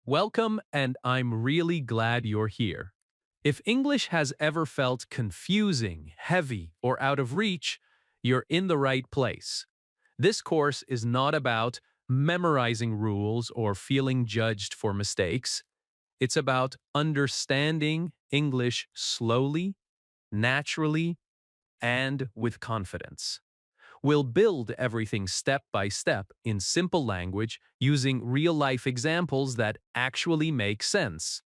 Welcome, and I'm really glad you're here. If English has ever felt confusing, heavy, or out of reach, you're in the right place. This course is not about memorizing rules or feeling judged for mistakes. It's about understanding English slowly, naturally, and with confidence. We'll build everything step by step in simple language using real-life examples that actually make sense.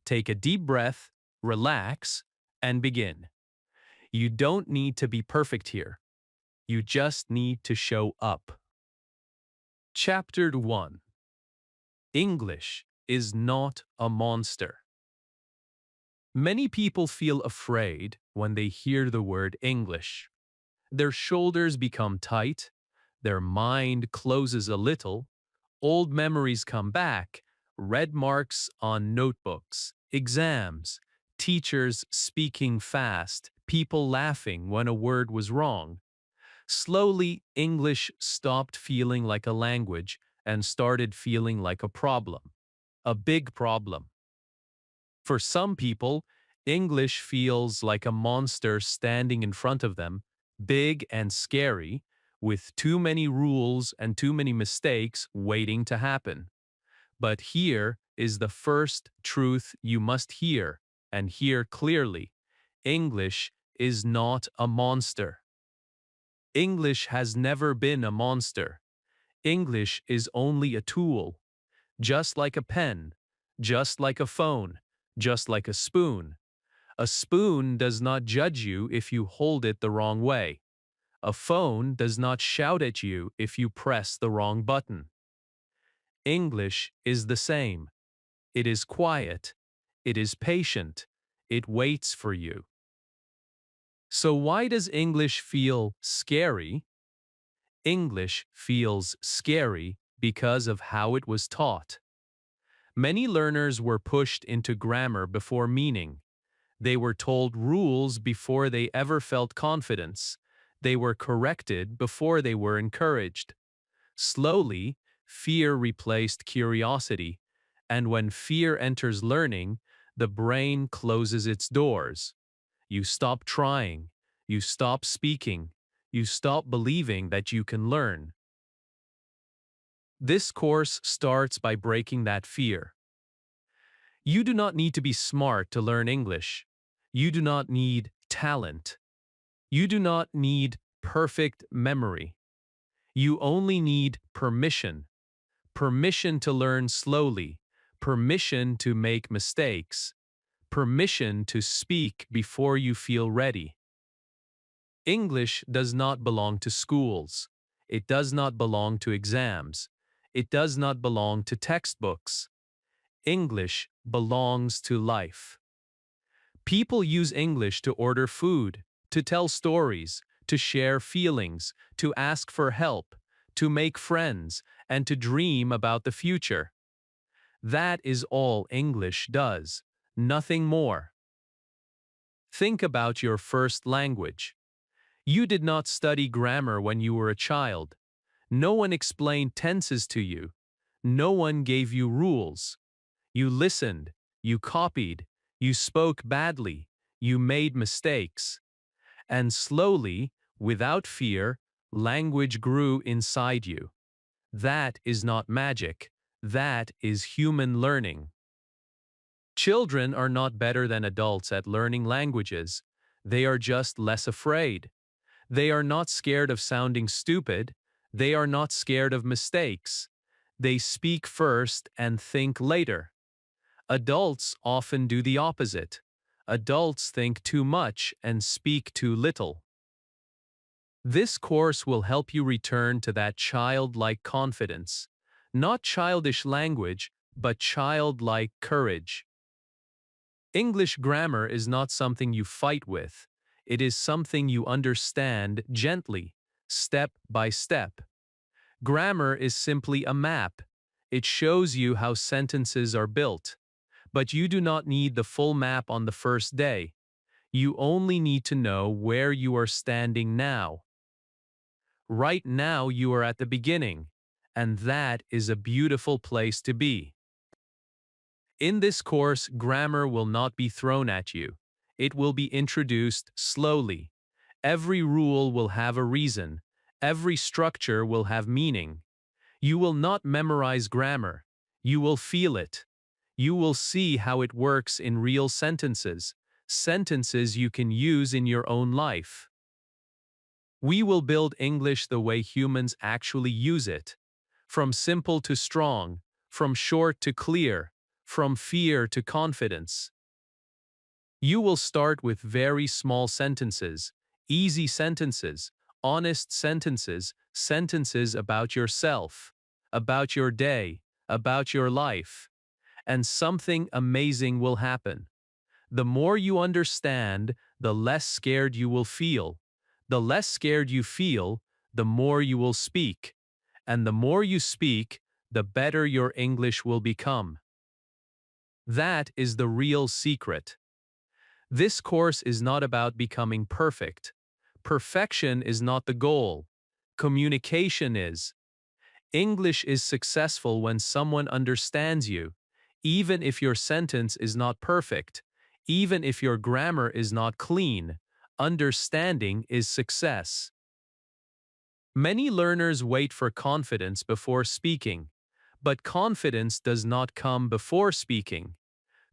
Take a deep breath, relax, and begin. You don't need to be perfect here. You just need to show up. Chapter 1. English is not a monster. Many people feel afraid when they hear the word English. Their shoulders become tight, their mind closes a little, old memories come back, red marks on notebooks, exams, teachers speaking fast, people laughing when a word was wrong. Slowly, English stopped feeling like a language and started feeling like a problem. A big problem. For some people, English feels like a monster standing in front of them, big and scary, with too many rules and too many mistakes waiting to happen. But here is the first truth you must hear, and hear clearly. English is not a monster. English has never been a monster. English is only a tool, just like a pen, just like a phone, just like a spoon. A spoon does not judge you if you hold it the wrong way. A phone does not shout at you if you press the wrong button. English is the same. It is quiet. It is patient. It waits for you. So why does English feel scary? English feels scary because of how it was taught. Many learners were pushed into grammar before meaning. They were told rules before they ever felt confidence. They were corrected before they were encouraged. Slowly, fear replaced curiosity, and when fear enters learning, the brain closes its doors. You stop trying, you stop speaking, you stop believing that you can learn. This course starts by breaking that fear. You do not need to be smart to learn English. You do not need talent. You do not need perfect memory. You only need permission. Permission to learn slowly. Permission to make mistakes. Permission to speak before you feel ready. English does not belong to schools. It does not belong to exams. It does not belong to textbooks. English belongs to life. People use English to order food, to tell stories, to share feelings, to ask for help, to make friends, and to dream about the future. That is all English does, nothing more. Think about your first language. You did not study grammar when you were a child. No one explained tenses to you. No one gave you rules. You listened, you copied, you spoke badly, you made mistakes. And slowly, without fear, language grew inside you. That is not magic. That is human learning. Children are not better than adults at learning languages. They are just less afraid. They are not scared of sounding stupid. They are not scared of mistakes. They speak first and think later. Adults often do the opposite. Adults think too much and speak too little. This course will help you return to that childlike confidence. Not childish language, but childlike courage. English grammar is not something you fight with. It is something you understand gently, step by step. Grammar is simply a map. It shows you how sentences are built. But you do not need the full map on the first day. You only need to know where you are standing now. Right now you are at the beginning, and that is a beautiful place to be. In this course, grammar will not be thrown at you. It will be introduced slowly. Every rule will have a reason. Every structure will have meaning. You will not memorize grammar. You will feel it. You will see how it works in real sentences, sentences you can use in your own life. We will build English the way humans actually use it. From simple to strong, from short to clear, from fear to confidence. You will start with very small sentences, easy sentences, honest sentences, sentences about yourself, about your day, about your life. And something amazing will happen. The more you understand, the less scared you will feel. The less scared you feel, the more you will speak. And the more you speak, the better your English will become. That is the real secret. This course is not about becoming perfect. Perfection is not the goal. Communication is. English is successful when someone understands you, even if your sentence is not perfect, even if your grammar is not clean. Understanding is success. Many learners wait for confidence before speaking, but confidence does not come before speaking.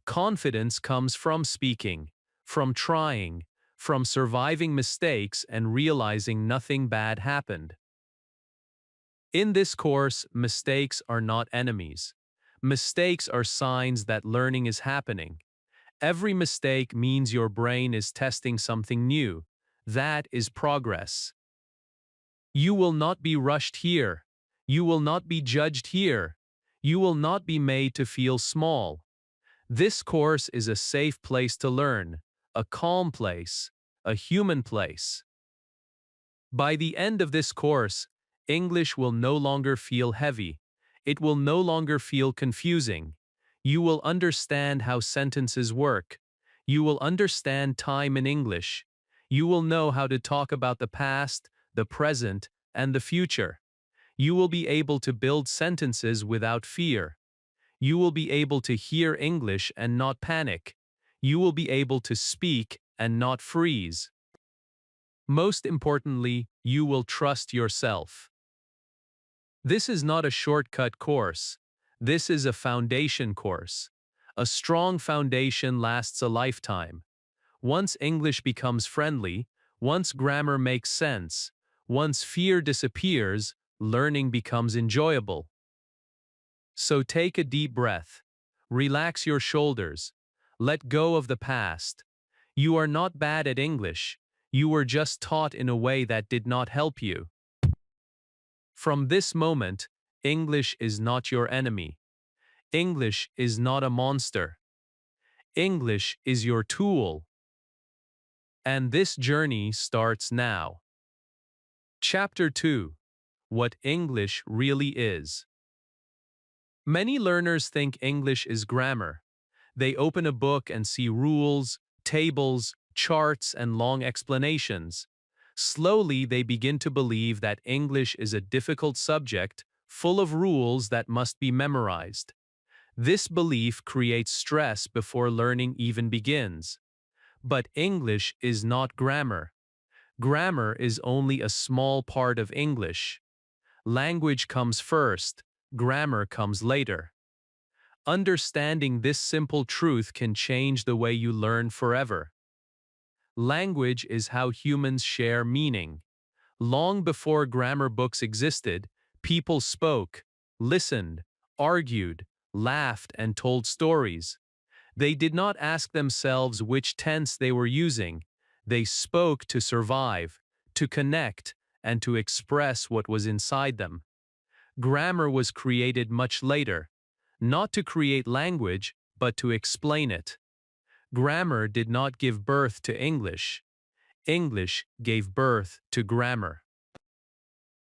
Confidence comes from speaking, from trying, from surviving mistakes and realizing nothing bad happened. In this course, mistakes are not enemies. Mistakes are signs that learning is happening. Every mistake means your brain is testing something new. That is progress. You will not be rushed here. You will not be judged here. You will not be made to feel small. This course is a safe place to learn, a calm place, a human place. By the end of this course, English will no longer feel heavy. It will no longer feel confusing. You will understand how sentences work. You will understand time in English. You will know how to talk about the past, the present, and the future. You will be able to build sentences without fear. You will be able to hear English and not panic. You will be able to speak and not freeze. Most importantly, you will trust yourself. This is not a shortcut course. This is a foundation course. A strong foundation lasts a lifetime. Once English becomes friendly, once grammar makes sense, once fear disappears, learning becomes enjoyable. So take a deep breath. Relax your shoulders. Let go of the past. You are not bad at English. You were just taught in a way that did not help you. From this moment, English is not your enemy. English is not a monster. English is your tool. And this journey starts now. Chapter 2. What English really is. Many learners think English is grammar. They open a book and see rules, tables, charts, and long explanations. Slowly, they begin to believe that English is a difficult subject, full of rules that must be memorized. This belief creates stress before learning even begins. But English is not grammar. Grammar is only a small part of English. Language comes first, grammar comes later. Understanding this simple truth can change the way you learn forever. Language is how humans share meaning. Long before grammar books existed, people spoke, listened, argued, laughed, and told stories. They did not ask themselves which tense they were using. They spoke to survive, to connect, and to express what was inside them. Grammar was created much later, not to create language, but to explain it. Grammar did not give birth to English. English gave birth to grammar.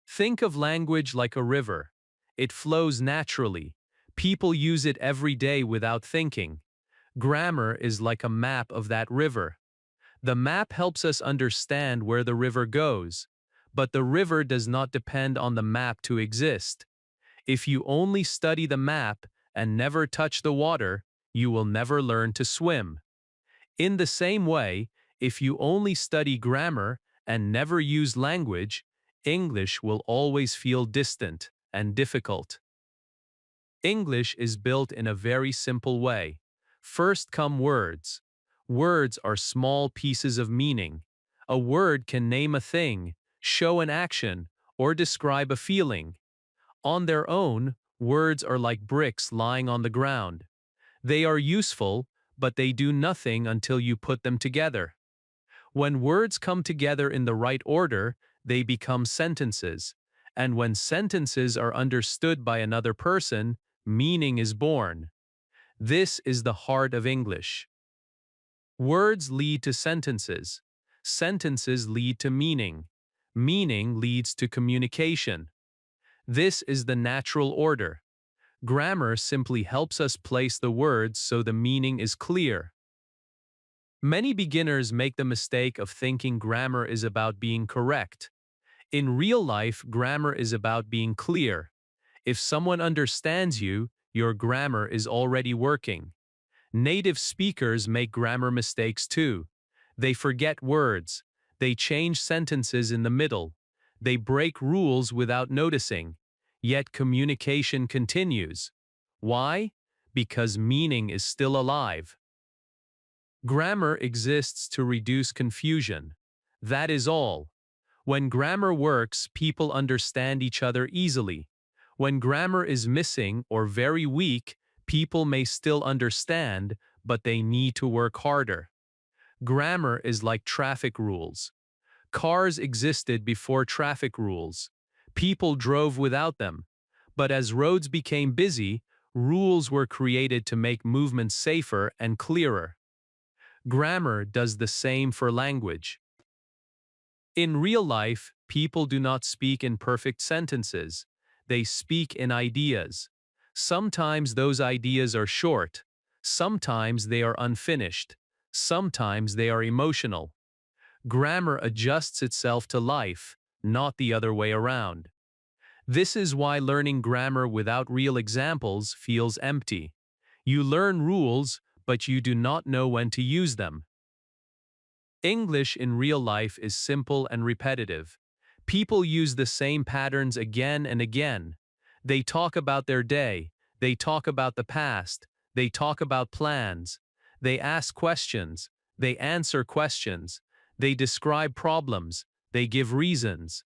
Think of language like a river. It flows naturally. People use it every day without thinking. Grammar is like a map of that river. The map helps us understand where the river goes, but the river does not depend on the map to exist. If you only study the map and never touch the water, you will never learn to swim. In the same way, if you only study grammar and never use language, English will always feel distant and difficult. English is built in a very simple way. First come words. Words are small pieces of meaning. A word can name a thing, show an action, or describe a feeling. On their own, words are like bricks lying on the ground. They are useful, but they do nothing until you put them together. When words come together in the right order, they become sentences. And when sentences are understood by another person, meaning is born. This is the heart of English. Words lead to sentences. Sentences lead to meaning. Meaning leads to communication. This is the natural order. Grammar simply helps us place the words so the meaning is clear. Many beginners make the mistake of thinking grammar is about being correct. In real life, grammar is about being clear. If someone understands you, your grammar is already working. Native speakers make grammar mistakes too. They forget words. They change sentences in the middle. They break rules without noticing. Yet communication continues. Why? Because meaning is still alive. Grammar exists to reduce confusion. That is all. When grammar works, people understand each other easily. When grammar is missing or very weak, people may still understand, but they need to work harder. Grammar is like traffic rules. Cars existed before traffic rules. People drove without them. But as roads became busy, rules were created to make movement safer and clearer. Grammar does the same for language. In real life, people do not speak in perfect sentences. They speak in ideas. Sometimes those ideas are short. Sometimes they are unfinished. Sometimes they are emotional. Grammar adjusts itself to life, not the other way around. This is why learning grammar without real examples feels empty. You learn rules, but you do not know when to use them. English in real life is simple and repetitive. People use the same patterns again and again. They talk about their day. They talk about the past. They talk about plans. They ask questions. They answer questions. They describe problems. They give reasons.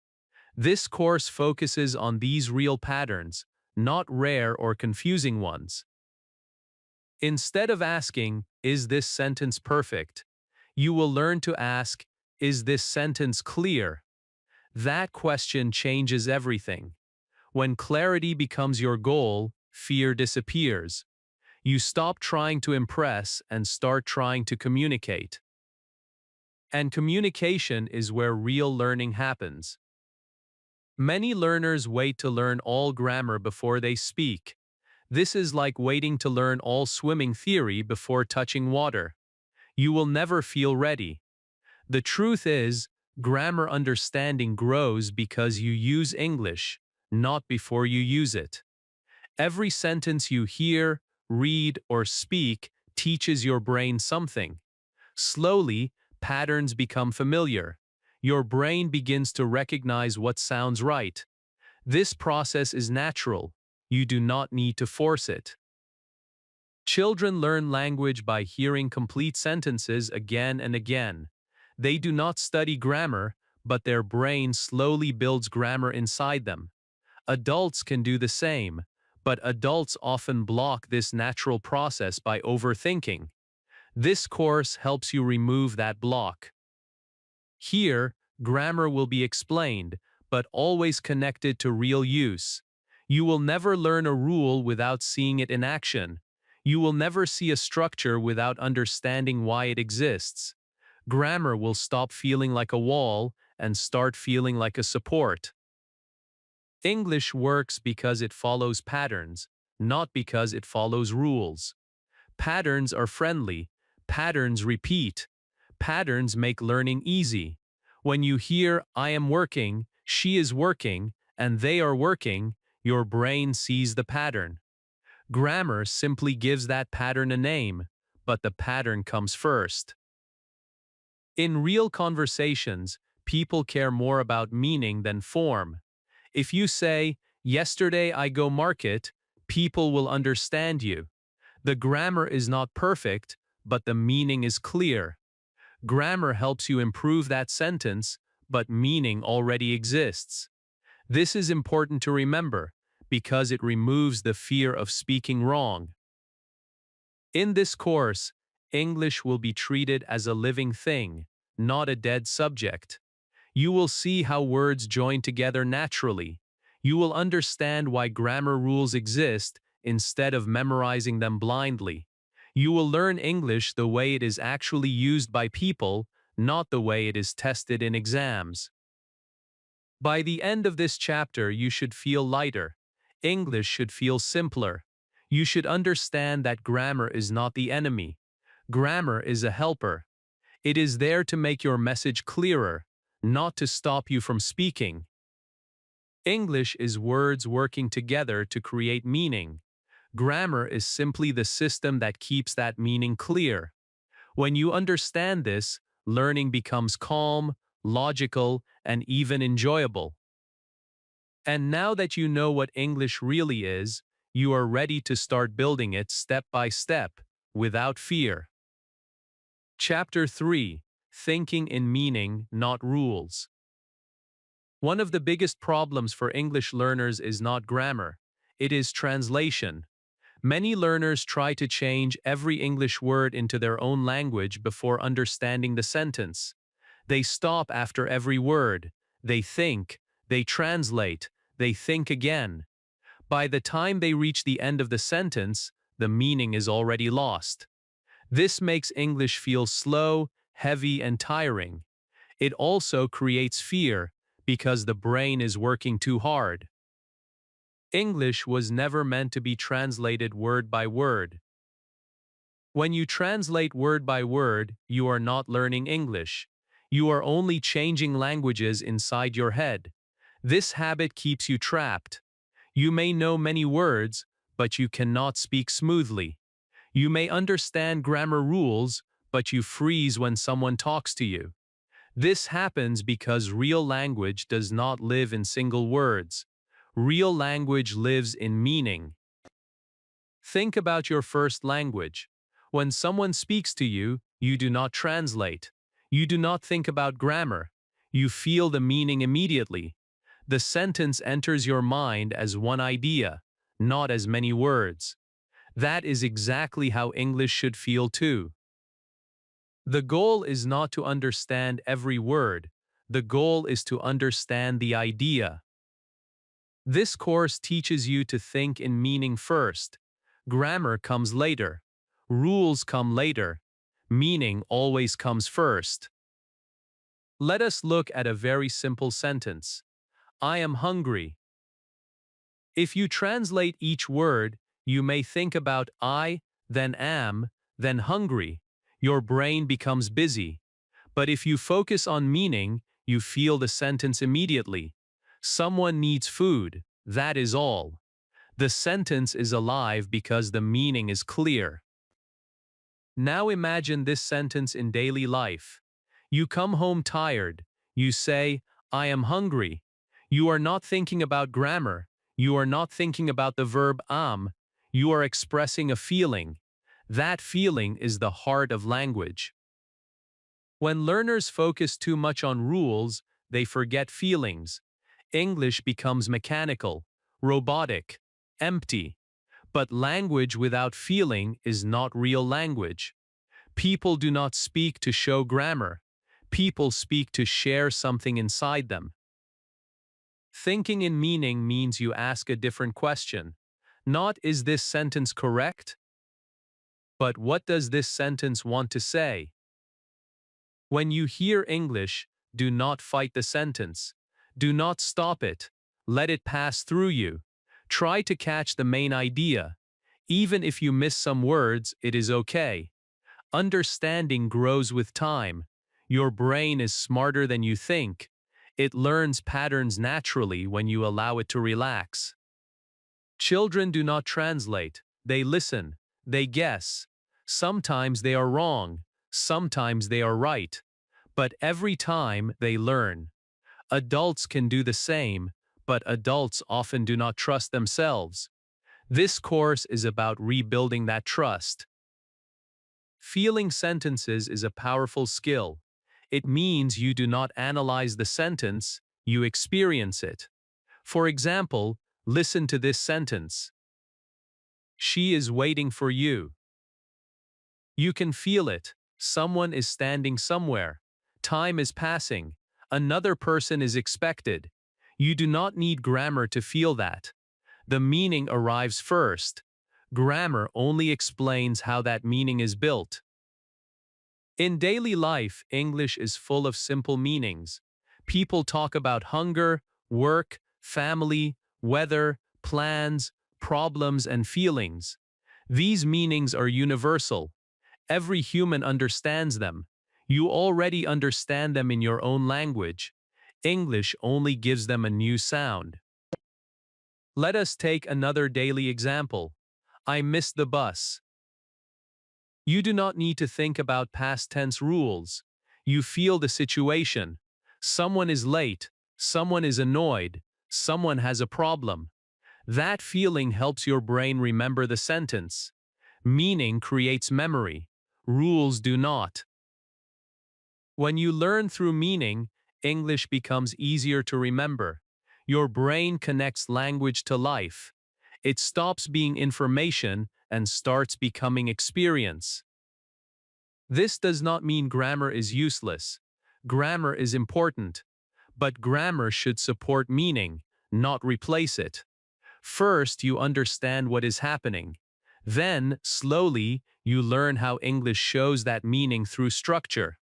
This course focuses on these real patterns, not rare or confusing ones. Instead of asking, "Is this sentence perfect?" you will learn to ask, "Is this sentence clear?" That question changes everything. When clarity becomes your goal, fear disappears. You stop trying to impress and start trying to communicate. And communication is where real learning happens. Many learners wait to learn all grammar before they speak. This is like waiting to learn all swimming theory before touching water. You will never feel ready. The truth is, grammar understanding grows because you use English, not before you use it. Every sentence you hear, read, or speak teaches your brain something. Slowly, patterns become familiar. Your brain begins to recognize what sounds right. This process is natural. You do not need to force it. Children learn language by hearing complete sentences again and again. They do not study grammar, but their brain slowly builds grammar inside them. Adults can do the same, but adults often block this natural process by overthinking. This course helps you remove that block. Here, grammar will be explained, but always connected to real use. You will never learn a rule without seeing it in action. You will never see a structure without understanding why it exists. Grammar will stop feeling like a wall and start feeling like a support. English works because it follows patterns, not because it follows rules. Patterns are friendly. Patterns repeat. Patterns make learning easy. When you hear, "I am working," "she is working," and "they are working," your brain sees the pattern. Grammar simply gives that pattern a name, but the pattern comes first. In real conversations, people care more about meaning than form. If you say, "Yesterday I go market," people will understand you. The grammar is not perfect, but the meaning is clear. Grammar helps you improve that sentence, but meaning already exists. This is important to remember because it removes the fear of speaking wrong. In this course, English will be treated as a living thing, not a dead subject. You will see how words join together naturally. You will understand why grammar rules exist instead of memorizing them blindly. You will learn English the way it is actually used by people, not the way it is tested in exams. By the end of this chapter, you should feel lighter. English should feel simpler. You should understand that grammar is not the enemy. Grammar is a helper. It is there to make your message clearer, not to stop you from speaking. English is words working together to create meaning. Grammar is simply the system that keeps that meaning clear. When you understand this, learning becomes calm, logical, and even enjoyable. And now that you know what English really is, you are ready to start building it step by step, without fear. Chapter 3: Thinking in Meaning, Not Rules. One of the biggest problems for English learners is not grammar. It is translation. Many learners try to change every English word into their own language before understanding the sentence. They stop after every word. They think. They translate. They think again. By the time they reach the end of the sentence, the meaning is already lost. This makes English feel slow, heavy, and tiring. It also creates fear because the brain is working too hard. English was never meant to be translated word by word. When you translate word by word, you are not learning English. You are only changing languages inside your head. This habit keeps you trapped. You may know many words, but you cannot speak smoothly. You may understand grammar rules, but you freeze when someone talks to you. This happens because real language does not live in single words. Real language lives in meaning. Think about your first language. When someone speaks to you, you do not translate. You do not think about grammar. You feel the meaning immediately. The sentence enters your mind as one idea, not as many words. That is exactly how English should feel too. The goal is not to understand every word. The goal is to understand the idea. This course teaches you to think in meaning first. Grammar comes later. Rules come later. Meaning always comes first. Let us look at a very simple sentence. I am hungry. If you translate each word, you may think about I, then am, then hungry. Your brain becomes busy. But if you focus on meaning, you feel the sentence immediately. Someone needs food, that is all. The sentence is alive because the meaning is clear. Now imagine this sentence in daily life. You come home tired. You say, I am hungry. You are not thinking about grammar. You are not thinking about the verb am. You are expressing a feeling. That feeling is the heart of language. When learners focus too much on rules, they forget feelings. English becomes mechanical, robotic, empty. But language without feeling is not real language. People do not speak to show grammar. People speak to share something inside them. Thinking in meaning means you ask a different question. Not, is this sentence correct? But what does this sentence want to say? When you hear English, do not fight the sentence. Do not stop it. Let it pass through you. Try to catch the main idea. Even if you miss some words, it is okay. Understanding grows with time. Your brain is smarter than you think. It learns patterns naturally when you allow it to relax. Children do not translate. They listen. They guess. Sometimes they are wrong. Sometimes they are right. But every time they learn. Adults can do the same, but adults often do not trust themselves. This course is about rebuilding that trust. Feeling sentences is a powerful skill. It means you do not analyze the sentence, you experience it. For example, listen to this sentence. She is waiting for you. You can feel it. Someone is standing somewhere. Time is passing. Another person is expected. You do not need grammar to feel that. The meaning arrives first. Grammar only explains how that meaning is built. In daily life, English is full of simple meanings. People talk about hunger, work, family, weather, plans, problems, and feelings. These meanings are universal. Every human understands them. You already understand them in your own language. English only gives them a new sound. Let us take another daily example. I missed the bus. You do not need to think about past tense rules. You feel the situation. Someone is late. Someone is annoyed. Someone has a problem. That feeling helps your brain remember the sentence. Meaning creates memory. Rules do not. When you learn through meaning, English becomes easier to remember. Your brain connects language to life. It stops being information and starts becoming experience. This does not mean grammar is useless. Grammar is important, but grammar should support meaning, not replace it. First, you understand what is happening. Then, slowly, you learn how English shows that meaning through structure.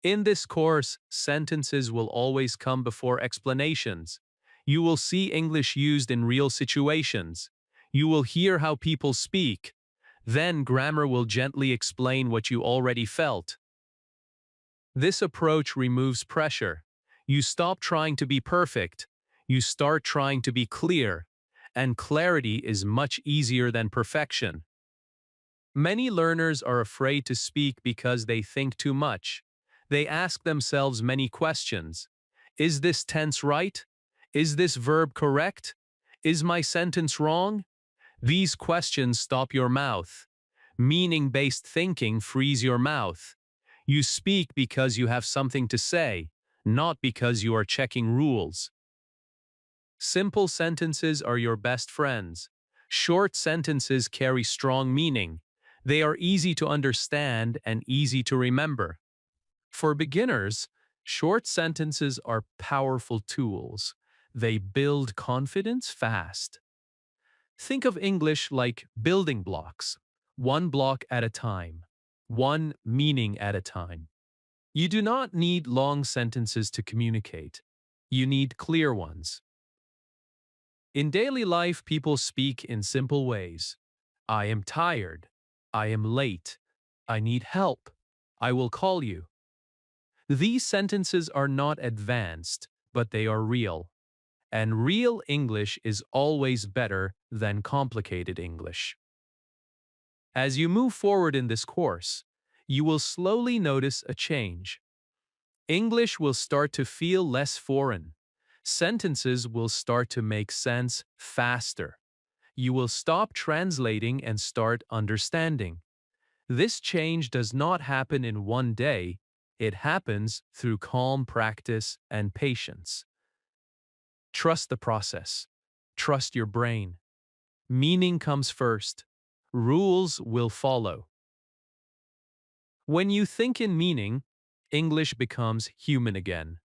In this course, sentences will always come before explanations. You will see English used in real situations. You will hear how people speak. Then grammar will gently explain what you already felt. This approach removes pressure. You stop trying to be perfect. You start trying to be clear. And clarity is much easier than perfection. Many learners are afraid to speak because they think too much. They ask themselves many questions. Is this tense right? Is this verb correct? Is my sentence wrong? These questions stop your mouth. Meaning-based thinking frees your mouth. You speak because you have something to say, not because you are checking rules. Simple sentences are your best friends. Short sentences carry strong meaning. They are easy to understand and easy to remember. For beginners, short sentences are powerful tools. They build confidence fast. Think of English like building blocks, one block at a time, one meaning at a time. You do not need long sentences to communicate. You need clear ones. In daily life, people speak in simple ways. I am tired. I am late. I need help. I will call you. These sentences are not advanced, but they are real. And real English is always better than complicated English. As you move forward in this course, you will slowly notice a change. English will start to feel less foreign. Sentences will start to make sense faster. You will stop translating and start understanding. This change does not happen in one day. It happens through calm practice and patience. Trust the process. Trust your brain. Meaning comes first. Rules will follow. When you think in meaning, English becomes human again.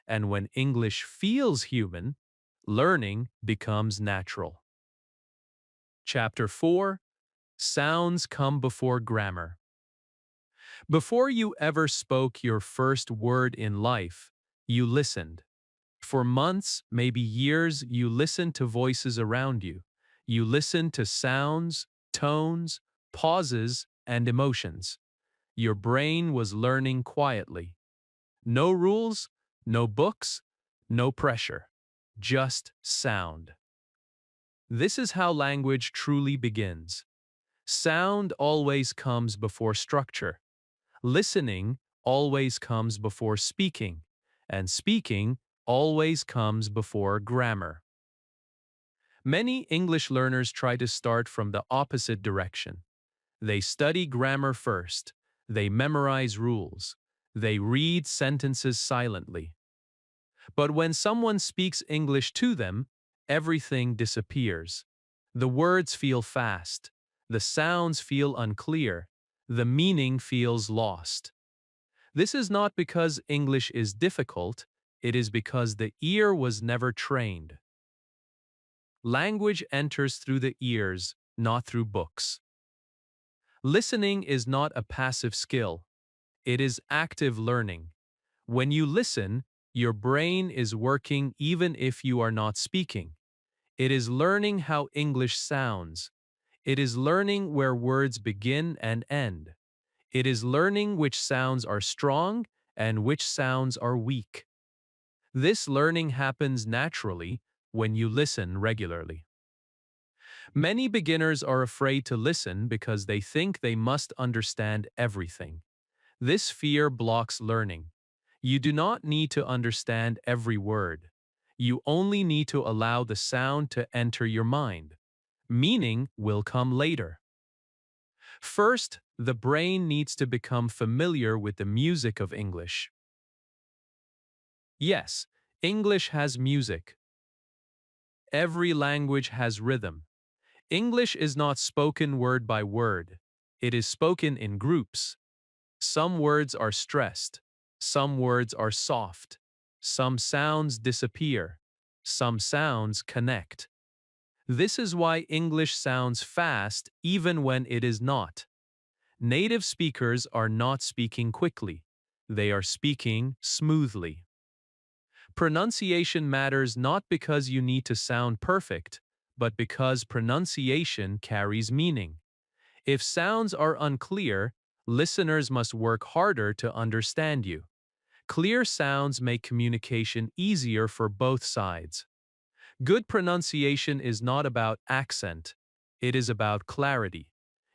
And when English feels human, learning becomes natural. Chapter 4: Sounds come before grammar. Before you ever spoke your first word in life, you listened. For months, maybe years, you listened to voices around you. You listened to sounds, tones, pauses, and emotions. Your brain was learning quietly. No rules, no books, no pressure. Just sound. This is how language truly begins. Sound always comes before structure. Listening always comes before speaking, and speaking always comes before grammar. Many English learners try to start from the opposite direction. They study grammar first, they memorize rules, they read sentences silently. But when someone speaks English to them, everything disappears. The words feel fast, the sounds feel unclear, the meaning feels lost. This is not because English is difficult, it is because the ear was never trained. Language enters through the ears, not through books. Listening is not a passive skill, it is active learning. When you listen, your brain is working even if you are not speaking. It is learning how English sounds. It is learning where words begin and end. It is learning which sounds are strong and which sounds are weak. This learning happens naturally when you listen regularly. Many beginners are afraid to listen because they think they must understand everything. This fear blocks learning. You do not need to understand every word. You only need to allow the sound to enter your mind. Meaning will come later. First, the brain needs to become familiar with the music of English. Yes, English has music. Every language has rhythm. English is not spoken word by word. It is spoken in groups. Some words are stressed. Some words are soft. Some sounds disappear. Some sounds connect. This is why English sounds fast even when it is not. Native speakers are not speaking quickly. They are speaking smoothly. Pronunciation matters not because you need to sound perfect, but because pronunciation carries meaning. If sounds are unclear, listeners must work harder to understand you. Clear sounds make communication easier for both sides. Good pronunciation is not about accent. It is about clarity.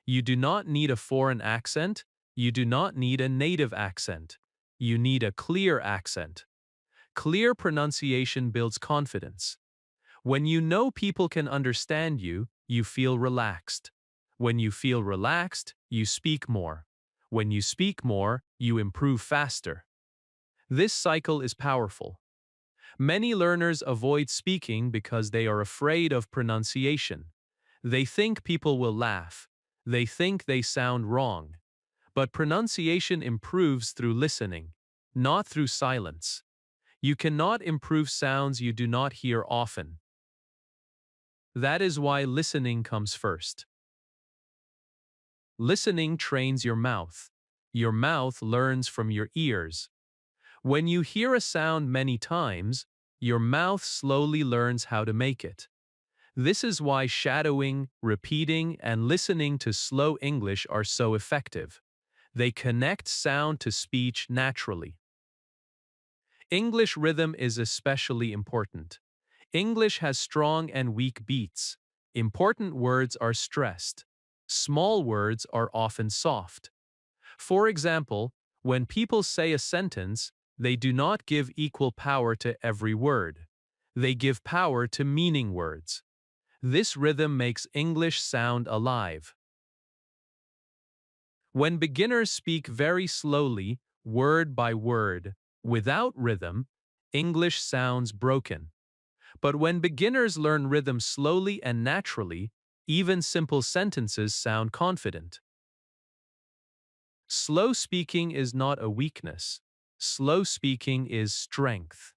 You do not need a foreign accent. You do not need a native accent. You need a clear accent. Clear pronunciation builds confidence. When you know people can understand you, you feel relaxed. When you feel relaxed, you speak more. When you speak more, you improve faster. This cycle is powerful. Many learners avoid speaking because they are afraid of pronunciation. They think people will laugh. They think they sound wrong. But pronunciation improves through listening, not through silence. You cannot improve sounds you do not hear often. That is why listening comes first. Listening trains your mouth. Your mouth learns from your ears. When you hear a sound many times, your mouth slowly learns how to make it. This is why shadowing, repeating, and listening to slow English are so effective. They connect sound to speech naturally. English rhythm is especially important. English has strong and weak beats. Important words are stressed. Small words are often soft. For example, when people say a sentence, they do not give equal power to every word. They give power to meaning words. This rhythm makes English sound alive. When beginners speak very slowly, word by word, without rhythm, English sounds broken. But when beginners learn rhythm slowly and naturally, even simple sentences sound confident. Slow speaking is not a weakness. Slow speaking is strength.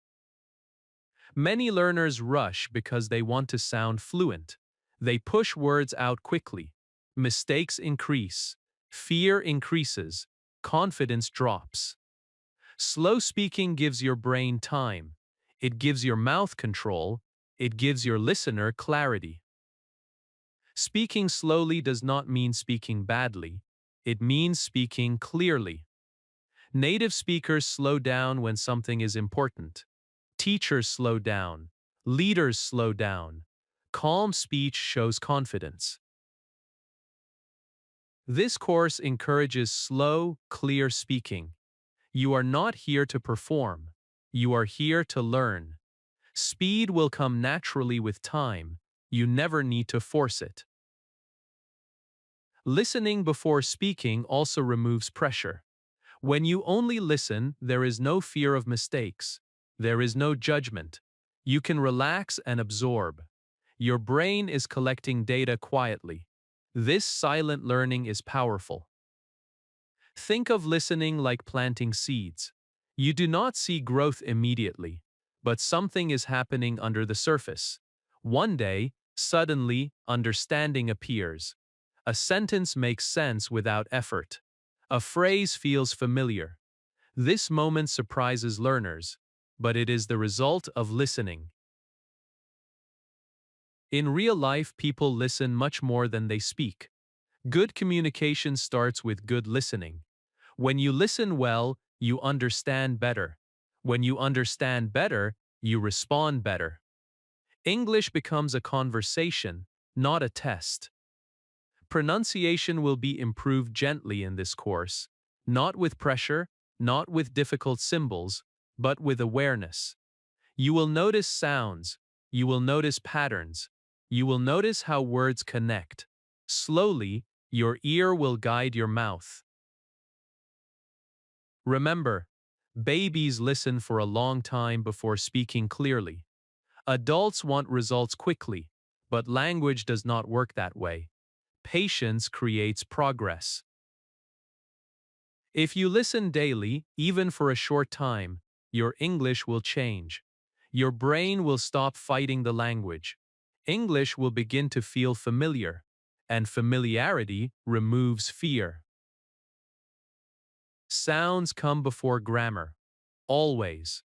Many learners rush because they want to sound fluent. They push words out quickly. Mistakes increase. Fear increases. Confidence drops. Slow speaking gives your brain time. It gives your mouth control. It gives your listener clarity. Speaking slowly does not mean speaking badly. It means speaking clearly. Native speakers slow down when something is important. Teachers slow down. Leaders slow down. Calm speech shows confidence. This course encourages slow, clear speaking. You are not here to perform. You are here to learn. Speed will come naturally with time. You never need to force it. Listening before speaking also removes pressure. When you only listen, there is no fear of mistakes. There is no judgment. You can relax and absorb. Your brain is collecting data quietly. This silent learning is powerful. Think of listening like planting seeds. You do not see growth immediately, but something is happening under the surface. One day, suddenly, understanding appears. A sentence makes sense without effort. A phrase feels familiar. This moment surprises learners, but it is the result of listening. In real life, people listen much more than they speak. Good communication starts with good listening. When you listen well, you understand better. When you understand better, you respond better. English becomes a conversation, not a test. Pronunciation will be improved gently in this course, not with pressure, not with difficult symbols, but with awareness. You will notice sounds, you will notice patterns, you will notice how words connect. Slowly, your ear will guide your mouth. Remember, babies listen for a long time before speaking clearly. Adults want results quickly, but language does not work that way. Patience creates progress. If you listen daily, even for a short time, your English will change. Your brain will stop fighting the language. English will begin to feel familiar, and familiarity removes fear. Sounds come before grammar. Always.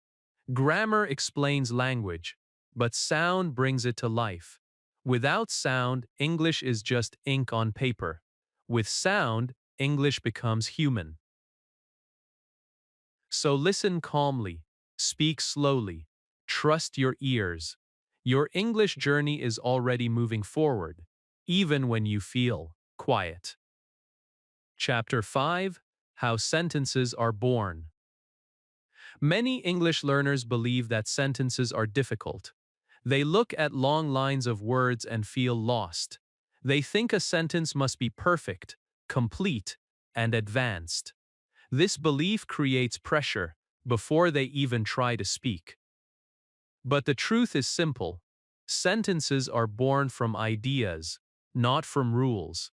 Grammar explains language, but sound brings it to life. Without sound, English is just ink on paper. With sound, English becomes human. So listen calmly, speak slowly, trust your ears. Your English journey is already moving forward, even when you feel quiet. Chapter 5: How Sentences Are Born. Many English learners believe that sentences are difficult. They look at long lines of words and feel lost. They think a sentence must be perfect, complete, and advanced. This belief creates pressure before they even try to speak. But the truth is simple. Sentences are born from ideas, not from rules.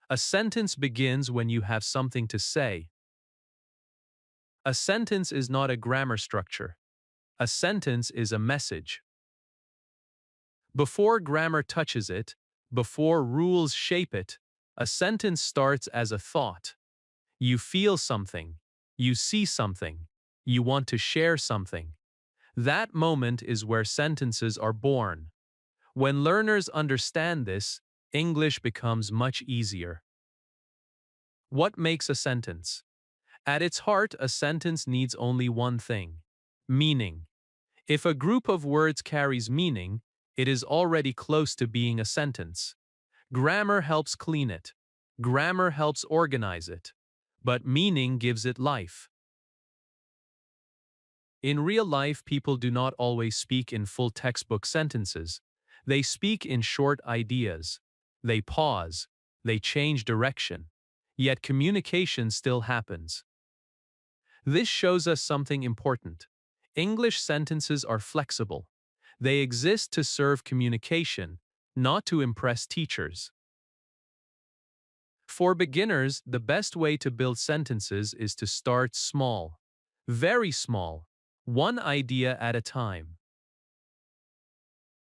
A sentence begins when you have something to say. A sentence is not a grammar structure. A sentence is a message. Before grammar touches it, before rules shape it, a sentence starts as a thought. You feel something. You see something. You want to share something. That moment is where sentences are born. When learners understand this, English becomes much easier. What makes a sentence? At its heart, a sentence needs only one thing: meaning. If a group of words carries meaning, it is already close to being a sentence. Grammar helps clean it. Grammar helps organize it. But meaning gives it life. In real life, people do not always speak in full textbook sentences. They speak in short ideas. They pause. They change direction. Yet communication still happens. This shows us something important. English sentences are flexible. They exist to serve communication, not to impress teachers. For beginners, the best way to build sentences is to start small. Very small. One idea at a time.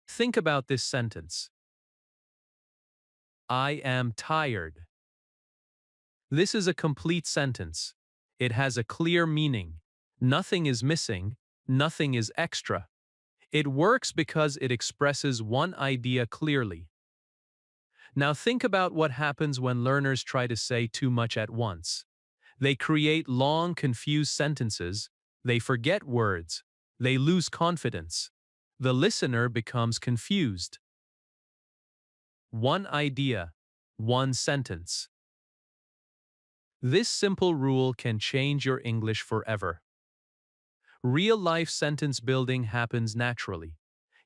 Think about this sentence. I am tired. This is a complete sentence. It has a clear meaning. Nothing is missing. Nothing is extra. It works because it expresses one idea clearly. Now think about what happens when learners try to say too much at once. They create long, confused sentences. They forget words. They lose confidence. The listener becomes confused. one idea, one sentence. This simple rule can change your English forever. Real-life sentence building happens naturally.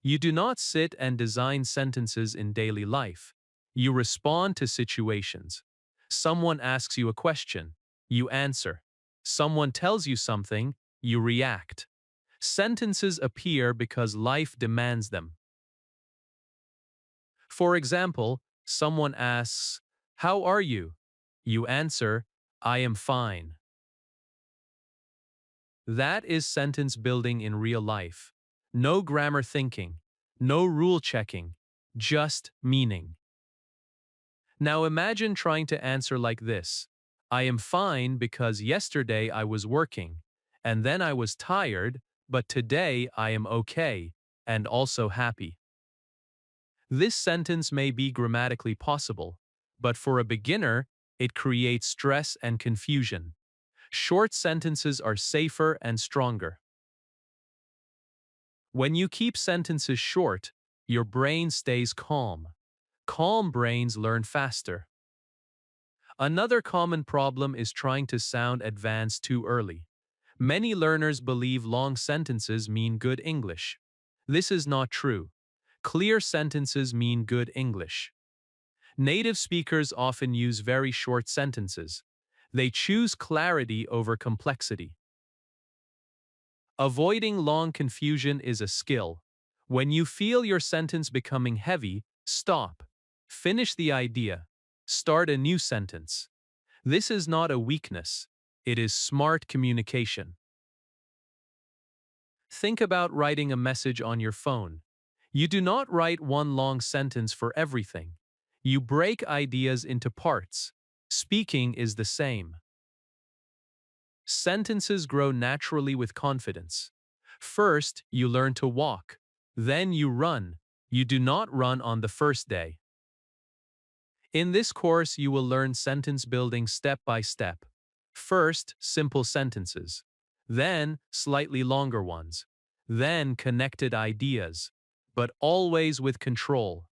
You do not sit and design sentences in daily life. You respond to situations. Someone asks you a question, you answer. Someone tells you something, you react. Sentences appear because life demands them. For example, someone asks, "How are you?" You answer, "I am fine." That is sentence building in real life. No grammar thinking, no rule checking, just meaning. Now imagine trying to answer like this. I am fine because yesterday I was working, and then I was tired, but today I am okay, and also happy. This sentence may be grammatically possible, but for a beginner, it creates stress and confusion. Short sentences are safer and stronger. When you keep sentences short, your brain stays calm. Calm brains learn faster. Another common problem is trying to sound advanced too early. Many learners believe long sentences mean good English. This is not true. Clear sentences mean good English. Native speakers often use very short sentences. They choose clarity over complexity. Avoiding long confusion is a skill. When you feel your sentence becoming heavy, stop. Finish the idea. Start a new sentence. This is not a weakness. It is smart communication. Think about writing a message on your phone. You do not write one long sentence for everything. You break ideas into parts. Speaking is the same. Sentences grow naturally with confidence. First, you learn to walk. Then you run. You do not run on the first day. In this course, you will learn sentence building step by step. First, simple sentences. Then, slightly longer ones. Then, connected ideas. But always with control.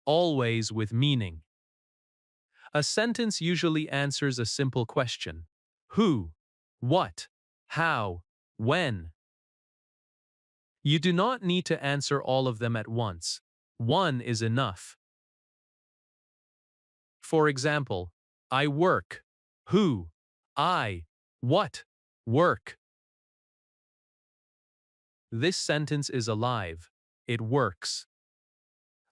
Always with meaning. A sentence usually answers a simple question. Who? What? How? When? You do not need to answer all of them at once. One is enough. For example, I work. Who? I. What? Work. This sentence is alive. It works.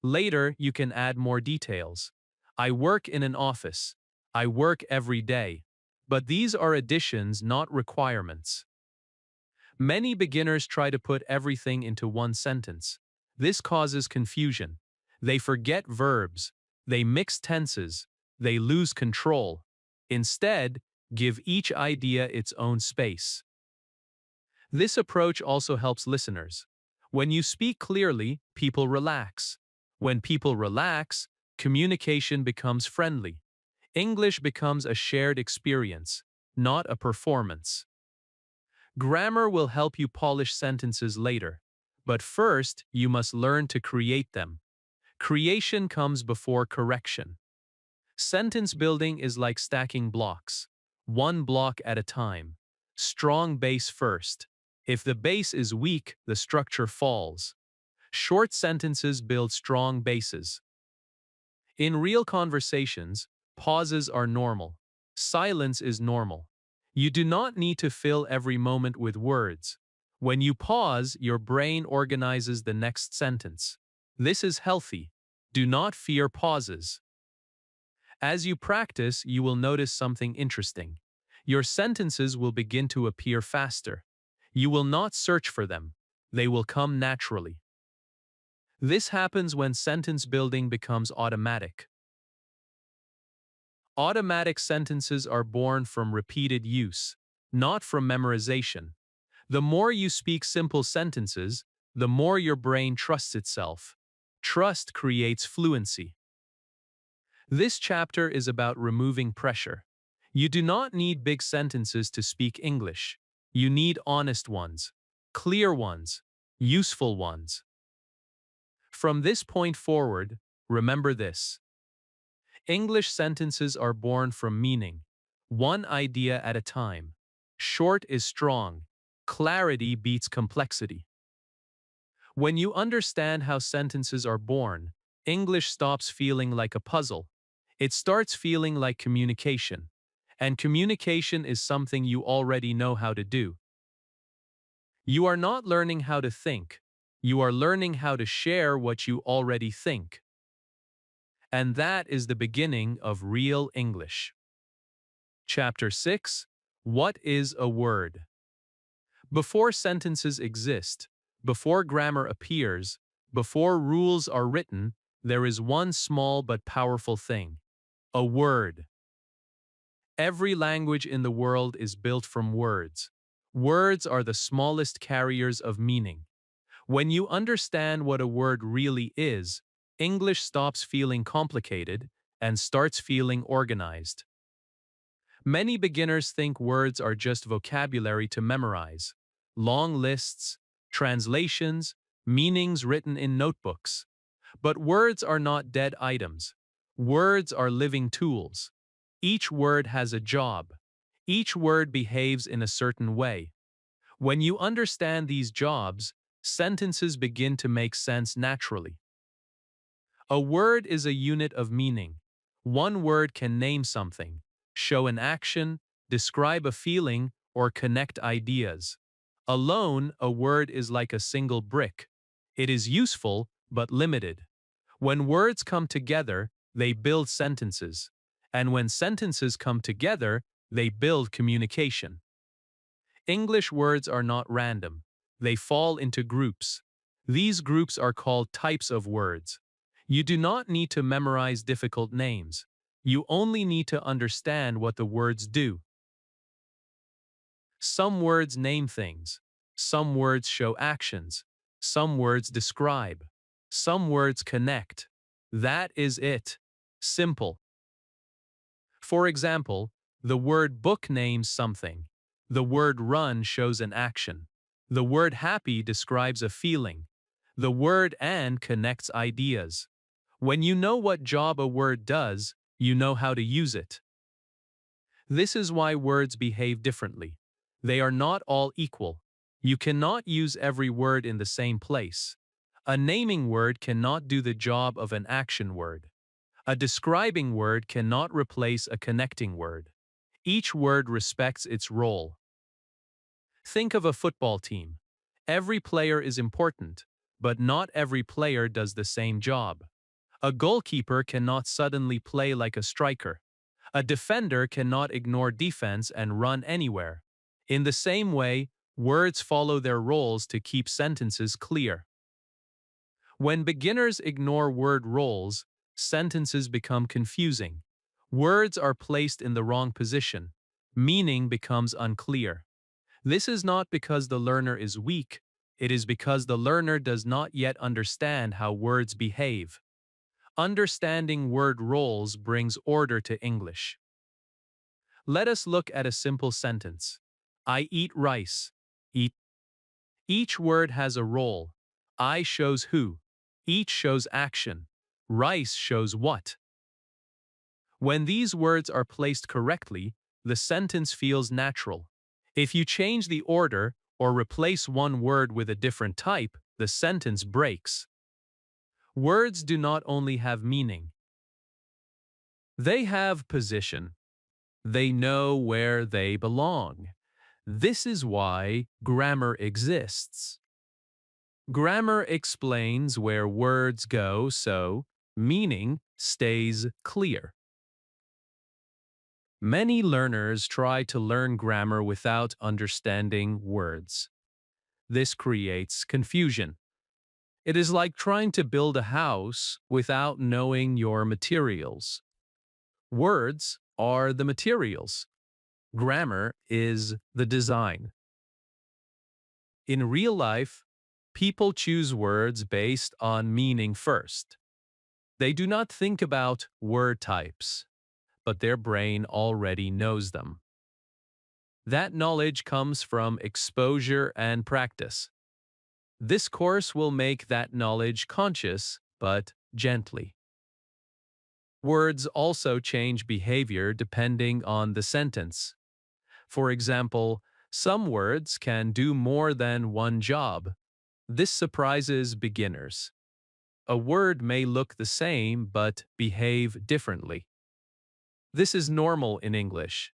Later, you can add more details. I work in an office. I work every day. But these are additions, not requirements. Many beginners try to put everything into one sentence. This causes confusion. They forget verbs. They mix tenses. They lose control. Instead, give each idea its own space. This approach also helps listeners. When you speak clearly, people relax. When people relax, communication becomes friendly. English becomes a shared experience, not a performance. Grammar will help you polish sentences later, but first you must learn to create them. Creation comes before correction. Sentence building is like stacking blocks, one block at a time. Strong base first. If the base is weak, the structure falls. Short sentences build strong bases. In real conversations, pauses are normal. Silence is normal. You do not need to fill every moment with words. When you pause, your brain organizes the next sentence. This is healthy. Do not fear pauses. As you practice, you will notice something interesting. Your sentences will begin to appear faster. You will not search for them. They will come naturally. This happens when sentence building becomes automatic. Automatic sentences are born from repeated use, not from memorization. The more you speak simple sentences, the more your brain trusts itself. Trust creates fluency. This chapter is about removing pressure. You do not need big sentences to speak English. You need honest ones, clear ones, useful ones. From this point forward, remember this. English sentences are born from meaning, one idea at a time. Short is strong. Clarity beats complexity. When you understand how sentences are born, English stops feeling like a puzzle. It starts feeling like communication. And communication is something you already know how to do. You are not learning how to think. You are learning how to share what you already think. And that is the beginning of real English. Chapter 6. What is a word? Before sentences exist, before grammar appears, before rules are written, there is one small but powerful thing: a word. Every language in the world is built from words. Words are the smallest carriers of meaning. When you understand what a word really is, English stops feeling complicated and starts feeling organized. Many beginners think words are just vocabulary to memorize. Long lists, translations, meanings written in notebooks. But words are not dead items. Words are living tools. Each word has a job. Each word behaves in a certain way. When you understand these jobs, sentences begin to make sense naturally. A word is a unit of meaning. One word can name something, show an action, describe a feeling, or connect ideas. Alone, a word is like a single brick. It is useful, but limited. When words come together, they build sentences. And when sentences come together, they build communication. English words are not random. They fall into groups. These groups are called types of words. You do not need to memorize difficult names. You only need to understand what the words do. Some words name things. Some words show actions. Some words describe. Some words connect. That is it. Simple. For example, the word book names something. The word run shows an action. The word happy describes a feeling. The word and connects ideas. When you know what job a word does, you know how to use it. This is why words behave differently. They are not all equal. You cannot use every word in the same place. A naming word cannot do the job of an action word. A describing word cannot replace a connecting word. Each word respects its role. Think of a football team. Every player is important, but not every player does the same job. A goalkeeper cannot suddenly play like a striker. A defender cannot ignore defense and run anywhere. In the same way, words follow their roles to keep sentences clear. When beginners ignore word roles, sentences become confusing. Words are placed in the wrong position. Meaning becomes unclear. This is not because the learner is weak. It is because the learner does not yet understand how words behave. Understanding word roles brings order to English. Let us look at a simple sentence. I eat rice. Eat. Each word has a role. I shows who. Each shows action. Rice shows what. When these words are placed correctly, the sentence feels natural. If you change the order or replace one word with a different type, the sentence breaks. Words do not only have meaning. They have position. They know where they belong. This is why grammar exists. Grammar explains where words go so meaning stays clear. Many learners try to learn grammar without understanding words. This creates confusion. It is like trying to build a house without knowing your materials. Words are the materials. Grammar is the design. In real life, people choose words based on meaning first. They do not think about word types, but their brain already knows them. That knowledge comes from exposure and practice. This course will make that knowledge conscious, but gently. Words also change behavior depending on the sentence. For example, some words can do more than one job. This surprises beginners. A word may look the same but behave differently. This is normal in English.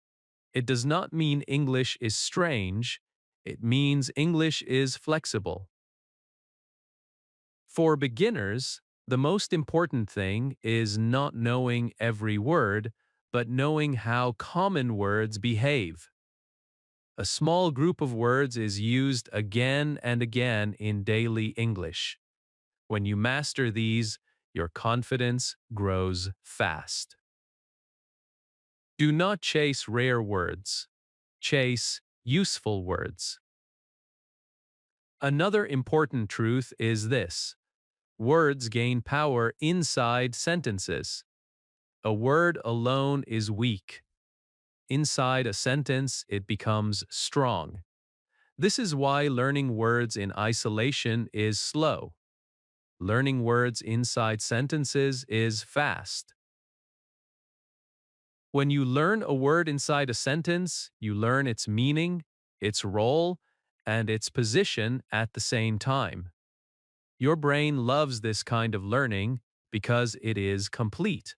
It does not mean English is strange. It means English is flexible. For beginners, the most important thing is not knowing every word, but knowing how common words behave. A small group of words is used again and again in daily English. When you master these, your confidence grows fast. Do not chase rare words. Chase useful words. Another important truth is this: words gain power inside sentences. A word alone is weak. Inside a sentence, it becomes strong. This is why learning words in isolation is slow. Learning words inside sentences is fast. When you learn a word inside a sentence, you learn its meaning, its role, and its position at the same time. Your brain loves this kind of learning because it is complete.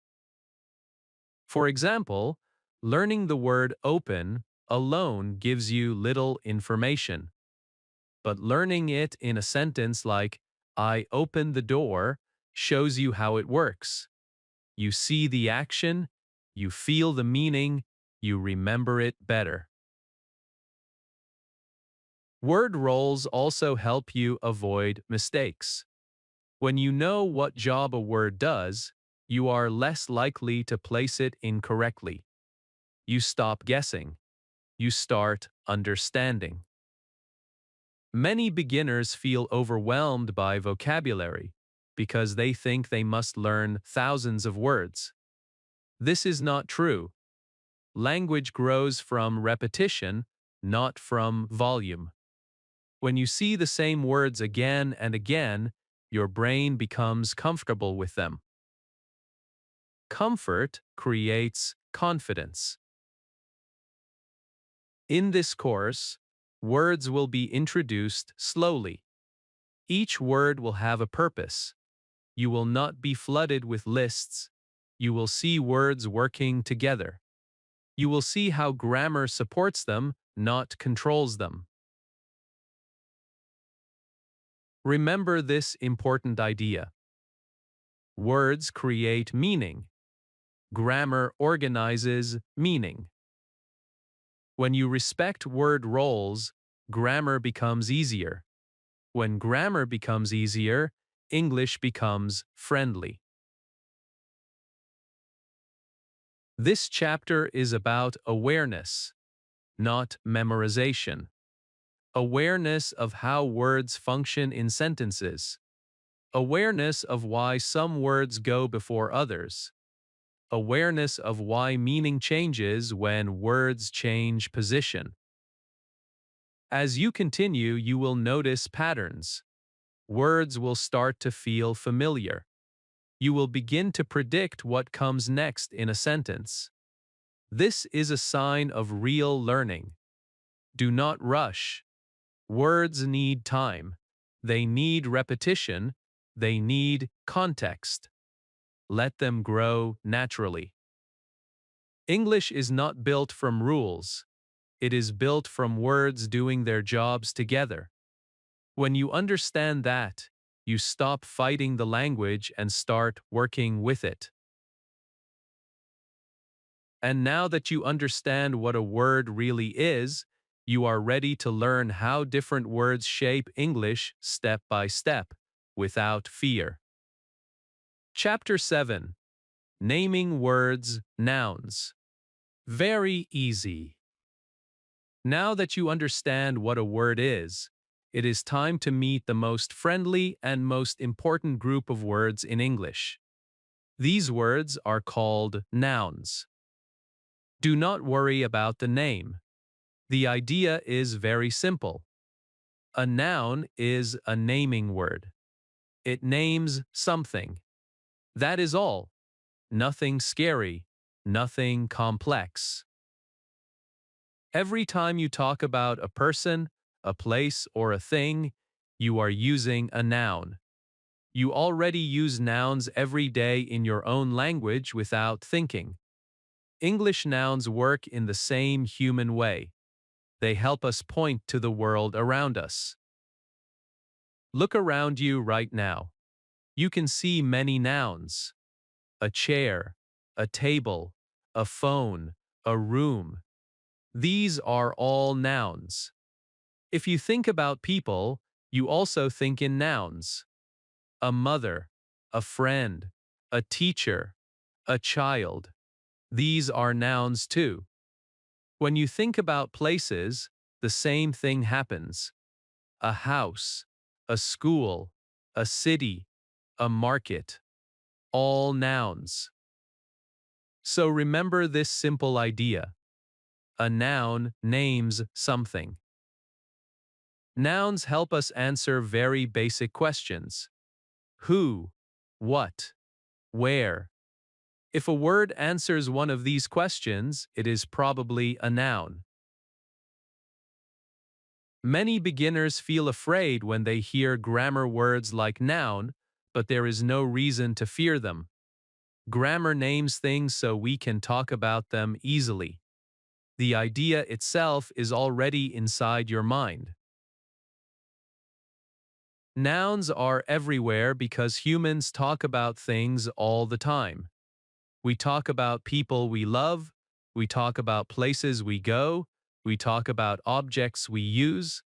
For example, learning the word open alone gives you little information. But learning it in a sentence like, I opened the door, shows you how it works. You see the action, you feel the meaning, you remember it better. Word roles also help you avoid mistakes. When you know what job a word does, you are less likely to place it incorrectly. You stop guessing. You start understanding. Many beginners feel overwhelmed by vocabulary because they think they must learn thousands of words. This is not true. Language grows from repetition, not from volume. When you see the same words again and again, your brain becomes comfortable with them. Comfort creates confidence. In this course, words will be introduced slowly. Each word will have a purpose. You will not be flooded with lists. You will see words working together. You will see how grammar supports them, not controls them. Remember this important idea. Words create meaning. Grammar organizes meaning. When you respect word roles, grammar becomes easier. When grammar becomes easier, English becomes friendly. This chapter is about awareness, not memorization. Awareness of how words function in sentences. Awareness of why some words go before others. Awareness of why meaning changes when words change position. As you continue, you will notice patterns. Words will start to feel familiar. You will begin to predict what comes next in a sentence. This is a sign of real learning. Do not rush. Words need time. They need repetition. They need context. Let them grow naturally. English is not built from rules. It is built from words doing their jobs together. When you understand that, you stop fighting the language and start working with it. And now that you understand what a word really is, you are ready to learn how different words shape English step by step, without fear. Chapter 7. Naming words, nouns. Very easy. Now that you understand what a word is, it is time to meet the most friendly and most important group of words in English. These words are called nouns. Do not worry about the name. The idea is very simple. A noun is a naming word. It names something. That is all. nothing scary, nothing complex. Every time you talk about a person, a place, or a thing, you are using a noun. You already use nouns every day in your own language without thinking. English nouns work in the same human way. They help us point to the world around us. Look around you right now. You can see many nouns. A chair, a table, a phone, a room. These are all nouns. If you think about people, you also think in nouns. A mother, a friend, a teacher, a child. These are nouns too. When you think about places, the same thing happens. A house, a school, a city, a market. All nouns. So remember this simple idea. A noun names something. Nouns help us answer very basic questions. Who, what, where. If a word answers one of these questions, it is probably a noun. Many beginners feel afraid when they hear grammar words like noun, but there is no reason to fear them. Grammar names things so we can talk about them easily. The idea itself is already inside your mind. Nouns are everywhere because humans talk about things all the time. We talk about people we love, we talk about places we go, we talk about objects we use.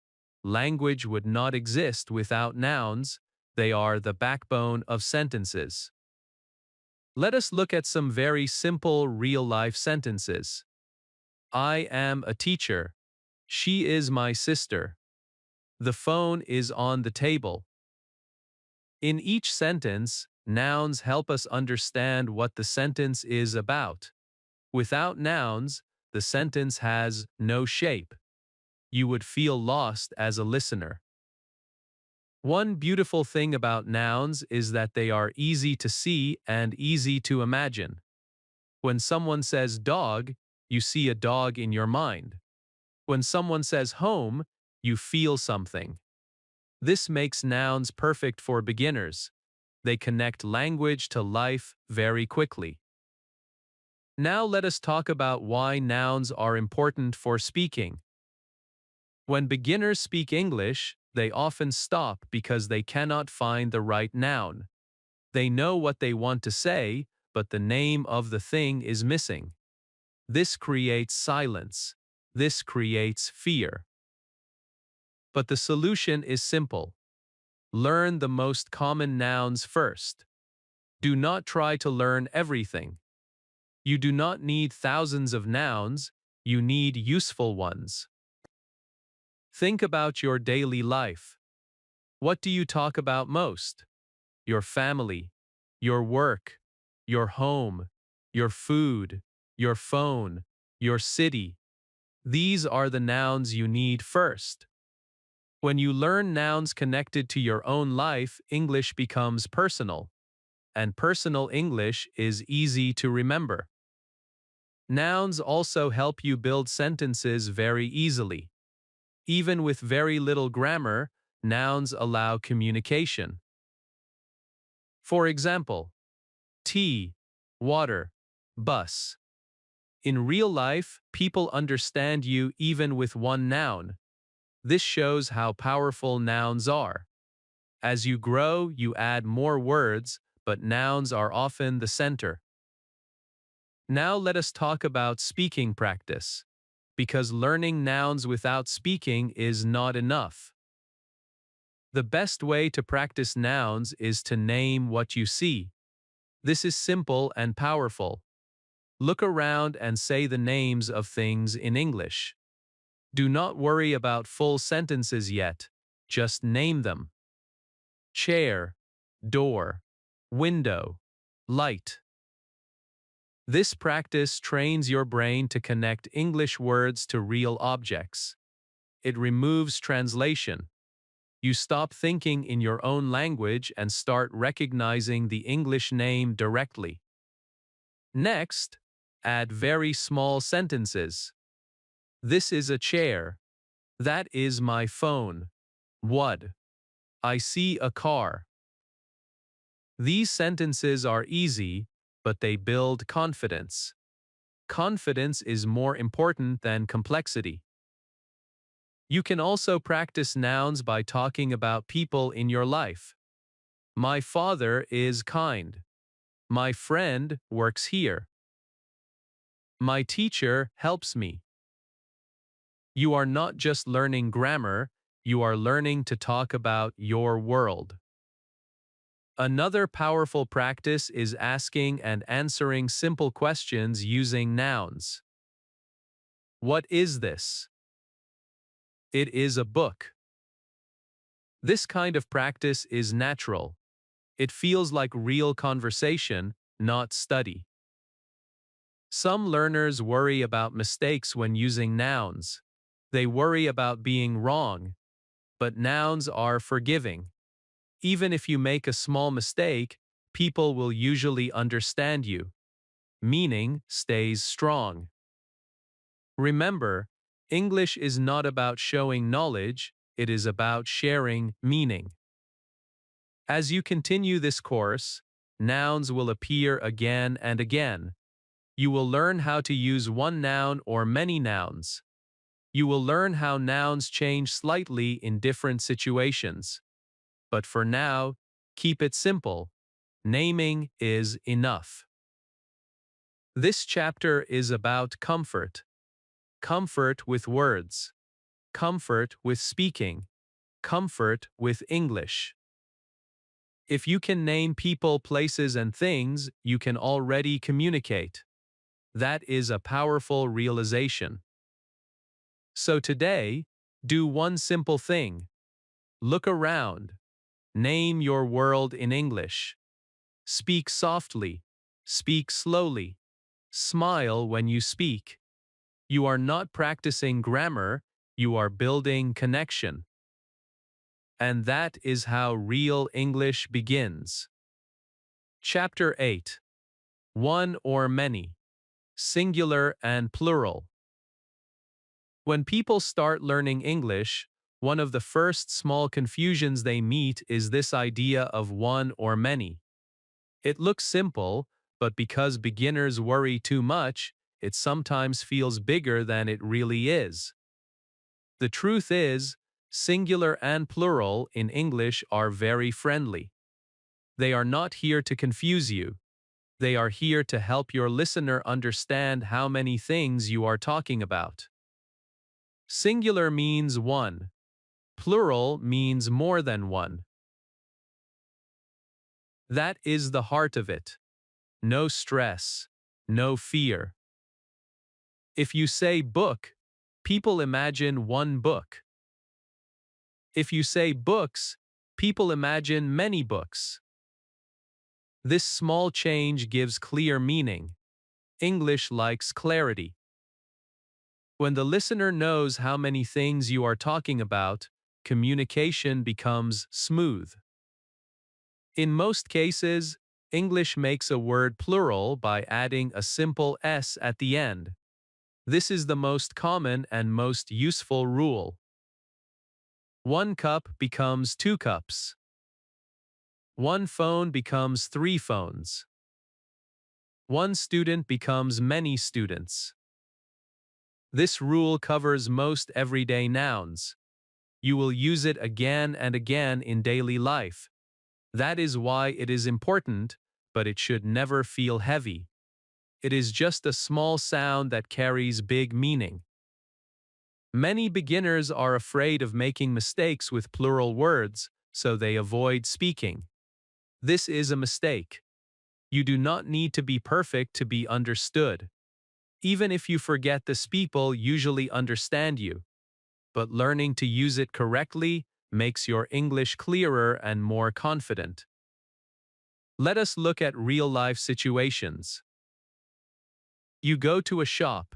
Language would not exist without nouns. They are the backbone of sentences. Let us look at some very simple real-life sentences. I am a teacher. She is my sister. The phone is on the table. In each sentence, nouns help us understand what the sentence is about. Without nouns, the sentence has no shape. You would feel lost as a listener. One beautiful thing about nouns is that they are easy to see and easy to imagine. When someone says dog, you see a dog in your mind. When someone says home, you feel something. This makes nouns perfect for beginners. They connect language to life very quickly. Now let us talk about why nouns are important for speaking. When beginners speak English, they often stop because they cannot find the right noun. They know what they want to say, but the name of the thing is missing. This creates silence. This creates fear. But the solution is simple. Learn the most common nouns first. Do not try to learn everything. You do not need thousands of nouns, you need useful ones. Think about your daily life. What do you talk about most? Your family, your work, your home, your food, your phone, your city. These are the nouns you need first. When you learn nouns connected to your own life, English becomes personal, and personal English is easy to remember. Nouns also help you build sentences very easily. Even with very little grammar, nouns allow communication. For example, tea, water, bus. In real life, people understand you even with one noun. This shows how powerful nouns are. As you grow, you add more words, but nouns are often the center. Now let us talk about speaking practice, because learning nouns without speaking is not enough. The best way to practice nouns is to name what you see. This is simple and powerful. Look around and say the names of things in English. Do not worry about full sentences yet. Just name them. Chair, door, window, light. This practice trains your brain to connect English words to real objects. It removes translation. You stop thinking in your own language and start recognizing the English name directly. Next, add very small sentences. This is a chair. That is my phone. What? I see a car. These sentences are easy, but they build confidence. Confidence is more important than complexity. You can also practice nouns by talking about people in your life. My father is kind. My friend works here. My teacher helps me. You are not just learning grammar, you are learning to talk about your world. Another powerful practice is asking and answering simple questions using nouns. What is this? It is a book. This kind of practice is natural. It feels like real conversation, not study. Some learners worry about mistakes when using nouns. They worry about being wrong, but nouns are forgiving. Even if you make a small mistake, people will usually understand you. Meaning stays strong. Remember, English is not about showing knowledge, it is about sharing meaning. As you continue this course, nouns will appear again and again. You will learn how to use one noun or many nouns. You will learn how nouns change slightly in different situations. But for now, keep it simple. Naming is enough. This chapter is about comfort. Comfort with words. Comfort with speaking. Comfort with English. If you can name people, places, and things, you can already communicate. That is a powerful realization. So today, do one simple thing. Look around. Name your world in English. Speak softly. Speak slowly. Smile when you speak. You are not practicing grammar, you are building connection. And that is how real English begins. Chapter 8. One or many. Singular and plural. When people start learning English, one of the first small confusions they meet is this idea of one or many. It looks simple, but because beginners worry too much, it sometimes feels bigger than it really is. The truth is, singular and plural in English are very friendly. They are not here to confuse you. They are here to help your listener understand how many things you are talking about. Singular means one. Plural means more than one. That is the heart of it. No stress, no fear. If you say book, people imagine one book. If you say books, people imagine many books. This small change gives clear meaning. English likes clarity. When the listener knows how many things you are talking about, communication becomes smooth. In most cases, English makes a word plural by adding a simple s at the end. This is the most common and most useful rule. One cup becomes two cups. One phone becomes three phones. One student becomes many students. This rule covers most everyday nouns. You will use it again and again in daily life. That is why it is important, but it should never feel heavy. It is just a small sound that carries big meaning. Many beginners are afraid of making mistakes with plural words, so they avoid speaking. This is a mistake. You do not need to be perfect to be understood. Even if you forget, this people usually understand you. But learning to use it correctly makes your English clearer and more confident. Let us look at real-life situations. You go to a shop.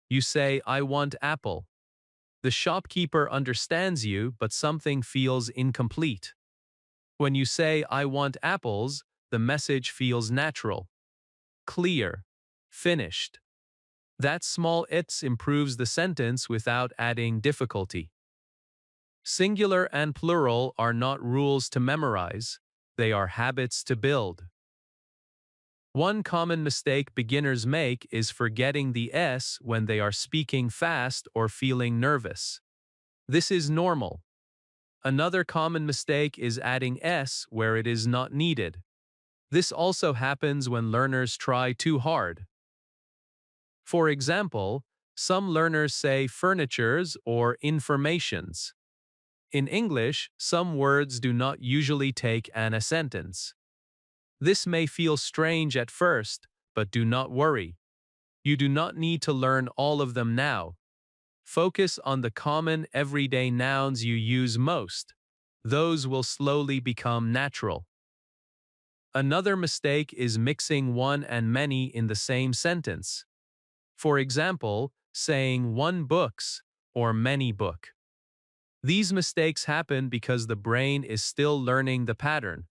You say, "I want apple." The shopkeeper understands you, but something feels incomplete. When you say, "I want apples," the message feels natural, clear. finished. That small its improves the sentence without adding difficulty. Singular and plural are not rules to memorize, they are habits to build. One common mistake beginners make is forgetting the S when they are speaking fast or feeling nervous. This is normal. Another common mistake is adding S where it is not needed. This also happens when learners try too hard. For example, some learners say furnitures or informations. In English, some words do not usually take an sentence. This may feel strange at first, but do not worry. You do not need to learn all of them now. Focus on the common everyday nouns you use most. Those will slowly become natural. Another mistake is mixing one and many in the same sentence. For example, saying one books or many book. These mistakes happen because the brain is still learning the pattern.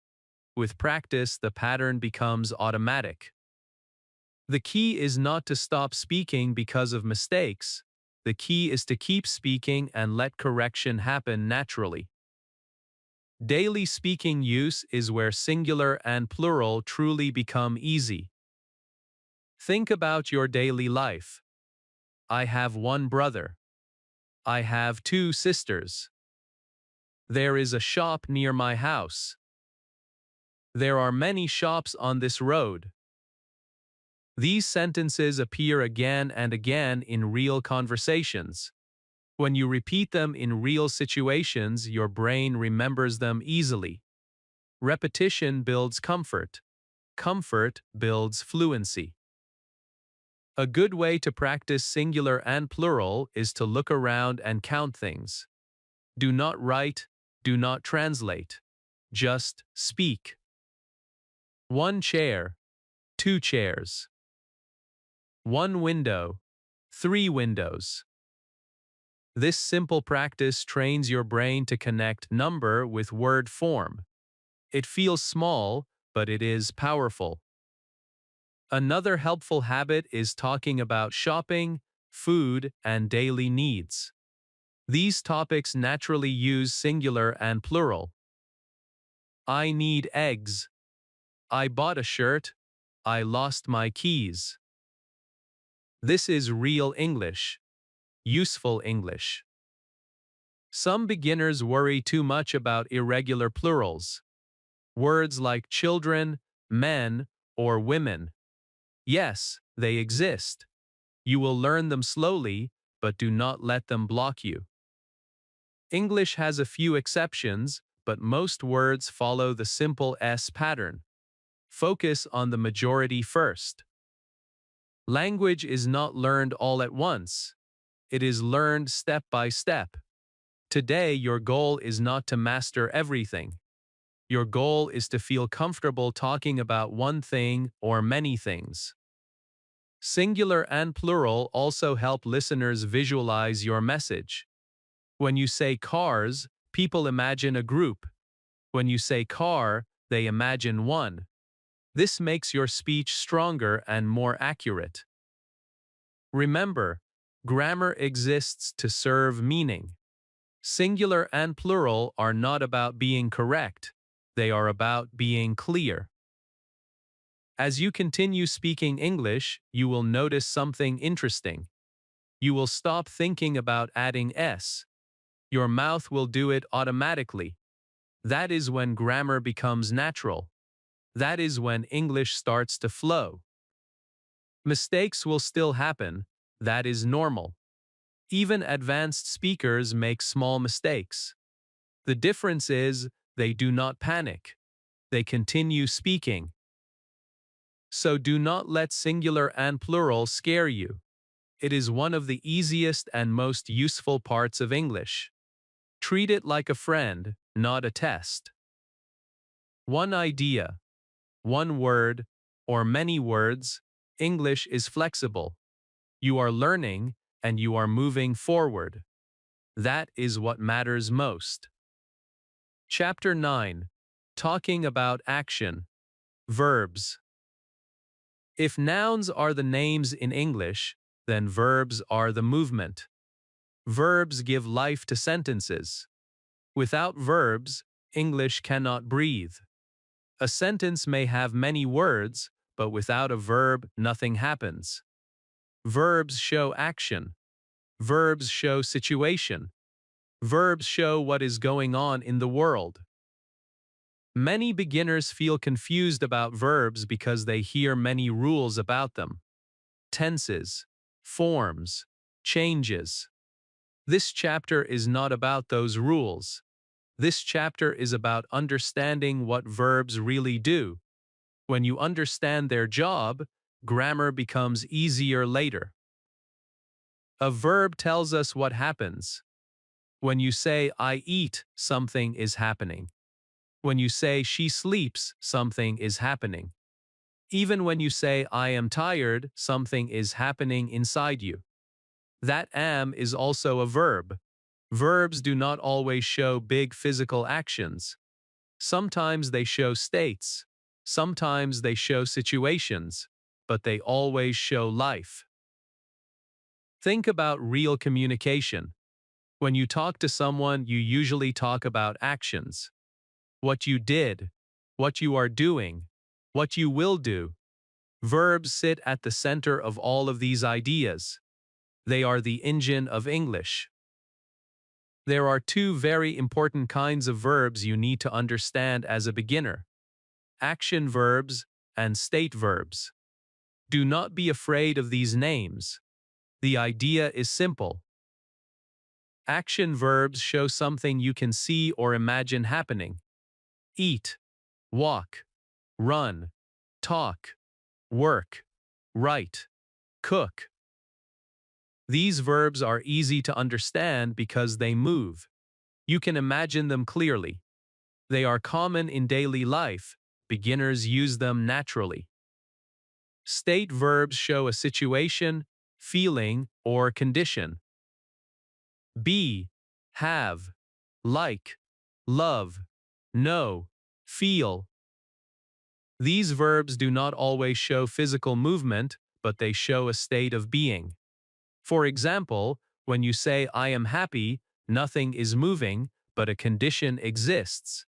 With practice, the pattern becomes automatic. The key is not to stop speaking because of mistakes. The key is to keep speaking and let correction happen naturally. Daily speaking use is where singular and plural truly become easy. Think about your daily life. I have one brother. I have two sisters. There is a shop near my house. There are many shops on this road. These sentences appear again and again in real conversations. When you repeat them in real situations, your brain remembers them easily. Repetition builds comfort. Comfort builds fluency. A good way to practice singular and plural is to look around and count things. Do not write, do not translate. Just speak. One chair, two chairs. One window, three windows. This simple practice trains your brain to connect number with word form. It feels small, but it is powerful. Another helpful habit is talking about shopping, food, and daily needs. These topics naturally use singular and plural. I need eggs. I bought a shirt. I lost my keys. This is real English. Useful English. Some beginners worry too much about irregular plurals. Words like children, men, or women. Yes, they exist. You will learn them slowly, but do not let them block you. English has a few exceptions, but most words follow the simple S pattern. Focus on the majority first. Language is not learned all at once. It is learned step by step. Today, your goal is not to master everything. Your goal is to feel comfortable talking about one thing or many things. Singular and plural also help listeners visualize your message. When you say cars, people imagine a group. When you say car, they imagine one. This makes your speech stronger and more accurate. Remember, grammar exists to serve meaning. Singular and plural are not about being correct. They are about being clear. As you continue speaking English, you will notice something interesting. You will stop thinking about adding S. Your mouth will do it automatically. That is when grammar becomes natural. That is when English starts to flow. Mistakes will still happen. That is normal. Even advanced speakers make small mistakes. The difference is they do not panic. They continue speaking. So do not let singular and plural scare you. It is one of the easiest and most useful parts of English. Treat it like a friend, not a test. One idea, one word, or many words, English is flexible. You are learning, and you are moving forward. That is what matters most. Chapter 9. Talking about action. Verbs. If nouns are the names in English, then verbs are the movement. Verbs give life to sentences. Without verbs, English cannot breathe. A sentence may have many words, but without a verb, nothing happens. Verbs show action. Verbs show situation. Verbs show what is going on in the world. Many beginners feel confused about verbs because they hear many rules about them. Tenses, forms, changes. This chapter is not about those rules. This chapter is about understanding what verbs really do. When you understand their job, grammar becomes easier later. A verb tells us what happens. When you say, I eat, something is happening. When you say, she sleeps, something is happening. Even when you say, I am tired, something is happening inside you. That am is also a verb. Verbs do not always show big physical actions. Sometimes they show states. Sometimes they show situations. But they always show life. Think about real communication. When you talk to someone, you usually talk about actions. What you did, what you are doing, what you will do. Verbs sit at the center of all of these ideas. They are the engine of English. There are two very important kinds of verbs you need to understand as a beginner: action verbs and state verbs. Do not be afraid of these names. The idea is simple. Action verbs show something you can see or imagine happening. Eat, walk, run, talk, work, write, cook. These verbs are easy to understand because they move. You can imagine them clearly. They are common in daily life. Beginners use them naturally. State verbs show a situation, feeling, or condition. Be, have, like, love, know, feel. These verbs do not always show physical movement, but they show a state of being. For example, when you say, I am happy, nothing is moving, but a condition exists.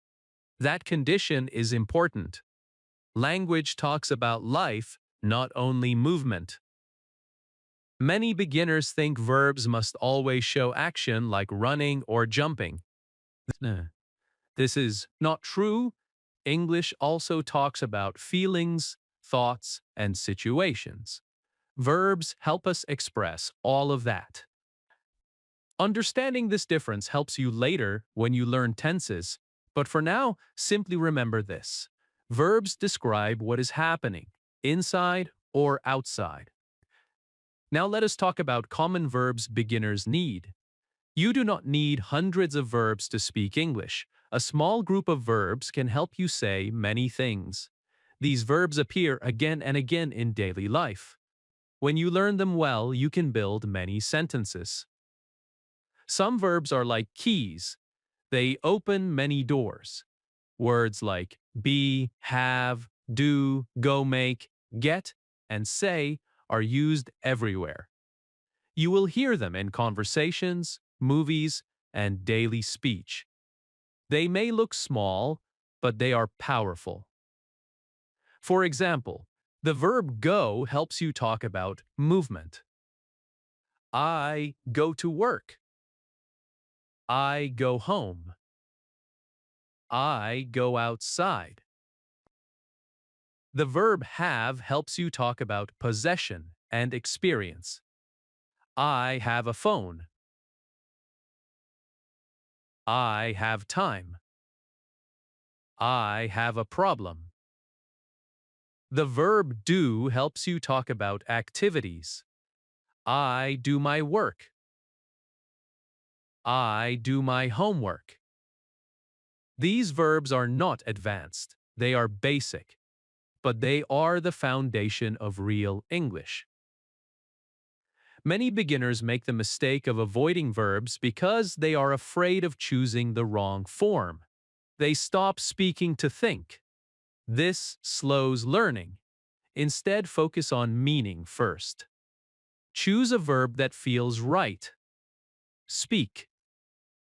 That condition is important. Language talks about life, not only movement. Many beginners think verbs must always show action like running or jumping. This is not true. English also talks about feelings, thoughts, and situations. Verbs help us express all of that. Understanding this difference helps you later when you learn tenses, but for now, simply remember this. Verbs describe what is happening, inside or outside. Now let us talk about common verbs beginners need. You do not need hundreds of verbs to speak English. A small group of verbs can help you say many things. These verbs appear again and again in daily life. When you learn them well, you can build many sentences. Some verbs are like keys. They open many doors. Words like be, have, do, go make, get, and say are used everywhere. You will hear them in conversations, movies, and daily speech. They may look small, but they are powerful. For example, the verb go helps you talk about movement. I go to work. I go home. I go outside. The verb have helps you talk about possession and experience. I have a phone. I have time. I have a problem. The verb do helps you talk about activities. I do my work. I do my homework. These verbs are not advanced. They are basic, but they are the foundation of real English. Many beginners make the mistake of avoiding verbs because they are afraid of choosing the wrong form. They stop speaking to think. This slows learning. Instead, focus on meaning first. Choose a verb that feels right. Speak.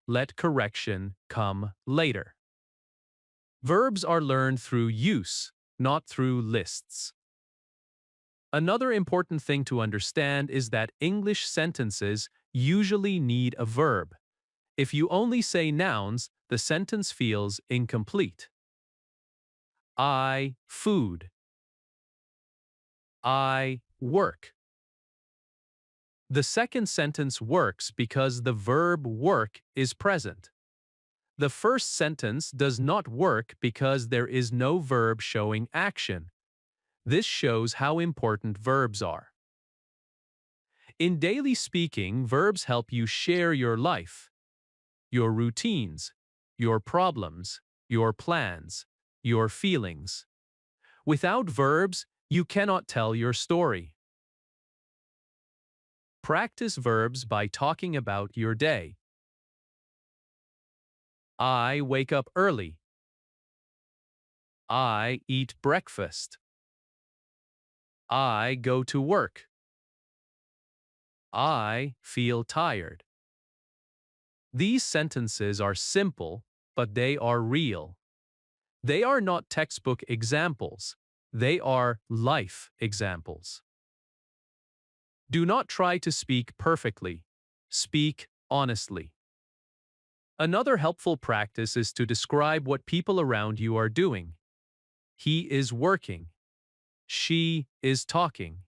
Let correction come later. Verbs are learned through use, not through lists. Another important thing to understand is that English sentences usually need a verb. If you only say nouns, the sentence feels incomplete. I food. I work. The second sentence works because the verb work is present. The first sentence does not work because there is no verb showing action. This shows how important verbs are. In daily speaking, verbs help you share your life, your routines, your problems, your plans, your feelings. Without verbs, you cannot tell your story. Practice verbs by talking about your day. I wake up early. I eat breakfast. I go to work. I feel tired. These sentences are simple, but they are real. They are not textbook examples. They are life examples. Do not try to speak perfectly. Speak honestly. Another helpful practice is to describe what people around you are doing. He is working. She is talking.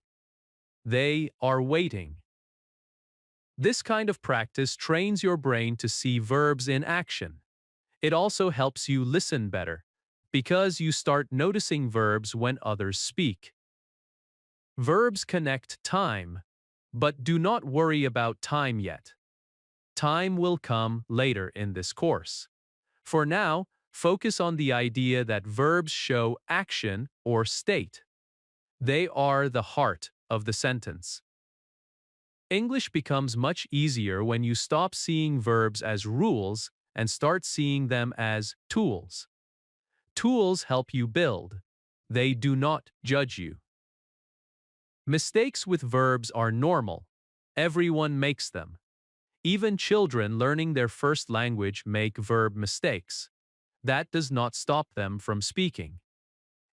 They are waiting. This kind of practice trains your brain to see verbs in action. It also helps you listen better, because you start noticing verbs when others speak. Verbs connect time, but do not worry about time yet. Time will come later in this course. For now, focus on the idea that verbs show action or state. They are the heart of the sentence. English becomes much easier when you stop seeing verbs as rules and start seeing them as tools. Tools help you build. They do not judge you. Mistakes with verbs are normal. Everyone makes them. Even children learning their first language make verb mistakes. That does not stop them from speaking.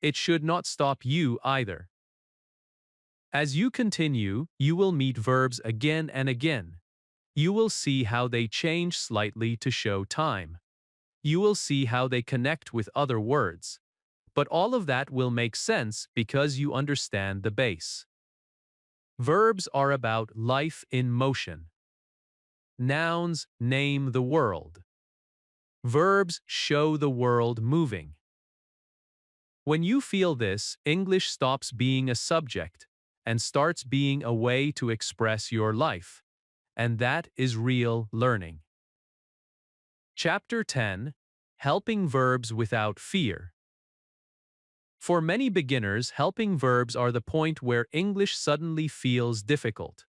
It should not stop you either. As you continue, you will meet verbs again and again. You will see how they change slightly to show time. You will see how they connect with other words. But all of that will make sense because you understand the base. Verbs are about life in motion. Nouns name the world. Verbs show the world moving. When you feel this, English stops being a subject and starts being a way to express your life. And that is real learning. Chapter 10: Helping Verbs Without Fear. For many beginners, helping verbs are the point where English suddenly feels difficult.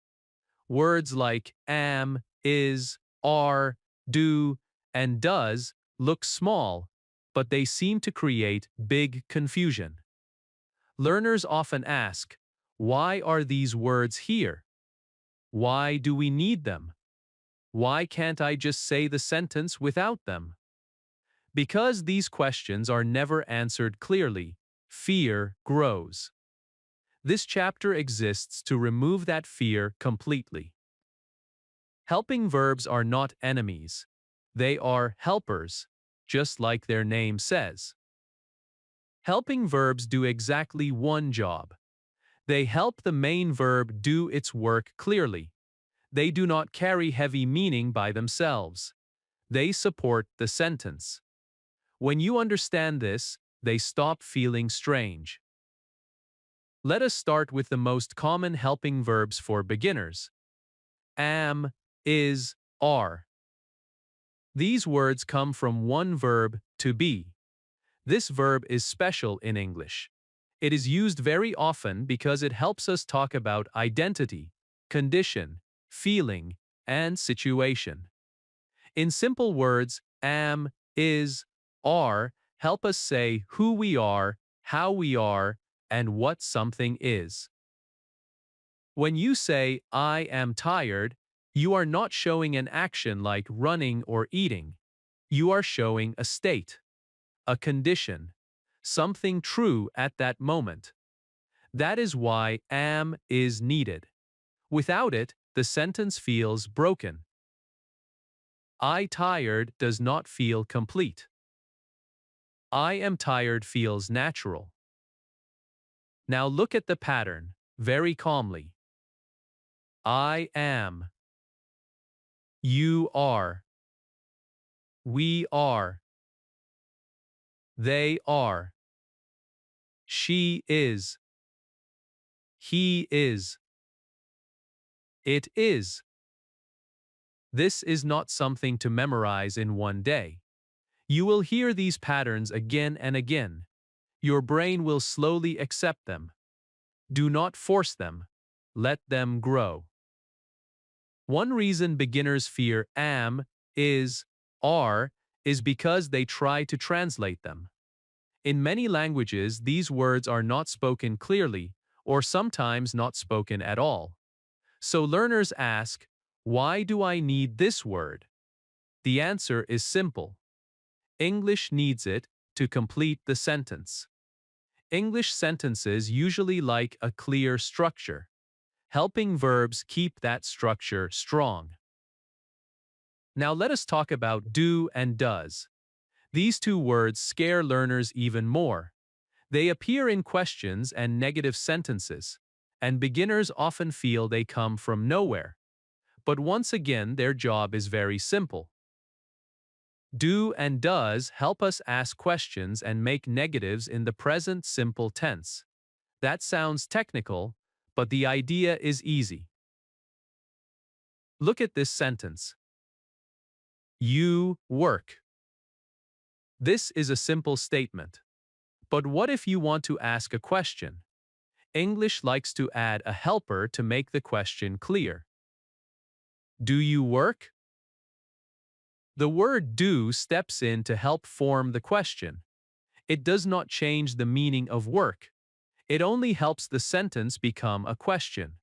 Words like am, is, are, do, and does look small, but they seem to create big confusion. Learners often ask, why are these words here? Why do we need them? Why can't I just say the sentence without them? Because these questions are never answered clearly, fear grows. This chapter exists to remove that fear completely. Helping verbs are not enemies. They are helpers, just like their name says. Helping verbs do exactly one job. They help the main verb do its work clearly. They do not carry heavy meaning by themselves. They support the sentence. When you understand this, they stop feeling strange. Let us start with the most common helping verbs for beginners. Am, is, are. These words come from one verb, to be. This verb is special in English. It is used very often because it helps us talk about identity, condition, feeling, and situation. In simple words, am, is, are help us say who we are, how we are, and what something is. When you say, I am tired, you are not showing an action like running or eating. You are showing a state, a condition, something true at that moment. That is why am is needed. Without it, the sentence feels broken. I tired does not feel complete. I am tired feels natural. Now look at the pattern, very calmly. I am. You are. We are. They are. She is. He is. It is. This is not something to memorize in one day. You will hear these patterns again and again. Your brain will slowly accept them. Do not force them. Let them grow. One reason beginners fear am, is, are, is because they try to translate them. In many languages, these words are not spoken clearly, or sometimes not spoken at all. So learners ask, why do I need this word? The answer is simple. English needs it to complete the sentence. English sentences usually like a clear structure. Helping verbs keep that structure strong. Now let us talk about do and does. These two words scare learners even more. They appear in questions and negative sentences, and beginners often feel they come from nowhere. But once again, their job is very simple. Do and does help us ask questions and make negatives in the present simple tense. That sounds technical, but the idea is easy. Look at this sentence. You work. This is a simple statement. But what if you want to ask a question? English likes to add a helper to make the question clear. Do you work? The word do steps in to help form the question. It does not change the meaning of work. It only helps the sentence become a question.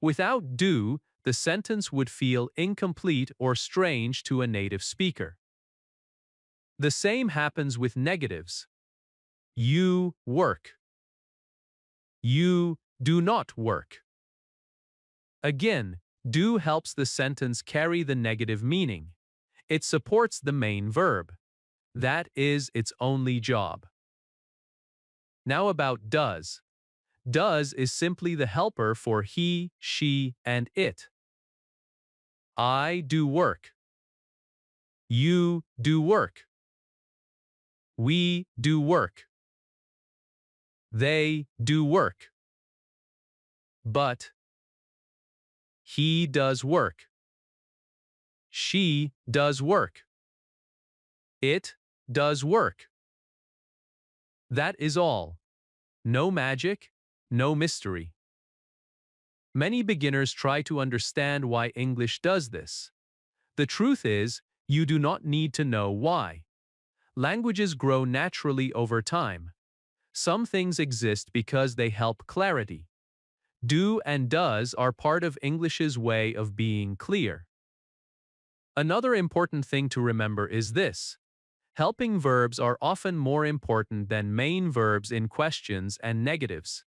Without do, the sentence would feel incomplete or strange to a native speaker. The same happens with negatives. You work. You do not work. Again, do helps the sentence carry the negative meaning. It supports the main verb. That is its only job. Now about does. Does is simply the helper for he, she, and it. I do work. You do work. We do work. They do work. But he does work. She does work. It does work. That is all. No magic, no mystery. Many beginners try to understand why English does this. The truth is, you do not need to know why. Languages grow naturally over time. Some things exist because they help clarity. Do and does are part of English's way of being clear. Another important thing to remember is this. Helping verbs are often more important than main verbs in questions and negatives.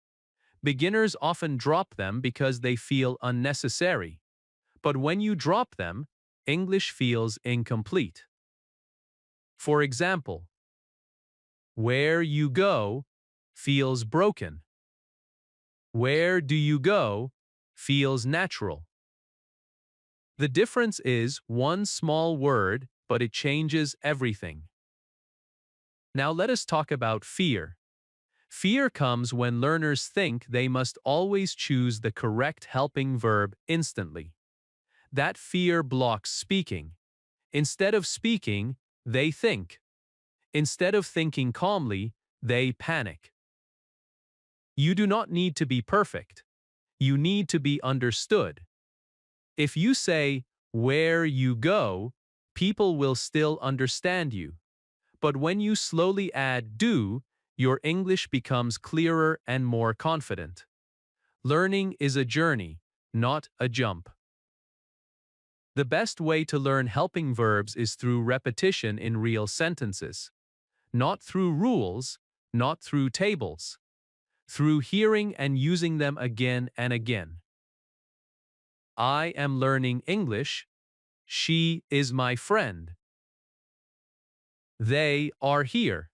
Beginners often drop them because they feel unnecessary. But when you drop them, English feels incomplete. For example, where you go feels broken. Where do you go feels natural. The difference is one small word, but it changes everything. Now let us talk about fear. Fear comes when learners think they must always choose the correct helping verb instantly. That fear blocks speaking. Instead of speaking, they think. Instead of thinking calmly, they panic. You do not need to be perfect. You need to be understood. If you say, where you go, people will still understand you. But when you slowly add do, your English becomes clearer and more confident. Learning is a journey, not a jump. The best way to learn helping verbs is through repetition in real sentences. Not through rules, not through tables. Through hearing and using them again and again. I am learning English. She is my friend. They are here.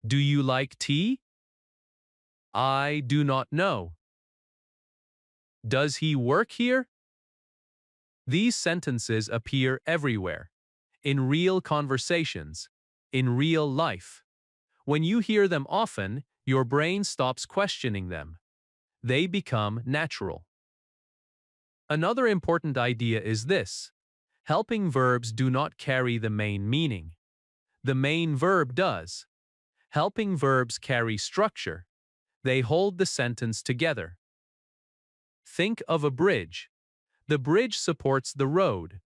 Do you like tea? I do not know. Does he work here? These sentences appear everywhere. In real conversations. In real life. When you hear them often, your brain stops questioning them. They become natural. Another important idea is this. Helping verbs do not carry the main meaning. The main verb does. Helping verbs carry structure. They hold the sentence together. Think of a bridge. The bridge supports the road.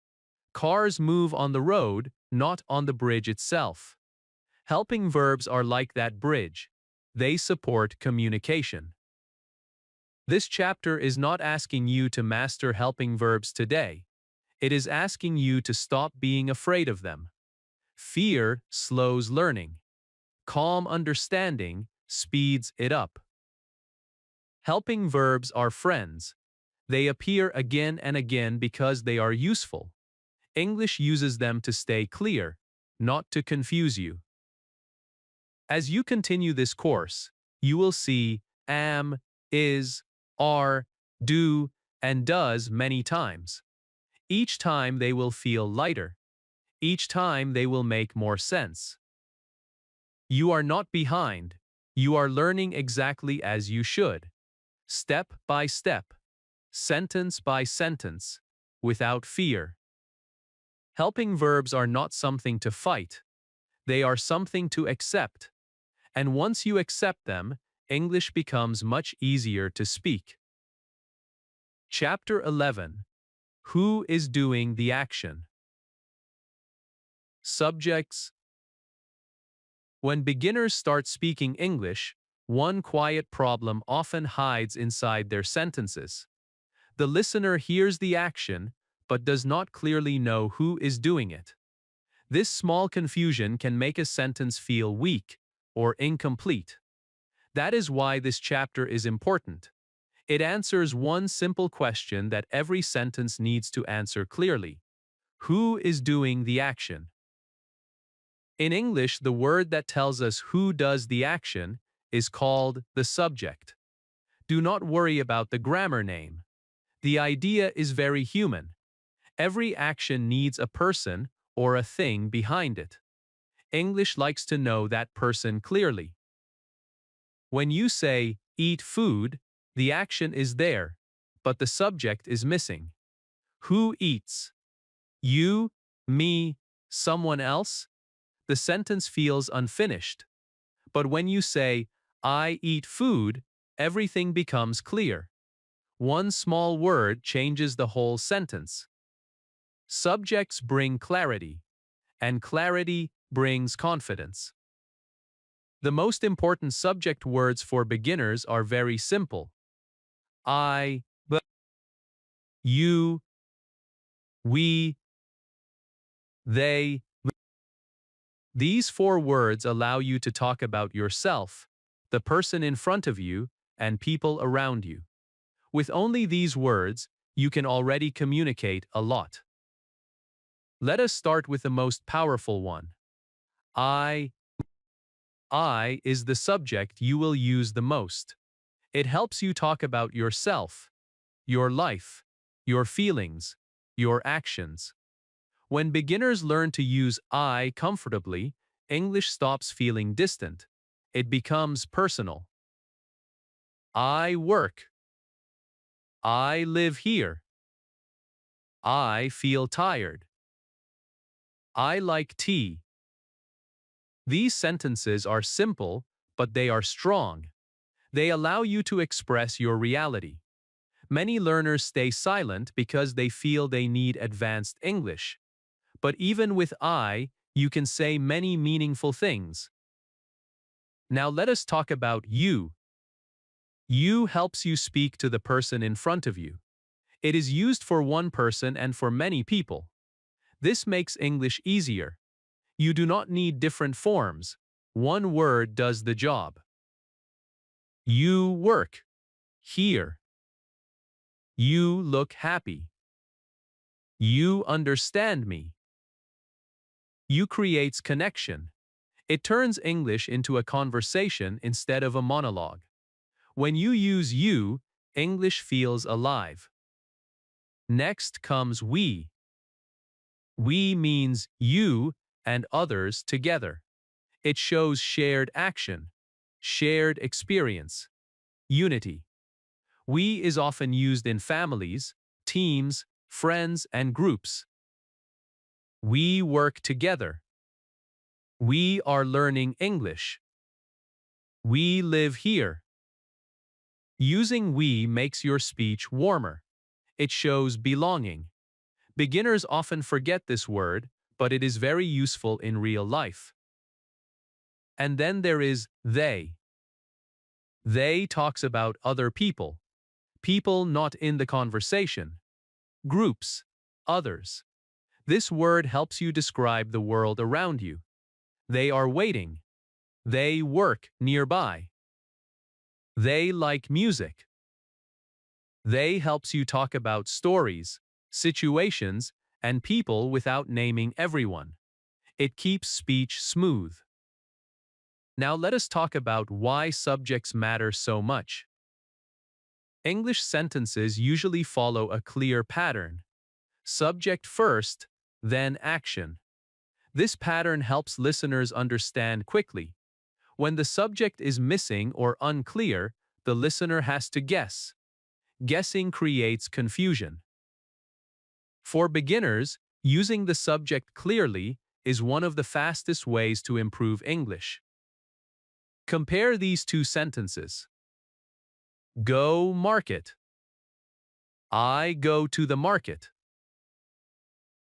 Cars move on the road, not on the bridge itself. Helping verbs are like that bridge. They support communication. This chapter is not asking you to master helping verbs today. It is asking you to stop being afraid of them. Fear slows learning. Calm understanding speeds it up. Helping verbs are friends. They appear again and again because they are useful. English uses them to stay clear, not to confuse you. As you continue this course, you will see am, is, are, do, and does many times. Each time they will feel lighter. Each time they will make more sense. You are not behind. You are learning exactly as you should. Step by step. Sentence by sentence. Without fear. Helping verbs are not something to fight. They are something to accept. And once you accept them, English becomes much easier to speak. Chapter 11. Who is doing the action? Subjects. When beginners start speaking English, one quiet problem often hides inside their sentences. The listener hears the action, but does not clearly know who is doing it. This small confusion can make a sentence feel weak or incomplete. That is why this chapter is important. It answers one simple question that every sentence needs to answer clearly. Who is doing the action? In English, the word that tells us who does the action is called the subject. Do not worry about the grammar name. The idea is very human. Every action needs a person or a thing behind it. English likes to know that person clearly. When you say, eat food, the action is there, but the subject is missing. Who eats? You, me, someone else? The sentence feels unfinished. But when you say, I eat food, everything becomes clear. One small word changes the whole sentence. Subjects bring clarity, and clarity brings confidence. The most important subject words for beginners are very simple. I, you, we, they. These four words allow you to talk about yourself, the person in front of you, and people around you. With only these words, you can already communicate a lot. Let us start with the most powerful one. I. I is the subject you will use the most. It helps you talk about yourself, your life, your feelings, your actions. When beginners learn to use I comfortably, English stops feeling distant. It becomes personal. I work. I live here. I feel tired. I like tea. These sentences are simple, but they are strong. They allow you to express your reality. Many learners stay silent because they feel they need advanced English. But even with I, you can say many meaningful things. Now let us talk about you. You helps you speak to the person in front of you. It is used for one person and for many people. This makes English easier. You do not need different forms. One word does the job. You work. Here. You look happy. You understand me. You creates connection. It turns English into a conversation instead of a monologue. When you use you, English feels alive. Next comes we. We means you and others together. It shows shared action, shared experience, unity. We is often used in families, teams, friends, and groups. We work together. We are learning English. We live here. Using we makes your speech warmer. It shows belonging. Beginners often forget this word, but it is very useful in real life. And then there is they. They talks about other people. People not in the conversation. Groups. Others. This word helps you describe the world around you. They are waiting. They work nearby. They like music. They helps you talk about stories, situations, and people without naming everyone. It keeps speech smooth. Now let us talk about why subjects matter so much. English sentences usually follow a clear pattern. Subject first, then action. This pattern helps listeners understand quickly. When the subject is missing or unclear, the listener has to guess. Guessing creates confusion. For beginners, using the subject clearly is one of the fastest ways to improve English. Compare these two sentences. Go market. I go to the market.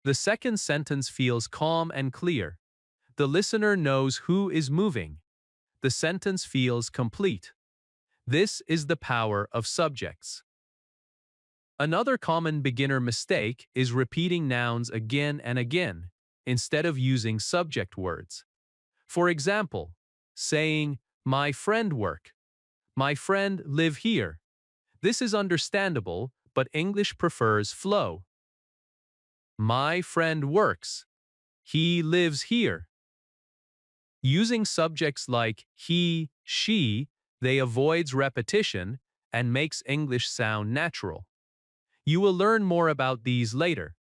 The second sentence feels calm and clear. The listener knows who is moving. The sentence feels complete. This is the power of subjects. Another common beginner mistake is repeating nouns again and again, instead of using subject words. For example, saying, my friend work. My friend live here. This is understandable, but English prefers flow. My friend works. He lives here. Using subjects like he, she, they avoids repetition and makes English sound natural. You will learn more about these later.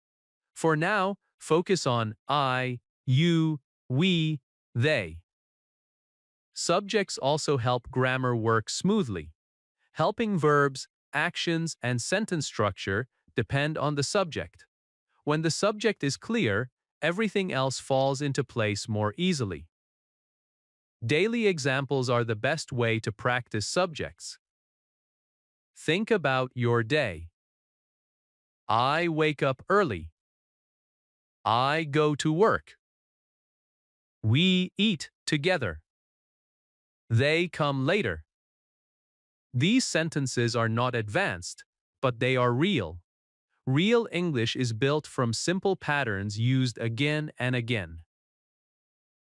For now, focus on I, you, we, they. Subjects also help grammar work smoothly. Helping verbs, actions, and sentence structure depend on the subject. When the subject is clear, everything else falls into place more easily. Daily examples are the best way to practice subjects. Think about your day. I wake up early. I go to work. We eat together. They come later. These sentences are not advanced, but they are real. Real English is built from simple patterns used again and again.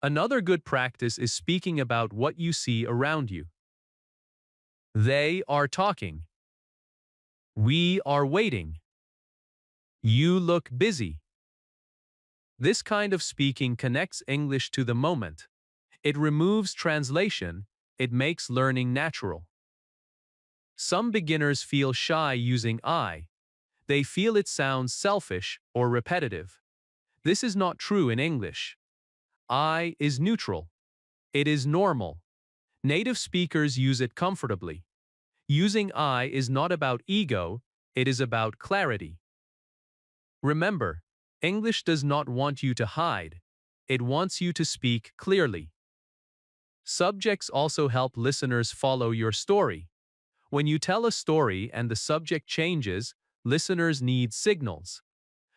Another good practice is speaking about what you see around you. They are talking. We are waiting. You look busy. This kind of speaking connects English to the moment. It removes translation. It makes learning natural. Some beginners feel shy using I. They feel it sounds selfish or repetitive. This is not true in English. I is neutral. It is normal. Native speakers use it comfortably. Using I is not about ego, it is about clarity. Remember, English does not want you to hide. It wants you to speak clearly. Subjects also help listeners follow your story. When you tell a story and the subject changes, listeners need signals.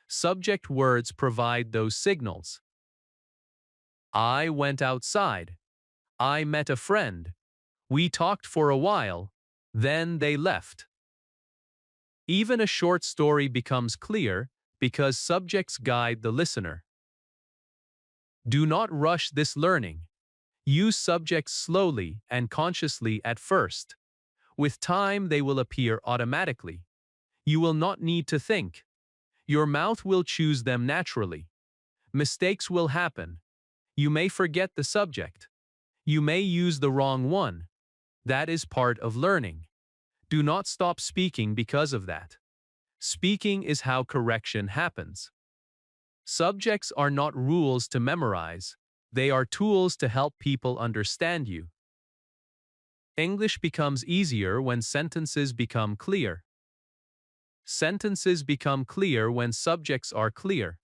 Subject words provide those signals. I went outside. I met a friend. We talked for a while. Then they left. Even a short story becomes clear because subjects guide the listener. Do not rush this learning. Use subjects slowly and consciously at first. With time, they will appear automatically. You will not need to think. Your mouth will choose them naturally. Mistakes will happen. You may forget the subject. You may use the wrong one. That is part of learning. Do not stop speaking because of that. Speaking is how correction happens. Subjects are not rules to memorize. They are tools to help people understand you. English becomes easier when sentences become clear. Sentences become clear when subjects are clear.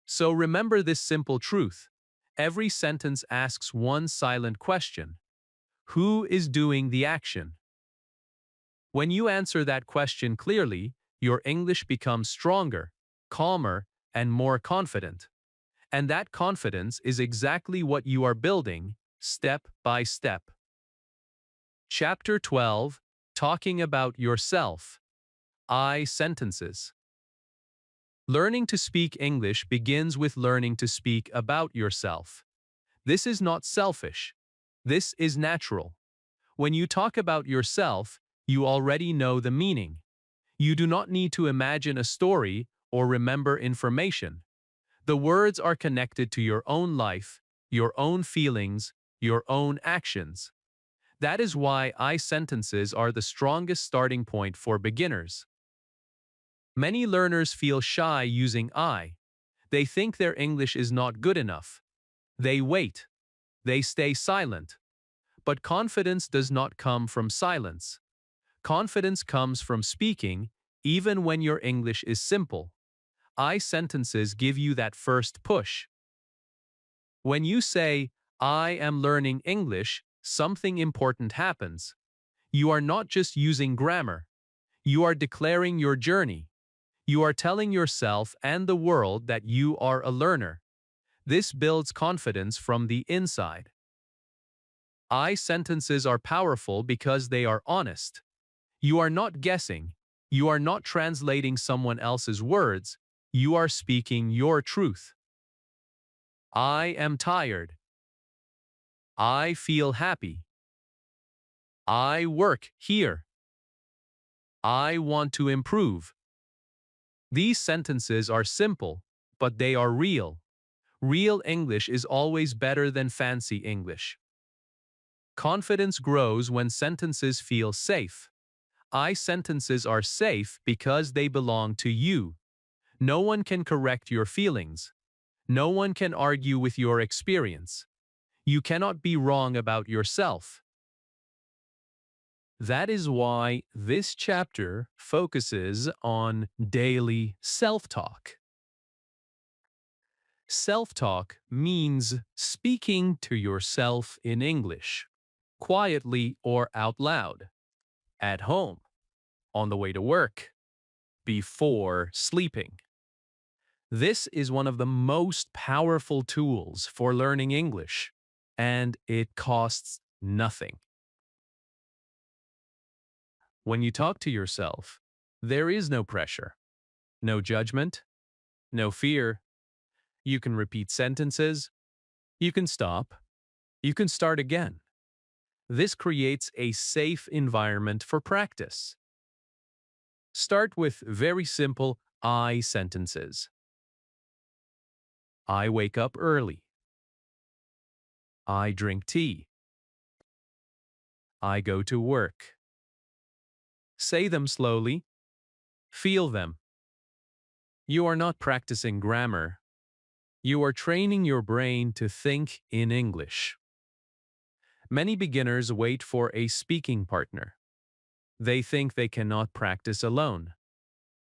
So remember this simple truth. Every sentence asks one silent question. Who is doing the action? When you answer that question clearly, your English becomes stronger, calmer, and more confident. And that confidence is exactly what you are building, step by step. Chapter 12, Talking About Yourself. I sentences. Learning to speak English begins with learning to speak about yourself. This is not selfish. This is natural. When you talk about yourself, you already know the meaning. You do not need to imagine a story or remember information. The words are connected to your own life, your own feelings, your own actions. That is why I sentences are the strongest starting point for beginners. Many learners feel shy using I. They think their English is not good enough. They wait. They stay silent. But confidence does not come from silence. Confidence comes from speaking, even when your English is simple. I sentences give you that first push. When you say, I am learning English, something important happens. You are not just using grammar. You are declaring your journey. You are telling yourself and the world that you are a learner. This builds confidence from the inside. I sentences are powerful because they are honest. You are not guessing. You are not translating someone else's words. You are speaking your truth. I am tired. I feel happy. I work here. I want to improve. These sentences are simple, but they are real. Real English is always better than fancy English. Confidence grows when sentences feel safe. I sentences are safe because they belong to you. No one can correct your feelings. No one can argue with your experience. You cannot be wrong about yourself. That is why this chapter focuses on daily self-talk. Self-talk means speaking to yourself in English, quietly or out loud, at home, on the way to work, before sleeping. This is one of the most powerful tools for learning English, and it costs nothing. When you talk to yourself, there is no pressure, no judgment, no fear. You can repeat sentences, you can stop, you can start again. This creates a safe environment for practice. Start with very simple I sentences. I wake up early. I drink tea. I go to work. Say them slowly. Feel them. You are not practicing grammar. You are training your brain to think in English. Many beginners wait for a speaking partner. They think they cannot practice alone.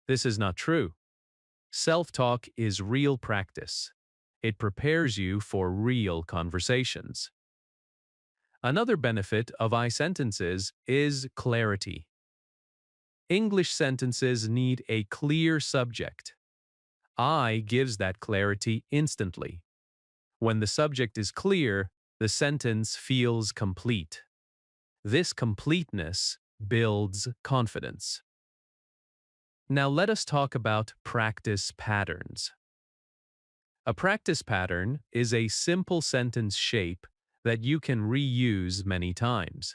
This is not true. Self-talk is real practice. It prepares you for real conversations. Another benefit of I sentences is clarity. English sentences need a clear subject. I gives that clarity instantly. When the subject is clear, The sentence feels complete. This completeness builds confidence. Now let us talk about practice patterns. A practice pattern is a simple sentence shape that you can reuse many times.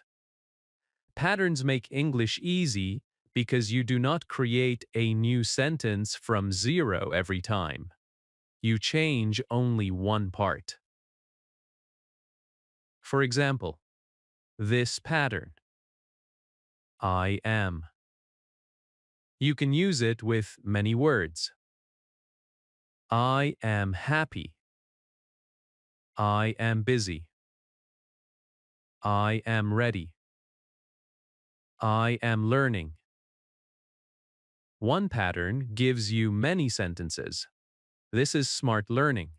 Patterns make English easy because you do not create a new sentence from zero every time. You change only one part. For example, this pattern, I am. You can use it with many words. I am happy. I am busy. I am ready. I am learning. One pattern gives you many sentences. This is smart learning.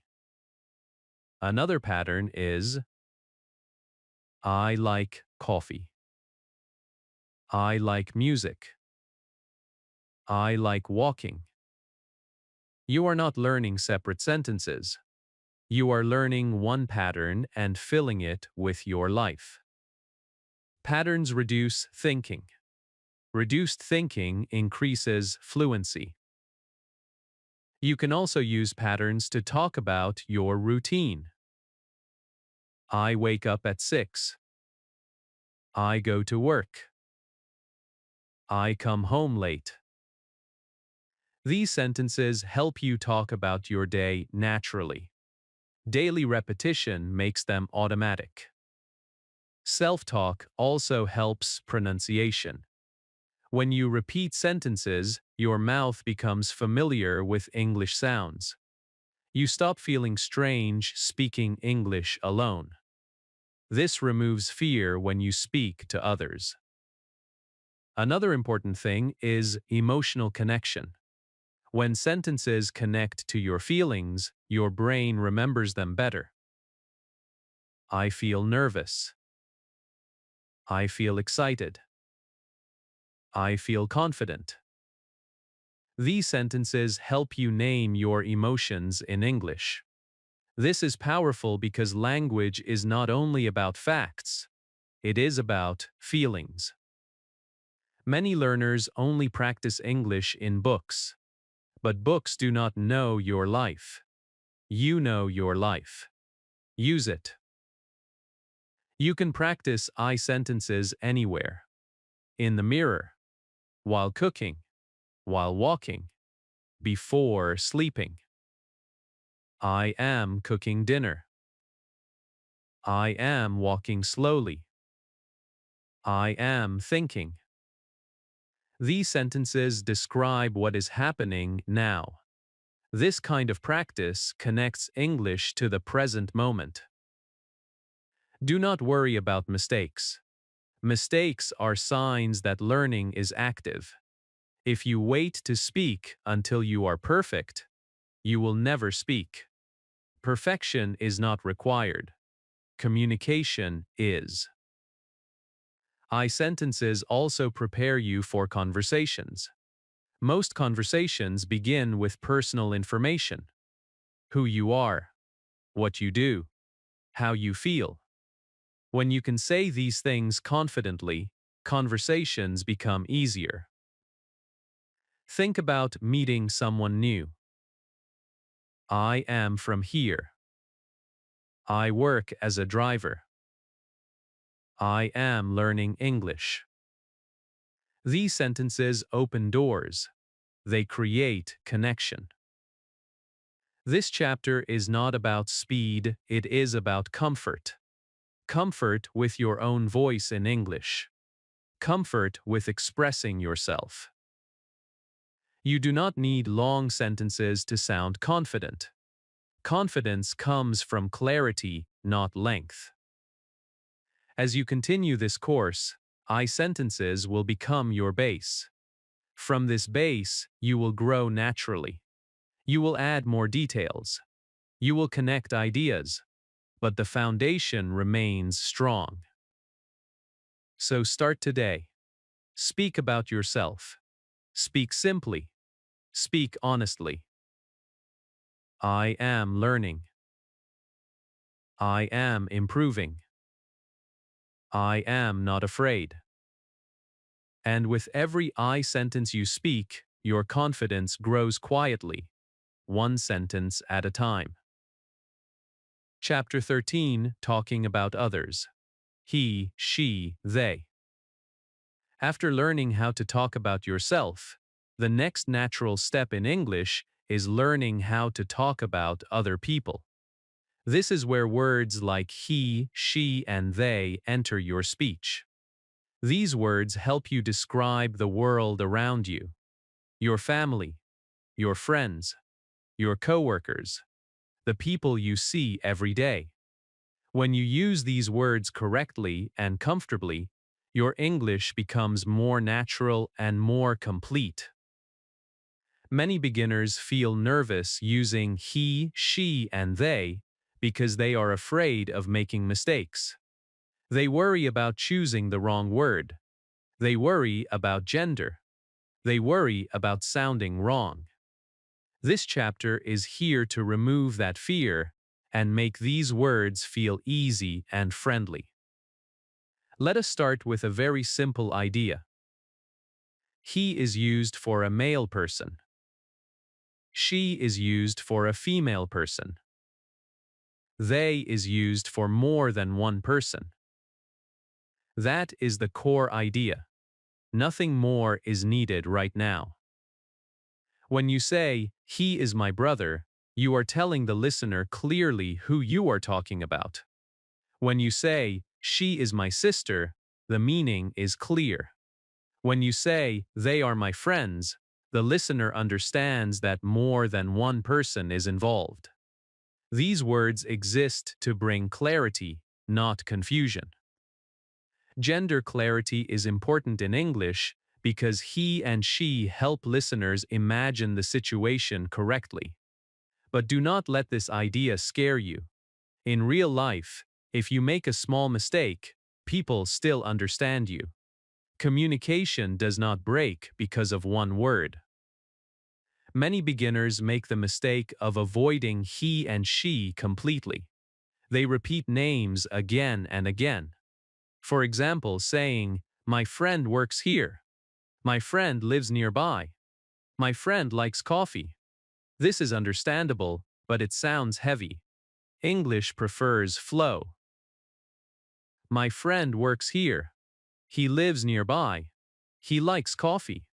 Another pattern is I like coffee. I like music. I like walking. You are not learning separate sentences. You are learning one pattern and filling it with your life. Patterns reduce thinking. Reduced thinking increases fluency. You can also use patterns to talk about your routine. I wake up at 6. I go to work. I come home late. These sentences help you talk about your day naturally. Daily repetition makes them automatic. Self-talk also helps pronunciation. When you repeat sentences, your mouth becomes familiar with English sounds. You stop feeling strange speaking English alone. This removes fear when you speak to others. Another important thing is emotional connection. When sentences connect to your feelings, your brain remembers them better. I feel nervous. I feel excited. I feel confident. These sentences help you name your emotions in English. This is powerful because language is not only about facts, it is about feelings. Many learners only practice English in books, but books do not know your life. You know your life. Use it. You can practice I sentences anywhere. In the mirror, while cooking, while walking, before sleeping. I am cooking dinner. I am walking slowly. I am thinking. These sentences describe what is happening now. This kind of practice connects English to the present moment. Do not worry about mistakes. Mistakes are signs that learning is active. If you wait to speak until you are perfect, you will never speak. Perfection is not required. Communication is. I sentences also prepare you for conversations. Most conversations begin with personal information. Who you are, what you do, how you feel. When you can say these things confidently, conversations become easier. Think about meeting someone new. I am from here. I work as a driver. I am learning English. These sentences open doors. They create connection. This chapter is not about speed, it is about comfort. Comfort with your own voice in English. Comfort with expressing yourself. You do not need long sentences to sound confident. Confidence comes from clarity, not length. As you continue this course, I sentences will become your base. From this base, you will grow naturally. You will add more details. You will connect ideas, but the foundation remains strong. So start today. Speak about yourself. Speak simply. Speak honestly. I am learning. I am improving. I am not afraid. And with every I sentence you speak, your confidence grows quietly, one sentence at a time. Chapter 13, talking about others. He, she, they. After learning how to talk about yourself, the next natural step in English is learning how to talk about other people. This is where words like he, she, and they enter your speech. These words help you describe the world around you, your family, your friends, your coworkers, the people you see every day. When you use these words correctly and comfortably, your English becomes more natural and more complete. Many beginners feel nervous using he, she, and they because they are afraid of making mistakes. They worry about choosing the wrong word. They worry about gender. They worry about sounding wrong. This chapter is here to remove that fear and make these words feel easy and friendly. Let us start with a very simple idea. He is used for a male person. She is used for a female person. They is used for more than one person. That is the core idea. Nothing more is needed right now. When you say, he is my brother, you are telling the listener clearly who you are talking about. When you say, she is my sister, the meaning is clear. When you say, they are my friends, the listener understands that more than one person is involved. These words exist to bring clarity, not confusion. Gender clarity is important in English because he and she help listeners imagine the situation correctly. But do not let this idea scare you. In real life, if you make a small mistake, people still understand you. Communication does not break because of one word. Many beginners make the mistake of avoiding he and she completely. They repeat names again and again. For example, saying, my friend works here. My friend lives nearby. My friend likes coffee. This is understandable, but it sounds heavy. English prefers flow. My friend works here. He lives nearby. He likes coffee.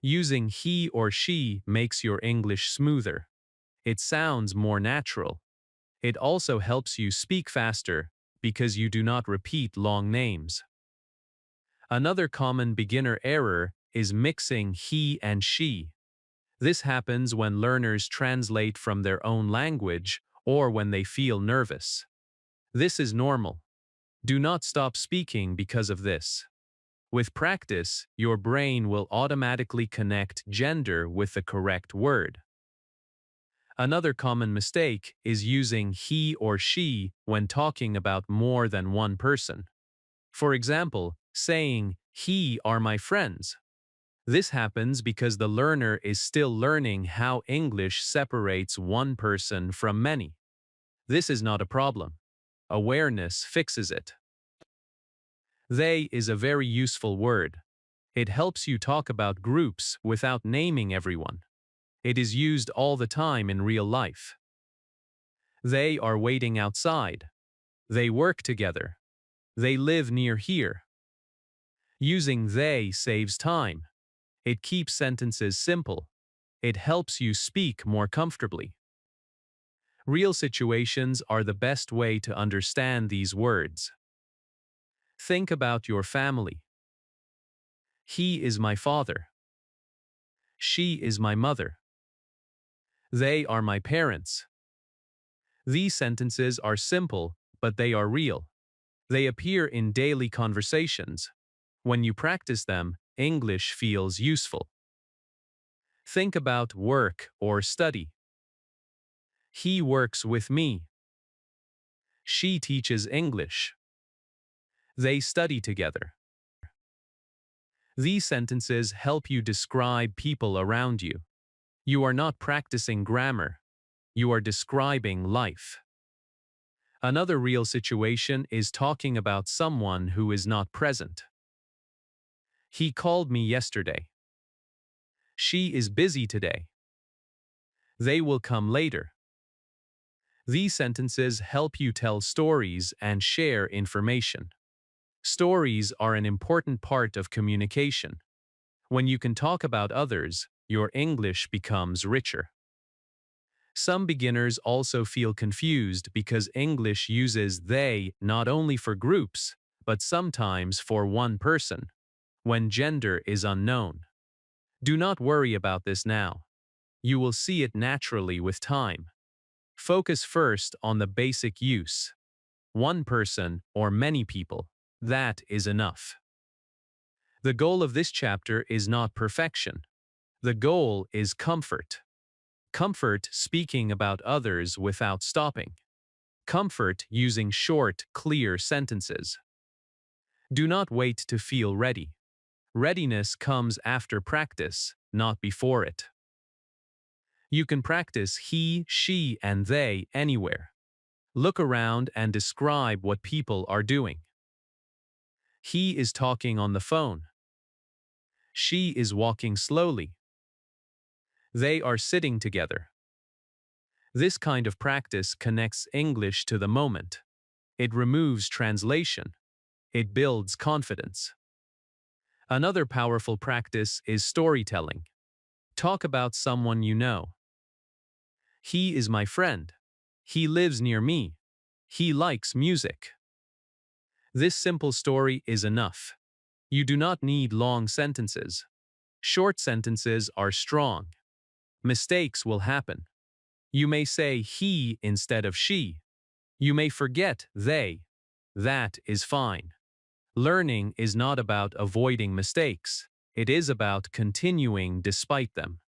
Using he or she makes your English smoother. It sounds more natural. It also helps you speak faster because you do not repeat long names. Another common beginner error is mixing he and she. This happens when learners translate from their own language or when they feel nervous. This is normal. Do not stop speaking because of this. With practice, your brain will automatically connect gender with the correct word. Another common mistake is using he or she when talking about more than one person. For example, saying, he are my friends. This happens because the learner is still learning how English separates one person from many. This is not a problem. Awareness fixes it. They is a very useful word. It helps you talk about groups without naming everyone. It is used all the time in real life. They are waiting outside. They work together. They live near here. Using they saves time. It keeps sentences simple. It helps you speak more comfortably. Real situations are the best way to understand these words. Think about your family. He is my father. She is my mother. They are my parents. These sentences are simple, but they are real. They appear in daily conversations. When you practice them, English feels useful. Think about work or study. He works with me. She teaches English. They study together. These sentences help you describe people around you. You are not practicing grammar. You are describing life. Another real situation is talking about someone who is not present. He called me yesterday. She is busy today. They will come later. These sentences help you tell stories and share information. Stories are an important part of communication. When you can talk about others, your English becomes richer. Some beginners also feel confused because English uses they not only for groups, but sometimes for one person, when gender is unknown. Do not worry about this now. You will see it naturally with time. Focus first on the basic use. One person or many people. That is enough. The goal of this chapter is not perfection. The goal is comfort. Comfort speaking about others without stopping. Comfort using short, clear sentences. Do not wait to feel ready. Readiness comes after practice, not before it. You can practice he, she, and they anywhere. Look around and describe what people are doing. He is talking on the phone. She is walking slowly. They are sitting together. This kind of practice connects English to the moment. It removes translation. It builds confidence. Another powerful practice is storytelling. Talk about someone you know. He is my friend. He lives near me. He likes music. This simple story is enough. You do not need long sentences. Short sentences are strong. Mistakes will happen. You may say he instead of she. You may forget they. That is fine. Learning is not about avoiding mistakes. It is about continuing despite them.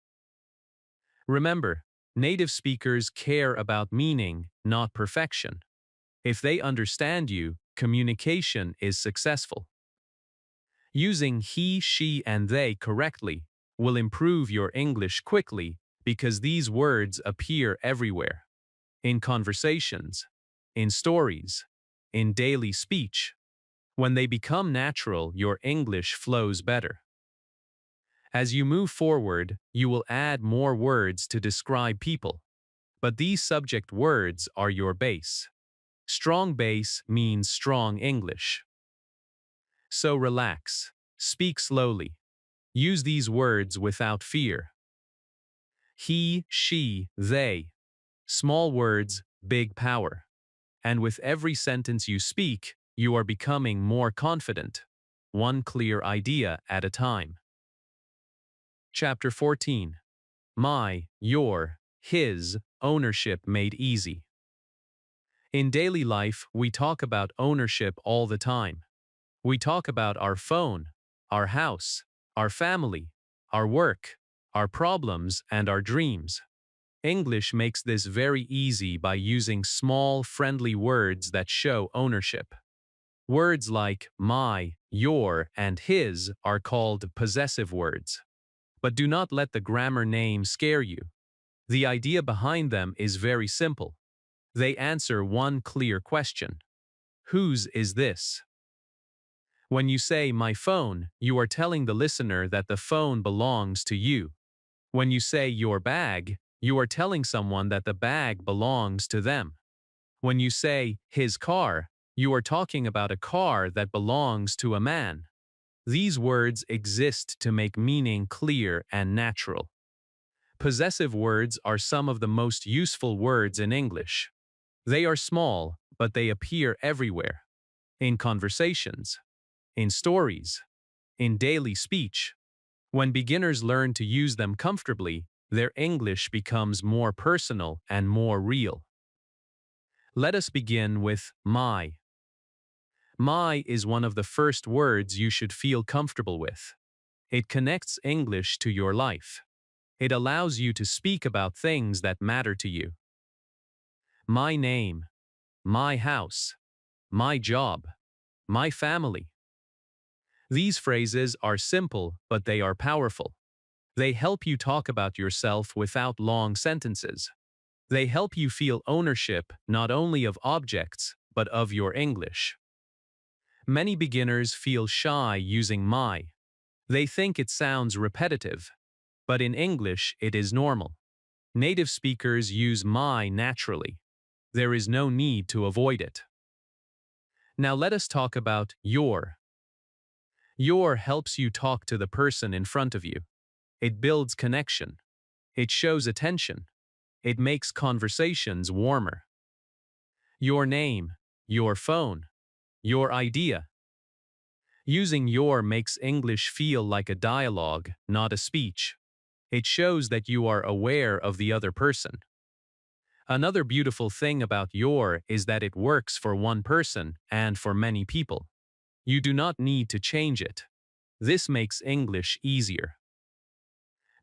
Remember, native speakers care about meaning, not perfection. If they understand you, communication is successful. Using he, she, and they correctly will improve your English quickly because these words appear everywhere. In conversations, in stories, in daily speech. When they become natural, your English flows better. As you move forward, you will add more words to describe people. But these subject words are your base. Strong base means strong English. So relax. Speak slowly. Use these words without fear. He, she, they. Small words, big power. And with every sentence you speak, you are becoming more confident. One clear idea at a time. Chapter 14. My, your, his, ownership made easy. In daily life, we talk about ownership all the time. We talk about our phone, our house, our family, our work, our problems, and our dreams. English makes this very easy by using small, friendly words that show ownership. Words like my, your, and his are called possessive words. But do not let the grammar name scare you. The idea behind them is very simple. They answer one clear question. Whose is this? When you say my phone, you are telling the listener that the phone belongs to you. When you say your bag, you are telling someone that the bag belongs to them. When you say his car, you are talking about a car that belongs to a man. These words exist to make meaning clear and natural. Possessive words are some of the most useful words in English. They are small, but they appear everywhere. In conversations, in stories, in daily speech. When beginners learn to use them comfortably, their English becomes more personal and more real. Let us begin with my. My is one of the first words you should feel comfortable with. It connects English to your life. It allows you to speak about things that matter to you. My name, my house, my job, my family. These phrases are simple, but they are powerful. They help you talk about yourself without long sentences. They help you feel ownership not only of objects, but of your English. Many beginners feel shy using my. They think it sounds repetitive, but in English it is normal. Native speakers use my naturally. There is no need to avoid it. Now let us talk about your. Your helps you talk to the person in front of you. It builds connection. It shows attention. It makes conversations warmer. Your name, your phone, your idea. Using your makes English feel like a dialogue, not a speech. It shows that you are aware of the other person. Another beautiful thing about your is that it works for one person and for many people. You do not need to change it. This makes English easier.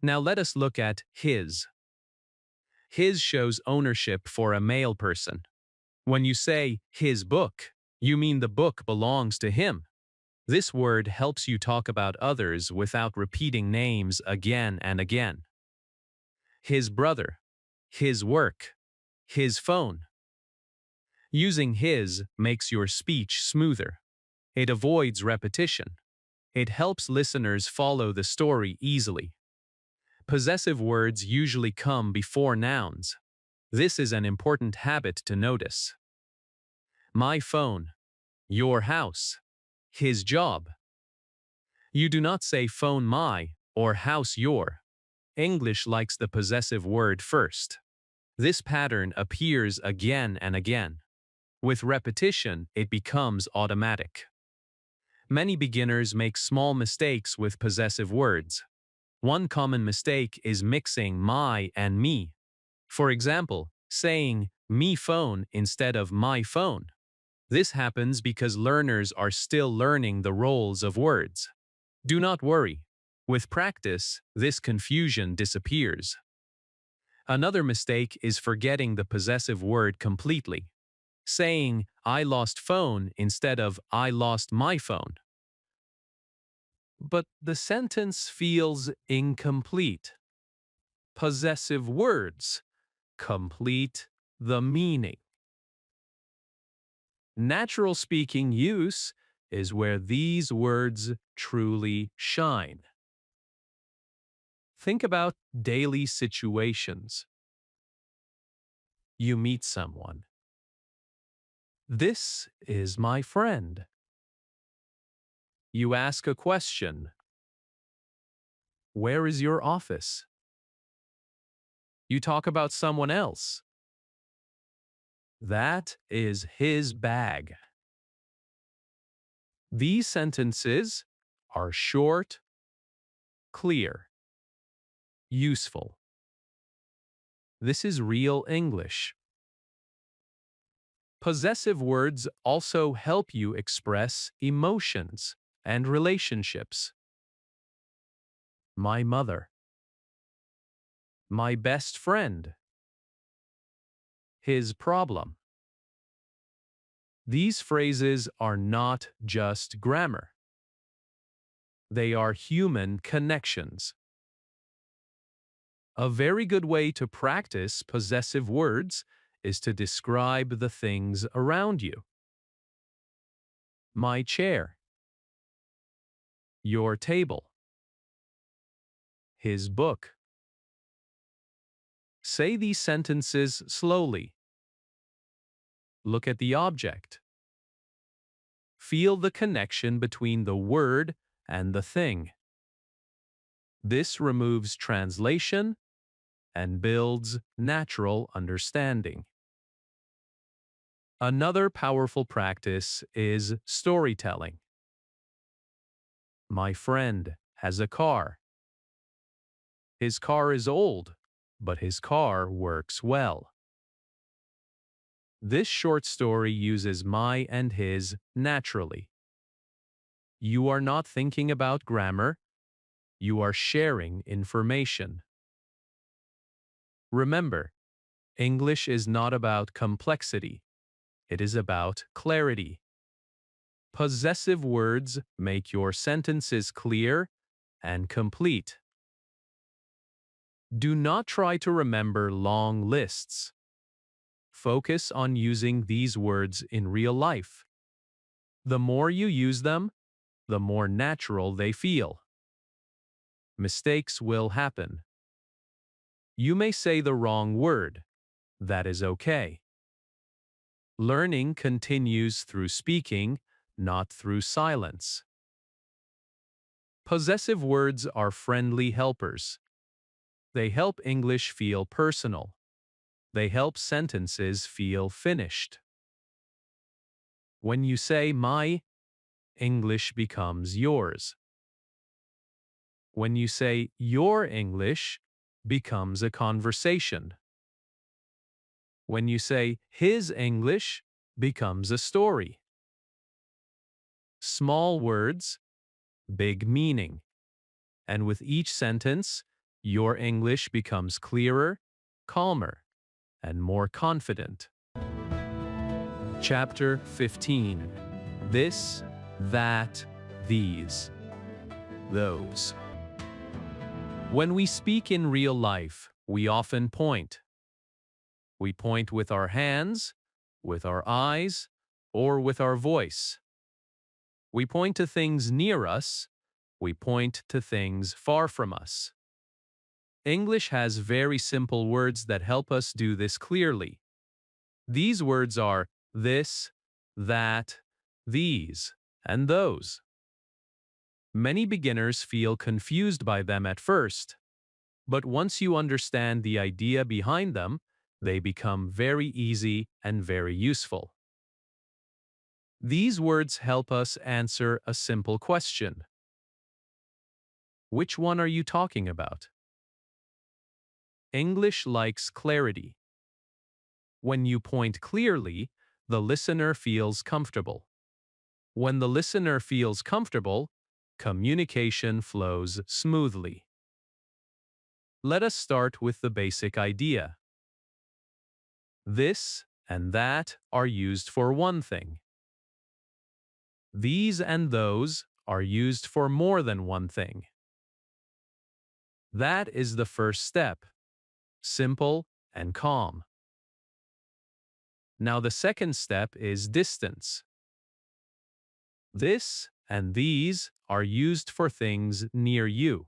Now let us look at his. His shows ownership for a male person. When you say his book, you mean the book belongs to him. This word helps you talk about others without repeating names again and again. His brother, his work, his phone. Using his makes your speech smoother. It avoids repetition. It helps listeners follow the story easily. Possessive words usually come before nouns. This is an important habit to notice. My phone, your house, his job. You do not say phone my or house your. English likes the possessive word first. This pattern appears again and again. With repetition, it becomes automatic. Many beginners make small mistakes with possessive words. One common mistake is mixing my and me. For example, saying me phone instead of my phone. This happens because learners are still learning the roles of words. Do not worry. With practice, this confusion disappears. Another mistake is forgetting the possessive word completely. Saying, I lost phone instead of I lost my phone. But the sentence feels incomplete. Possessive words complete the meaning. Natural speaking use is where these words truly shine. Think about daily situations. You meet someone. This is my friend. You ask a question. Where is your office? You talk about someone else. That is his bag. These sentences are short, clear, useful. This is real English. Possessive words also help you express emotions and relationships. My mother. My best friend. His problem. These phrases are not just grammar. They are human connections. A very good way to practice possessive words is to describe the things around you. My chair. Your table. His book. Say these sentences slowly. Look at the object. Feel the connection between the word and the thing. This removes translation and builds natural understanding. Another powerful practice is storytelling. My friend has a car. His car is old, but his car works well. This short story uses my and his naturally. You are not thinking about grammar. You are sharing information. Remember, English is not about complexity. It is about clarity. Possessive words make your sentences clear and complete. Do not try to remember long lists. Focus on using these words in real life. The more you use them, the more natural they feel. Mistakes will happen. You may say the wrong word. That is okay. Learning continues through speaking, not through silence. Possessive words are friendly helpers. They help English feel personal. They help sentences feel finished. When you say my, English becomes yours. When you say your English, becomes a conversation. When you say his English, becomes a story. Small words, big meaning. And with each sentence, your English becomes clearer, calmer, and more confident. Chapter 15. This, that, these, those. When we speak in real life, we often point. We point with our hands, with our eyes, or with our voice. We point to things near us. We point to things far from us. English has very simple words that help us do this clearly. These words are this, that, these, and those. Many beginners feel confused by them at first, but once you understand the idea behind them, they become very easy and very useful. These words help us answer a simple question. Which one are you talking about? English likes clarity. When you point clearly, the listener feels comfortable. When the listener feels comfortable, communication flows smoothly. Let us start with the basic idea. This and that are used for one thing. These and those are used for more than one thing. That is the first step, simple and calm. Now the second step is distance. This and these are used for things near you.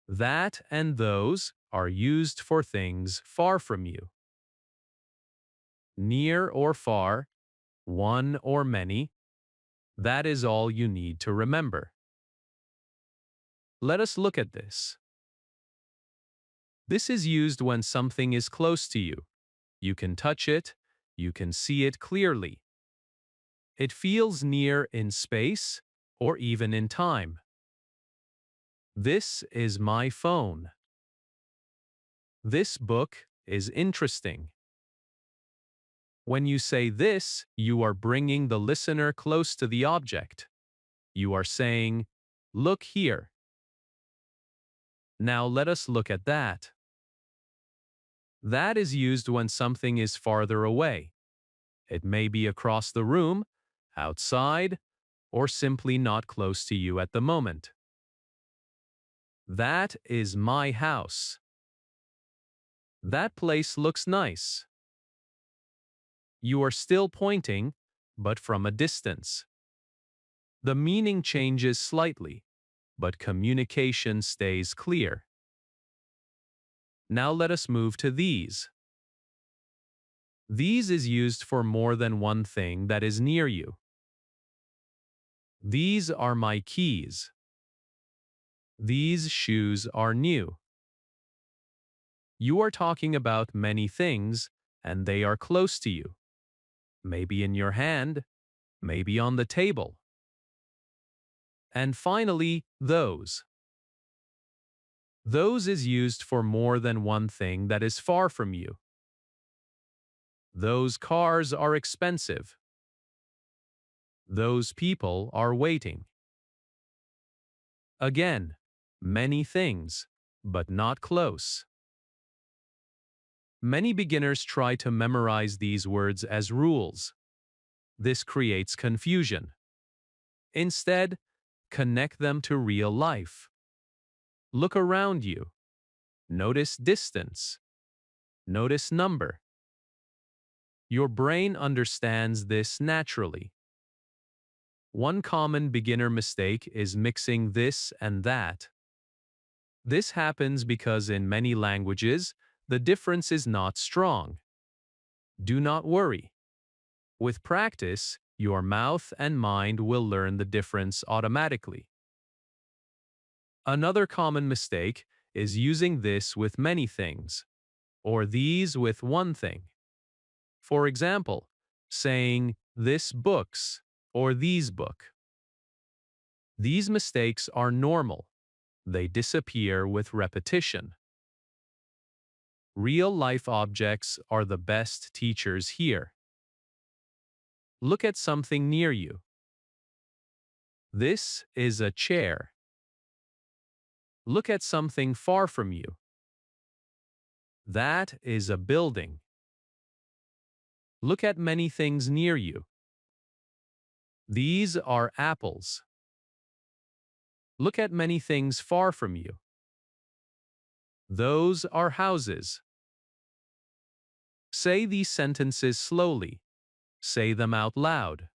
That and those are used for things far from you. Near or far, one or many, that is all you need to remember. Let us look at this. This is used when something is close to you. You can touch it, you can see it clearly. It feels near in space or even in time. This is my phone. This book is interesting. When you say this, you are bringing the listener close to the object. You are saying, look here. Now let us look at that. That is used when something is farther away. It may be across the room, outside, or simply not close to you at the moment. That is my house. That place looks nice. You are still pointing, but from a distance. The meaning changes slightly, but communication stays clear. Now let us move to these. These is used for more than one thing that is near you. These are my keys. These shoes are new. You are talking about many things, and they are close to you. Maybe in your hand, maybe on the table. And finally, those. Those is used for more than one thing that is far from you. Those cars are expensive. Those people are waiting. Again, many things, but not close. Many beginners try to memorize these words as rules. This creates confusion. Instead, connect them to real life. Look around you. Notice distance. Notice number. Your brain understands this naturally. One common beginner mistake is mixing this and that. This happens because in many languages, the difference is not strong. Do not worry. With practice, your mouth and mind will learn the difference automatically. Another common mistake is using this with many things, or these with one thing. For example, saying this books or these book. These mistakes are normal. They disappear with repetition. Real-life objects are the best teachers here. Look at something near you. This is a chair. Look at something far from you. That is a building. Look at many things near you. These are apples. Look at many things far from you. Those are houses. Say these sentences slowly. Say them out loud.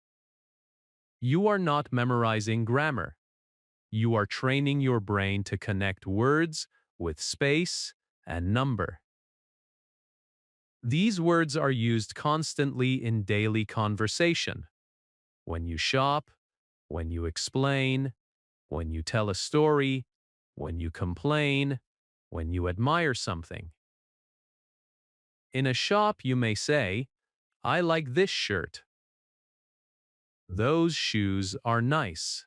You are not memorizing grammar. You are training your brain to connect words with space and number. These words are used constantly in daily conversation. When you shop, when you explain, when you tell a story, when you complain, when you admire something. In a shop, you may say, I like this shirt. Those shoes are nice.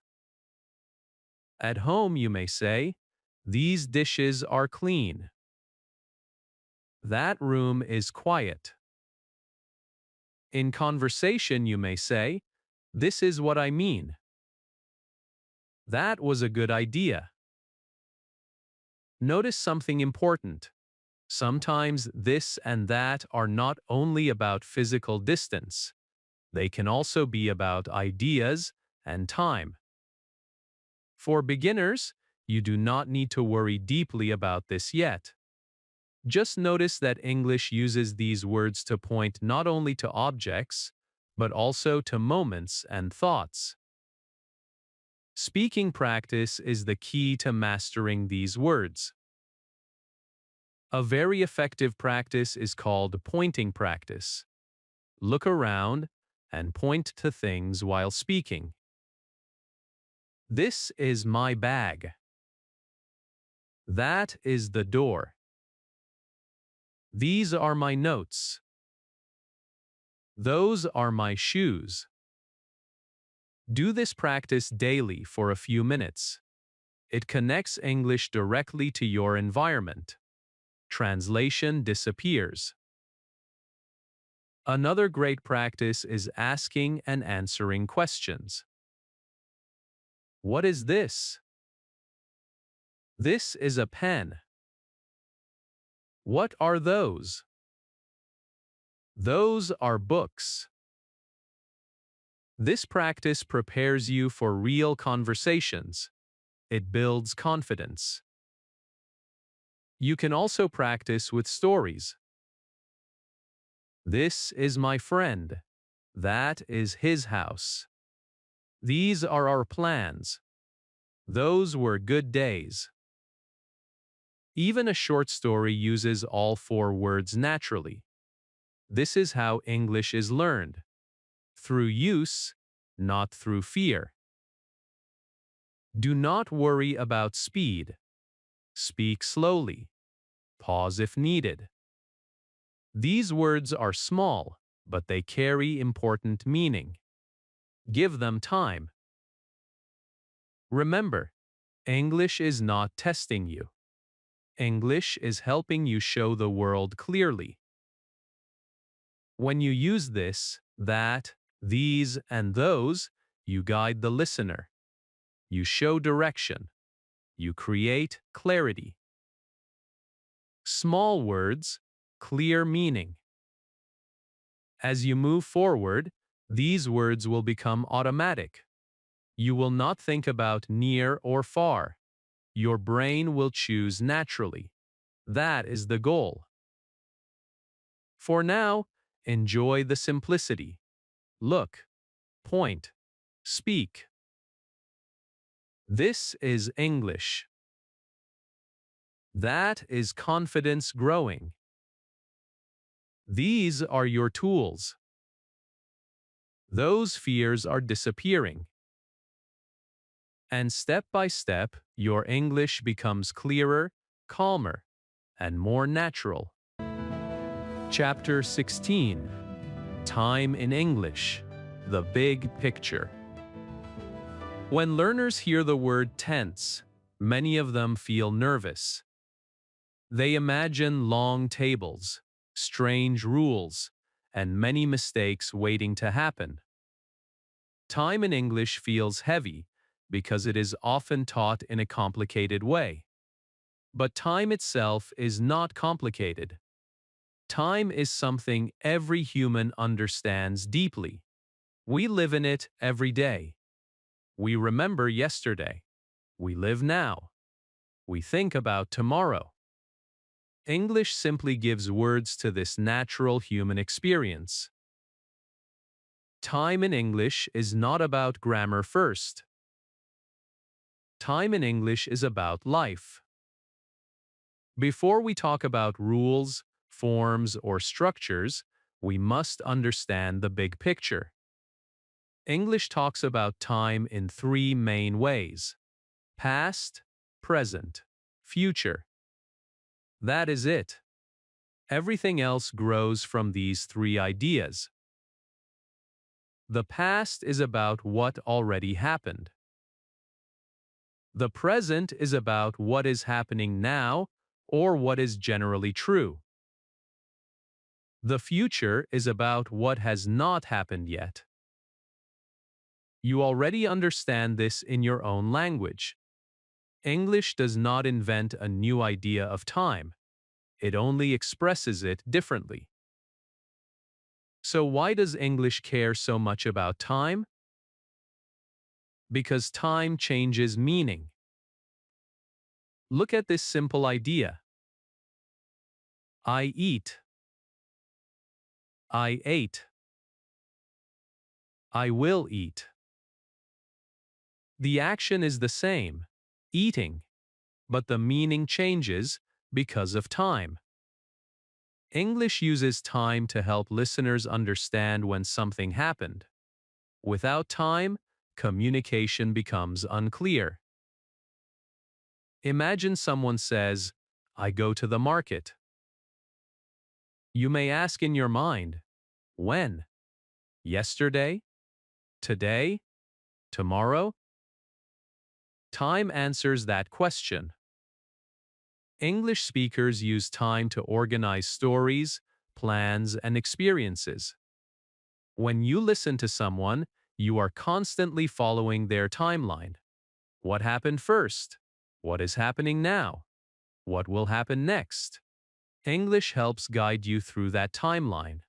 At home, you may say, these dishes are clean. That room is quiet. In conversation, you may say, this is what I mean. That was a good idea. Notice something important. Sometimes this and that are not only about physical distance. They can also be about ideas and time. For beginners, you do not need to worry deeply about this yet. Just notice that English uses these words to point not only to objects, but also to moments and thoughts. Speaking practice is the key to mastering these words. A very effective practice is called pointing practice. Look around and point to things while speaking. This is my bag. That is the door. These are my notes. Those are my shoes. Do this practice daily for a few minutes. It connects English directly to your environment. Translation disappears. Another great practice is asking and answering questions. What is this? This is a pen. What are those? Those are books. This practice prepares you for real conversations. It builds confidence. You can also practice with stories. This is my friend. That is his house. These are our plans. Those were good days. Even a short story uses all four words naturally. This is how English is learned. Through use, not through fear. Do not worry about speed. Speak slowly. Pause if needed. These words are small, but they carry important meaning. Give them time. Remember, English is not testing you. English is helping you show the world clearly. When you use this, that, these, and those, you guide the listener. You show direction. You create clarity. Small words, clear meaning. As you move forward, these words will become automatic. You will not think about near or far. Your brain will choose naturally. That is the goal. For now, enjoy the simplicity. Look, point, speak. This is English. That is confidence growing. These are your tools. Those fears are disappearing. And step by step, your English becomes clearer, calmer, and more natural. Chapter 16. Time in English. The Big Picture. When learners hear the word tense, many of them feel nervous. They imagine long tables, strange rules, and many mistakes waiting to happen. Time in English feels heavy because it is often taught in a complicated way. But time itself is not complicated. Time is something every human understands deeply. We live in it every day. We remember yesterday. We live now. We think about tomorrow. English simply gives words to this natural human experience. Time in English is not about grammar first. Time in English is about life. Before we talk about rules, forms, or structures, we must understand the big picture. English talks about time in three main ways: past, present, future. That is it. Everything else grows from these three ideas. The past is about what already happened. The present is about what is happening now or what is generally true. The future is about what has not happened yet. You already understand this in your own language. English does not invent a new idea of time. It only expresses it differently. So why does English care so much about time? Because time changes meaning. Look at this simple idea. I eat. I ate. I will eat. The action is the same, eating, but the meaning changes because of time. English uses time to help listeners understand when something happened. Without time, communication becomes unclear. Imagine someone says, I go to the market. You may ask in your mind, when? Yesterday? Today? Tomorrow? Time answers that question. English speakers use time to organize stories, plans, and experiences. When you listen to someone, you are constantly following their timeline. What happened first? What is happening now? What will happen next? English helps guide you through that timeline.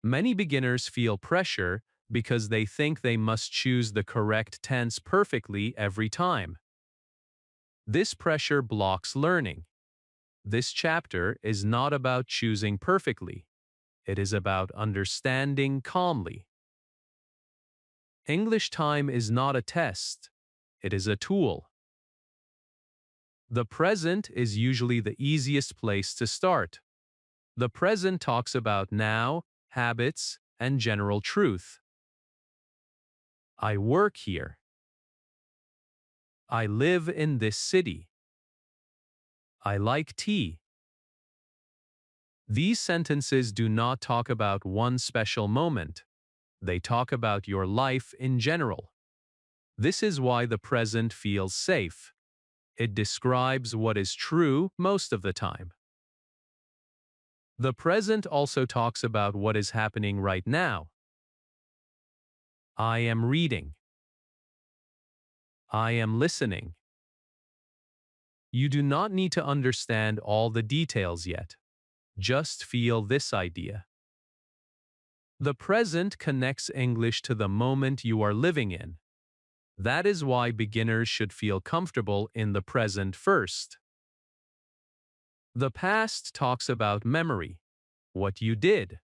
Many beginners feel pressure because they think they must choose the correct tense perfectly every time. This pressure blocks learning. This chapter is not about choosing perfectly. It is about understanding calmly. English time is not a test. It is a tool. The present is usually the easiest place to start. The present talks about now, habits, and general truth. I work here. I live in this city. I like tea. These sentences do not talk about one special moment. They talk about your life in general. This is why the present feels safe. It describes what is true most of the time. The present also talks about what is happening right now. I am reading. I am listening. You do not need to understand all the details yet. Just feel this idea. The present connects English to the moment you are living in. That is why beginners should feel comfortable in the present first. The past talks about memory, what you did,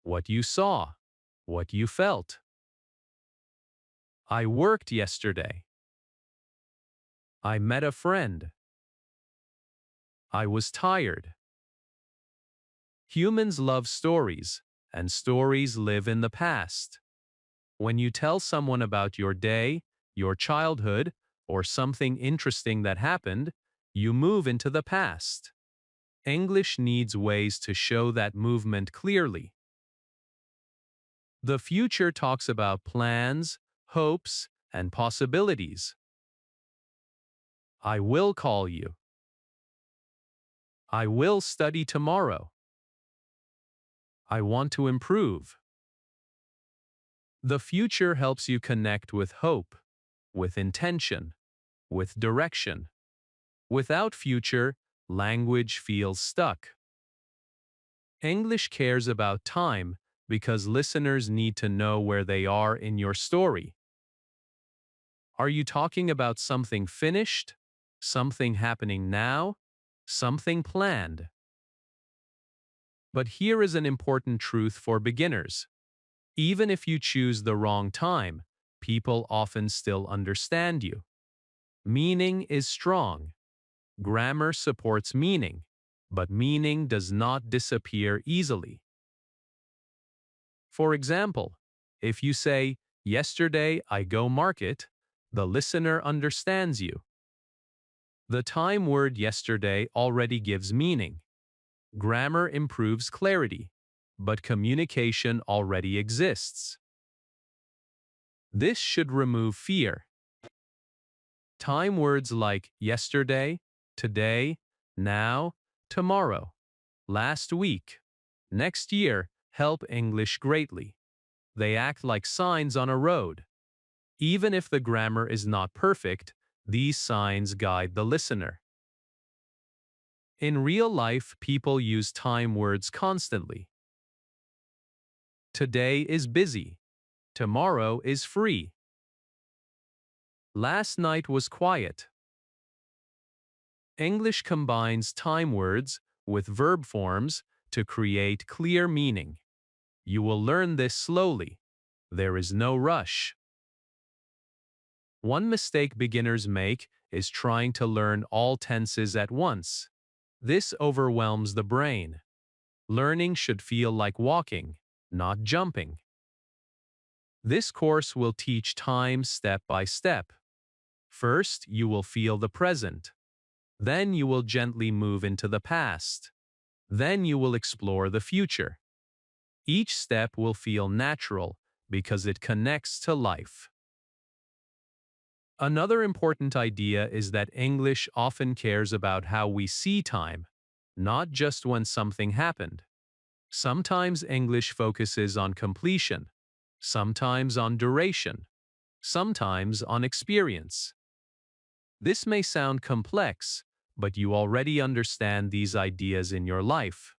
what you saw, what you felt. I worked yesterday. I met a friend. I was tired. Humans love stories, and stories live in the past. When you tell someone about your day, your childhood, or something interesting that happened, you move into the past. English needs ways to show that movement clearly. The future talks about plans, hopes, and possibilities. I will call you. I will study tomorrow. I want to improve. The future helps you connect with hope, with intention, with direction. Without future, language feels stuck. English cares about time because listeners need to know where they are in your story. Are you talking about something finished, something happening now, something planned? But here is an important truth for beginners. Even if you choose the wrong time, people often still understand you. Meaning is strong. Grammar supports meaning, but meaning does not disappear easily. For example, if you say, "Yesterday I go market," the listener understands you. The time word yesterday already gives meaning. Grammar improves clarity, but communication already exists. This should remove fear. Time words like yesterday, today, now, tomorrow, last week, next year help English greatly. They act like signs on a road. Even if the grammar is not perfect, these signs guide the listener. In real life, people use time words constantly. Today is busy. Tomorrow is free. Last night was quiet. English combines time words with verb forms to create clear meaning. You will learn this slowly. There is no rush. One mistake beginners make is trying to learn all tenses at once. This overwhelms the brain. Learning should feel like walking, not jumping. This course will teach time step by step. First, you will feel the present. Then you will gently move into the past. Then you will explore the future. Each step will feel natural because it connects to life. Another important idea is that English often cares about how we see time, not just when something happened. Sometimes English focuses on completion, sometimes on duration, sometimes on experience. This may sound complex, but you already understand these ideas in your life.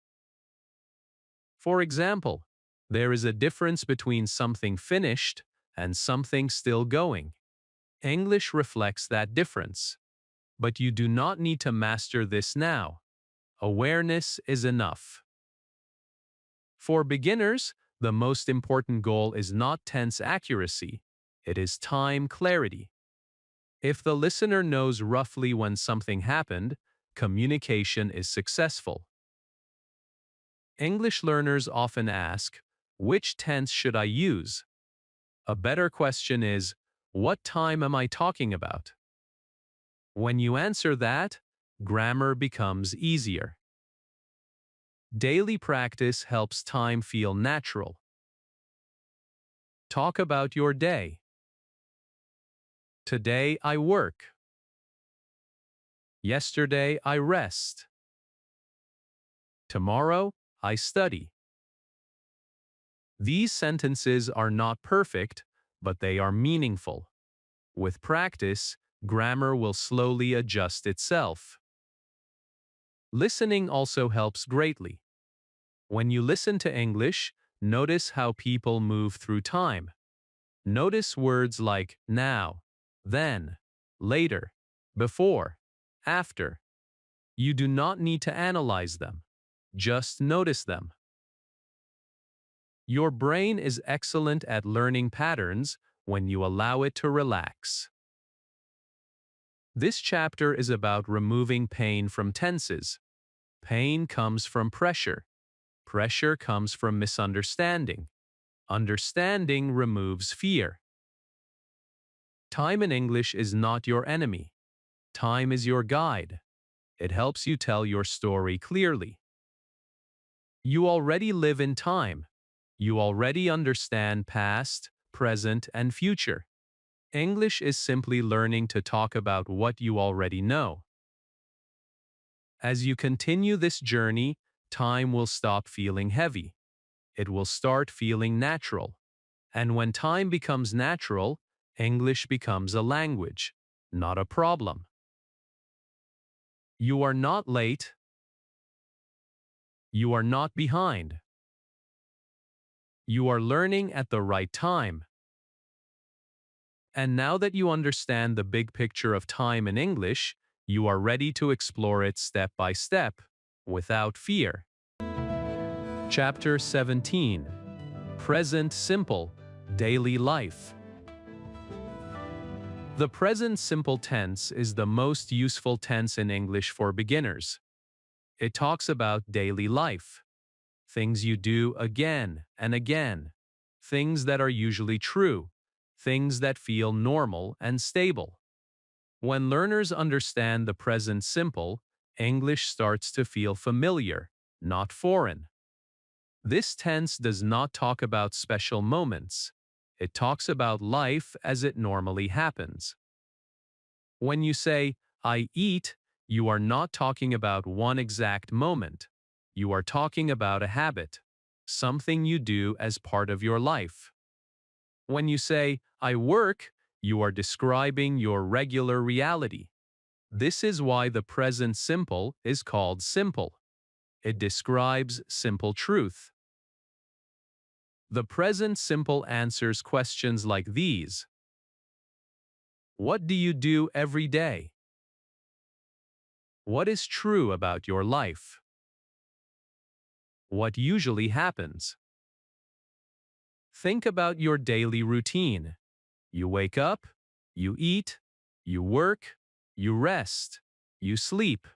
For example, there is a difference between something finished and something still going. English reflects that difference. But you do not need to master this now. Awareness is enough. For beginners, the most important goal is not tense accuracy, it is time clarity. If the listener knows roughly when something happened, communication is successful. English learners often ask, "Which tense should I use?" A better question is, "What time am I talking about?" When you answer that, grammar becomes easier. Daily practice helps time feel natural. Talk about your day. Today I work. Yesterday I rest. Tomorrow I study. These sentences are not perfect, but they are meaningful. With practice, grammar will slowly adjust itself. Listening also helps greatly. When you listen to English, notice how people move through time. Notice words like now, then, later, before, after. You do not need to analyze them. Just notice them. Your brain is excellent at learning patterns when you allow it to relax. This chapter is about removing pain from tenses. Pain comes from pressure. Pressure comes from misunderstanding. Understanding removes fear. Time in English is not your enemy. Time is your guide. It helps you tell your story clearly. You already live in time. You already understand past, present, and future. English is simply learning to talk about what you already know. As you continue this journey, time will stop feeling heavy. It will start feeling natural. And when time becomes natural, English becomes a language, not a problem. You are not late. You are not behind. You are learning at the right time. And now that you understand the big picture of time in English, you are ready to explore it step by step, without fear. Chapter 17. Present Simple, Daily Life. The present simple tense is the most useful tense in English for beginners. It talks about daily life, things you do again and again, things that are usually true, things that feel normal and stable. When learners understand the present simple, English starts to feel familiar, not foreign. This tense does not talk about special moments. It talks about life as it normally happens. When you say, I eat, you are not talking about one exact moment. You are talking about a habit, something you do as part of your life. When you say, I work, you are describing your regular reality. This is why the present simple is called simple. It describes simple truth. The present simple answers questions like these. What do you do every day? What is true about your life? What usually happens? Think about your daily routine. You wake up, you eat, you work, you rest, you sleep.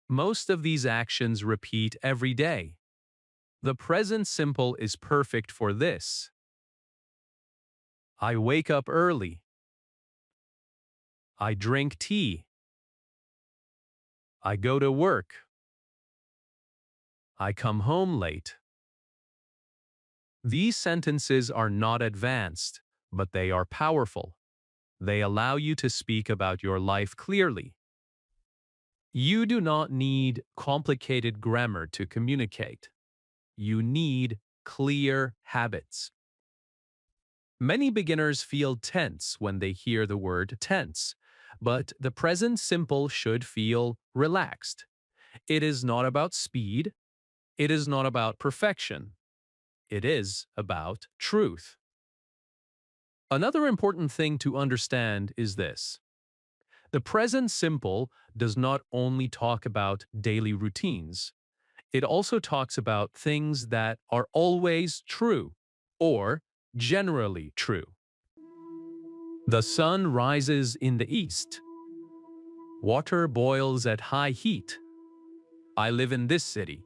Most of these actions repeat every day. The present simple is perfect for this. I wake up early. I drink tea. I go to work. I come home late. These sentences are not advanced, but they are powerful. They allow you to speak about your life clearly. You do not need complicated grammar to communicate. You need clear habits. Many beginners feel tense when they hear the word tense, but the present simple should feel relaxed. It is not about speed. It is not about perfection. It is about truth. Another important thing to understand is this. The present simple does not only talk about daily routines. It also talks about things that are always true or generally true. The sun rises in the east. Water boils at high heat. I live in this city.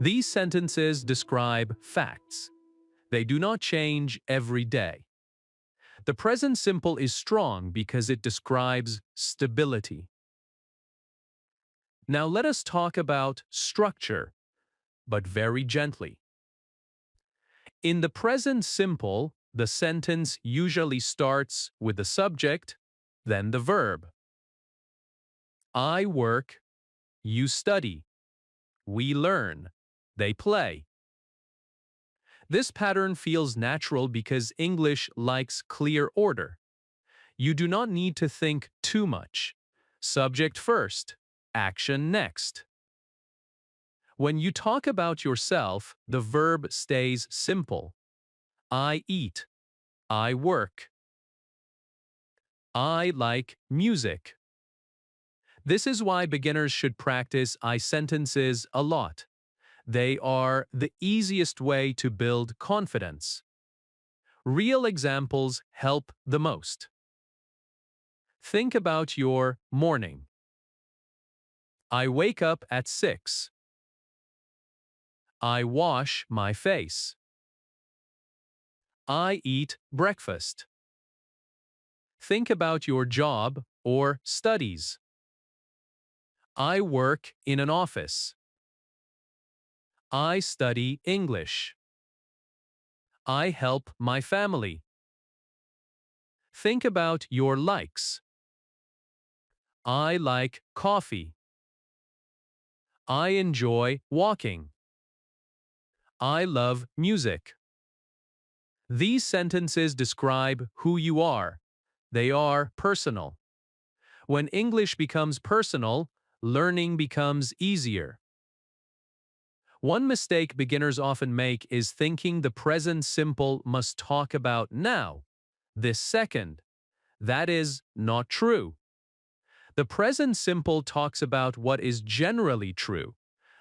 These sentences describe facts. They do not change every day. The present simple is strong because it describes stability. Now let us talk about structure, but very gently. In the present simple, the sentence usually starts with the subject, then the verb. I work, you study, we learn, they play. This pattern feels natural because English likes clear order. You do not need to think too much. Subject first, action next. When you talk about yourself, the verb stays simple. I eat. I work. I like music. This is why beginners should practice I sentences a lot. They are the easiest way to build confidence. Real examples help the most. Think about your morning. I wake up at 6. I wash my face. I eat breakfast. Think about your job or studies. I work in an office. I study English. I help my family. Think about your likes. I like coffee. I enjoy walking. I love music. These sentences describe who you are. They are personal. When English becomes personal, learning becomes easier. One mistake beginners often make is thinking the present simple must talk about now, this second. That is not true. The present simple talks about what is generally true,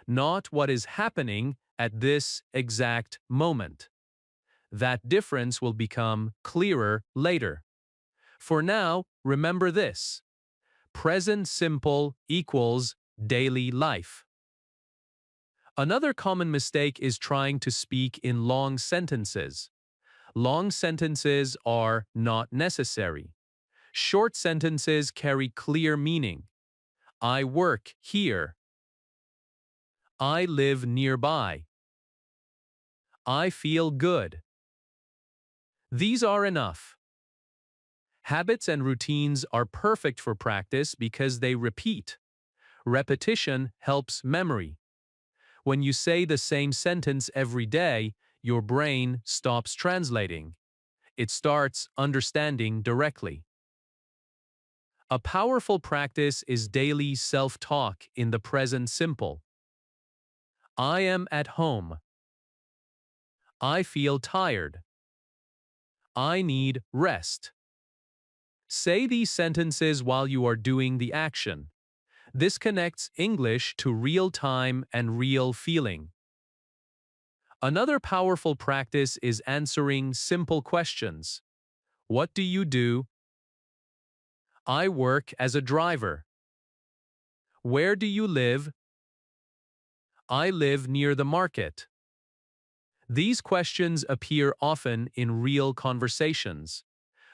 not what is happening at this exact moment. That difference will become clearer later. For now, remember this. Present simple equals daily life. Another common mistake is trying to speak in long sentences. Long sentences are not necessary. Short sentences carry clear meaning. I work here. I live nearby. I feel good. These are enough. Habits and routines are perfect for practice because they repeat. Repetition helps memory. When you say the same sentence every day, your brain stops translating. It starts understanding directly. A powerful practice is daily self-talk in the present simple. I am at home. I feel tired. I need rest. Say these sentences while you are doing the action. This connects English to real time and real feeling. Another powerful practice is answering simple questions. What do you do? I work as a driver. Where do you live? I live near the market. These questions appear often in real conversations.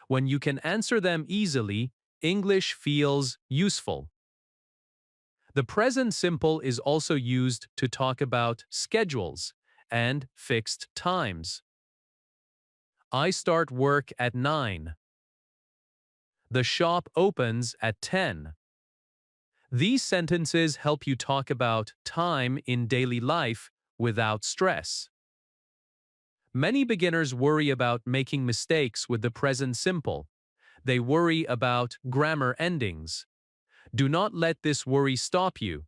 When you can answer them easily, English feels useful. The present simple is also used to talk about schedules and fixed times. I start work at 9. The shop opens at 10. These sentences help you talk about time in daily life without stress. Many beginners worry about making mistakes with the present simple. They worry about grammar endings. Do not let this worry stop you.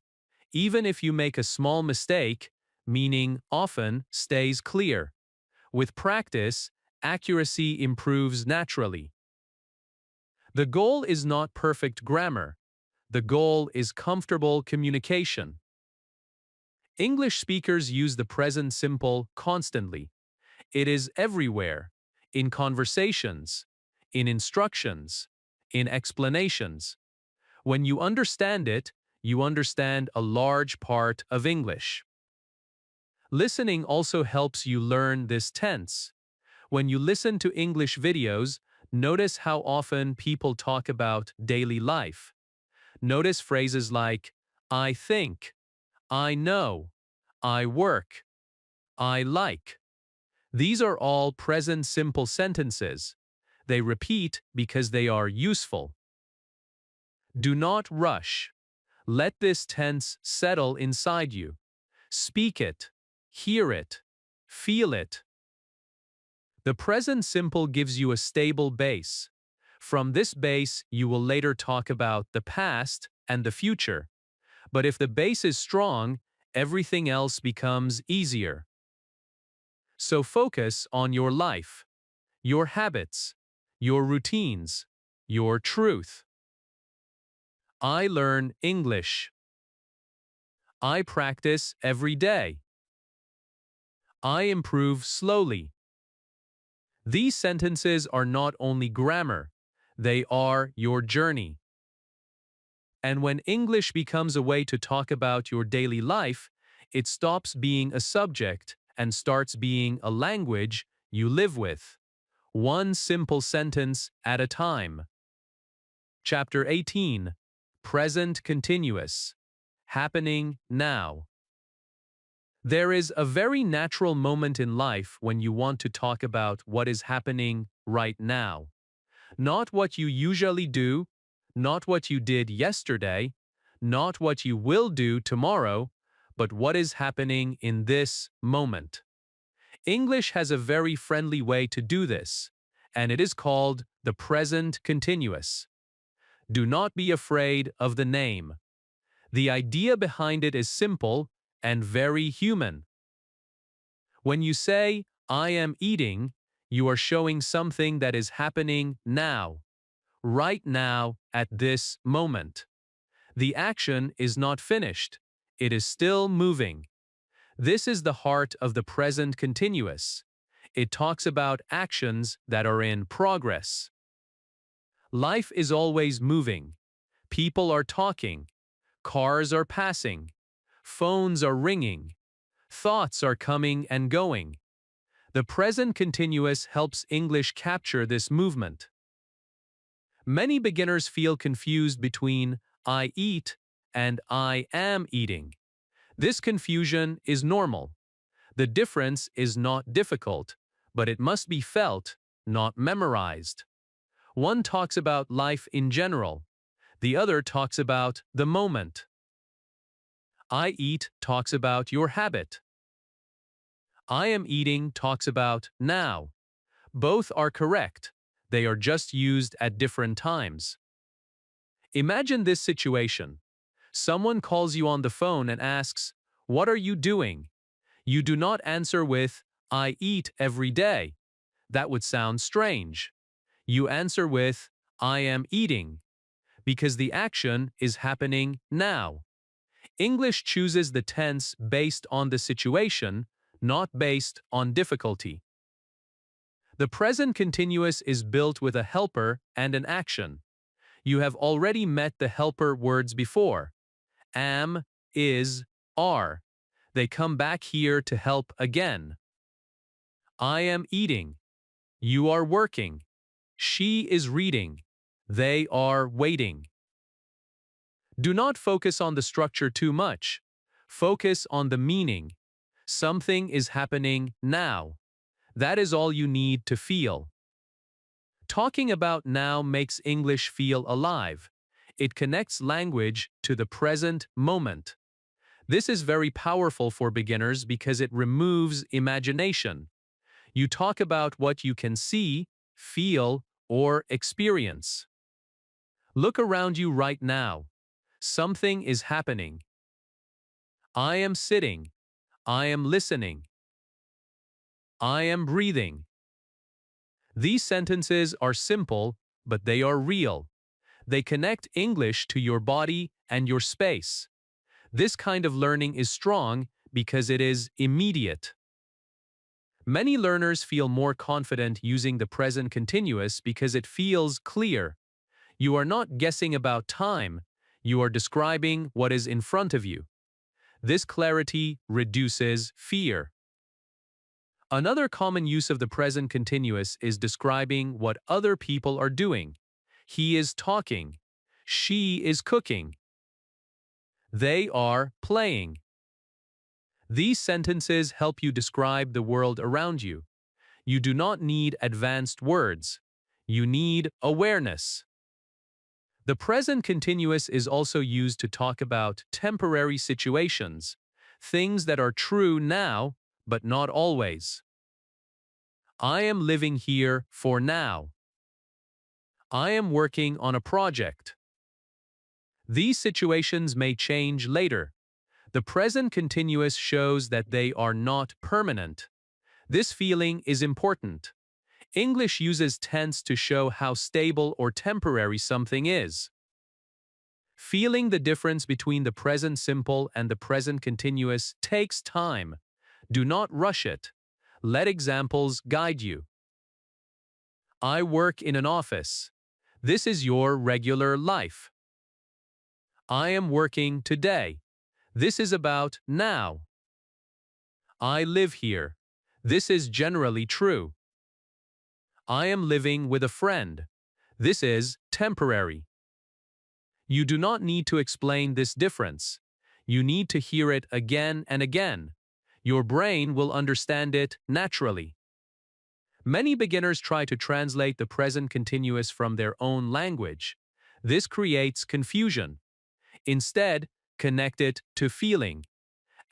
Even if you make a small mistake, meaning often stays clear. With practice, accuracy improves naturally. The goal is not perfect grammar. The goal is comfortable communication. English speakers use the present simple constantly. It is everywhere, in conversations, in instructions, in explanations. When you understand it, you understand a large part of English. Listening also helps you learn this tense. When you listen to English videos, notice how often people talk about daily life. Notice phrases like, I think, I know, I work, I like. These are all present simple sentences. They repeat because they are useful. Do not rush. Let this tense settle inside you. Speak it, hear it, feel it. The present simple gives you a stable base. From this base, you will later talk about the past and the future. But if the base is strong, everything else becomes easier. So focus on your life, your habits, your routines, your truth. I learn English. I practice every day. I improve slowly. These sentences are not only grammar, they are your journey. And when English becomes a way to talk about your daily life, it stops being a subject and starts being a language you live with. One simple sentence at a time. Chapter 18. Present Continuous. Happening now. There is a very natural moment in life when you want to talk about what is happening right now. Not what you usually do, not what you did yesterday, not what you will do tomorrow, but what is happening in this moment. English has a very friendly way to do this, and it is called the present continuous. Do not be afraid of the name. The idea behind it is simple and very human. When you say, I am eating, you are showing something that is happening now, right now at this moment. The action is not finished. It is still moving. This is the heart of the present continuous. It talks about actions that are in progress. Life is always moving. People are talking. Cars are passing. Phones are ringing. Thoughts are coming and going. The present continuous helps English capture this movement. Many beginners feel confused between I eat and I am eating. This confusion is normal. The difference is not difficult, but it must be felt, not memorized. One talks about life in general. The other talks about the moment. I eat talks about your habit. I am eating talks about now. Both are correct. They are just used at different times. Imagine this situation. Someone calls you on the phone and asks, "What are you doing?" You do not answer with, "I eat every day." That would sound strange. You answer with, "I am eating," because the action is happening now. English chooses the tense based on the situation, not based on difficulty. The present continuous is built with a helper and an action. You have already met the helper words before. Am, is, are. They come back here to help again. I am eating. You are working. She is reading. They are waiting. Do not focus on the structure too much. Focus on the meaning. Something is happening now. That is all you need to feel. Talking about now makes English feel alive. It connects language to the present moment. This is very powerful for beginners because it removes imagination. You talk about what you can see, feel, or experience. Look around you right now. Something is happening. I am sitting. I am listening. I am breathing. These sentences are simple, but they are real. They connect English to your body and your space. This kind of learning is strong because it is immediate. Many learners feel more confident using the present continuous because it feels clear. You are not guessing about time, you are describing what is in front of you. This clarity reduces fear. Another common use of the present continuous is describing what other people are doing. He is talking. She is cooking. They are playing. These sentences help you describe the world around you. You do not need advanced words. You need awareness. The present continuous is also used to talk about temporary situations, things that are true now, but not always. I am living here for now. I am working on a project. These situations may change later. The present continuous shows that they are not permanent. This feeling is important. English uses tense to show how stable or temporary something is. Feeling the difference between the present simple and the present continuous takes time. Do not rush it. Let examples guide you. I work in an office. This is your regular life. I am working today. This is about now. I live here. This is generally true. I am living with a friend. This is temporary. You do not need to explain this difference. You need to hear it again and again. Your brain will understand it naturally. Many beginners try to translate the present continuous from their own language. This creates confusion. Instead, connect it to feeling.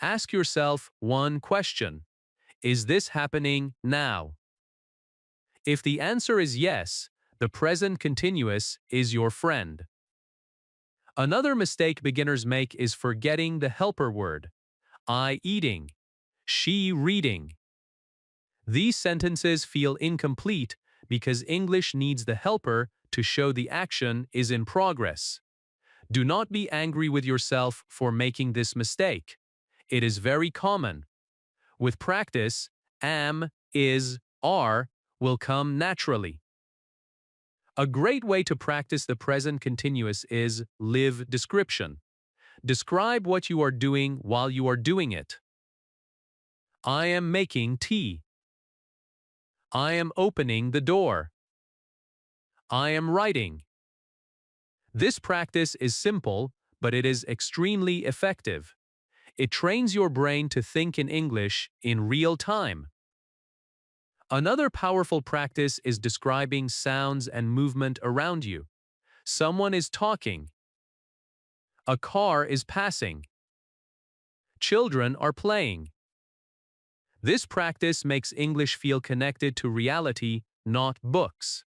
Ask yourself one question. Is this happening now? If the answer is yes, the present continuous is your friend. Another mistake beginners make is forgetting the helper word. I eating. She reading. These sentences feel incomplete because English needs the helper to show the action is in progress. Do not be angry with yourself for making this mistake. It is very common. With practice, am, is, are will come naturally. A great way to practice the present continuous is live description. Describe what you are doing while you are doing it. I am making tea. I am opening the door. I am writing. This practice is simple, but it is extremely effective. It trains your brain to think in English in real time. Another powerful practice is describing sounds and movement around you. Someone is talking. A car is passing. Children are playing. This practice makes English feel connected to reality, not books.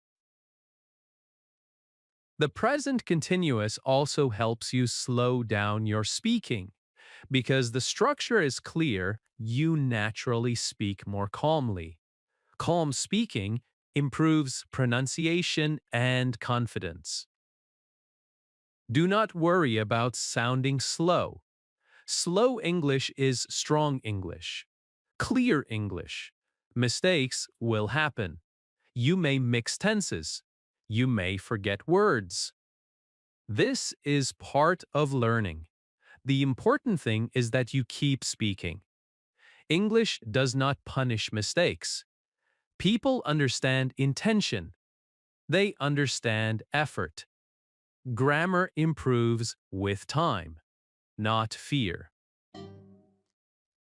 The present continuous also helps you slow down your speaking. Because the structure is clear, you naturally speak more calmly. Calm speaking improves pronunciation and confidence. Do not worry about sounding slow. Slow English is strong English. Clear English. Mistakes will happen. You may mix tenses. You may forget words. This is part of learning. The important thing is that you keep speaking. English does not punish mistakes. People understand intention. They understand effort. Grammar improves with time, not fear.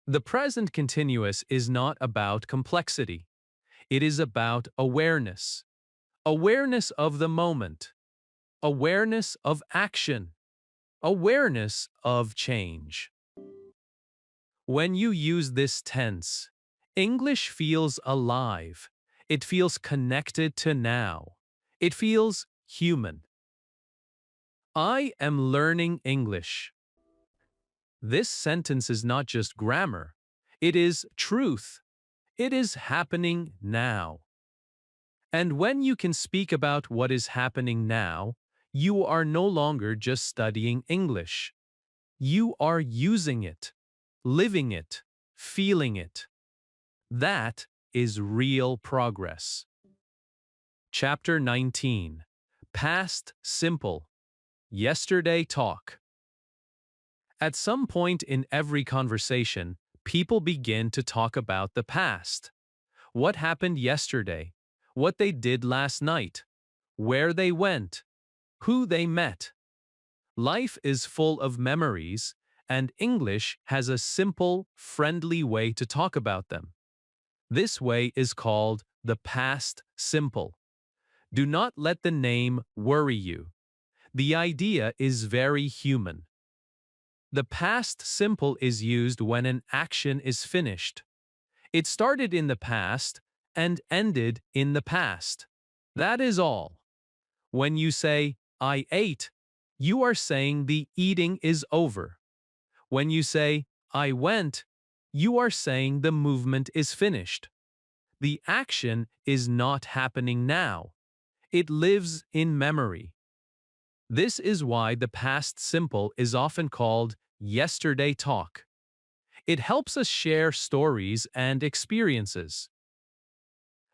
The present continuous is not about complexity. It is about awareness. Awareness of the moment. Awareness of action. Awareness of change. When you use this tense, English feels alive. It feels connected to now. It feels human. I am learning English. This sentence is not just grammar. It is truth. It is happening now. And when you can speak about what is happening now, you are no longer just studying English. You are using it, living it, feeling it. That is real progress. Chapter 19. Past Simple. Yesterday Talk. At some point in every conversation, people begin to talk about the past. What happened yesterday? What they did last night? Where they went? Who they met? Life is full of memories, and English has a simple, friendly way to talk about them. This way is called the past simple. Do not let the name worry you. The idea is very human. The past simple is used when an action is finished. It started in the past and ended in the past. That is all. When you say, I ate, you are saying the eating is over. When you say, I went, you are saying the movement is finished. The action is not happening now. It lives in memory. This is why the past simple is often called yesterday talk. It helps us share stories and experiences.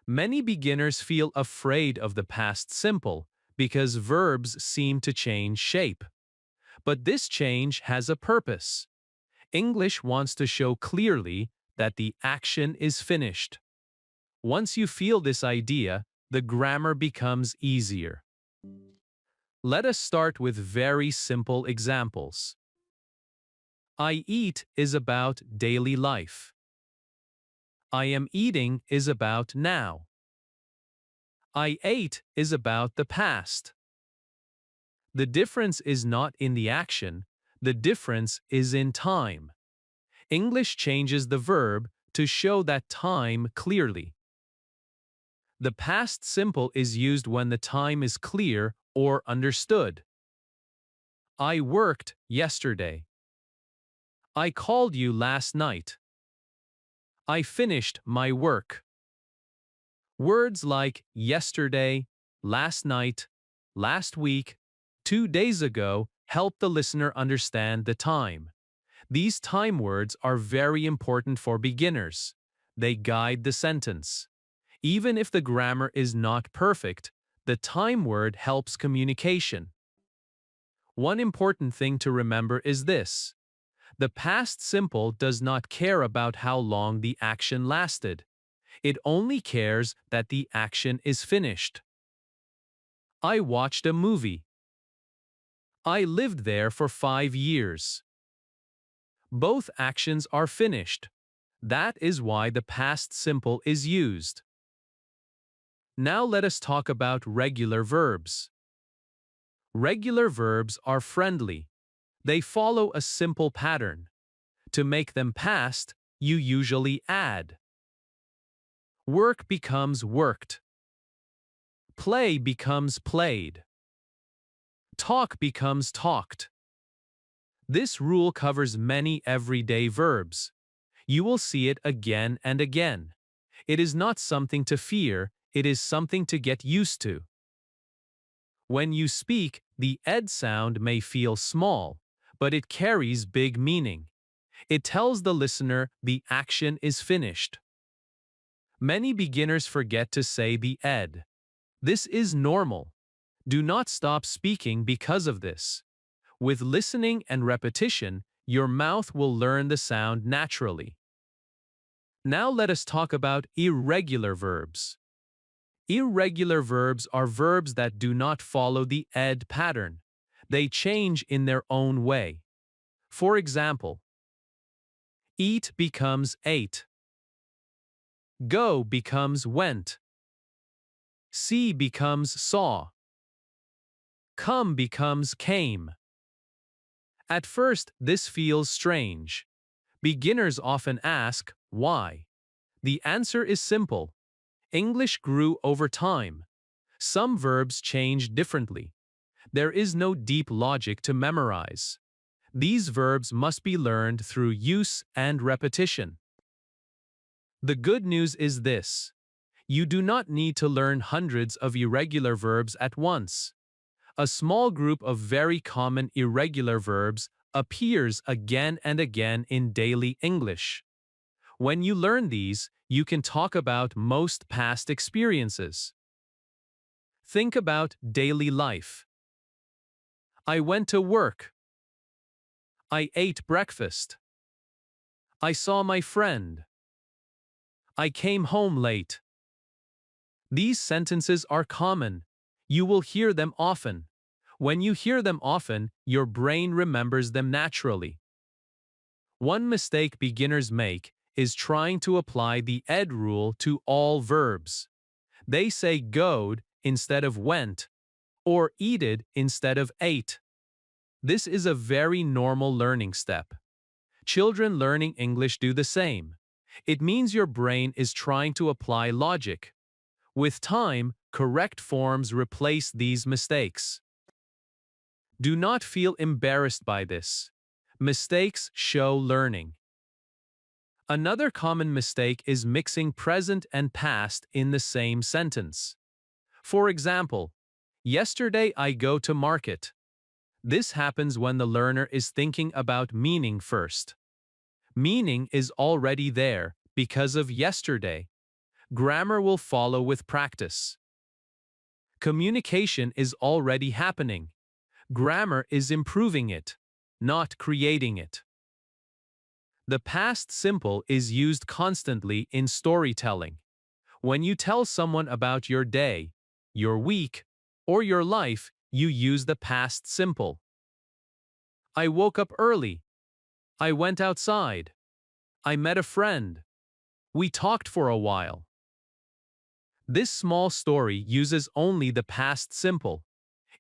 Many beginners feel afraid of the past simple because verbs seem to change shape. But this change has a purpose. English wants to show clearly that the action is finished. Once you feel this idea, the grammar becomes easier. Let us start with very simple examples. I eat is about daily life. I am eating is about now. I ate is about the past. The difference is not in the action, the difference is in time. English changes the verb to show that time clearly. The past simple is used when the time is clear or understood. I worked yesterday. I called you last night. I finished my work. Words like yesterday, last night, last week, 2 days ago help the listener understand the time. These time words are very important for beginners. They guide the sentence. Even if the grammar is not perfect, the time word helps communication. One important thing to remember is this. The past simple does not care about how long the action lasted. It only cares that the action is finished. I watched a movie. I lived there for 5 years. Both actions are finished. That is why the past simple is used. Now let us talk about regular verbs. Regular verbs are friendly. They follow a simple pattern. To make them past, you usually add. Work becomes worked. Play becomes played. Talk becomes talked. This rule covers many everyday verbs. You will see it again and again. It is not something to fear, it is something to get used to. When you speak, the ed sound may feel small, but it carries big meaning. It tells the listener the action is finished. Many beginners forget to say the ed. This is normal. Do not stop speaking because of this. With listening and repetition, your mouth will learn the sound naturally. Now let us talk about irregular verbs. Irregular verbs are verbs that do not follow the ed pattern. They change in their own way. For example, eat becomes ate. Go becomes went. See becomes saw. Come becomes came. At first, this feels strange. Beginners often ask, why? The answer is simple. English grew over time. Some verbs change differently. There is no deep logic to memorize. These verbs must be learned through use and repetition. The good news is this. You do not need to learn hundreds of irregular verbs at once. A small group of very common irregular verbs appears again and again in daily English. When you learn these, you can talk about most past experiences. Think about daily life. I went to work. I ate breakfast. I saw my friend. I came home late. These sentences are common. You will hear them often. When you hear them often, your brain remembers them naturally. One mistake beginners make is trying to apply the ed rule to all verbs. They say goed instead of went, or eated instead of ate. This is a very normal learning step. Children learning English do the same. It means your brain is trying to apply logic. With time, correct forms replace these mistakes. Do not feel embarrassed by this. Mistakes show learning. Another common mistake is mixing present and past in the same sentence. For example, yesterday I go to market. This happens when the learner is thinking about meaning first. Meaning is already there because of yesterday. Grammar will follow with practice. Communication is already happening. Grammar is improving it, not creating it. The past simple is used constantly in storytelling. When you tell someone about your day, your week, or your life, you use the past simple. I woke up early. I went outside. I met a friend. We talked for a while. This small story uses only the past simple.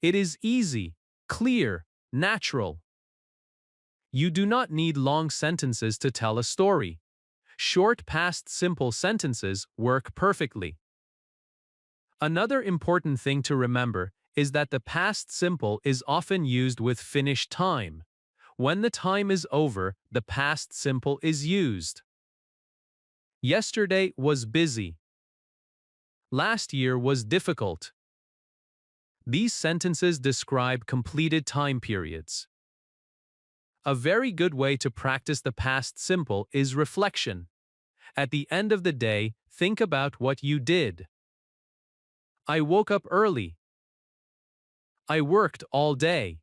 It is easy, clear, natural. You do not need long sentences to tell a story. Short past simple sentences work perfectly. Another important thing to remember is that the past simple is often used with finished time. When the time is over, the past simple is used. Yesterday was busy. Last year was difficult. These sentences describe completed time periods. A very good way to practice the past simple is reflection. At the end of the day, think about what you did. I woke up early. I worked all day.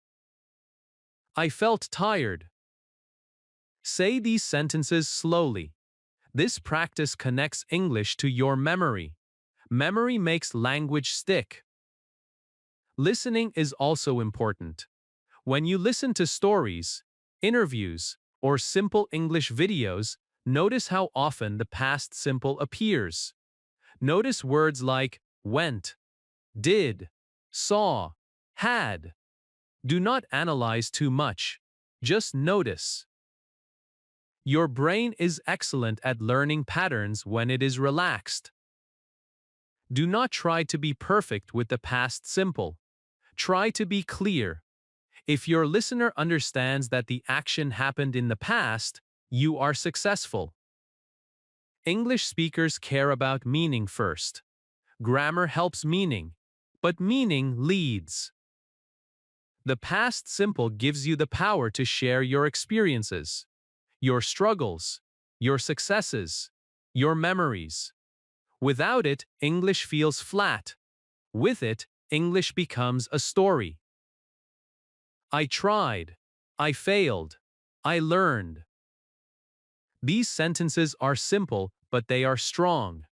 I felt tired. Say these sentences slowly. This practice connects English to your memory. Memory makes language stick. Listening is also important. When you listen to stories, interviews, or simple English videos, notice how often the past simple appears. Notice words like went, did, saw, had. Do not analyze too much. Just notice. Your brain is excellent at learning patterns when it is relaxed. Do not try to be perfect with the past simple. Try to be clear. If your listener understands that the action happened in the past, you are successful. English speakers care about meaning first. Grammar helps meaning, but meaning leads. The past simple gives you the power to share your experiences, your struggles, your successes, your memories. Without it, English feels flat. With it, English becomes a story. I tried. I failed. I learned. These sentences are simple, but they are strong.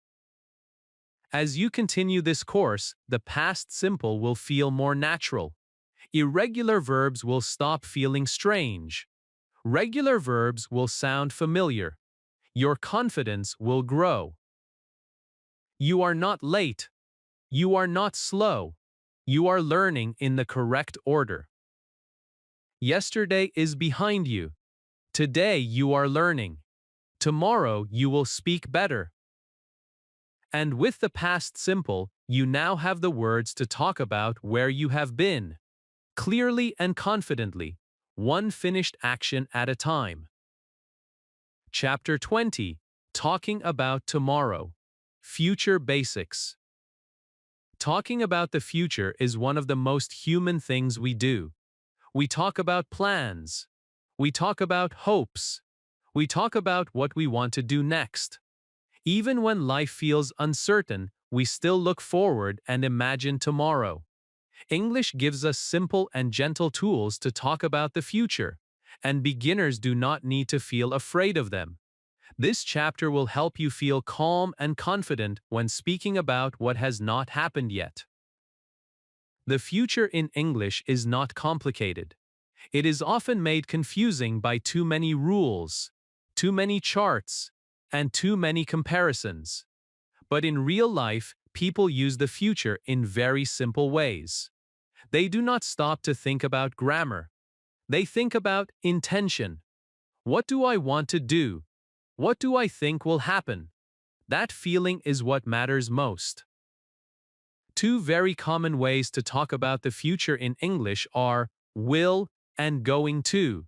As you continue this course, the past simple will feel more natural. Irregular verbs will stop feeling strange. Regular verbs will sound familiar. Your confidence will grow. You are not late. You are not slow. You are learning in the correct order. Yesterday is behind you. Today you are learning. Tomorrow you will speak better. And with the past simple, you now have the words to talk about where you have been. Clearly and confidently, one finished action at a time. Chapter 20. Talking about tomorrow. Future basics. Talking about the future is one of the most human things we do. We talk about plans. We talk about hopes. We talk about what we want to do next. Even when life feels uncertain, we still look forward and imagine tomorrow. English gives us simple and gentle tools to talk about the future, and beginners do not need to feel afraid of them. This chapter will help you feel calm and confident when speaking about what has not happened yet. The future in English is not complicated. It is often made confusing by too many rules, too many charts, and too many comparisons. But in real life, people use the future in very simple ways. They do not stop to think about grammar. They think about intention. What do I want to do? What do I think will happen? That feeling is what matters most. Two very common ways to talk about the future in English are will and going to.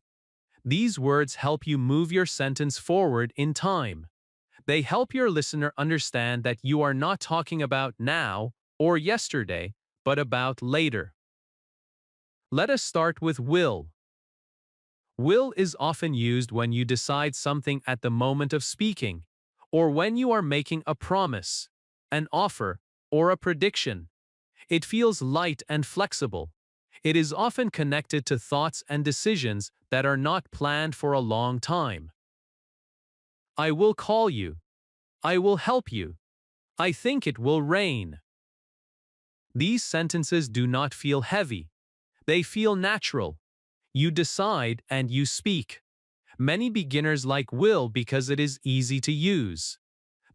These words help you move your sentence forward in time. They help your listener understand that you are not talking about now or yesterday, but about later. Let us start with will. Will is often used when you decide something at the moment of speaking, or when you are making a promise, an offer, or a prediction. It feels light and flexible. It is often connected to thoughts and decisions that are not planned for a long time. I will call you. I will help you. I think it will rain. These sentences do not feel heavy. They feel natural. You decide and you speak. Many beginners like will because it is easy to use.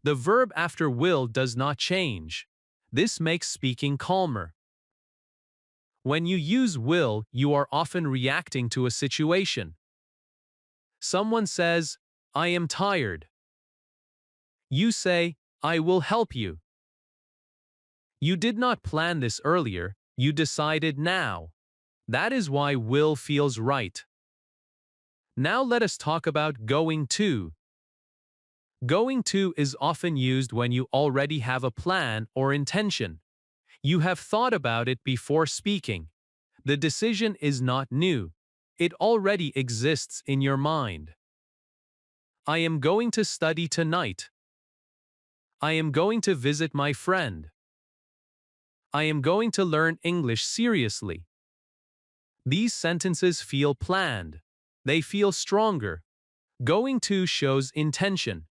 The verb after will does not change. This makes speaking calmer. When you use will, you are often reacting to a situation. Someone says, I am tired. You say, I will help you. You did not plan this earlier, you decided now. That is why will feels right. Now let us talk about going to. Going to is often used when you already have a plan or intention. You have thought about it before speaking. The decision is not new. It already exists in your mind. I am going to study tonight. I am going to visit my friend. I am going to learn English seriously. These sentences feel planned. They feel stronger. Going to shows intention.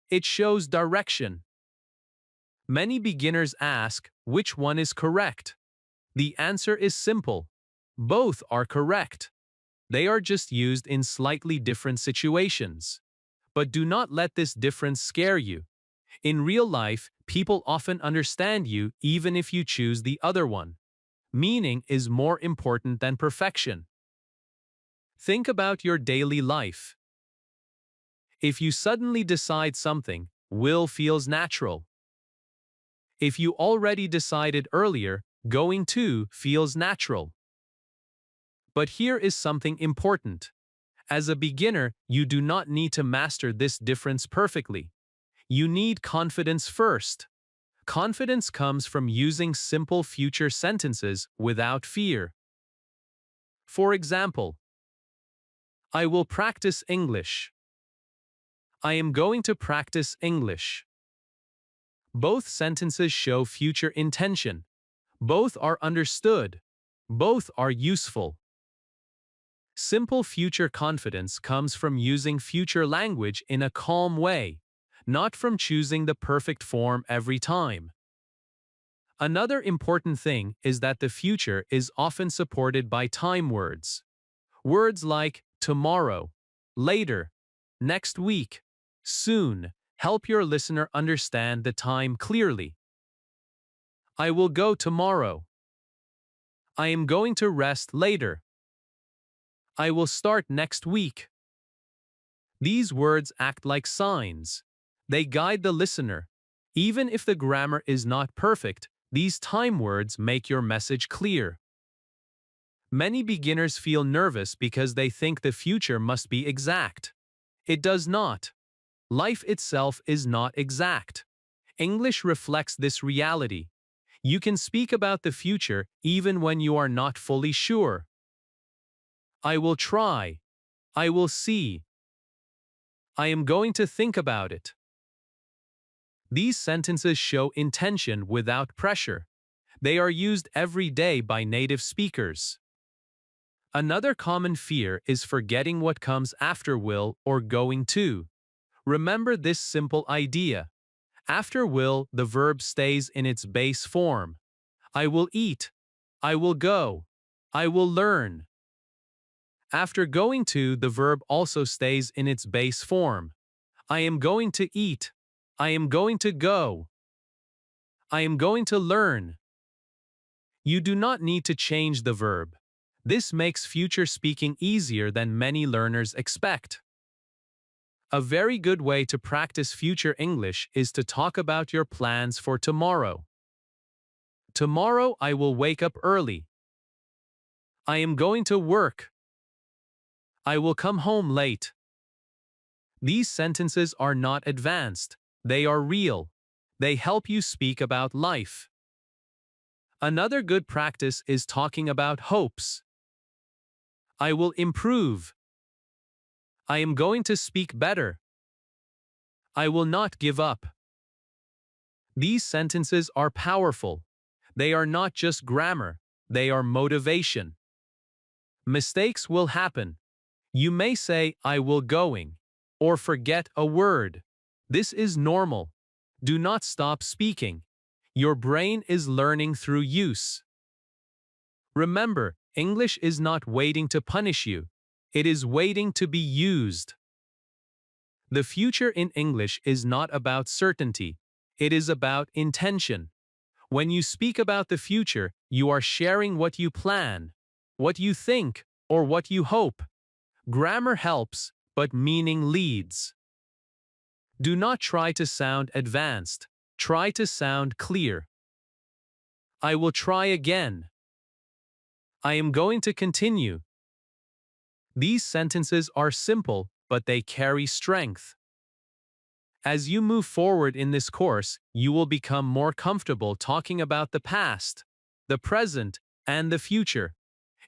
It shows direction. Many beginners ask, which one is correct? The answer is simple. Both are correct. They are just used in slightly different situations. But do not let this difference scare you. In real life, people often understand you even if you choose the other one. Meaning is more important than perfection. Think about your daily life. If you suddenly decide something, will feels natural. If you already decided earlier, going to feels natural. But here is something important. As a beginner, you do not need to master this difference perfectly. You need confidence first. Confidence comes from using simple future sentences without fear. For example, I will practice English. I am going to practice English. Both sentences show future intention. Both are understood. Both are useful. Simple future confidence comes from using future language in a calm way, not from choosing the perfect form every time. Another important thing is that the future is often supported by time words. Words like tomorrow, later, next week, soon help your listener understand the time clearly. I will go tomorrow. I am going to rest later. I will start next week. These words act like signs. They guide the listener. Even if the grammar is not perfect, these time words make your message clear. Many beginners feel nervous because they think the future must be exact. It does not. Life itself is not exact. English reflects this reality. You can speak about the future even when you are not fully sure. I will try. I will see. I am going to think about it. These sentences show intention without pressure. They are used every day by native speakers. Another common fear is forgetting what comes after will or going to. Remember this simple idea. After will, the verb stays in its base form. I will eat. I will go. I will learn. After going to, the verb also stays in its base form. I am going to eat. I am going to go. I am going to learn. You do not need to change the verb. This makes future speaking easier than many learners expect. A very good way to practice future English is to talk about your plans for tomorrow. Tomorrow I will wake up early. I am going to work. I will come home late. These sentences are not advanced. They are real. They help you speak about life. Another good practice is talking about hopes. I will improve. I am going to speak better. I will not give up. These sentences are powerful. They are not just grammar, they are motivation. Mistakes will happen. You may say, I will going, or forget a word. This is normal. Do not stop speaking. Your brain is learning through use. Remember, English is not waiting to punish you. It is waiting to be used. The future in English is not about certainty. It is about intention. When you speak about the future, you are sharing what you plan, what you think, or what you hope. Grammar helps, but meaning leads. Do not try to sound advanced. Try to sound clear. I will try again. I am going to continue. These sentences are simple, but they carry strength. As you move forward in this course, you will become more comfortable talking about the past, the present, and the future.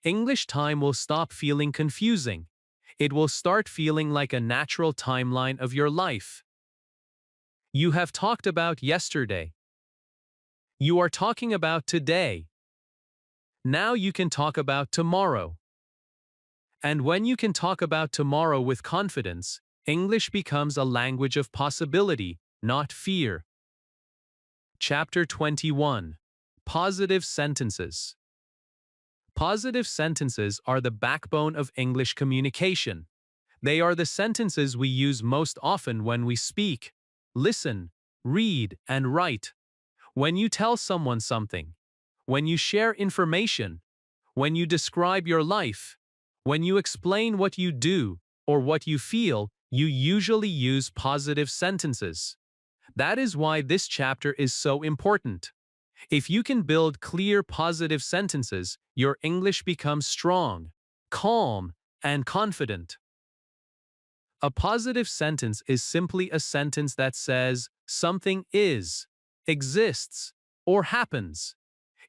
English time will stop feeling confusing. It will start feeling like a natural timeline of your life. You have talked about yesterday. You are talking about today. Now you can talk about tomorrow. And when you can talk about tomorrow with confidence, English becomes a language of possibility, not fear. Chapter 21. Positive Sentences. Positive sentences are the backbone of English communication. They are the sentences we use most often when we speak, listen, read, and write. When you tell someone something, when you share information, when you describe your life, when you explain what you do or what you feel, you usually use positive sentences. That is why this chapter is so important. If you can build clear positive sentences, your English becomes strong, calm, and confident. A positive sentence is simply a sentence that says something is, exists, or happens.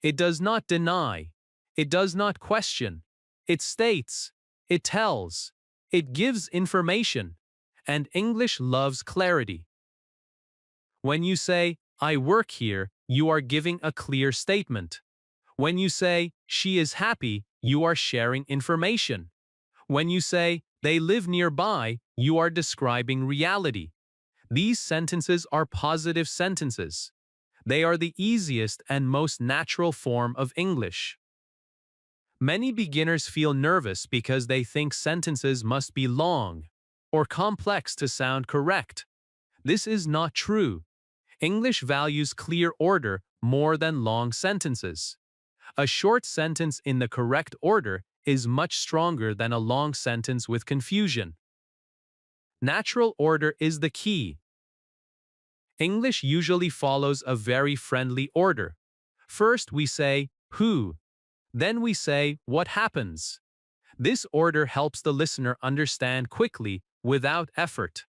It does not deny. It does not question. It states. It tells. It gives information. And English loves clarity. When you say, I work here, you are giving a clear statement. When you say, she is happy, you are sharing information. When you say, they live nearby, you are describing reality. These sentences are positive sentences. They are the easiest and most natural form of English. Many beginners feel nervous because they think sentences must be long or complex to sound correct. This is not true. English values clear order more than long sentences. A short sentence in the correct order is much stronger than a long sentence with confusion. Natural order is the key. English usually follows a very friendly order. First we say, who. Then we say, what happens. This order helps the listener understand quickly without effort.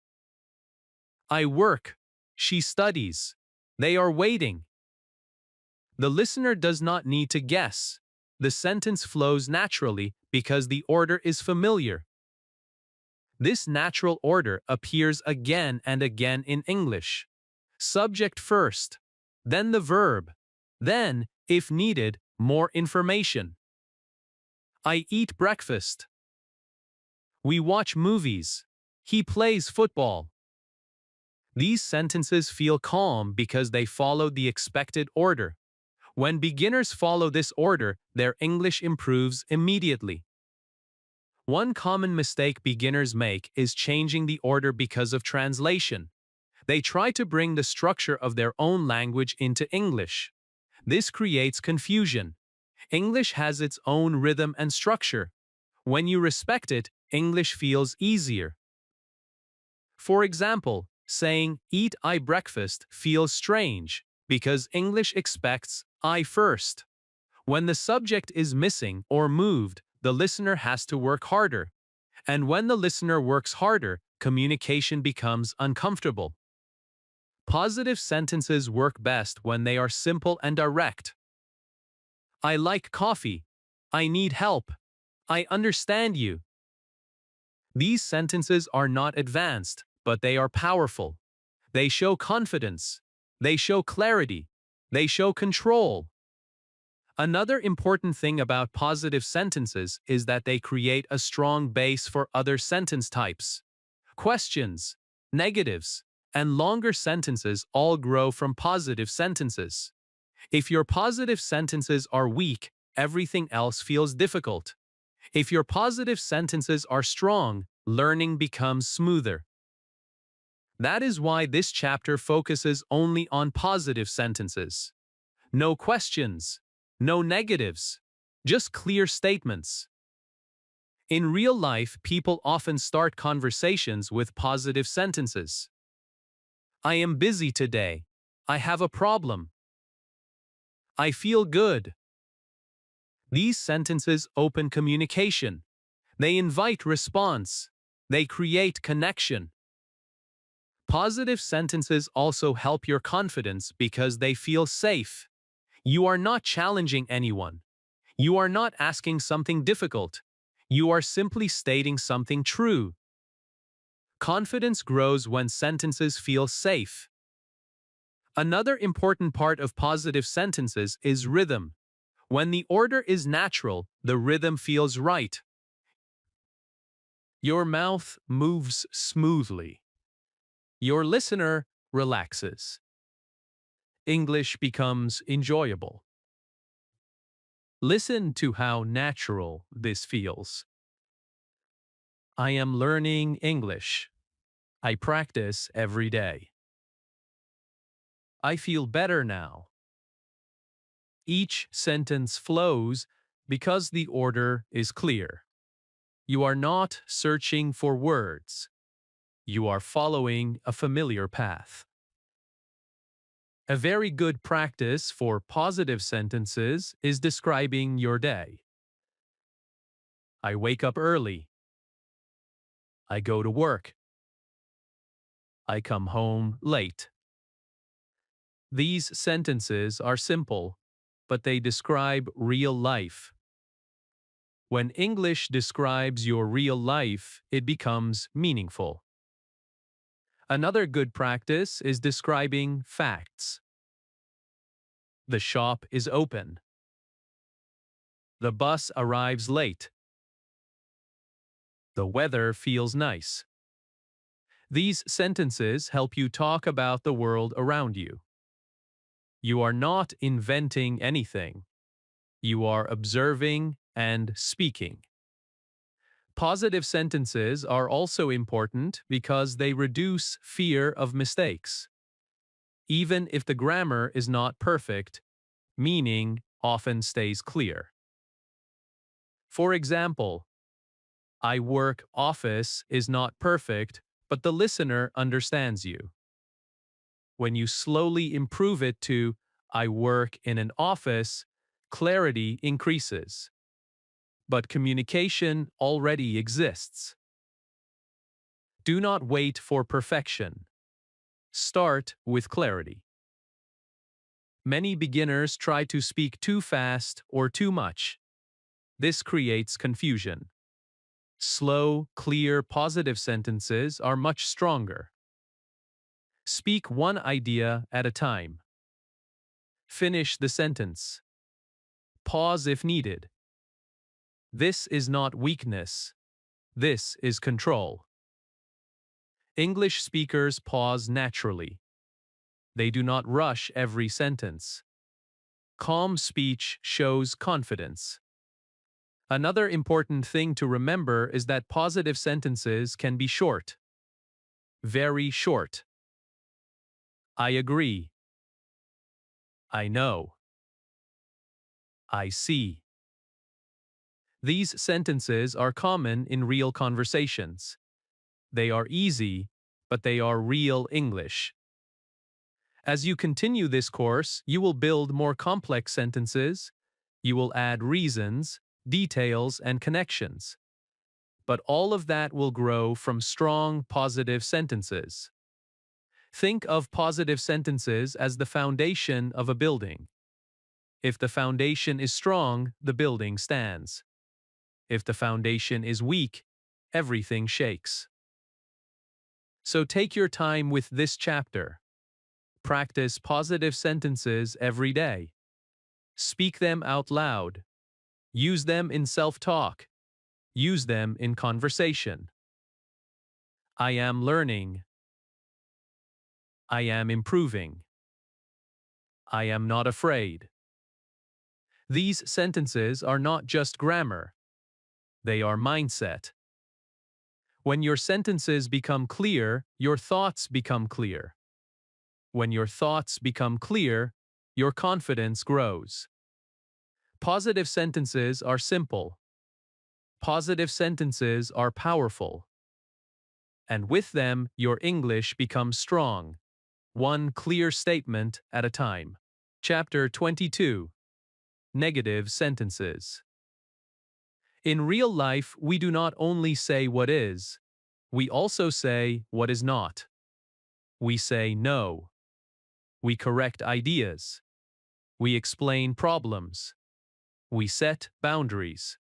I work. She studies. They are waiting. The listener does not need to guess. The sentence flows naturally because the order is familiar. This natural order appears again and again in English. Subject first, then the verb, then, if needed, more information. I eat breakfast. We watch movies. He plays football. These sentences feel calm because they follow the expected order. When beginners follow this order, their English improves immediately. One common mistake beginners make is changing the order because of translation. They try to bring the structure of their own language into English. This creates confusion. English has its own rhythm and structure. When you respect it, English feels easier. For example, saying, eat I breakfast feels strange because English expects I first. When the subject is missing or moved, the listener has to work harder. And when the listener works harder, communication becomes uncomfortable. Positive sentences work best when they are simple and direct. I like coffee. I need help. I understand you. These sentences are not advanced, but they are powerful. They show confidence. They show clarity. They show control. Another important thing about positive sentences is that they create a strong base for other sentence types. Questions, negatives, and longer sentences all grow from positive sentences. If your positive sentences are weak, everything else feels difficult. If your positive sentences are strong, learning becomes smoother. That is why this chapter focuses only on positive sentences. No questions, no negatives, just clear statements. In real life, people often start conversations with positive sentences. I am busy today. I have a problem. I feel good. These sentences open communication. They invite response. They create connection. Positive sentences also help your confidence because they feel safe. You are not challenging anyone. You are not asking something difficult. You are simply stating something true. Confidence grows when sentences feel safe. Another important part of positive sentences is rhythm. When the order is natural, the rhythm feels right. Your mouth moves smoothly. Your listener relaxes. English becomes enjoyable. Listen to how natural this feels. I am learning English. I practice every day. I feel better now. Each sentence flows because the order is clear. You are not searching for words. You are following a familiar path. A very good practice for positive sentences is describing your day. I wake up early. I go to work. I come home late. These sentences are simple, but they describe real life. When English describes your real life, it becomes meaningful. Another good practice is describing facts. The shop is open. The bus arrives late. The weather feels nice. These sentences help you talk about the world around you. You are not inventing anything. You are observing and speaking. Positive sentences are also important because they reduce fear of mistakes. Even if the grammar is not perfect, meaning often stays clear. For example, I work office is not perfect, but the listener understands you. When you slowly improve it to I work in an office, clarity increases. But communication already exists. Do not wait for perfection. Start with clarity. Many beginners try to speak too fast or too much. This creates confusion. Slow, clear, positive sentences are much stronger. Speak one idea at a time. Finish the sentence. Pause if needed. This is not weakness. This is control. English speakers pause naturally. They do not rush every sentence. Calm speech shows confidence. Another important thing to remember is that positive sentences can be short. Very short. I agree. I know. I see. These sentences are common in real conversations. They are easy, but they are real English. As you continue this course, you will build more complex sentences. You will add reasons, details, and connections. But all of that will grow from strong, positive sentences. Think of positive sentences as the foundation of a building. If the foundation is strong, the building stands. If the foundation is weak, everything shakes. So take your time with this chapter. Practice positive sentences every day. Speak them out loud. Use them in self-talk. Use them in conversation. I am learning. I am improving. I am not afraid. These sentences are not just grammar. They are mindset. When your sentences become clear, your thoughts become clear. When your thoughts become clear, your confidence grows. Positive sentences are simple. Positive sentences are powerful. And with them, your English becomes strong, one clear statement at a time. Chapter 22. Negative sentences. In real life, we do not only say what is, we also say what is not. We say no. We correct ideas. We explain problems. We set boundaries.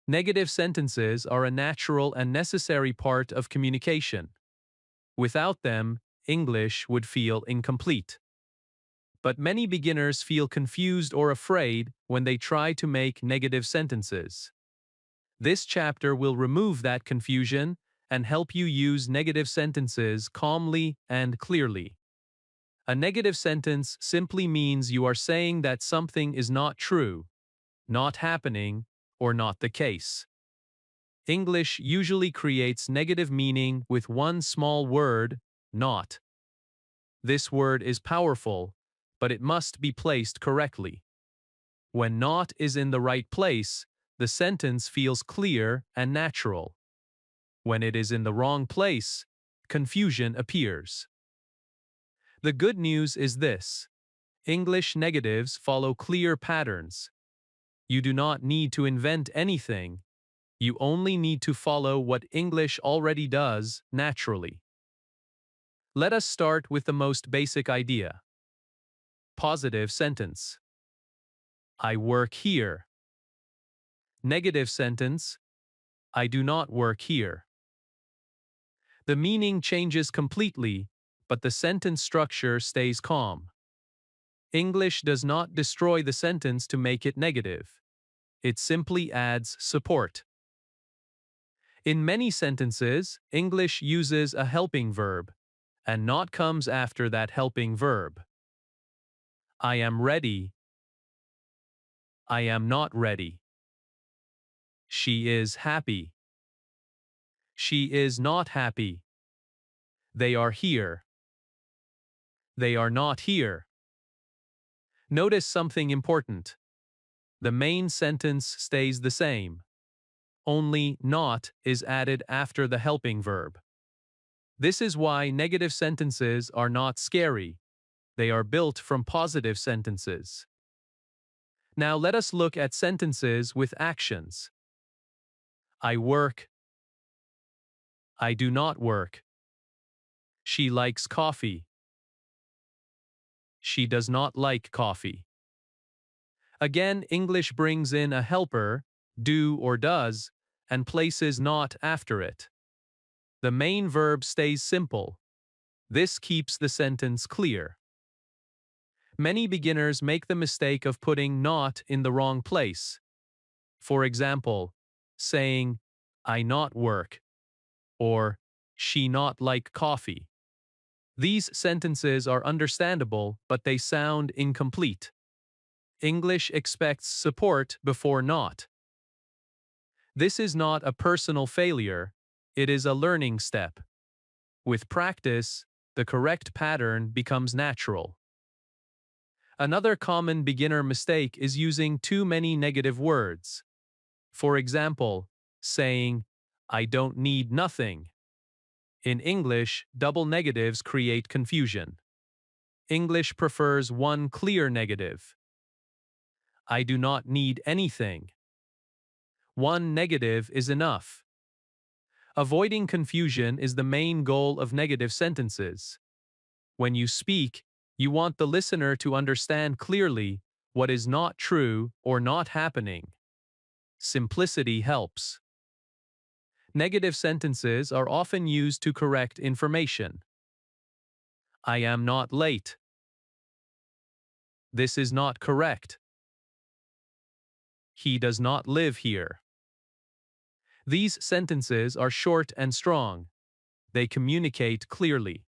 Negative sentences are a natural and necessary part of communication. Without them, English would feel incomplete. But many beginners feel confused or afraid when they try to make negative sentences. This chapter will remove that confusion and help you use negative sentences calmly and clearly. A negative sentence simply means you are saying that something is not true, not happening, or not the case. English usually creates negative meaning with one small word, not. This word is powerful, but it must be placed correctly. When not is in the right place, the sentence feels clear and natural. When it is in the wrong place, confusion appears. The good news is this: English negatives follow clear patterns. You do not need to invent anything. You only need to follow what English already does naturally. Let us start with the most basic idea. Positive sentence. I work here. Negative sentence. I do not work here. The meaning changes completely, but the sentence structure stays calm. English does not destroy the sentence to make it negative. It simply adds support. In many sentences, English uses a helping verb, and not comes after that helping verb. I am ready. I am not ready. She is happy. She is not happy. They are here. They are not here. Notice something important. The main sentence stays the same. Only not is added after the helping verb. This is why negative sentences are not scary. They are built from positive sentences. Now let us look at sentences with actions. I work. I do not work. She likes coffee. She does not like coffee. Again, English brings in a helper, do or does, and places not after it. The main verb stays simple. This keeps the sentence clear. Many beginners make the mistake of putting not in the wrong place. For example, saying, I not work, or she not like coffee. These sentences are understandable, but they sound incomplete. English expects support before not. This is not a personal failure, it is a learning step. With practice, the correct pattern becomes natural. Another common beginner mistake is using too many negative words. For example, saying, I don't need nothing. In English, double negatives create confusion. English prefers one clear negative. I do not need anything. One negative is enough. Avoiding confusion is the main goal of negative sentences. When you speak, you want the listener to understand clearly what is not true or not happening. Simplicity helps. Negative sentences are often used to correct information. I am not late. This is not correct. He does not live here. These sentences are short and strong. They communicate clearly.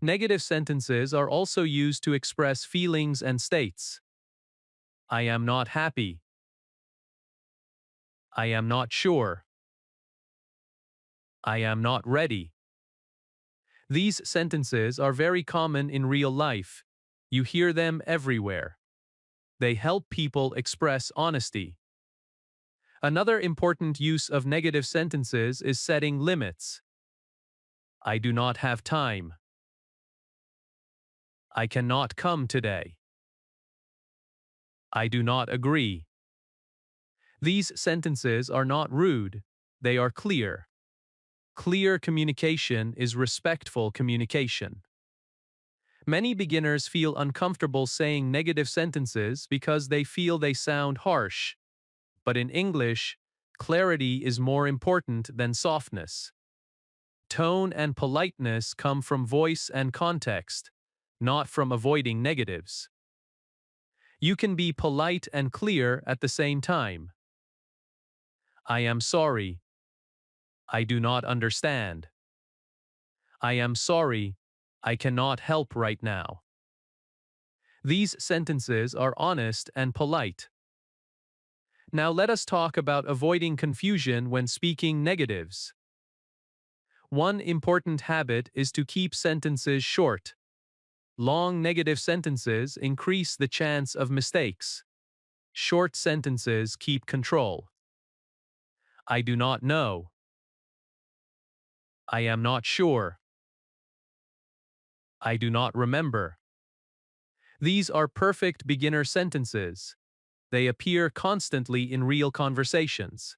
Negative sentences are also used to express feelings and states. I am not happy. I am not sure. I am not ready. These sentences are very common in real life. You hear them everywhere. They help people express honesty. Another important use of negative sentences is setting limits. I do not have time. I cannot come today. I do not agree. These sentences are not rude. They are clear. Clear communication is respectful communication. Many beginners feel uncomfortable saying negative sentences because they feel they sound harsh. But in English, clarity is more important than softness. Tone and politeness come from voice and context, not from avoiding negatives. You can be polite and clear at the same time. I am sorry. I do not understand. I am sorry. I cannot help right now. These sentences are honest and polite. Now let us talk about avoiding confusion when speaking negatives. One important habit is to keep sentences short. Long negative sentences increase the chance of mistakes. Short sentences keep control. I do not know. I am not sure. I do not remember. These are perfect beginner sentences. They appear constantly in real conversations.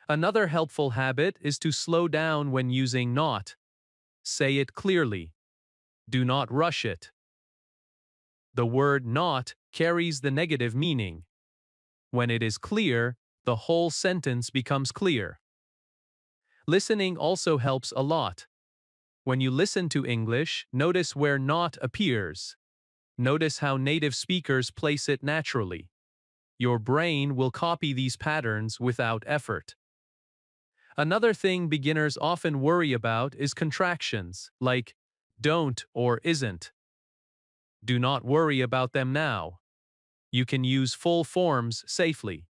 Another helpful habit is to slow down when using not. Say it clearly. Do not rush it. The word not carries the negative meaning. When it is clear, the whole sentence becomes clear. Listening also helps a lot. When you listen to English, notice where not appears. Notice how native speakers place it naturally. Your brain will copy these patterns without effort. Another thing beginners often worry about is contractions, like don't or isn't. Do not worry about them now. You can use full forms safely.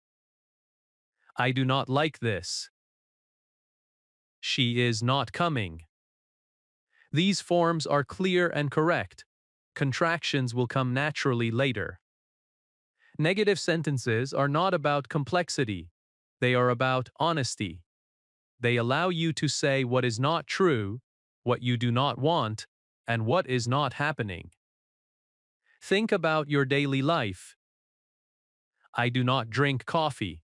I do not like this. She is not coming. These forms are clear and correct. Contractions will come naturally later. Negative sentences are not about complexity. They are about honesty. They allow you to say what is not true, what you do not want, and what is not happening. Think about your daily life. I do not drink coffee.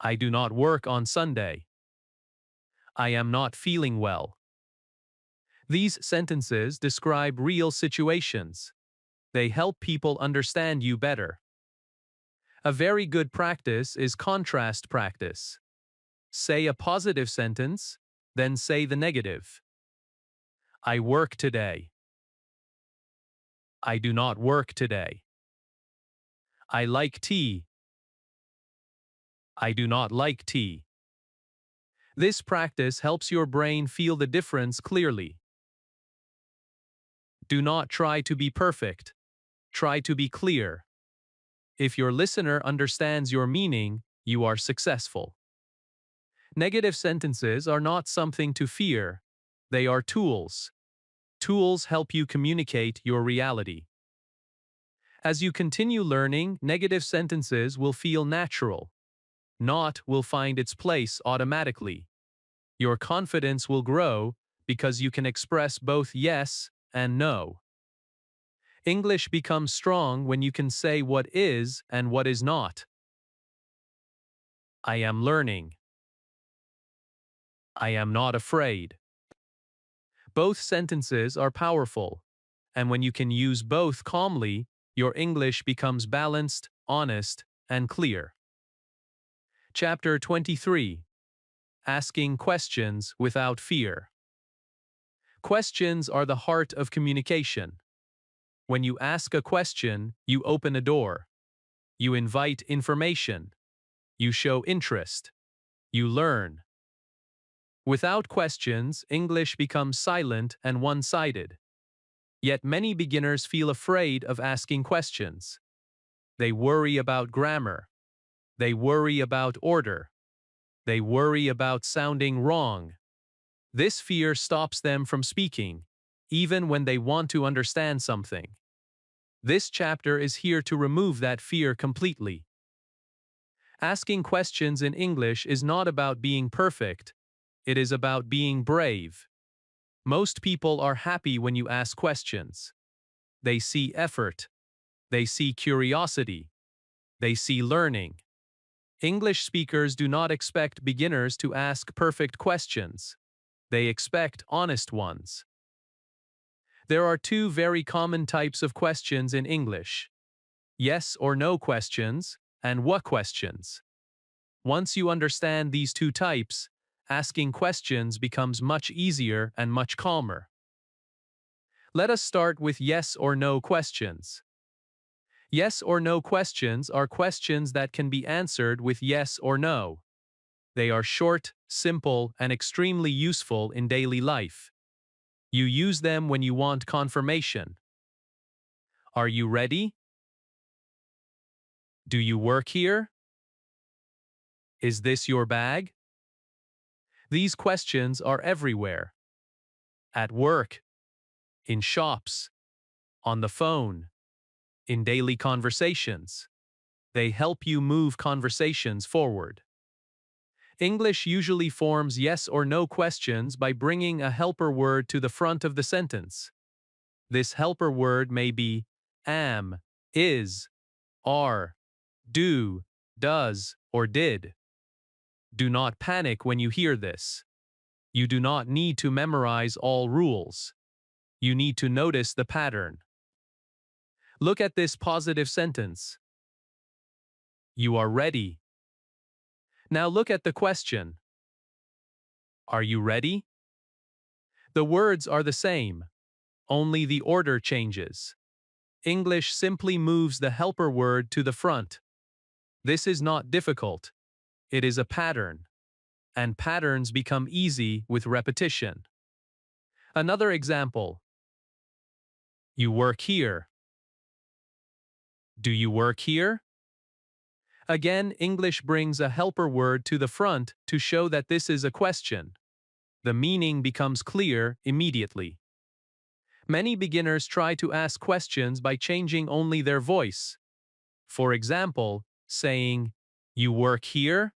I do not work on Sunday. I am not feeling well. These sentences describe real situations. They help people understand you better. A very good practice is contrast practice. Say a positive sentence, then say the negative. I work today. I do not work today. I like tea. I do not like tea. This practice helps your brain feel the difference clearly. Do not try to be perfect. Try to be clear. If your listener understands your meaning, you are successful. Negative sentences are not something to fear. They are tools. Tools help you communicate your reality. As you continue learning, negative sentences will feel natural. Not will find its place automatically. Your confidence will grow because you can express both yes and no. English becomes strong when you can say what is and what is not. I am learning. I am not afraid. Both sentences are powerful, and when you can use both calmly, your English becomes balanced, honest, and clear. Chapter 23. Asking questions without fear. Questions are the heart of communication. When you ask a question, you open a door. You invite information. You show interest. You learn. Without questions, English becomes silent and one-sided. Yet many beginners feel afraid of asking questions. They worry about grammar. They worry about order. They worry about sounding wrong. This fear stops them from speaking, even when they want to understand something. This chapter is here to remove that fear completely. Asking questions in English is not about being perfect. It is about being brave. Most people are happy when you ask questions. They see effort. They see curiosity. They see learning. English speakers do not expect beginners to ask perfect questions. They expect honest ones. There are two very common types of questions in English: yes or no questions and what questions. Once you understand these two types, asking questions becomes much easier and much calmer. Let us start with yes or no questions. Yes or no questions are questions that can be answered with yes or no. They are short, simple, and extremely useful in daily life. You use them when you want confirmation. Are you ready? Do you work here? Is this your bag? These questions are everywhere. At work, in shops, on the phone, in daily conversations. They help you move conversations forward. English usually forms yes or no questions by bringing a helper word to the front of the sentence. This helper word may be am, is, are, do, does, or did. Do not panic when you hear this. You do not need to memorize all rules. You need to notice the pattern. Look at this positive sentence. You are ready. Now look at the question. Are you ready? The words are the same, only the order changes. English simply moves the helper word to the front. This is not difficult. It is a pattern. And patterns become easy with repetition. Another example. You work here. Do you work here? Again, English brings a helper word to the front to show that this is a question. The meaning becomes clear immediately. Many beginners try to ask questions by changing only their voice. For example, saying, "You work here?"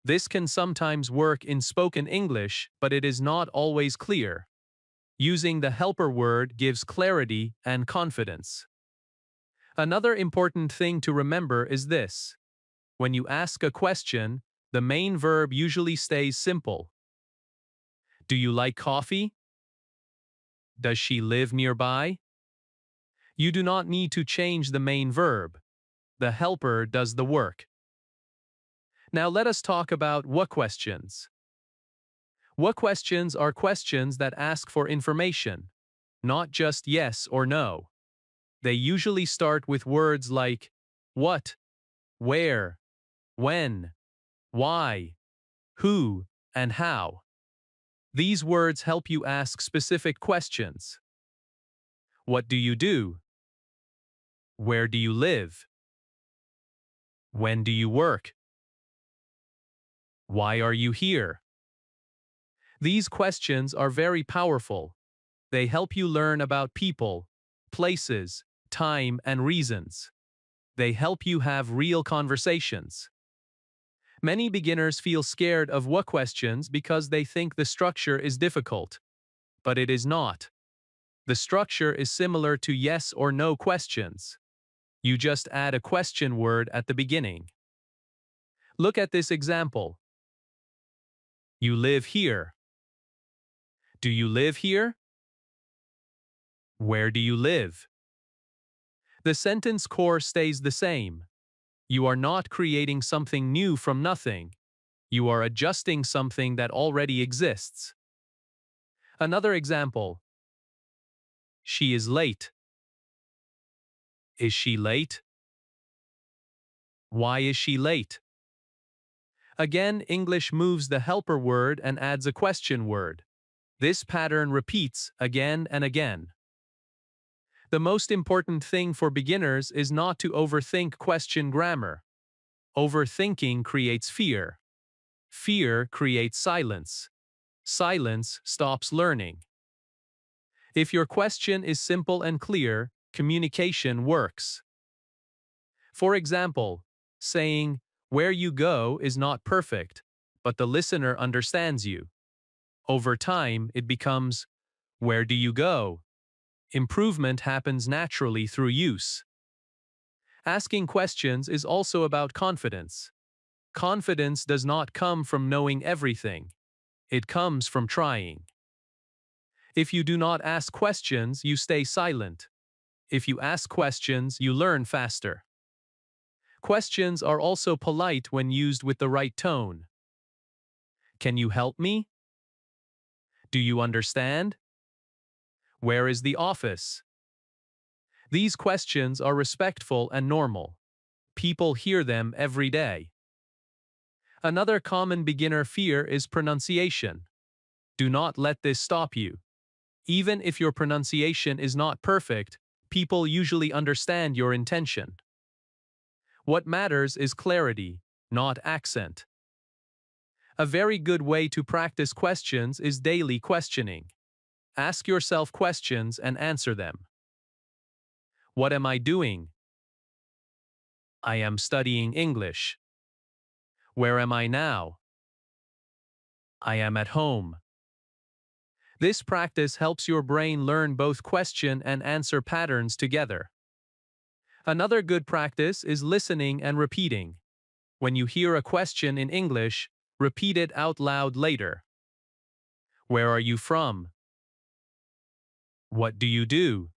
This can sometimes work in spoken English, but it is not always clear. Using the helper word gives clarity and confidence. Another important thing to remember is this. When you ask a question, the main verb usually stays simple. Do you like coffee? Does she live nearby? You do not need to change the main verb. The helper does the work. Now let us talk about what questions. What questions are questions that ask for information, not just yes or no. They usually start with words like what, where, when, why, who, and how. These words help you ask specific questions. What do you do? Where do you live? When do you work? Why are you here? These questions are very powerful. They help you learn about people, places, time, and reasons. They help you have real conversations. Many beginners feel scared of what questions because they think the structure is difficult. But it is not. The structure is similar to yes or no questions. You just add a question word at the beginning. Look at this example. You live here. Do you live here? Where do you live? The sentence core stays the same. You are not creating something new from nothing. You are adjusting something that already exists. Another example. She is late. Is she late? Why is she late? Again, English moves the helper word and adds a question word. This pattern repeats again and again. The most important thing for beginners is not to overthink question grammar. Overthinking creates fear. Fear creates silence. Silence stops learning. If your question is simple and clear, communication works. For example, saying, "Where you go" is not perfect, but the listener understands you. Over time, it becomes, "Where do you go?" Improvement happens naturally through use. Asking questions is also about confidence. Confidence does not come from knowing everything. It comes from trying. If you do not ask questions, you stay silent. If you ask questions, you learn faster. Questions are also polite when used with the right tone. Can you help me? Do you understand? Where is the office? These questions are respectful and normal. People hear them every day. Another common beginner fear is pronunciation. Do not let this stop you. Even if your pronunciation is not perfect, people usually understand your intention. What matters is clarity, not accent. A very good way to practice questions is daily questioning. Ask yourself questions and answer them. What am I doing? I am studying English. Where am I now? I am at home. This practice helps your brain learn both question and answer patterns together. Another good practice is listening and repeating. When you hear a question in English, repeat it out loud later. Where are you from? What do you do?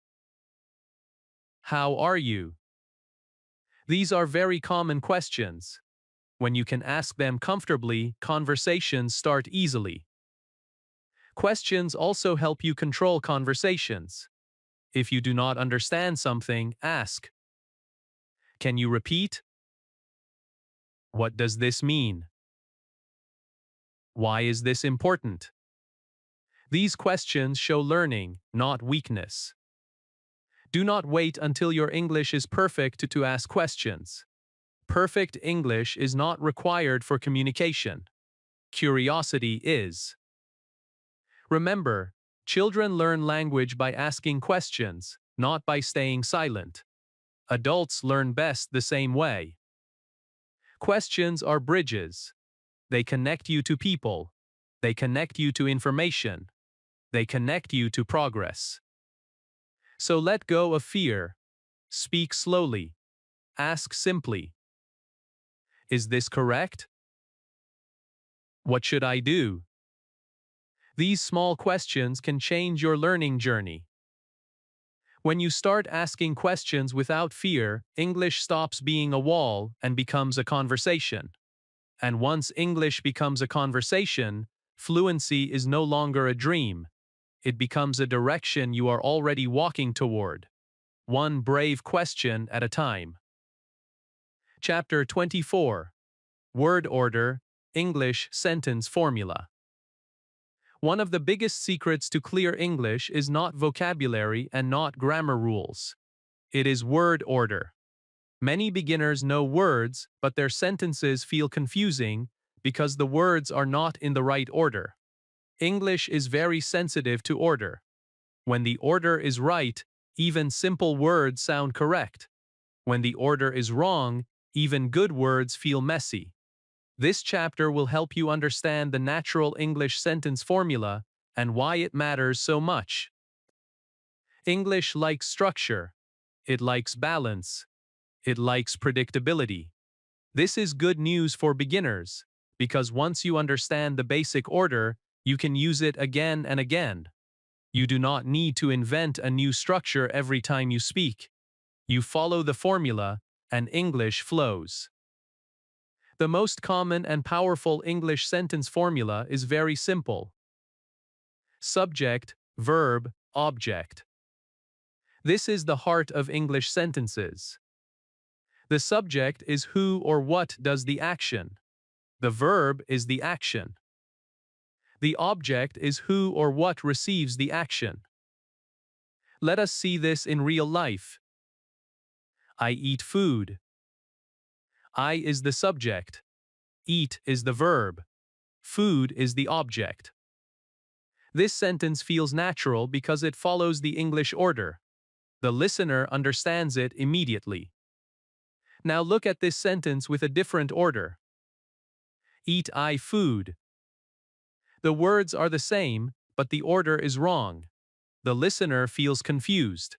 How are you? These are very common questions. When you can ask them comfortably, conversations start easily. Questions also help you control conversations. If you do not understand something, ask. Can you repeat? What does this mean? Why is this important? These questions show learning, not weakness. Do not wait until your English is perfect to ask questions. Perfect English is not required for communication. Curiosity is. Remember, children learn language by asking questions, not by staying silent. Adults learn best the same way. Questions are bridges. They connect you to people. They connect you to information. They connect you to progress. So let go of fear. Speak slowly. Ask simply. Is this correct? What should I do? These small questions can change your learning journey. When you start asking questions without fear, English stops being a wall and becomes a conversation. And once English becomes a conversation, fluency is no longer a dream. It becomes a direction you are already walking toward. One brave question at a time. Chapter 24. Word Order, English Sentence Formula. One of the biggest secrets to clear English is not vocabulary and not grammar rules. It is word order. Many beginners know words, but their sentences feel confusing because the words are not in the right order. English is very sensitive to order. When the order is right, even simple words sound correct. When the order is wrong, even good words feel messy. This chapter will help you understand the natural English sentence formula and why it matters so much. English likes structure. It likes balance. It likes predictability. This is good news for beginners, because once you understand the basic order, you can use it again and again. You do not need to invent a new structure every time you speak. You follow the formula, and English flows. The most common and powerful English sentence formula is very simple. Subject, verb, object. This is the heart of English sentences. The subject is who or what does the action. The verb is the action. The object is who or what receives the action. Let us see this in real life. I eat food. I is the subject. Eat is the verb. Food is the object. This sentence feels natural because it follows the English order. The listener understands it immediately. Now look at this sentence with a different order. Eat I food. The words are the same, but the order is wrong. The listener feels confused.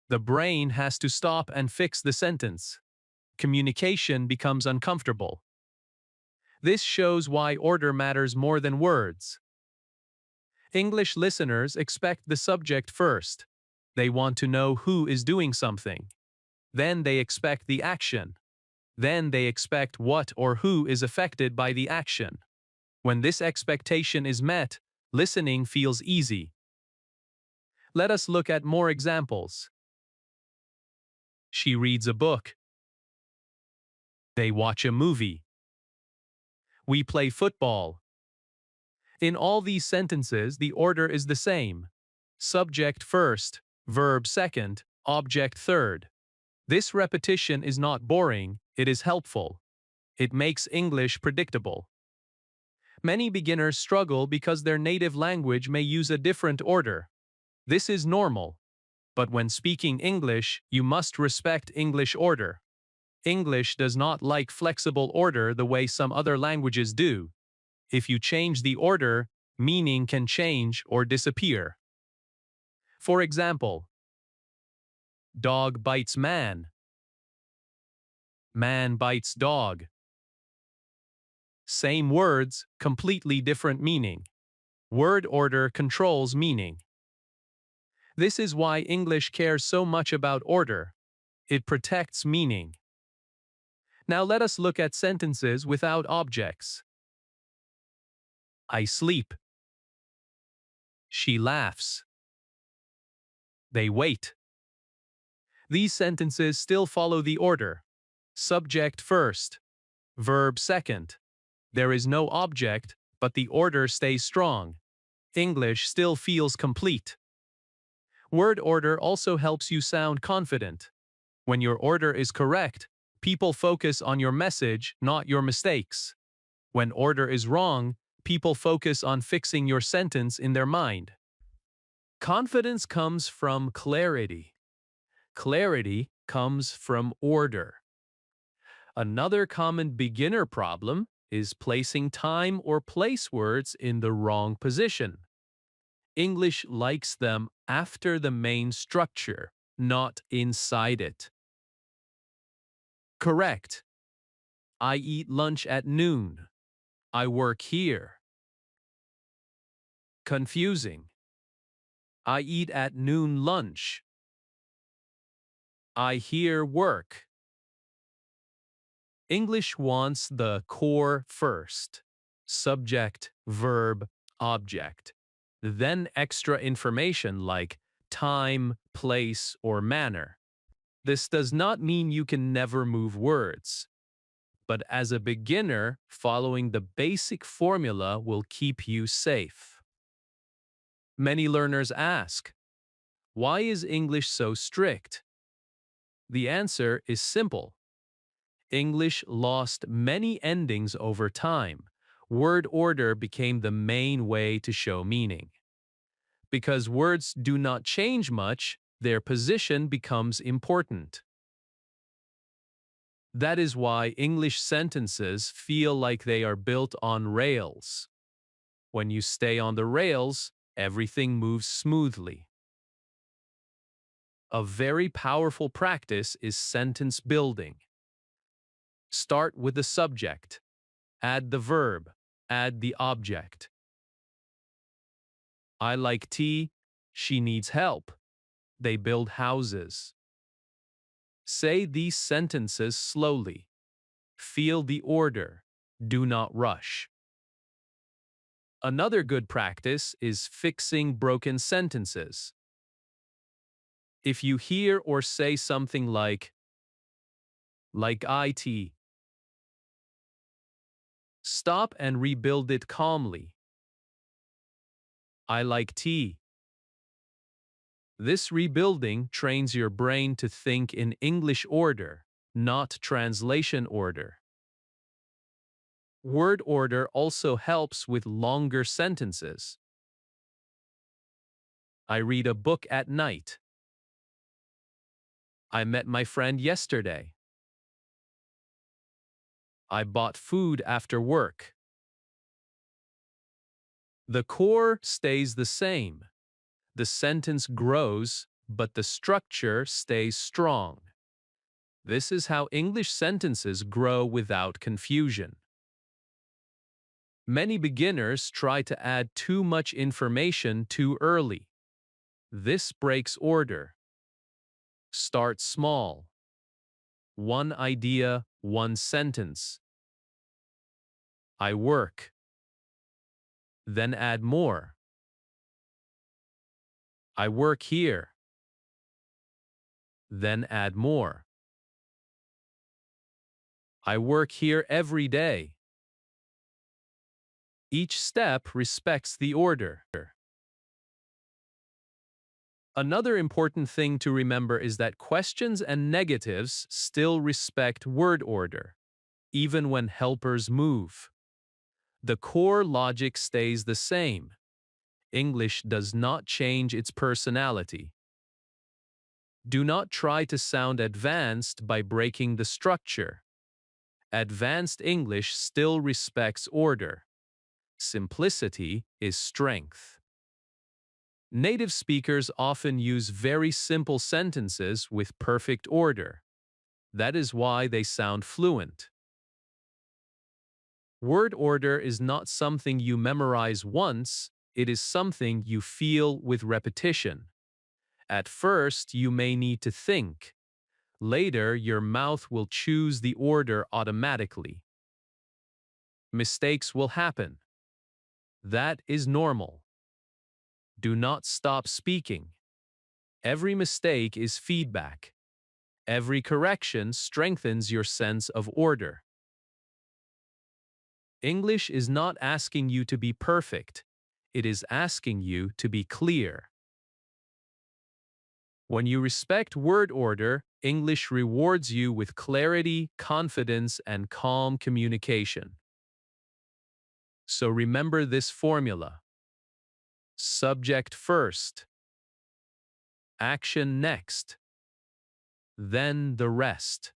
The brain has to stop and fix the sentence. Communication becomes uncomfortable. This shows why order matters more than words. English listeners expect the subject first. They want to know who is doing something. Then they expect the action. Then they expect what or who is affected by the action. When this expectation is met, listening feels easy. Let us look at more examples. She reads a book. They watch a movie. We play football. In all these sentences, the order is the same. Subject first, verb second, object third. This repetition is not boring, it is helpful. It makes English predictable. Many beginners struggle because their native language may use a different order. This is normal. But when speaking English, you must respect English order. English does not like flexible order the way some other languages do. If you change the order, meaning can change or disappear. For example, dog bites man. Man bites dog. Same words, completely different meaning. Word order controls meaning. This is why English cares so much about order. It protects meaning. Now let us look at sentences without objects. I sleep. She laughs. They wait. These sentences still follow the order. Subject first, verb second. There is no object, but the order stays strong. English still feels complete. Word order also helps you sound confident. When your order is correct, people focus on your message, not your mistakes. When order is wrong, people focus on fixing your sentence in their mind. Confidence comes from clarity. Clarity comes from order. Another common beginner problem is placing time or place words in the wrong position. English likes them after the main structure, not inside it. Correct. I eat lunch at noon. I work here. Confusing. I eat at noon lunch. I here work. English wants the core first. Subject, verb, object. Then extra information like time, place, or manner. This does not mean you can never move words. But as a beginner, following the basic formula will keep you safe. Many learners ask, why is English so strict? The answer is simple. English lost many endings over time. Word order became the main way to show meaning. Because words do not change much, their position becomes important. That is why English sentences feel like they are built on rails. When you stay on the rails, everything moves smoothly. A very powerful practice is sentence building. Start with the subject. Add the verb. Add the object. I like tea. She needs help. They build houses. Say these sentences slowly. Feel the order. Do not rush. Another good practice is fixing broken sentences. If you hear or say something like IT, stop and rebuild it calmly. I like tea. This rebuilding trains your brain to think in English order, not translation order. Word order also helps with longer sentences. I read a book at night. I met my friend yesterday. I bought food after work. The core stays the same. The sentence grows, but the structure stays strong. This is how English sentences grow without confusion. Many beginners try to add too much information too early. This breaks order. Start small. One idea, one sentence. I work. Then add more. I work here. Then add more. I work here every day. Each step respects the order. Another important thing to remember is that questions and negatives still respect word order, even when helpers move. The core logic stays the same. English does not change its personality. Do not try to sound advanced by breaking the structure. Advanced English still respects order. Simplicity is strength. Native speakers often use very simple sentences with perfect order. That is why they sound fluent. Word order is not something you memorize once, it is something you feel with repetition. At first, you may need to think. Later, your mouth will choose the order automatically. Mistakes will happen. That is normal. Do not stop speaking. Every mistake is feedback. Every correction strengthens your sense of order. English is not asking you to be perfect. It is asking you to be clear. When you respect word order, English rewards you with clarity, confidence, and calm communication. So remember this formula. Subject first. Action next. Then the rest.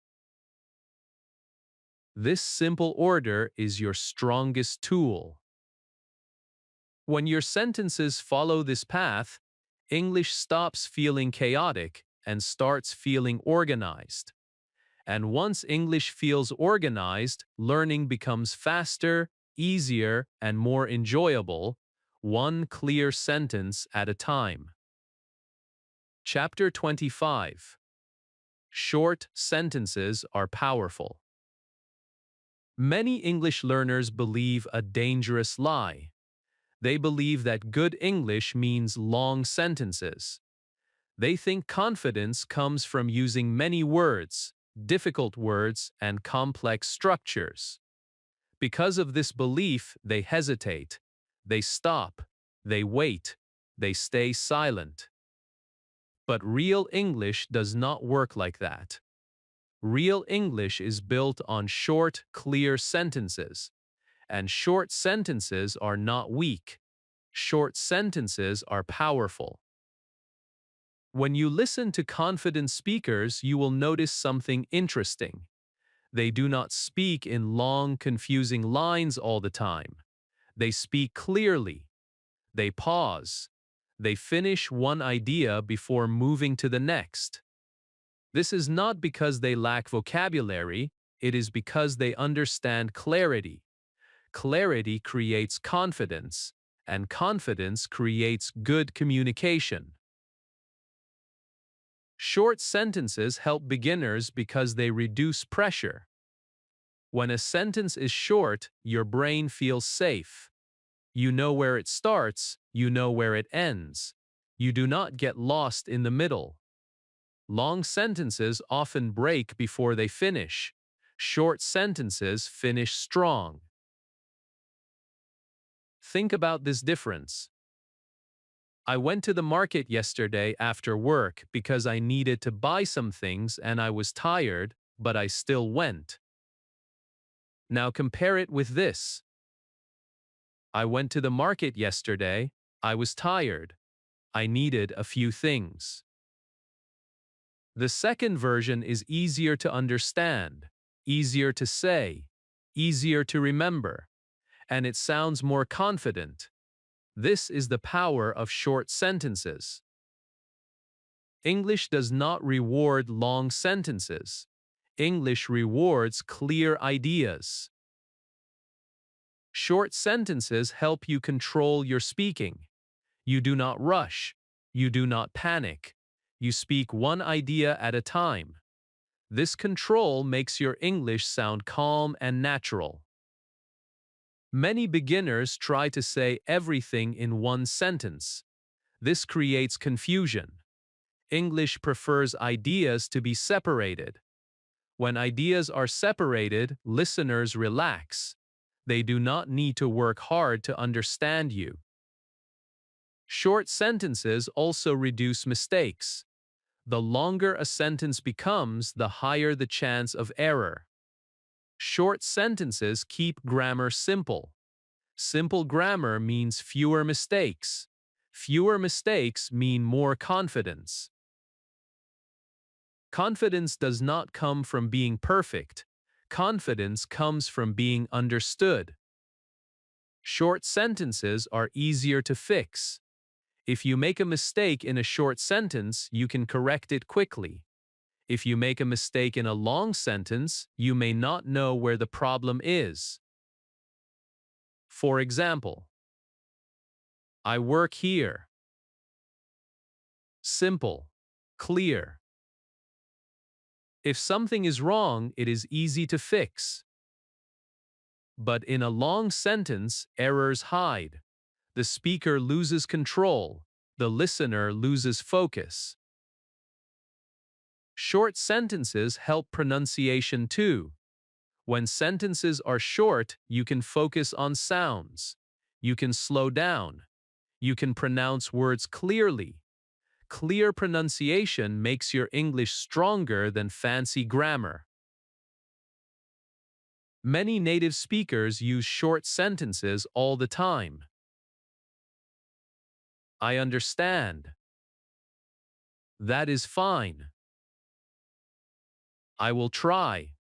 This simple order is your strongest tool. When your sentences follow this path, English stops feeling chaotic and starts feeling organized. And once English feels organized, learning becomes faster, easier, and more enjoyable, one clear sentence at a time. Chapter 25. Short sentences are powerful. Many English learners believe a dangerous lie. They believe that good English means long sentences. They think confidence comes from using many words, difficult words, and complex structures. Because of this belief, they hesitate, they stop, they wait, they stay silent. But real English does not work like that. Real English is built on short, clear sentences. And short sentences are not weak. Short sentences are powerful. When you listen to confident speakers, you will notice something interesting. They do not speak in long, confusing lines all the time. They speak clearly. They pause. They finish one idea before moving to the next. This is not because they lack vocabulary, it is because they understand clarity. Clarity creates confidence, and confidence creates good communication. Short sentences help beginners because they reduce pressure. When a sentence is short, your brain feels safe. You know where it starts, you know where it ends. You do not get lost in the middle. Long sentences often break before they finish. Short sentences finish strong. Think about this difference. I went to the market yesterday after work because I needed to buy some things and I was tired, but I still went. Now compare it with this. I went to the market yesterday, I was tired. I needed a few things. The second version is easier to understand, easier to say, easier to remember, and it sounds more confident. This is the power of short sentences. English does not reward long sentences. English rewards clear ideas. Short sentences help you control your speaking. You do not rush. You do not panic. You speak one idea at a time. This control makes your English sound calm and natural. Many beginners try to say everything in one sentence. This creates confusion. English prefers ideas to be separated. When ideas are separated, listeners relax. They do not need to work hard to understand you. Short sentences also reduce mistakes. The longer a sentence becomes, the higher the chance of error. Short sentences keep grammar simple. Simple grammar means fewer mistakes. Fewer mistakes mean more confidence. Confidence does not come from being perfect. Confidence comes from being understood. Short sentences are easier to fix. If you make a mistake in a short sentence, you can correct it quickly. If you make a mistake in a long sentence, you may not know where the problem is. For example, I work here. Simple, clear. If something is wrong, it is easy to fix. But in a long sentence, errors hide. The speaker loses control. The listener loses focus. Short sentences help pronunciation too. When sentences are short, you can focus on sounds. You can slow down. You can pronounce words clearly. Clear pronunciation makes your English stronger than fancy grammar. Many native speakers use short sentences all the time. I understand. That is fine. I will try.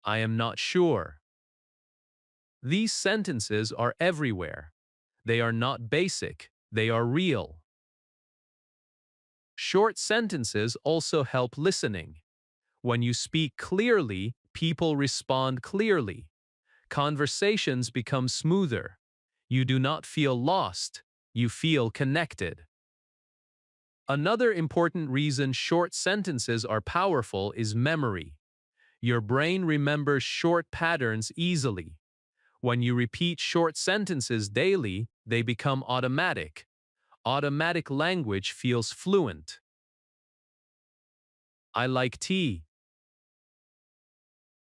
I am not sure. These sentences are everywhere. They are not basic, they are real. Short sentences also help listening. When you speak clearly, people respond clearly. Conversations become smoother. You do not feel lost, you feel connected. Another important reason short sentences are powerful is memory. Your brain remembers short patterns easily. When you repeat short sentences daily, they become automatic. Automatic language feels fluent. I like tea.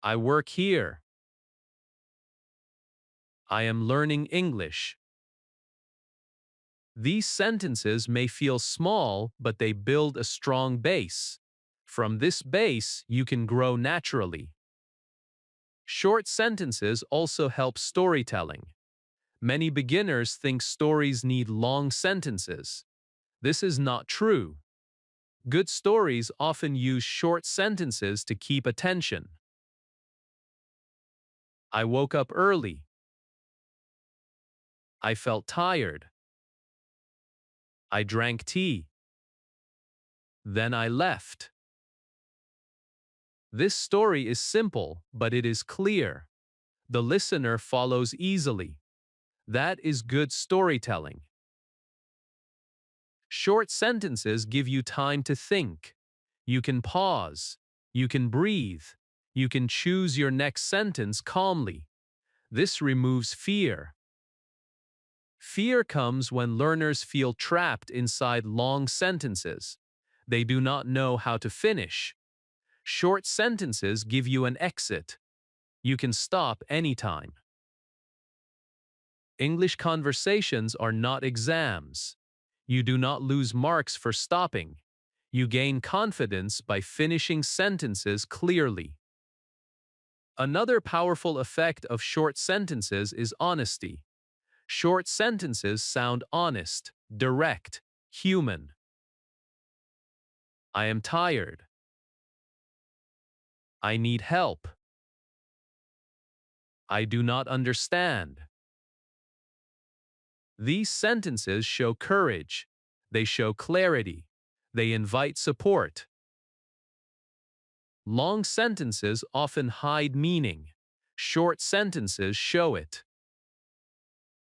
I work here. I am learning English. These sentences may feel small, but they build a strong base. From this base, you can grow naturally. Short sentences also help storytelling. Many beginners think stories need long sentences. This is not true. Good stories often use short sentences to keep attention. I woke up early. I felt tired. I drank tea. Then I left. This story is simple, but it is clear. The listener follows easily. That is good storytelling. Short sentences give you time to think. You can pause. You can breathe. You can choose your next sentence calmly. This removes fear. Fear comes when learners feel trapped inside long sentences. They do not know how to finish. Short sentences give you an exit. You can stop anytime. English conversations are not exams. You do not lose marks for stopping. You gain confidence by finishing sentences clearly. Another powerful effect of short sentences is honesty. Short sentences sound honest, direct, human. I am tired. I need help. I do not understand. These sentences show courage. They show clarity. They invite support. Long sentences often hide meaning. Short sentences show it.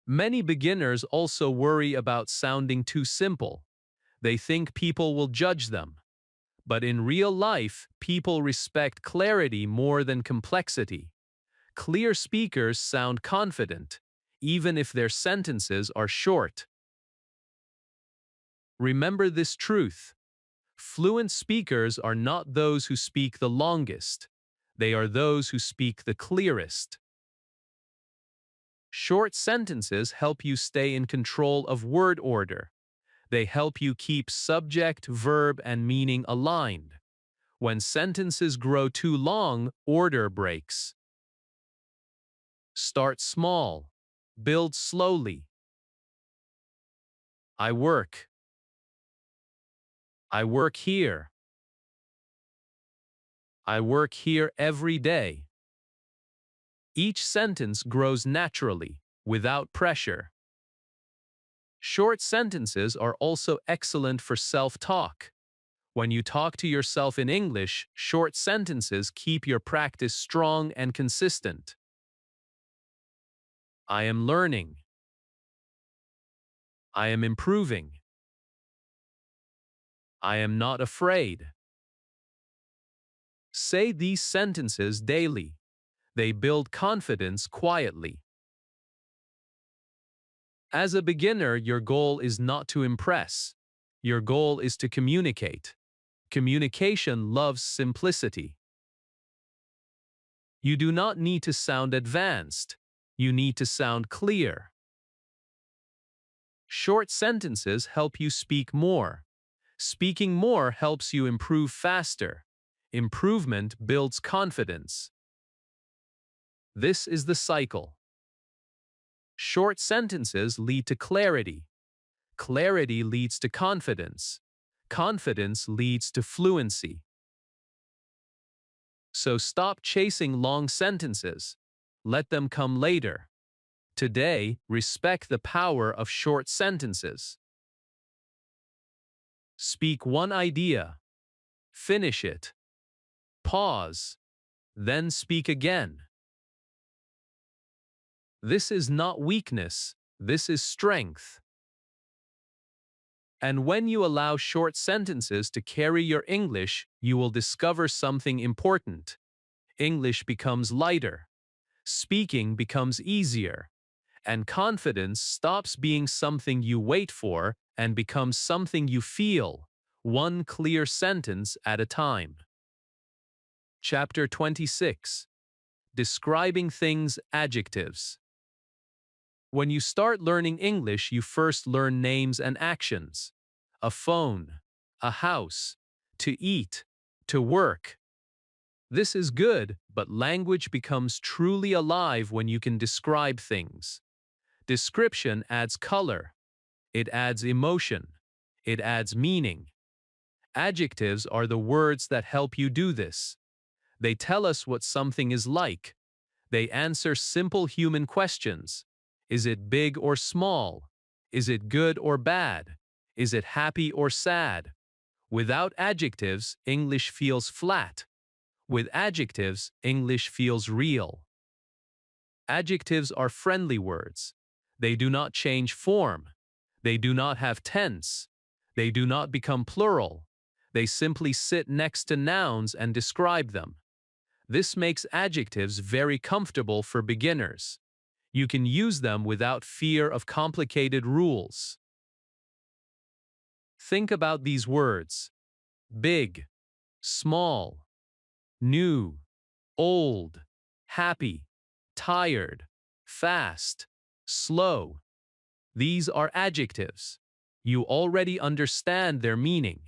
Many beginners also worry about sounding too simple. They think people will judge them. But in real life, people respect clarity more than complexity. Clear speakers sound confident, even if their sentences are short. Remember this truth. Fluent speakers are not those who speak the longest. They are those who speak the clearest. Short sentences help you stay in control of word order. They help you keep subject, verb, and meaning aligned. When sentences grow too long, order breaks. Start small. Build slowly. I work. I work here. I work here every day. Each sentence grows naturally, without pressure. Short sentences are also excellent for self-talk. When you talk to yourself in English, short sentences keep your practice strong and consistent. I am learning. I am improving. I am not afraid. Say these sentences daily. They build confidence quietly. As a beginner, your goal is not to impress. Your goal is to communicate. Communication loves simplicity. You do not need to sound advanced. You need to sound clear. Short sentences help you speak more. Speaking more helps you improve faster. Improvement builds confidence. This is the cycle. Short sentences lead to clarity. Clarity leads to confidence. Confidence leads to fluency. So stop chasing long sentences. Let them come later. Today, respect the power of short sentences. Speak one idea. Finish it. Pause. Then speak again. This is not weakness. This is strength. And when you allow short sentences to carry your English, you will discover something important. English becomes lighter. Speaking becomes easier. And confidence stops being something you wait for and becomes something you feel, one clear sentence at a time. Chapter 26. Describing things, adjectives. When you start learning English, you first learn names and actions. A phone, a house, to eat, to work. This is good, but language becomes truly alive when you can describe things. Description adds color. It adds emotion. It adds meaning. Adjectives are the words that help you do this. They tell us what something is like. They answer simple human questions. Is it big or small? Is it good or bad? Is it happy or sad? Without adjectives, English feels flat. With adjectives, English feels real. Adjectives are friendly words. They do not change form. They do not have tense. They do not become plural. They simply sit next to nouns and describe them. This makes adjectives very comfortable for beginners. You can use them without fear of complicated rules. Think about these words: big, small, new, old, happy, tired, fast, slow. These are adjectives. You already understand their meaning.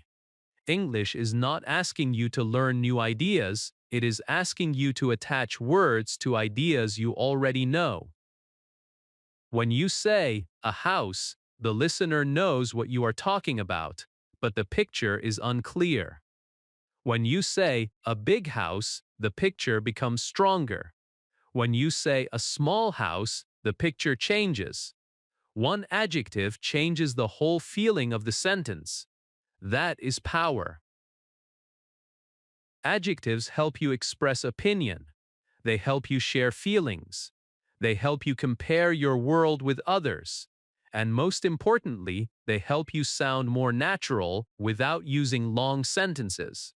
English is not asking you to learn new ideas, it is asking you to attach words to ideas you already know. When you say a house, the listener knows what you are talking about, but the picture is unclear. When you say a big house, the picture becomes stronger. When you say a small house, the picture changes. One adjective changes the whole feeling of the sentence. That is power. Adjectives help you express opinion. They help you share feelings. They help you compare your world with others. And most importantly, they help you sound more natural without using long sentences.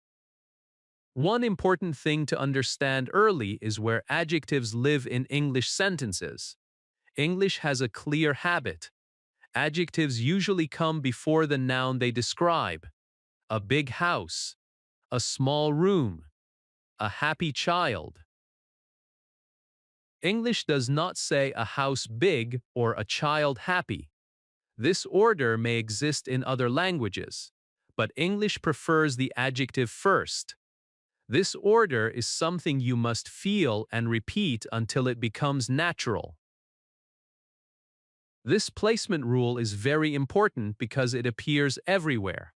One important thing to understand early is where adjectives live in English sentences. English has a clear habit. Adjectives usually come before the noun they describe. A big house, a small room, a happy child. English does not say a house big or a child happy. This order may exist in other languages, but English prefers the adjective first. This order is something you must feel and repeat until it becomes natural. This placement rule is very important because it appears everywhere: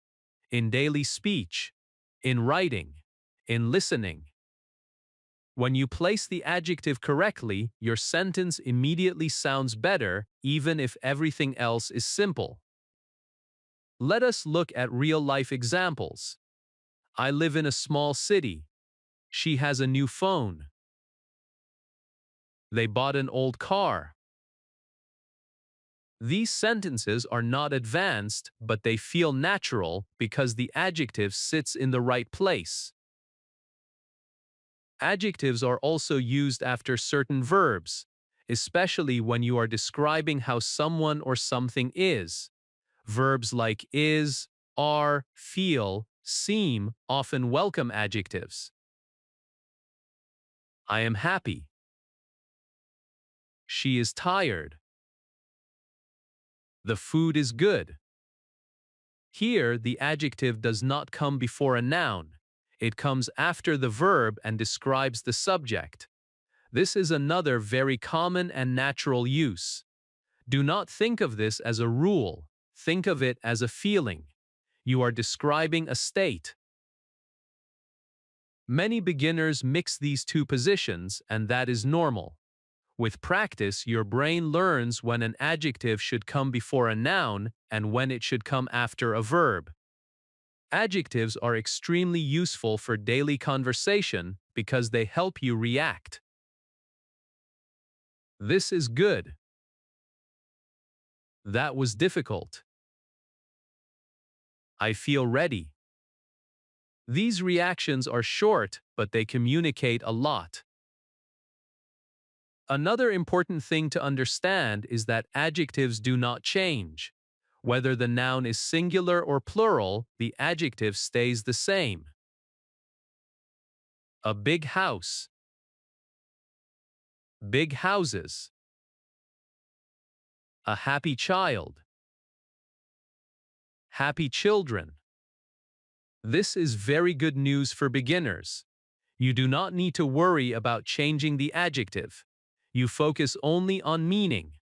in daily speech, in writing, in listening. When you place the adjective correctly, your sentence immediately sounds better, even if everything else is simple. Let us look at real-life examples. I live in a small city. She has a new phone. They bought an old car. These sentences are not advanced, but they feel natural because the adjective sits in the right place. Adjectives are also used after certain verbs, especially when you are describing how someone or something is. Verbs like is, are, feel, seem often welcome adjectives. I am happy. She is tired. The food is good. Here, the adjective does not come before a noun. It comes after the verb and describes the subject. This is another very common and natural use. Do not think of this as a rule. Think of it as a feeling. You are describing a state. Many beginners mix these two positions, and that is normal. With practice, your brain learns when an adjective should come before a noun and when it should come after a verb. Adjectives are extremely useful for daily conversation because they help you react. This is good. That was difficult. I feel ready. These reactions are short, but they communicate a lot. Another important thing to understand is that adjectives do not change. Whether the noun is singular or plural, the adjective stays the same. A big house. Big houses. A happy child. Happy children. This is very good news for beginners. You do not need to worry about changing the adjective. You focus only on meaning.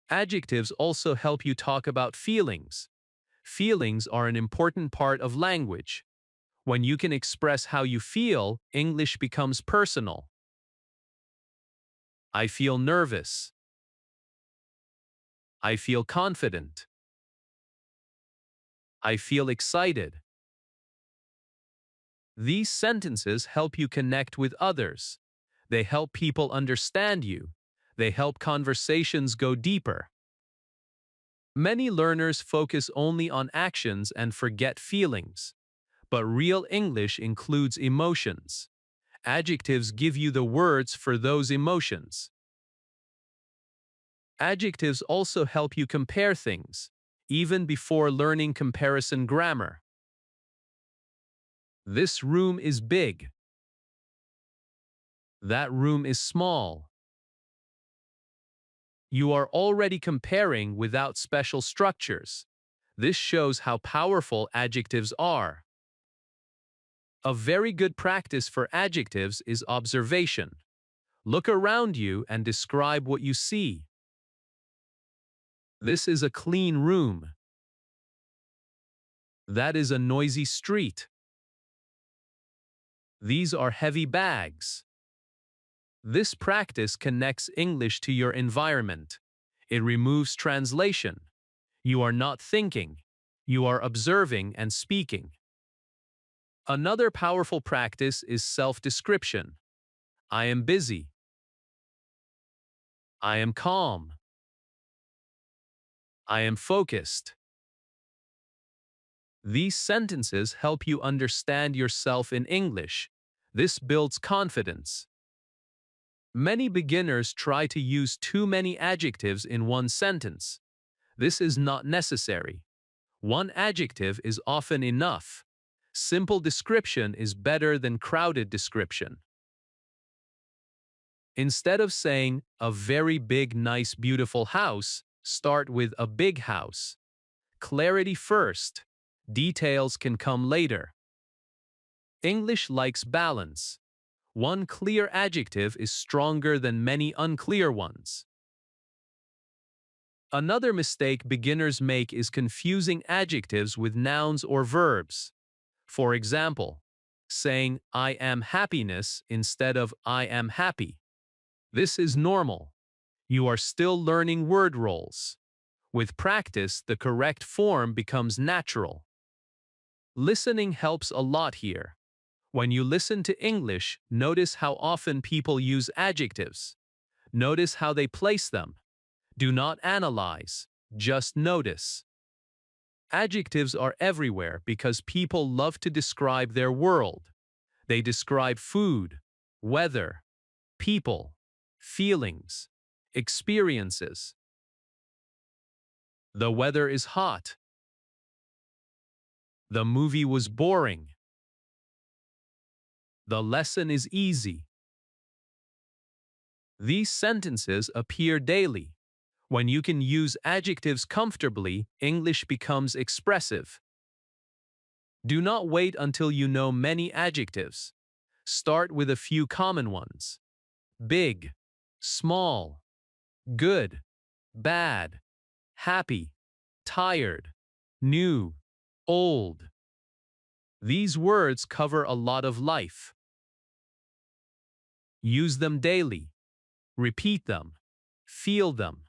Adjectives also help you talk about feelings. Feelings are an important part of language. When you can express how you feel, English becomes personal. I feel nervous. I feel confident. I feel excited. These sentences help you connect with others. They help people understand you. They help conversations go deeper. Many learners focus only on actions and forget feelings, but real English includes emotions. Adjectives give you the words for those emotions. Adjectives also help you compare things, even before learning comparison grammar. This room is big. That room is small. You are already comparing without special structures. This shows how powerful adjectives are. A very good practice for adjectives is observation. Look around you and describe what you see. This is a clean room. That is a noisy street. These are heavy bags. This practice connects English to your environment. It removes translation. You are not thinking. You are observing and speaking. Another powerful practice is self-description. I am busy. I am calm. I am focused. These sentences help you understand yourself in English. This builds confidence. Many beginners try to use too many adjectives in one sentence. This is not necessary. One adjective is often enough. Simple description is better than crowded description. Instead of saying, a very big, nice, beautiful house, start with a big house. Clarity first. Details can come later. English likes balance. One clear adjective is stronger than many unclear ones. Another mistake beginners make is confusing adjectives with nouns or verbs. For example, saying I am happiness instead of I am happy. This is normal. You are still learning word roles. With practice, the correct form becomes natural. Listening helps a lot here. When you listen to English, notice how often people use adjectives. Notice how they place them. Do not analyze, just notice. Adjectives are everywhere because people love to describe their world. They describe food, weather, people, feelings, experiences. The weather is hot. The movie was boring. The lesson is easy. These sentences appear daily. When you can use adjectives comfortably, English becomes expressive. Do not wait until you know many adjectives. Start with a few common ones. Big, small, good, bad, happy, tired, new, old. These words cover a lot of life. Use them daily. Repeat them. Feel them.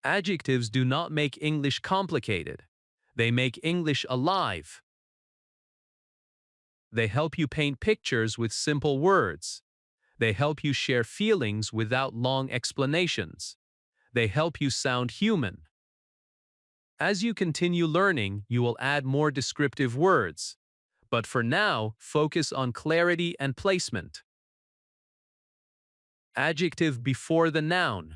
Adjectives do not make English complicated. They make English alive. They help you paint pictures with simple words. They help you share feelings without long explanations. They help you sound human. As you continue learning, you will add more descriptive words. But for now, focus on clarity and placement. Adjective before the noun.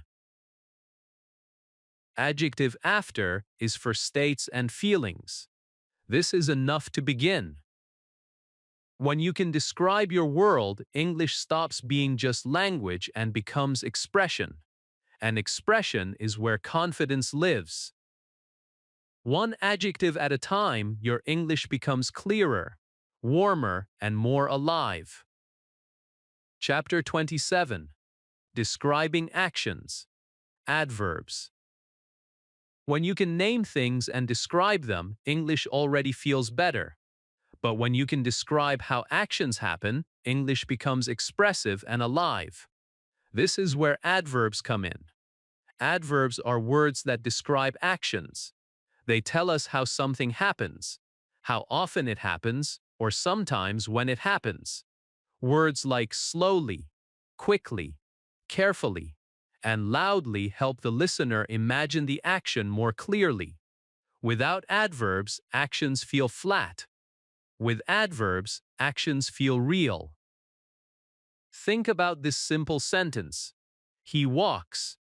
Adjective after is for states and feelings. This is enough to begin. When you can describe your world, English stops being just language and becomes expression. And expression is where confidence lives. One adjective at a time, your English becomes clearer, warmer, and more alive. Chapter 27. Describing actions. Adverbs. When you can name things and describe them, English already feels better. But when you can describe how actions happen, English becomes expressive and alive. This is where adverbs come in. Adverbs are words that describe actions. They tell us how something happens, how often it happens, or sometimes when it happens. Words like slowly, quickly, carefully, and loudly help the listener imagine the action more clearly. Without adverbs, actions feel flat. With adverbs, actions feel real. Think about this simple sentence. He walks.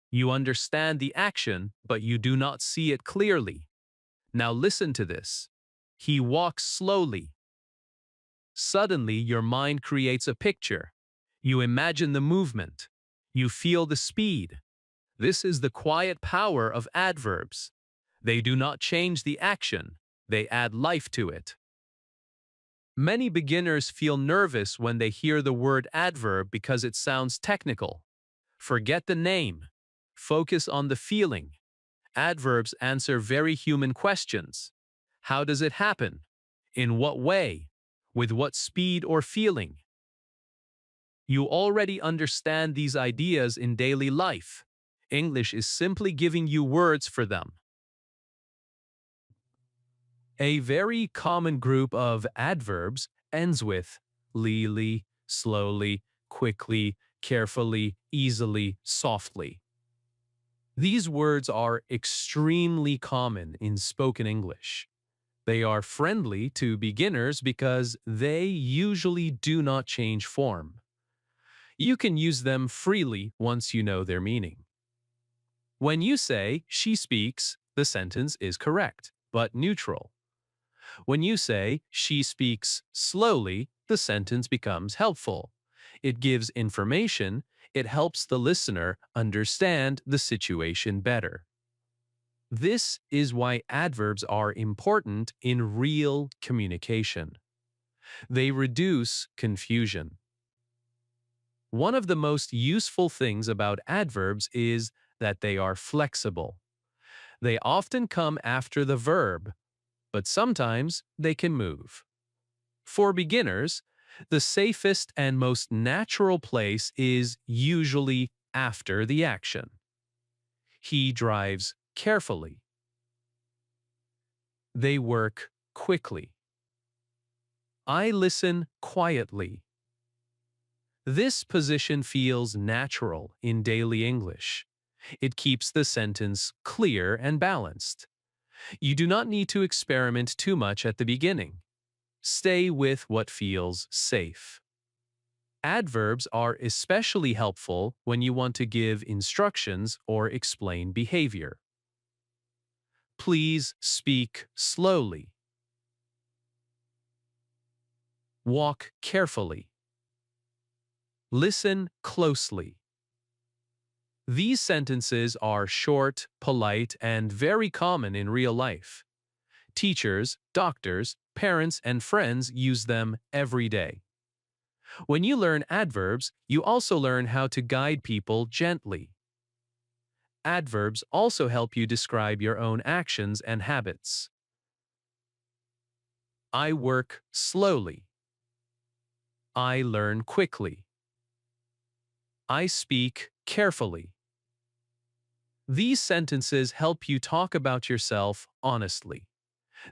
You understand the action, but you do not see it clearly. Now listen to this. He walks slowly. Suddenly, your mind creates a picture. You imagine the movement. You feel the speed. This is the quiet power of adverbs. They do not change the action. They add life to it. Many beginners feel nervous when they hear the word adverb because it sounds technical. Forget the name. Focus on the feeling. Adverbs answer very human questions. How does it happen? In what way? With what speed or feeling? You already understand these ideas in daily life. English is simply giving you words for them. A very common group of adverbs ends with "ly, slowly, quickly, carefully, easily, softly." These words are extremely common in spoken English. They are friendly to beginners because they usually do not change form. You can use them freely once you know their meaning. When you say, "she speaks," the sentence is correct, but neutral. When you say, "she speaks slowly," the sentence becomes helpful. It gives information. It helps the listener understand the situation better. This is why adverbs are important in real communication. They reduce confusion. One of the most useful things about adverbs is that they are flexible. They often come after the verb, but sometimes they can move. For beginners, the safest and most natural place is usually after the action. He drives carefully. They work quickly. I listen quietly. This position feels natural in daily English. It keeps the sentence clear and balanced. You do not need to experiment too much at the beginning. Stay with what feels safe. Adverbs are especially helpful when you want to give instructions or explain behavior. Please speak slowly. Walk carefully. Listen closely. These sentences are short, polite, and very common in real life. Teachers, doctors, parents, and friends use them every day. When you learn adverbs, you also learn how to guide people gently. Adverbs also help you describe your own actions and habits. I work slowly. I learn quickly. I speak carefully. These sentences help you talk about yourself honestly.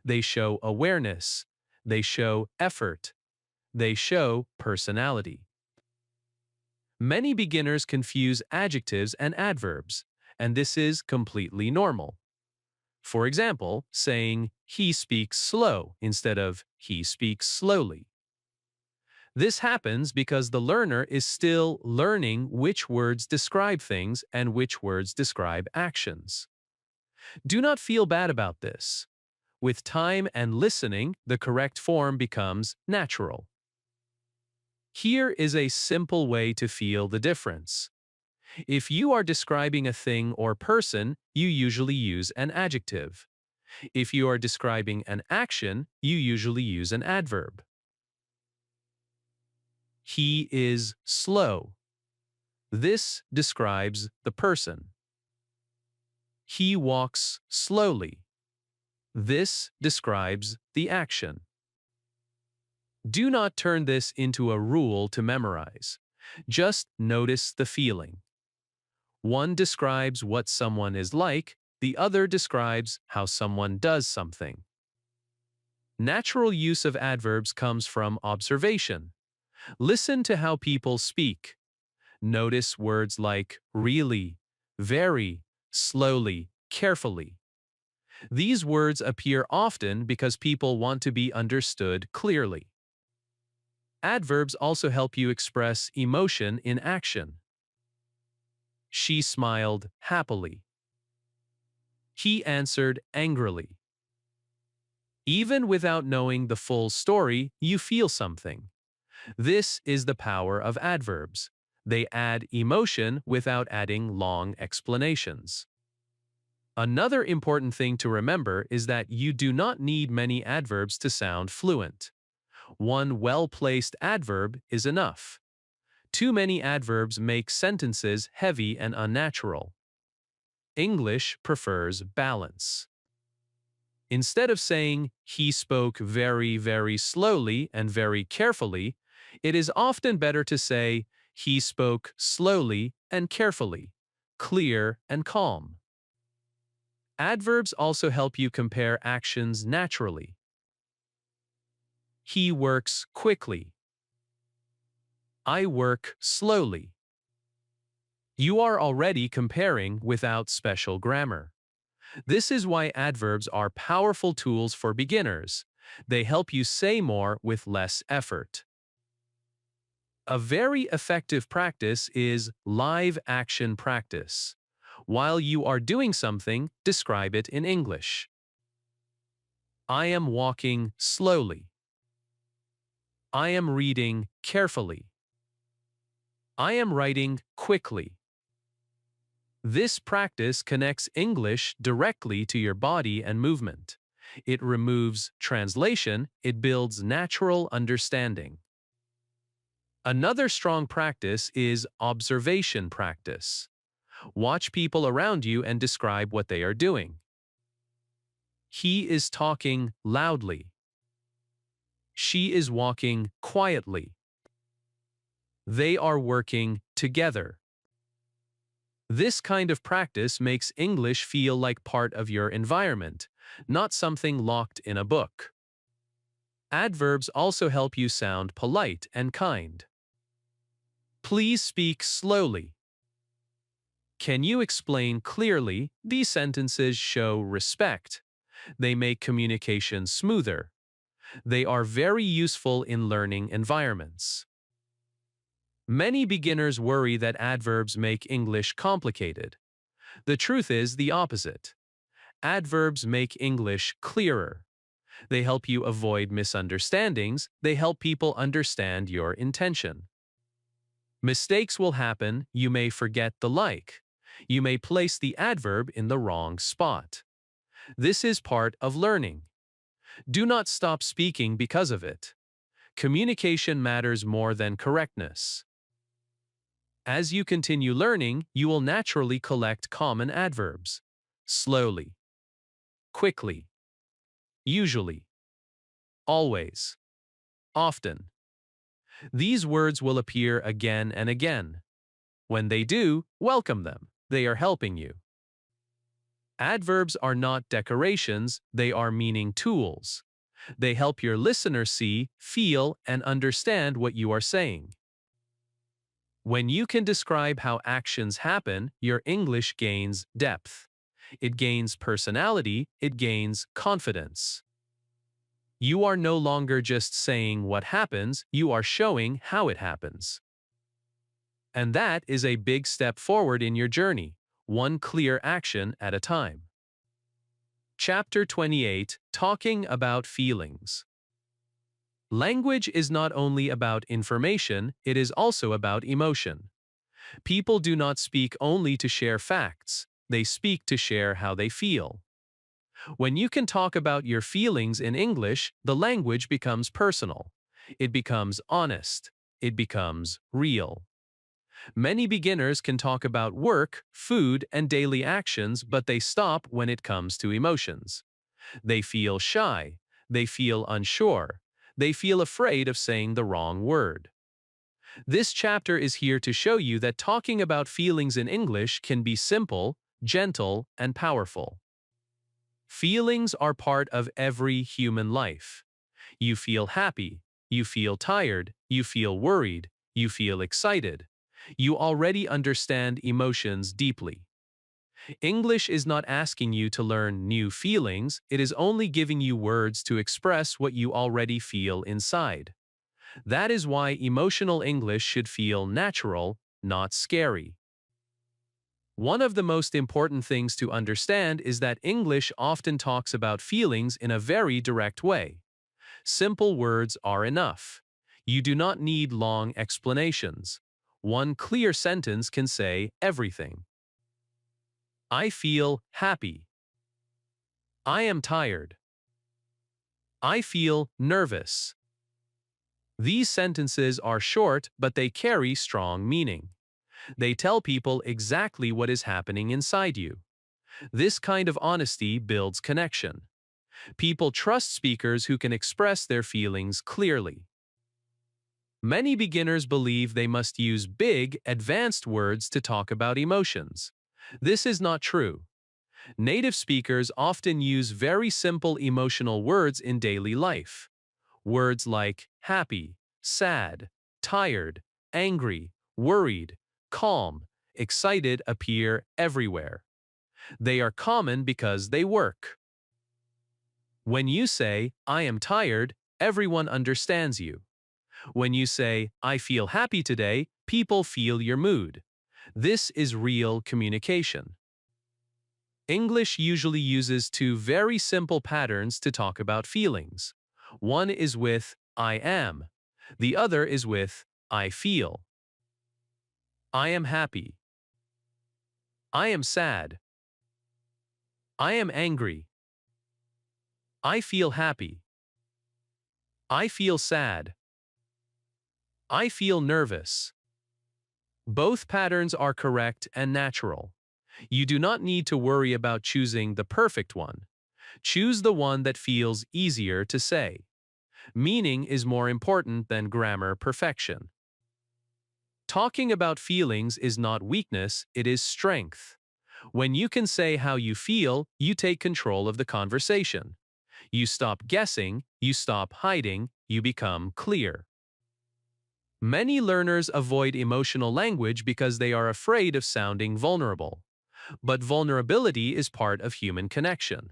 They show awareness. They show effort. They show personality. Many beginners confuse adjectives and adverbs, and this is completely normal. For example, saying, "he speaks slow" instead of "he speaks slowly." This happens because the learner is still learning which words describe things and which words describe actions. Do not feel bad about this. With time and listening, the correct form becomes natural. Here is a simple way to feel the difference. If you are describing a thing or person, you usually use an adjective. If you are describing an action, you usually use an adverb. He is slow. This describes the person. He walks slowly. This describes the action. Do not turn this into a rule to memorize. Just notice the feeling. One describes what someone is like, the other describes how someone does something. Natural use of adverbs comes from observation. Listen to how people speak. Notice words like really, very, slowly, carefully. These words appear often because people want to be understood clearly. Adverbs also help you express emotion in action. She smiled happily. He answered angrily. Even without knowing the full story, you feel something. This is the power of adverbs. They add emotion without adding long explanations. Another important thing to remember is that you do not need many adverbs to sound fluent. One well-placed adverb is enough. Too many adverbs make sentences heavy and unnatural. English prefers balance. Instead of saying, he spoke very, very slowly and very carefully, it is often better to say, he spoke slowly and carefully, clear and calm. Adverbs also help you compare actions naturally. He works quickly. I work slowly. You are already comparing without special grammar. This is why adverbs are powerful tools for beginners. They help you say more with less effort. A very effective practice is live action practice. While you are doing something, describe it in English. I am walking slowly. I am reading carefully. I am writing quickly. This practice connects English directly to your body and movement. It removes translation, it builds natural understanding. Another strong practice is observation practice. Watch people around you and describe what they are doing. He is talking loudly. She is walking quietly. They are working together. This kind of practice makes English feel like part of your environment, not something locked in a book. Adverbs also help you sound polite and kind. Please speak slowly. Can you explain clearly? These sentences show respect. They make communication smoother. They are very useful in learning environments. Many beginners worry that adverbs make English complicated. The truth is the opposite. Adverbs make English clearer. They help you avoid misunderstandings. They help people understand your intention. Mistakes will happen. You may forget the like. You may place the adverb in the wrong spot. This is part of learning. Do not stop speaking because of it. Communication matters more than correctness. As you continue learning, you will naturally collect common adverbs. Slowly. Quickly. Usually. Always. Often. These words will appear again and again. When they do, welcome them. They are helping you. Adverbs are not decorations, they are meaning tools. They help your listener see, feel, and understand what you are saying. When you can describe how actions happen, your English gains depth. It gains personality, it gains confidence. You are no longer just saying what happens, you are showing how it happens. And that is a big step forward in your journey, one clear action at a time. Chapter 28, Talking About Feelings. Language is not only about information, it is also about emotion. People do not speak only to share facts, they speak to share how they feel. When you can talk about your feelings in English, the language becomes personal. It becomes honest. It becomes real. Many beginners can talk about work, food, and daily actions, but they stop when it comes to emotions. They feel shy. They feel unsure. They feel afraid of saying the wrong word. This chapter is here to show you that talking about feelings in English can be simple, gentle, and powerful. Feelings are part of every human life. You feel happy, you feel tired, you feel worried, you feel excited. You already understand emotions deeply. English is not asking you to learn new feelings, it is only giving you words to express what you already feel inside. That is why emotional English should feel natural, not scary. One of the most important things to understand is that English often talks about feelings in a very direct way. Simple words are enough. You do not need long explanations. One clear sentence can say everything. I feel happy. I am tired. I feel nervous. These sentences are short, but they carry strong meaning. They tell people exactly what is happening inside you. This kind of honesty builds connection. People trust speakers who can express their feelings clearly. Many beginners believe they must use big, advanced words to talk about emotions. This is not true. Native speakers often use very simple emotional words in daily life. Words like happy, sad, tired, angry, worried, calm, excited appear everywhere. They are common because they work. When you say, I am tired, everyone understands you. When you say, I feel happy today, people feel your mood. This is real communication. English usually uses two very simple patterns to talk about feelings. One is with I am. The other is with I feel. I am happy. I am sad. I am angry. I feel happy. I feel sad. I feel nervous. Both patterns are correct and natural. You do not need to worry about choosing the perfect one. Choose the one that feels easier to say. Meaning is more important than grammar perfection. Talking about feelings is not weakness, it is strength. When you can say how you feel, you take control of the conversation. You stop guessing, you stop hiding, you become clear. Many learners avoid emotional language because they are afraid of sounding vulnerable. But vulnerability is part of human connection.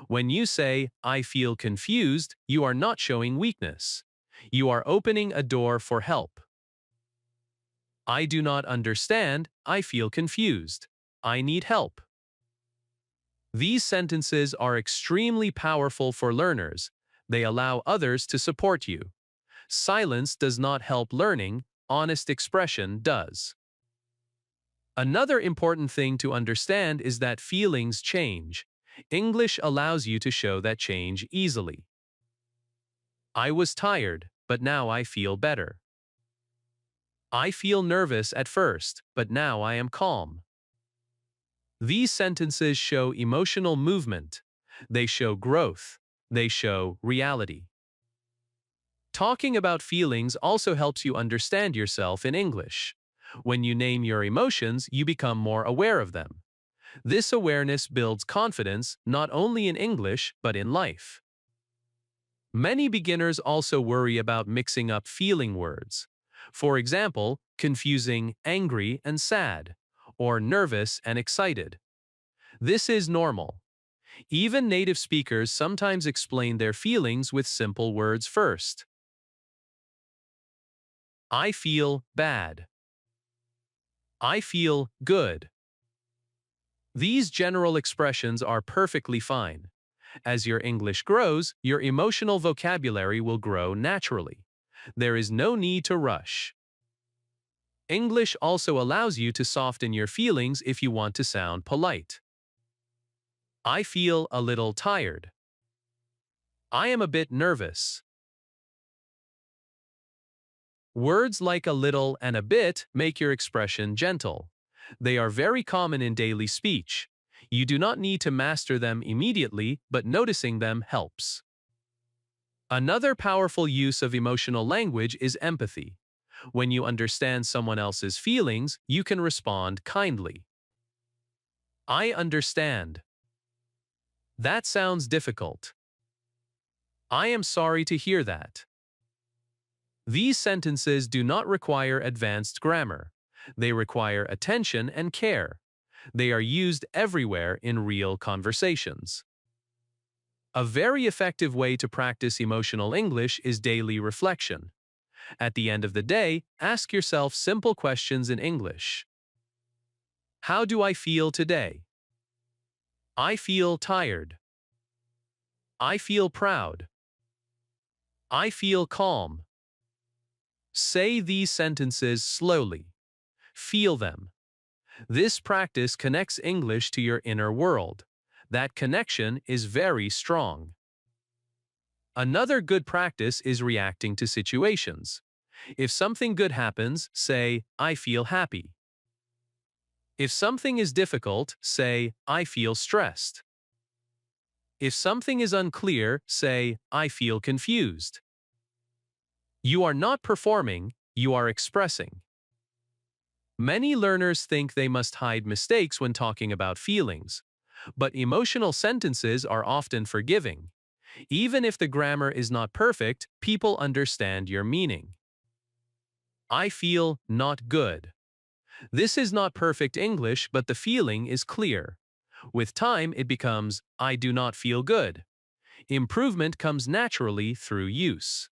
When you say, I feel confused, you are not showing weakness. You are opening a door for help. I do not understand, I feel confused. I need help. These sentences are extremely powerful for learners. They allow others to support you. Silence does not help learning, honest expression does. Another important thing to understand is that feelings change. English allows you to show that change easily. I was tired, but now I feel better. I feel nervous at first, but now I am calm. These sentences show emotional movement. They show growth. They show reality. Talking about feelings also helps you understand yourself in English. When you name your emotions, you become more aware of them. This awareness builds confidence not only in English, but in life. Many beginners also worry about mixing up feeling words. For example, confusing angry and sad, or nervous and excited. This is normal. Even native speakers sometimes explain their feelings with simple words first. I feel bad. I feel good. These general expressions are perfectly fine. As your English grows, your emotional vocabulary will grow naturally. There is no need to rush. English also allows you to soften your feelings if you want to sound polite. I feel a little tired. I am a bit nervous. Words like a little and a bit make your expression gentle. They are very common in daily speech. You do not need to master them immediately, but noticing them helps. Another powerful use of emotional language is empathy. When you understand someone else's feelings, you can respond kindly. I understand. That sounds difficult. I am sorry to hear that. These sentences do not require advanced grammar. They require attention and care. They are used everywhere in real conversations. A very effective way to practice emotional English is daily reflection. At the end of the day, ask yourself simple questions in English. How do I feel today? I feel tired. I feel proud. I feel calm. Say these sentences slowly. Feel them. This practice connects English to your inner world. That connection is very strong. Another good practice is reacting to situations. If something good happens, say, I feel happy. If something is difficult, say, I feel stressed. If something is unclear, say, I feel confused. You are not performing, you are expressing. Many learners think they must hide mistakes when talking about feelings, but emotional sentences are often forgiving. Even if the grammar is not perfect, people understand your meaning. I feel not good. This is not perfect English, but the feeling is clear. With time, it becomes, I do not feel good. Improvement comes naturally through use.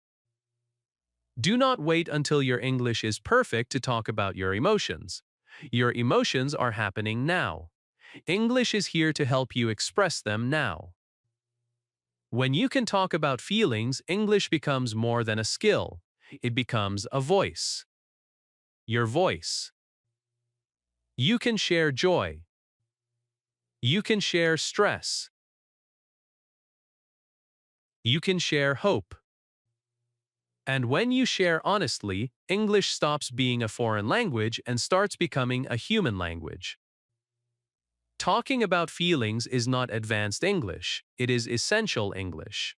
Do not wait until your English is perfect to talk about your emotions. Your emotions are happening now. English is here to help you express them now. When you can talk about feelings, English becomes more than a skill. It becomes a voice. Your voice. You can share joy. You can share stress. You can share hope. And when you share honestly, English stops being a foreign language and starts becoming a human language. Talking about feelings is not advanced English, it is essential English.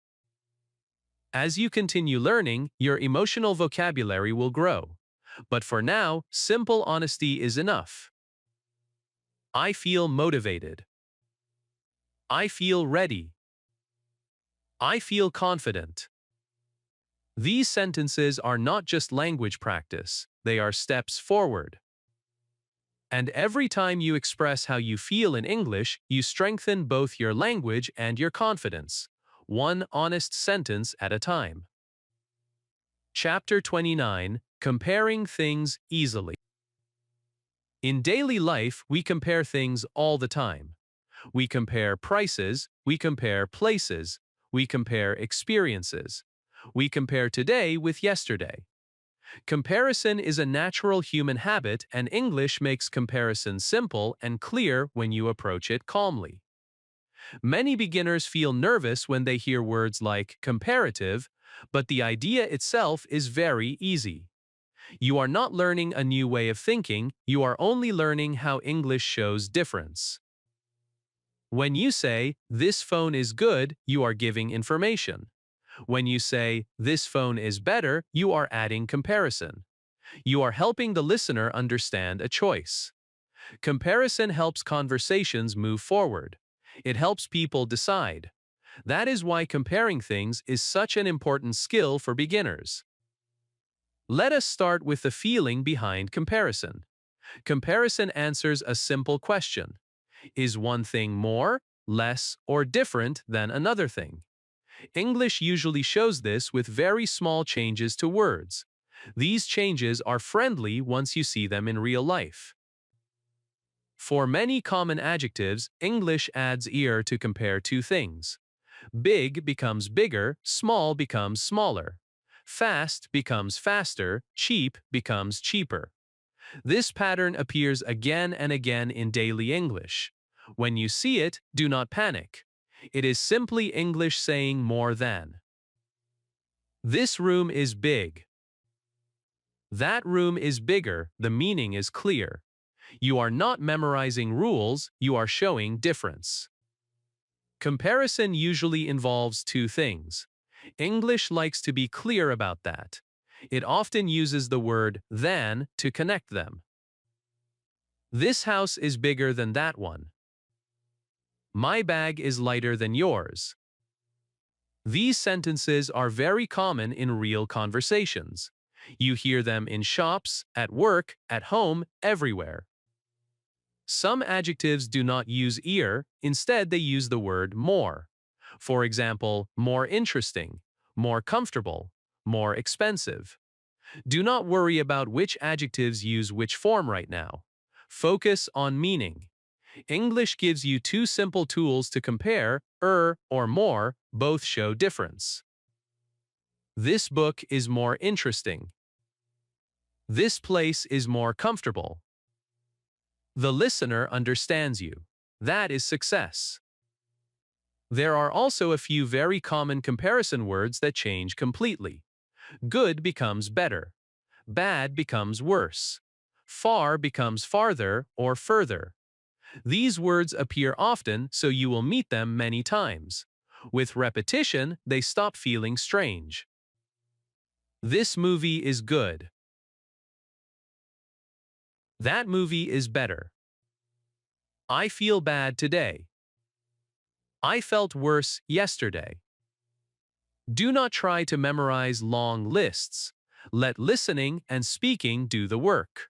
As you continue learning, your emotional vocabulary will grow. But for now, simple honesty is enough. I feel motivated. I feel ready. I feel confident. These sentences are not just language practice, they are steps forward. And every time you express how you feel in English, you strengthen both your language and your confidence, one honest sentence at a time. Chapter 29, Comparing Things Easily. In daily life, we compare things all the time. We compare prices, we compare places, we compare experiences. We compare today with yesterday. Comparison is a natural human habit, and English makes comparison simple and clear when you approach it calmly. Many beginners feel nervous when they hear words like comparative, but the idea itself is very easy. You are not learning a new way of thinking, you are only learning how English shows difference. When you say, this phone is good, you are giving information. When you say, this phone is better, you are adding comparison. You are helping the listener understand a choice. Comparison helps conversations move forward. It helps people decide. That is why comparing things is such an important skill for beginners. Let us start with the feeling behind comparison. Comparison answers a simple question. Is one thing more, less, or different than another thing? English usually shows this with very small changes to words. These changes are friendly once you see them in real life. For many common adjectives, English adds ear to compare two things. Big becomes bigger, small becomes smaller. Fast becomes faster, cheap becomes cheaper. This pattern appears again and again in daily English. When you see it, do not panic. It is simply English saying more than. This room is big. That room is bigger, the meaning is clear. You are not memorizing rules, you are showing difference. Comparison usually involves two things. English likes to be clear about that. It often uses the word than to connect them. This house is bigger than that one. My bag is lighter than yours. These sentences are very common in real conversations. You hear them in shops, at work, at home, everywhere. Some adjectives do not use ear, instead they use the word more. For example, more interesting, more comfortable, more expensive. Do not worry about which adjectives use which form right now. Focus on meaning. English gives you two simple tools to compare, or more, both show difference. This book is more interesting. This place is more comfortable. The listener understands you. That is success. There are also a few very common comparison words that change completely. Good becomes better. Bad becomes worse. Far becomes farther or further. These words appear often, so you will meet them many times. With repetition, they stop feeling strange. This movie is good. That movie is better. I feel bad today. I felt worse yesterday. Do not try to memorize long lists. Let listening and speaking do the work.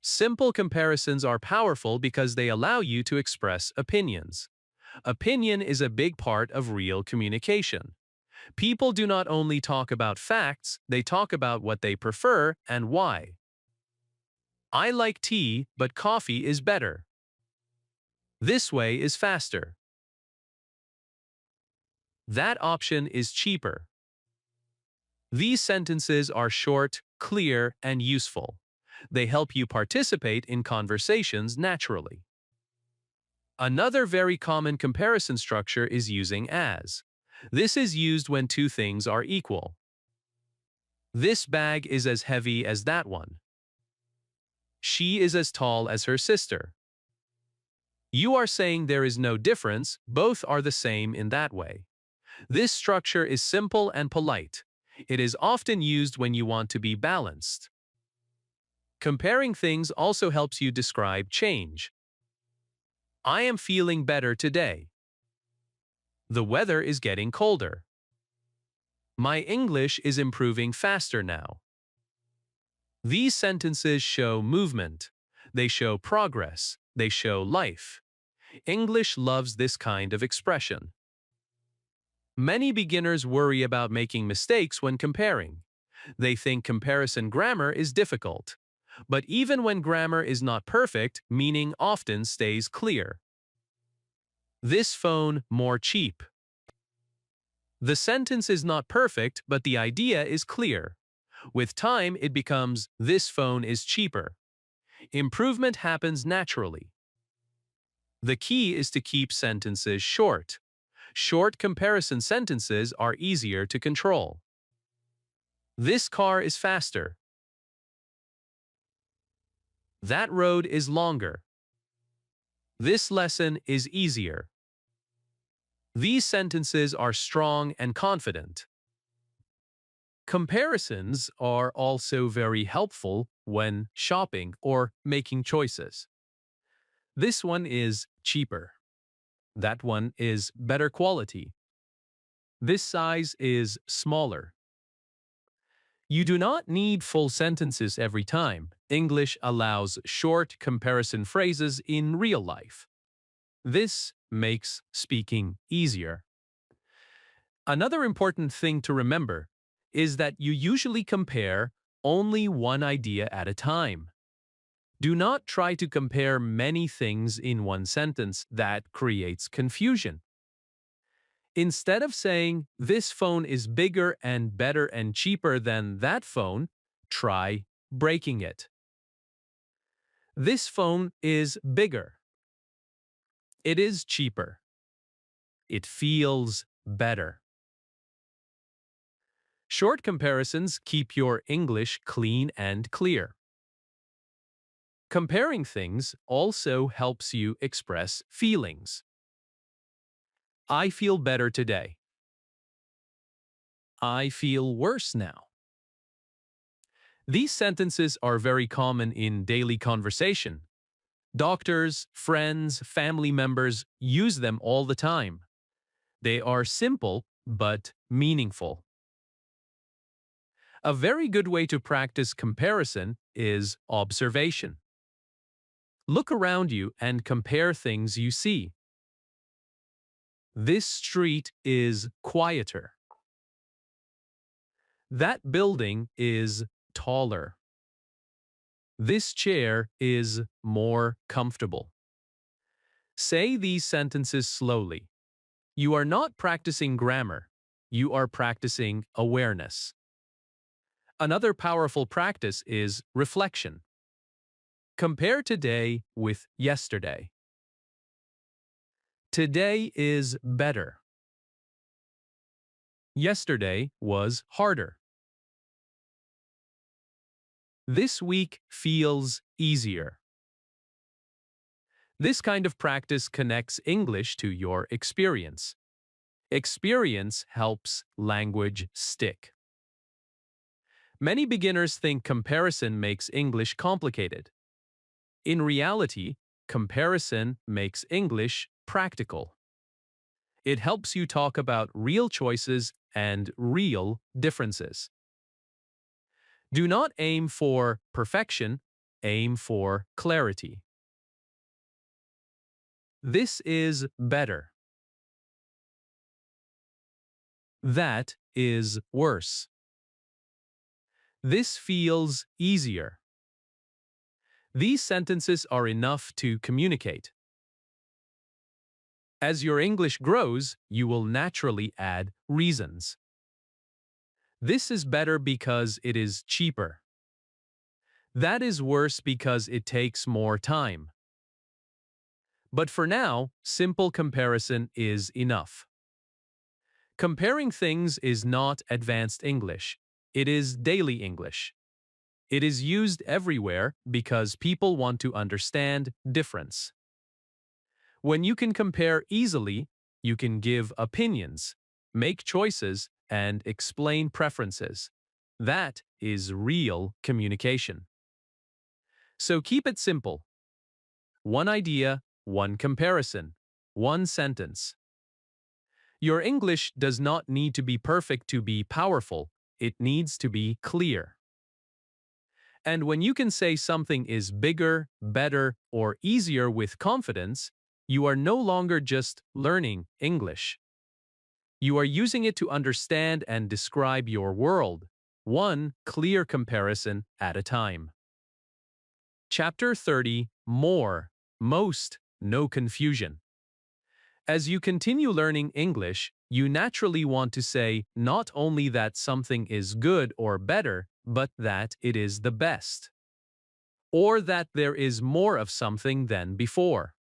Simple comparisons are powerful because they allow you to express opinions. Opinion is a big part of real communication. People do not only talk about facts, they talk about what they prefer and why. I like tea, but coffee is better. This way is faster. That option is cheaper. These sentences are short, clear, and useful. They help you participate in conversations naturally. Another very common comparison structure is using as. This is used when two things are equal. This bag is as heavy as that one. She is as tall as her sister. You are saying there is no difference, both are the same in that way. This structure is simple and polite. It is often used when you want to be balanced. Comparing things also helps you describe change. I am feeling better today. The weather is getting colder. My English is improving faster now. These sentences show movement. They show progress. They show life. English loves this kind of expression. Many beginners worry about making mistakes when comparing. They think comparison grammar is difficult. But even when grammar is not perfect, meaning often stays clear. This phone more cheap. The sentence is not perfect, but the idea is clear. With time, it becomes, this phone is cheaper. Improvement happens naturally. The key is to keep sentences short. Short comparison sentences are easier to control. This car is faster. That road is longer. This lesson is easier. These sentences are strong and confident. Comparisons are also very helpful when shopping or making choices. This one is cheaper. That one is better quality. This size is smaller. You do not need full sentences every time. English allows short comparison phrases in real life. This makes speaking easier. Another important thing to remember is that you usually compare only one idea at a time. Do not try to compare many things in one sentence. That creates confusion. Instead of saying, this phone is bigger and better and cheaper than that phone, try breaking it. This phone is bigger. It is cheaper. It feels better. Short comparisons keep your English clean and clear. Comparing things also helps you express feelings. I feel better today. I feel worse now. These sentences are very common in daily conversation. Doctors, friends, family members use them all the time. They are simple but meaningful. A very good way to practice comparison is observation. Look around you and compare things you see. This street is quieter. That building is taller. This chair is more comfortable. Say these sentences slowly. You are not practicing grammar. You are practicing awareness. Another powerful practice is reflection. Compare today with yesterday. Today is better. Yesterday was harder. This week feels easier. This kind of practice connects English to your experience. Experience helps language stick. Many beginners think comparison makes English complicated. In reality, comparison makes English practical. It helps you talk about real choices and real differences. Do not aim for perfection, aim for clarity. This is better. That is worse. This feels easier. These sentences are enough to communicate. As your English grows, you will naturally add reasons. This is better because it is cheaper. That is worse because it takes more time. But for now, simple comparison is enough. Comparing things is not advanced English. It is daily English. It is used everywhere because people want to understand difference. When you can compare easily, you can give opinions, make choices, and explain preferences. That is real communication. So keep it simple. One idea, one comparison, one sentence. Your English does not need to be perfect to be powerful. It needs to be clear. And when you can say something is bigger, better, or easier with confidence, you are no longer just learning English. You are using it to understand and describe your world, one clear comparison at a time. Chapter 30, More, Most, No Confusion. As you continue learning English, you naturally want to say not only that something is good or better, but that it is the best. Or that there is more of something than before.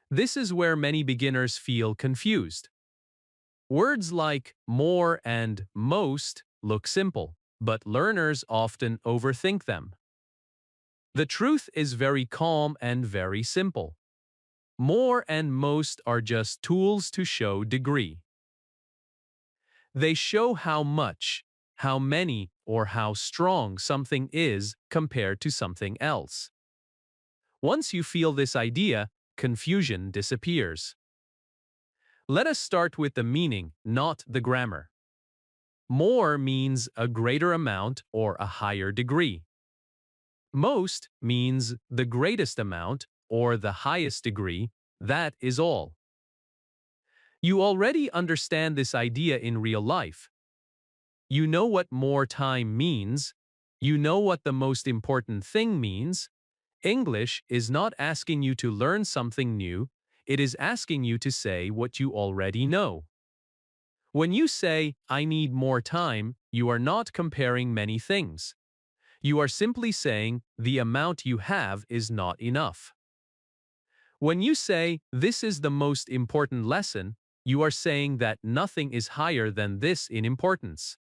This is where many beginners feel confused. Words like more and most look simple, but learners often overthink them. The truth is very calm and very simple. More and most are just tools to show degree. They show how much, how many, or how strong something is compared to something else. Once you feel this idea, confusion disappears. Let us start with the meaning, not the grammar. More means a greater amount or a higher degree. Most means the greatest amount or the highest degree. That is all. You already understand this idea in real life. You know what more time means. You know what the most important thing means. English is not asking you to learn something new. It is asking you to say what you already know. When you say, I need more time, you are not comparing many things. You are simply saying the amount you have is not enough. When you say, this is the most important lesson, you are saying that nothing is higher than this in importance.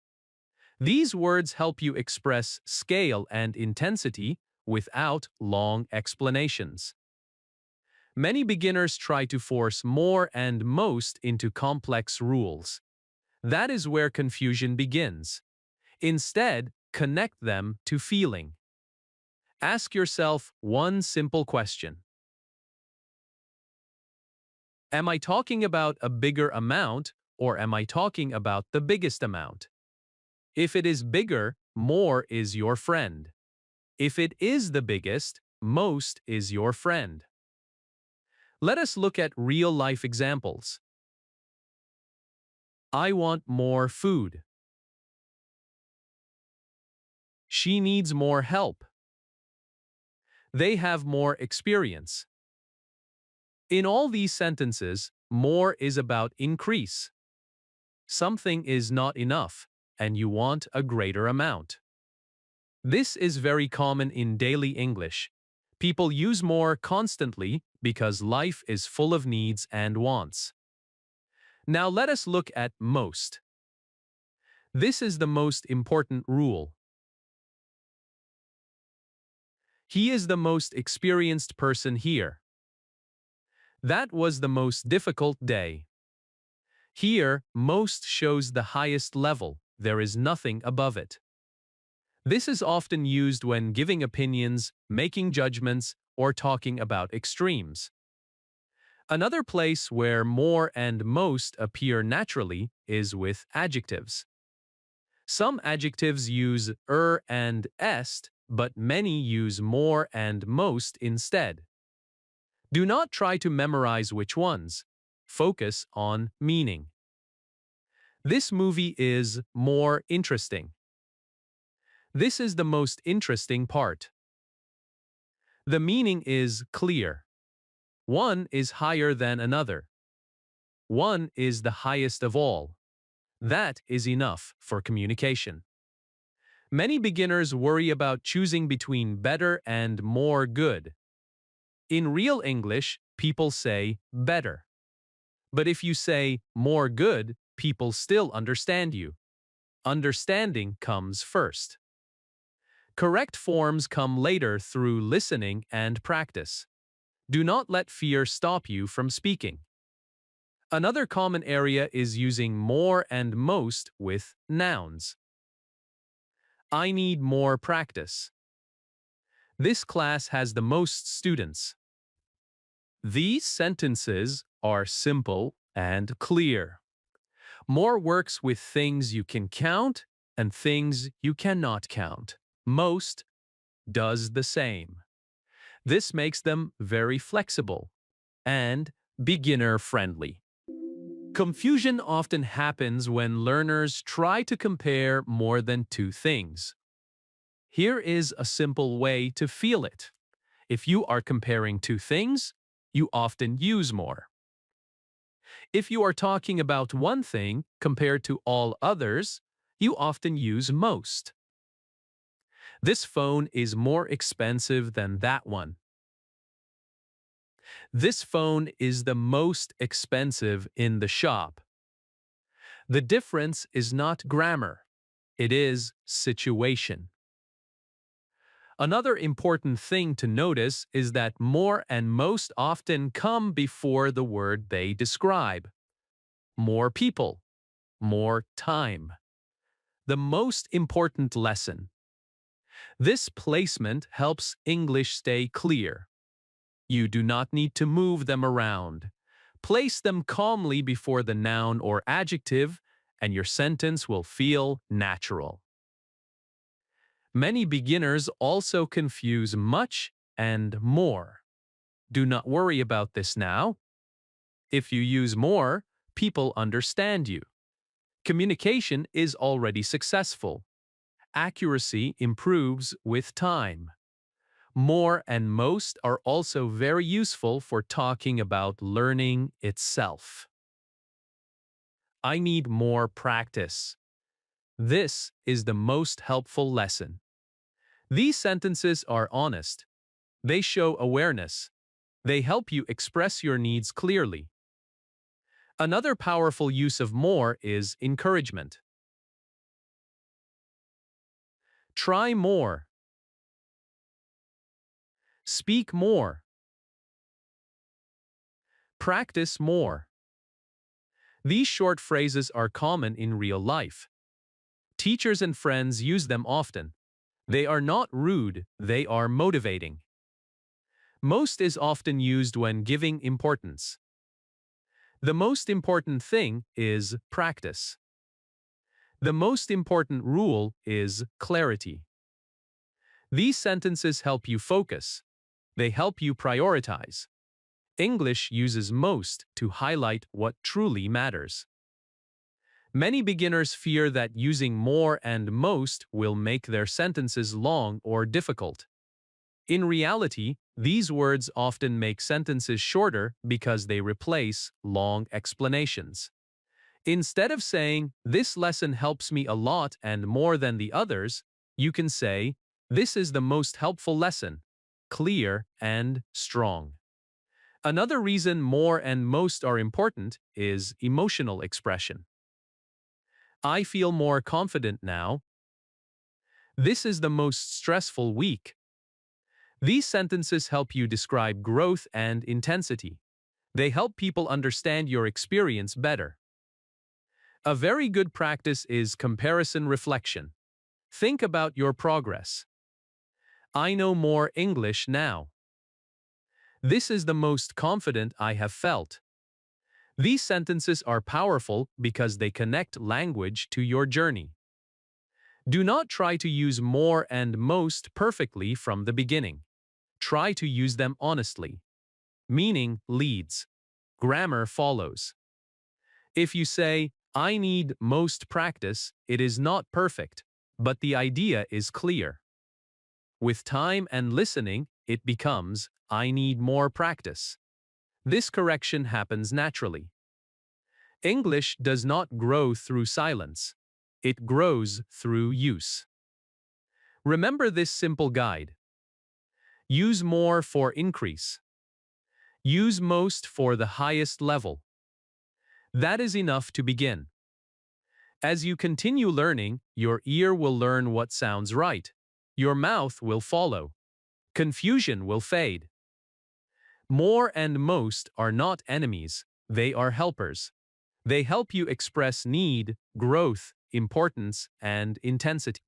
These words help you express scale and intensity without long explanations. Many beginners try to force more and most into complex rules. That is where confusion begins. Instead, connect them to feeling. Ask yourself one simple question. Am I talking about a bigger amount or am I talking about the biggest amount? If it is bigger, more is your friend. If it is the biggest, most is your friend. Let us look at real-life examples. I want more food. She needs more help. They have more experience. In all these sentences, more is about increase. Something is not enough, and you want a greater amount. This is very common in daily English. People use more constantly because life is full of needs and wants. Now let us look at most. This is the most important rule. He is the most experienced person here. That was the most difficult day. Here, most shows the highest level. There is nothing above it. This is often used when giving opinions, making judgments, or talking about extremes. Another place where more and most appear naturally is with adjectives. Some adjectives use and est, but many use more and most instead. Do not try to memorize which ones. Focus on meaning. This movie is more interesting. This is the most interesting part. The meaning is clear. One is higher than another. One is the highest of all. That is enough for communication. Many beginners worry about choosing between better and more good. In real English, people say better. But if you say more good, people still understand you. Understanding comes first. Correct forms come later through listening and practice. Do not let fear stop you from speaking. Another common area is using more and most with nouns. I need more practice. This class has the most students. These sentences are simple and clear. More works with things you can count and things you cannot count. Most does the same. This makes them very flexible and beginner-friendly. Confusion often happens when learners try to compare more than two things. Here is a simple way to feel it. If you are comparing two things, you often use more. If you are talking about one thing compared to all others, you often use most. This phone is more expensive than that one. This phone is the most expensive in the shop. The difference is not grammar. It is situation. Another important thing to notice is that more and most often come before the word they describe. More people, more time. The most important lesson. This placement helps English stay clear. You do not need to move them around. Place them calmly before the noun or adjective, and your sentence will feel natural. Many beginners also confuse much and more. Do not worry about this now. If you use more, people understand you. Communication is already successful. Accuracy improves with time. More and most are also very useful for talking about learning itself. I need more practice. This is the most helpful lesson. These sentences are honest. They show awareness. They help you express your needs clearly. Another powerful use of more is encouragement. Try more. Speak more. Practice more. These short phrases are common in real life. Teachers and friends use them often. They are not rude, they are motivating. Most is often used when giving importance. The most important thing is practice. The most important rule is clarity. These sentences help you focus. They help you prioritize. English uses most to highlight what truly matters. Many beginners fear that using more and most will make their sentences long or difficult. In reality, these words often make sentences shorter because they replace long explanations. Instead of saying, "This lesson helps me a lot and more than the others," you can say, "This is the most helpful lesson," clear and strong. Another reason more and most are important is emotional expression. I feel more confident now. This is the most stressful week. These sentences help you describe growth and intensity. They help people understand your experience better. A very good practice is comparison reflection. Think about your progress. I know more English now. This is the most confident I have felt. These sentences are powerful because they connect language to your journey. Do not try to use more and most perfectly from the beginning. Try to use them honestly. Meaning leads. Grammar follows. If you say, "I need most practice," it is not perfect, but the idea is clear. With time and listening, it becomes, "I need more practice." This correction happens naturally. English does not grow through silence. It grows through use. Remember this simple guide. Use more for increase. Use most for the highest level. That is enough to begin. As you continue learning, your ear will learn what sounds right. Your mouth will follow. Confusion will fade. More and most are not enemies, they are helpers. They help you express need, growth, importance, and intensity.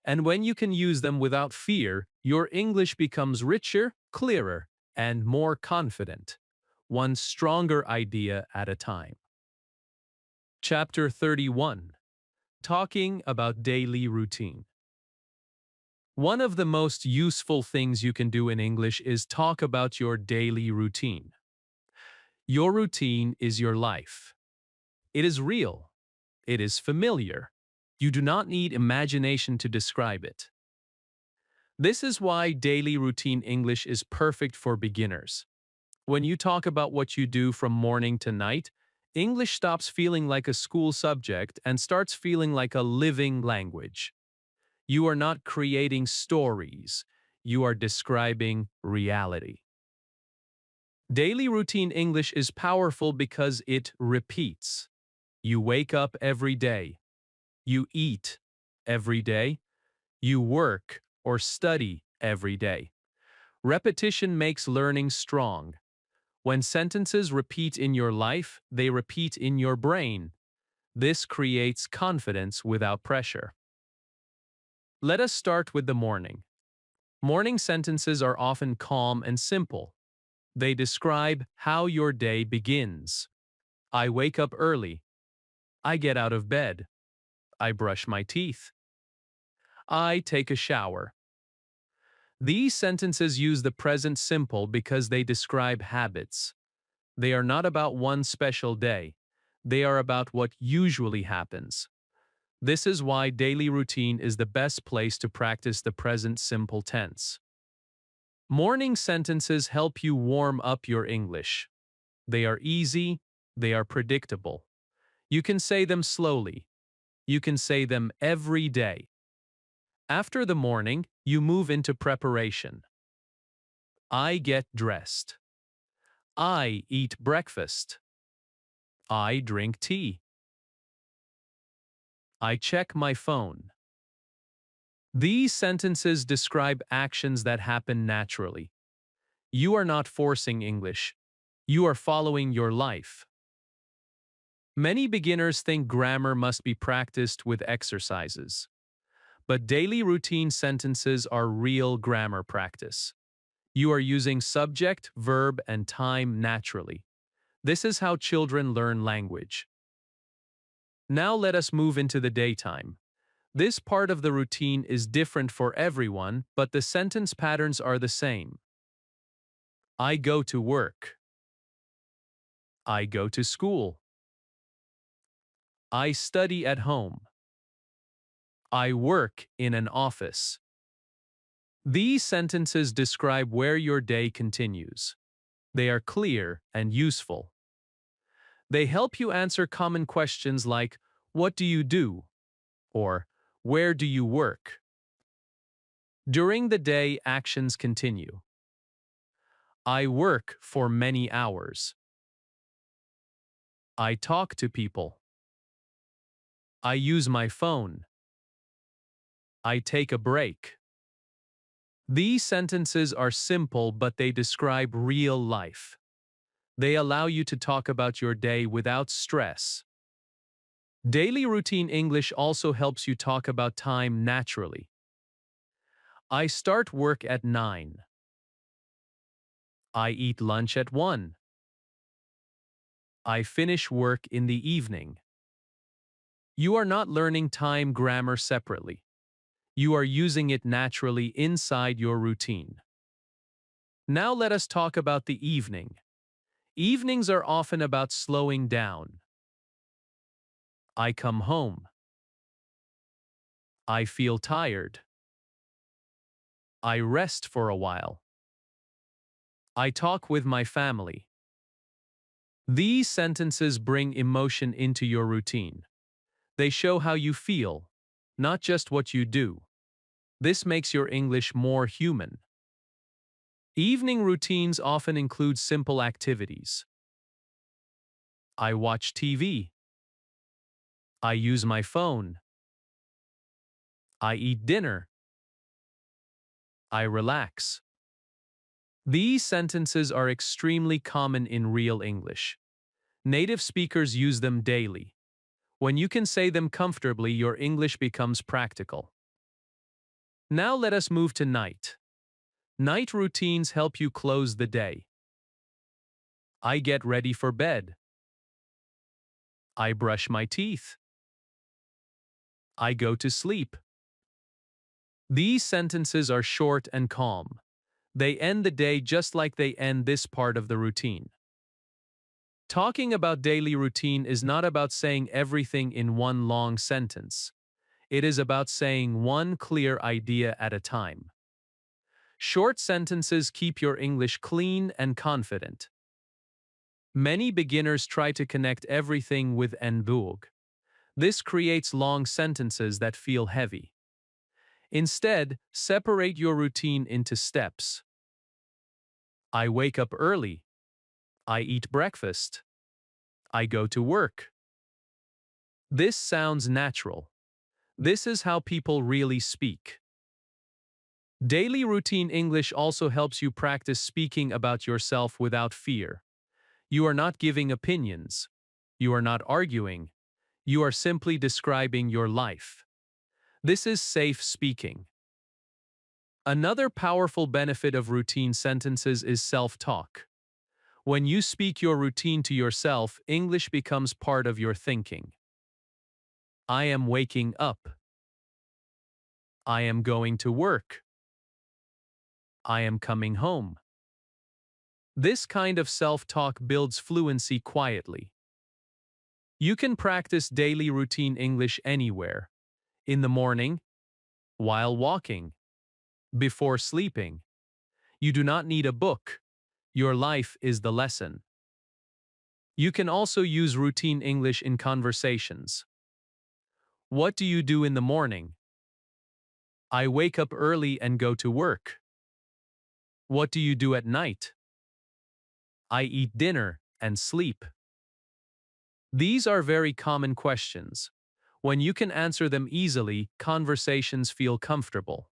And when you can use them without fear, your English becomes richer, clearer, and more confident. One stronger idea at a time. Chapter 31. Talking about daily routine. One of the most useful things you can do in English is talk about your daily routine. Your routine is your life. It is real. It is familiar. You do not need imagination to describe it. This is why daily routine English is perfect for beginners. When you talk about what you do from morning to night, English stops feeling like a school subject and starts feeling like a living language. You are not creating stories. You are describing reality. Daily routine English is powerful because it repeats. You wake up every day. You eat every day. You work or study every day. Repetition makes learning strong. When sentences repeat in your life, they repeat in your brain. This creates confidence without pressure. Let us start with the morning. Morning sentences are often calm and simple. They describe how your day begins. I wake up early. I get out of bed. I brush my teeth. I take a shower. These sentences use the present simple because they describe habits. They are not about one special day. They are about what usually happens. This is why daily routine is the best place to practice the present simple tense. Morning sentences help you warm up your English. They are easy. They are predictable. You can say them slowly. You can say them every day. After the morning, you move into preparation. I get dressed. I eat breakfast. I drink tea. I check my phone. These sentences describe actions that happen naturally. You are not forcing English. You are following your life. Many beginners think grammar must be practiced with exercises. But daily routine sentences are real grammar practice. You are using subject, verb, and time naturally. This is how children learn language. Now let us move into the daytime. This part of the routine is different for everyone, but the sentence patterns are the same. I go to work. I go to school. I study at home. I work in an office. These sentences describe where your day continues. They are clear and useful. They help you answer common questions like, what do you do? Or, where do you work? During the day, actions continue. I work for many hours. I talk to people. I use my phone. I take a break. These sentences are simple, but they describe real life. They allow you to talk about your day without stress. Daily routine English also helps you talk about time naturally. I start work at 9. I eat lunch at 1. I finish work in the evening. You are not learning time grammar separately. You are using it naturally inside your routine. Now let us talk about the evening. Evenings are often about slowing down. I come home. I feel tired. I rest for a while. I talk with my family. These sentences bring emotion into your routine. They show how you feel, not just what you do. This makes your English more human. Evening routines often include simple activities. I watch TV. I use my phone. I eat dinner. I relax. These sentences are extremely common in real English. Native speakers use them daily. When you can say them comfortably, your English becomes practical. Now let us move to night. Night routines help you close the day. I get ready for bed. I brush my teeth. I go to sleep. These sentences are short and calm. They end the day just like they end this part of the routine. Talking about daily routine is not about saying everything in one long sentence. It is about saying one clear idea at a time. Short sentences keep your English clean and confident. Many beginners try to connect everything with en vogue. This creates long sentences that feel heavy. Instead, separate your routine into steps. I wake up early. I eat breakfast. I go to work. This sounds natural. This is how people really speak. Daily routine English also helps you practice speaking about yourself without fear. You are not giving opinions. You are not arguing. You are simply describing your life. This is safe speaking. Another powerful benefit of routine sentences is self-talk. When you speak your routine to yourself, English becomes part of your thinking. I am waking up. I am going to work. I am coming home. This kind of self-talk builds fluency quietly. You can practice daily routine English anywhere. In the morning, while walking, before sleeping. You do not need a book. Your life is the lesson. You can also use routine English in conversations. What do you do in the morning? I wake up early and go to work. What do you do at night? I eat dinner and sleep. These are very common questions. When you can answer them easily, conversations feel comfortable.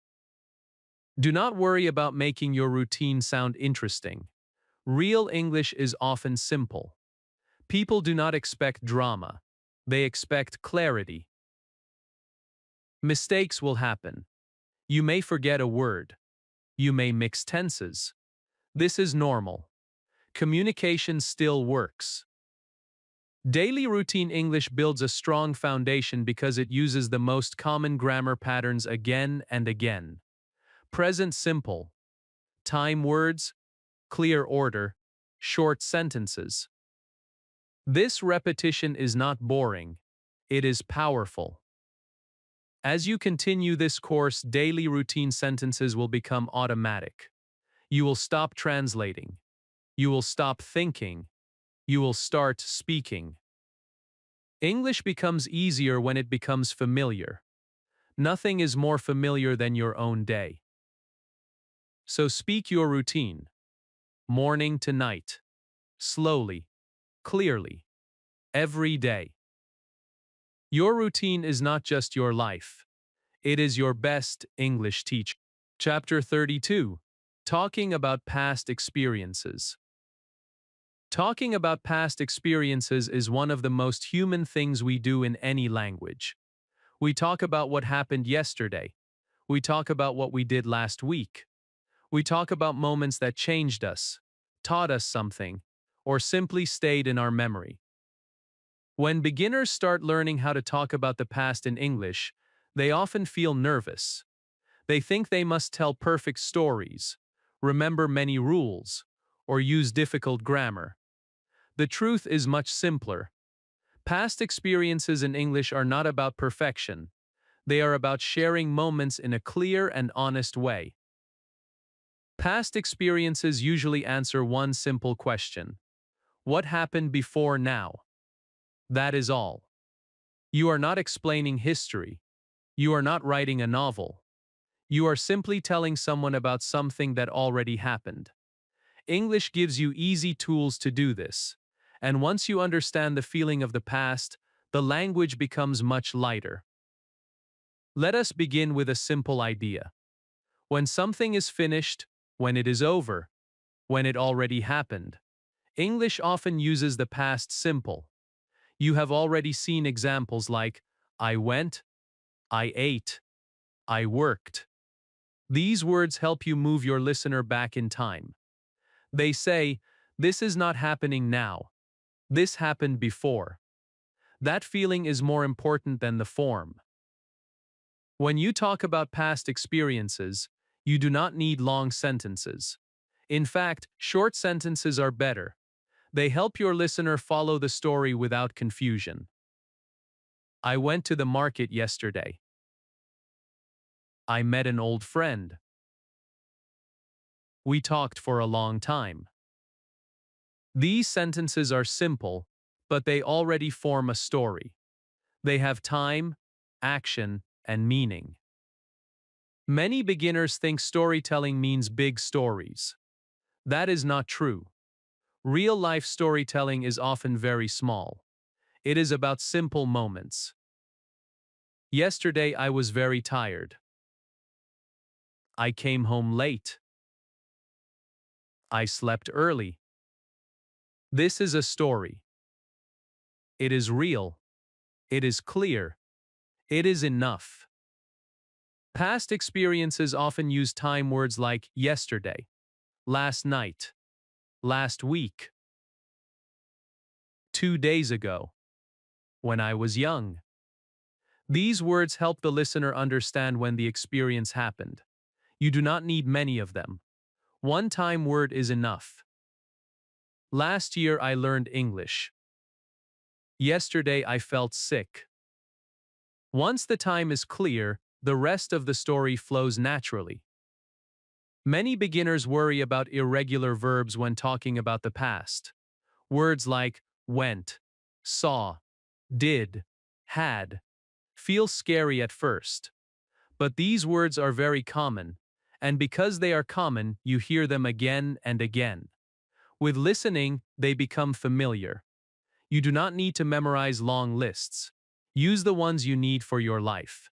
Do not worry about making your routine sound interesting. Real English is often simple. People do not expect drama. They expect clarity. Mistakes will happen. You may forget a word. You may mix tenses. This is normal. Communication still works. Daily routine English builds a strong foundation because it uses the most common grammar patterns again and again. Present simple, time words, clear order, short sentences. This repetition is not boring. It is powerful. As you continue this course, daily routine sentences will become automatic. You will stop translating. You will stop thinking. You will start speaking. English becomes easier when it becomes familiar. Nothing is more familiar than your own day. So speak your routine, morning to night, slowly, clearly, every day. Your routine is not just your life. It is your best English teacher. Chapter 32. Talking about past experiences. Talking about past experiences is one of the most human things we do in any language. We talk about what happened yesterday. We talk about what we did last week. We talk about moments that changed us, taught us something, or simply stayed in our memory. When beginners start learning how to talk about the past in English, they often feel nervous. They think they must tell perfect stories, remember many rules, or use difficult grammar. The truth is much simpler. Past experiences in English are not about perfection. They are about sharing moments in a clear and honest way. Past experiences usually answer one simple question. What happened before now? That is all. You are not explaining history. You are not writing a novel. You are simply telling someone about something that already happened. English gives you easy tools to do this. And once you understand the feeling of the past, the language becomes much lighter. Let us begin with a simple idea. When something is finished, when it is over, when it already happened, English often uses the past simple. You have already seen examples like, I went, I ate, I worked. These words help you move your listener back in time. They say, this is not happening now. This happened before. That feeling is more important than the form. When you talk about past experiences, you do not need long sentences. In fact, short sentences are better. They help your listener follow the story without confusion. I went to the market yesterday. I met an old friend. We talked for a long time. These sentences are simple, but they already form a story. They have time, action, and meaning. Many beginners think storytelling means big stories. That is not true. Real-life storytelling is often very small. It is about simple moments. Yesterday I was very tired. I came home late. I slept early. This is a story. It is real. It is clear. It is enough. Past experiences often use time words like yesterday, last night, last week, 2 days ago, when I was young. These words help the listener understand when the experience happened. You do not need many of them. One time word is enough. Last year I learned English. Yesterday I felt sick. Once the time is clear, the rest of the story flows naturally. Many beginners worry about irregular verbs when talking about the past. Words like went, saw, did, had feel scary at first. But these words are very common, and because they are common, you hear them again and again. With listening, they become familiar. You do not need to memorize long lists. Use the ones you need for your life.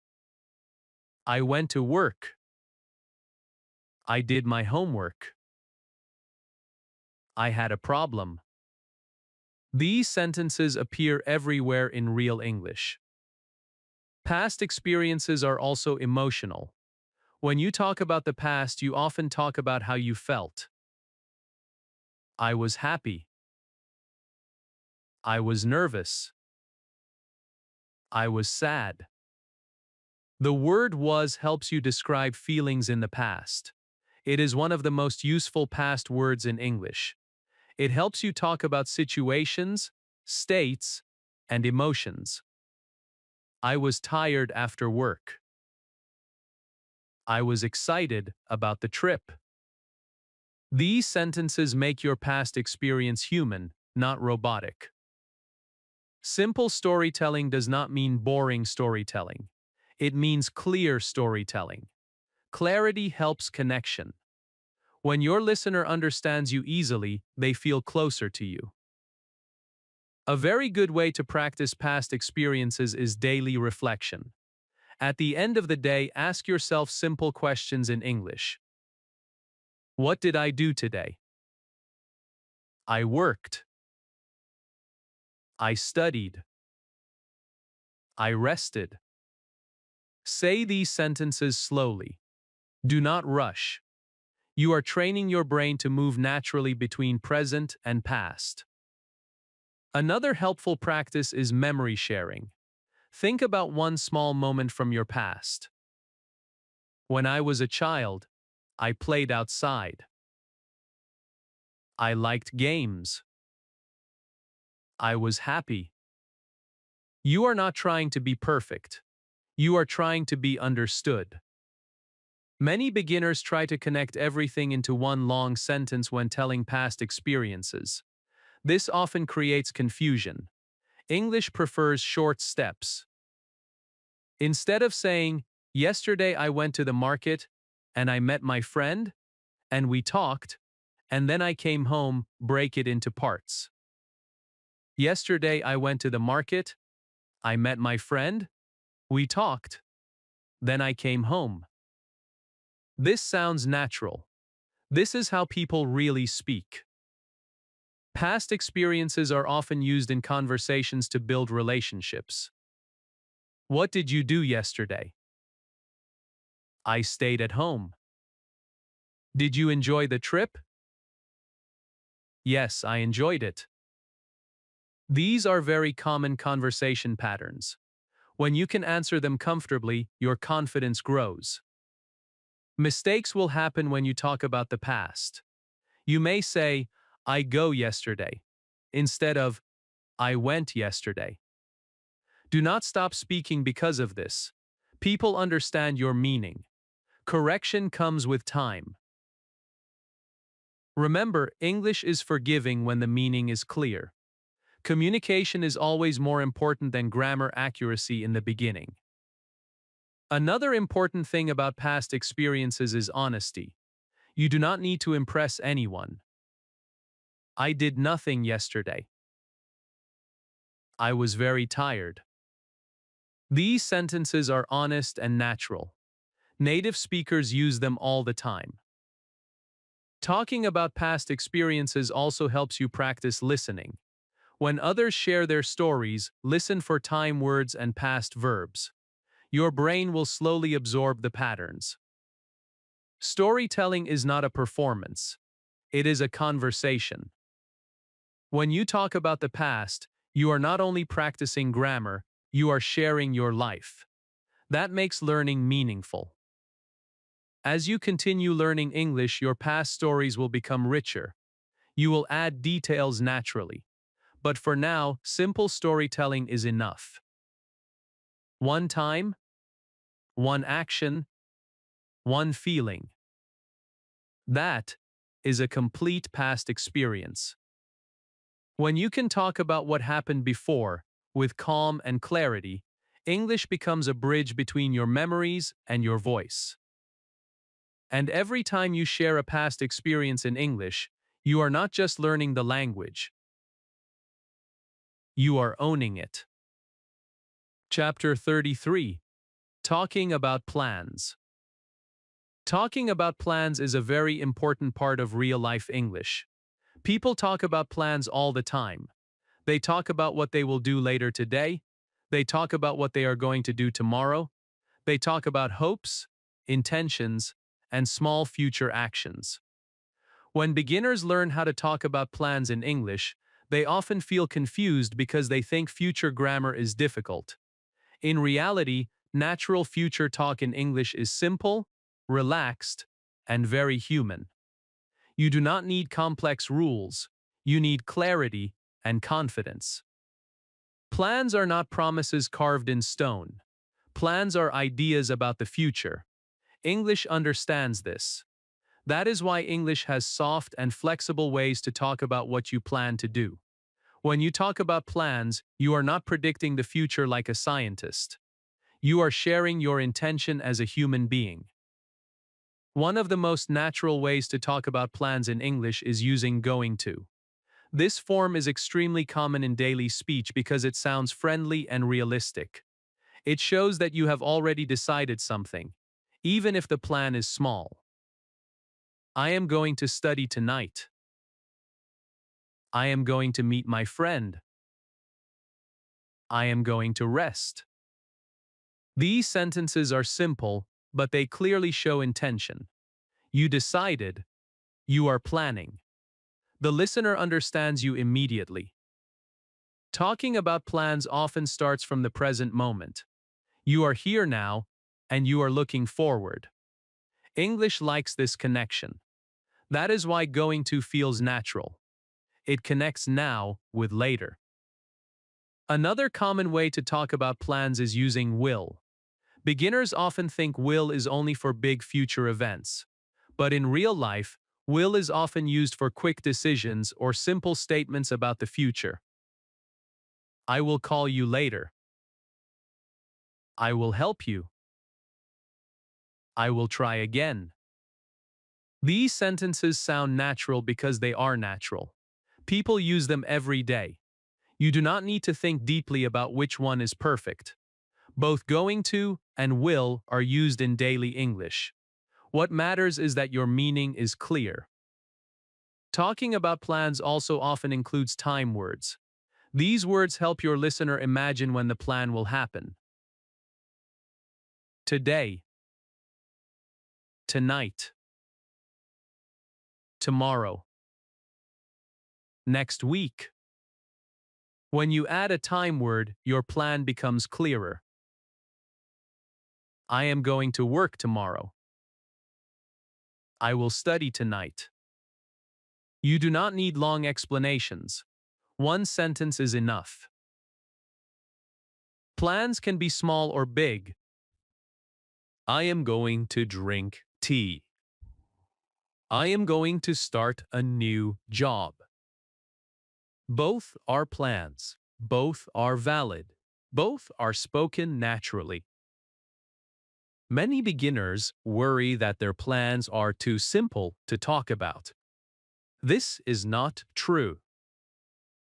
I went to work. I did my homework. I had a problem. These sentences appear everywhere in real English. Past experiences are also emotional. When you talk about the past, you often talk about how you felt. I was happy. I was nervous. I was sad. The word was helps you describe feelings in the past. It is one of the most useful past words in English. It helps you talk about situations, states, and emotions. I was tired after work. I was excited about the trip. These sentences make your past experience human, not robotic. Simple storytelling does not mean boring storytelling. It means clear storytelling. Clarity helps connection. When your listener understands you easily, they feel closer to you. A very good way to practice past experiences is daily reflection. At the end of the day, ask yourself simple questions in English. What did I do today? I worked. I studied. I rested. Say these sentences slowly. Do not rush. You are training your brain to move naturally between present and past. Another helpful practice is memory sharing. Think about one small moment from your past. When I was a child, I played outside. I liked games. I was happy. You are not trying to be perfect. You are trying to be understood. Many beginners try to connect everything into one long sentence when telling past experiences. This often creates confusion. English prefers short steps. Instead of saying, "Yesterday I went to the market, and I met my friend, and we talked, and then I came home," break it into parts. Yesterday I went to the market, I met my friend, we talked, then I came home. This sounds natural. This is how people really speak. Past experiences are often used in conversations to build relationships. What did you do yesterday? I stayed at home. Did you enjoy the trip? Yes, I enjoyed it. These are very common conversation patterns. When you can answer them comfortably, your confidence grows. Mistakes will happen when you talk about the past. You may say, "I go yesterday," instead of, "I went yesterday." Do not stop speaking because of this. People understand your meaning. Correction comes with time. Remember, English is forgiving when the meaning is clear. Communication is always more important than grammar accuracy in the beginning. Another important thing about past experiences is honesty. You do not need to impress anyone. I did nothing yesterday. I was very tired. These sentences are honest and natural. Native speakers use them all the time. Talking about past experiences also helps you practice listening. When others share their stories, listen for time words and past verbs. Your brain will slowly absorb the patterns. Storytelling is not a performance. It is a conversation. When you talk about the past, you are not only practicing grammar, you are sharing your life. That makes learning meaningful. As you continue learning English, your past stories will become richer. You will add details naturally. But for now, simple storytelling is enough. One time, one action, one feeling. That is a complete past experience. When you can talk about what happened before, with calm and clarity, English becomes a bridge between your memories and your voice. And every time you share a past experience in English, you are not just learning the language, you are owning it. Chapter 33. Talking about plans. Talking about plans is a very important part of real-life English. People talk about plans all the time. They talk about what they will do later today. They talk about what they are going to do tomorrow. They talk about hopes, intentions, and small future actions. When beginners learn how to talk about plans in English, They often feel confused because they think future grammar is difficult. In reality, natural future talk in English is simple, relaxed, and very human. You do not need complex rules. You need clarity and confidence. Plans are not promises carved in stone. Plans are ideas about the future. English understands this. That is why English has soft and flexible ways to talk about what you plan to do. When you talk about plans, you are not predicting the future like a scientist. You are sharing your intention as a human being. One of the most natural ways to talk about plans in English is using going to. This form is extremely common in daily speech because it sounds friendly and realistic. It shows that you have already decided something, even if the plan is small. I am going to study tonight. I am going to meet my friend. I am going to rest. These sentences are simple, but they clearly show intention. You decided. You are planning. The listener understands you immediately. Talking about plans often starts from the present moment. You are here now, and you are looking forward. English likes this connection. That is why going to feels natural. It connects now with later. Another common way to talk about plans is using will. Beginners often think will is only for big future events. But in real life, will is often used for quick decisions or simple statements about the future. I will call you later. I will help you. I will try again. These sentences sound natural because they are natural. People use them every day. You do not need to think deeply about which one is perfect. Both going to and will are used in daily English. What matters is that your meaning is clear. Talking about plans also often includes time words. These words help your listener imagine when the plan will happen. Today, tonight, tomorrow, next week. When you add a time word, your plan becomes clearer. I am going to work tomorrow. I will study tonight. You do not need long explanations. One sentence is enough. Plans can be small or big. I am going to drink tea. I am going to start a new job. Both are plans. Both are valid. Both are spoken naturally. Many beginners worry that their plans are too simple to talk about. This is not true.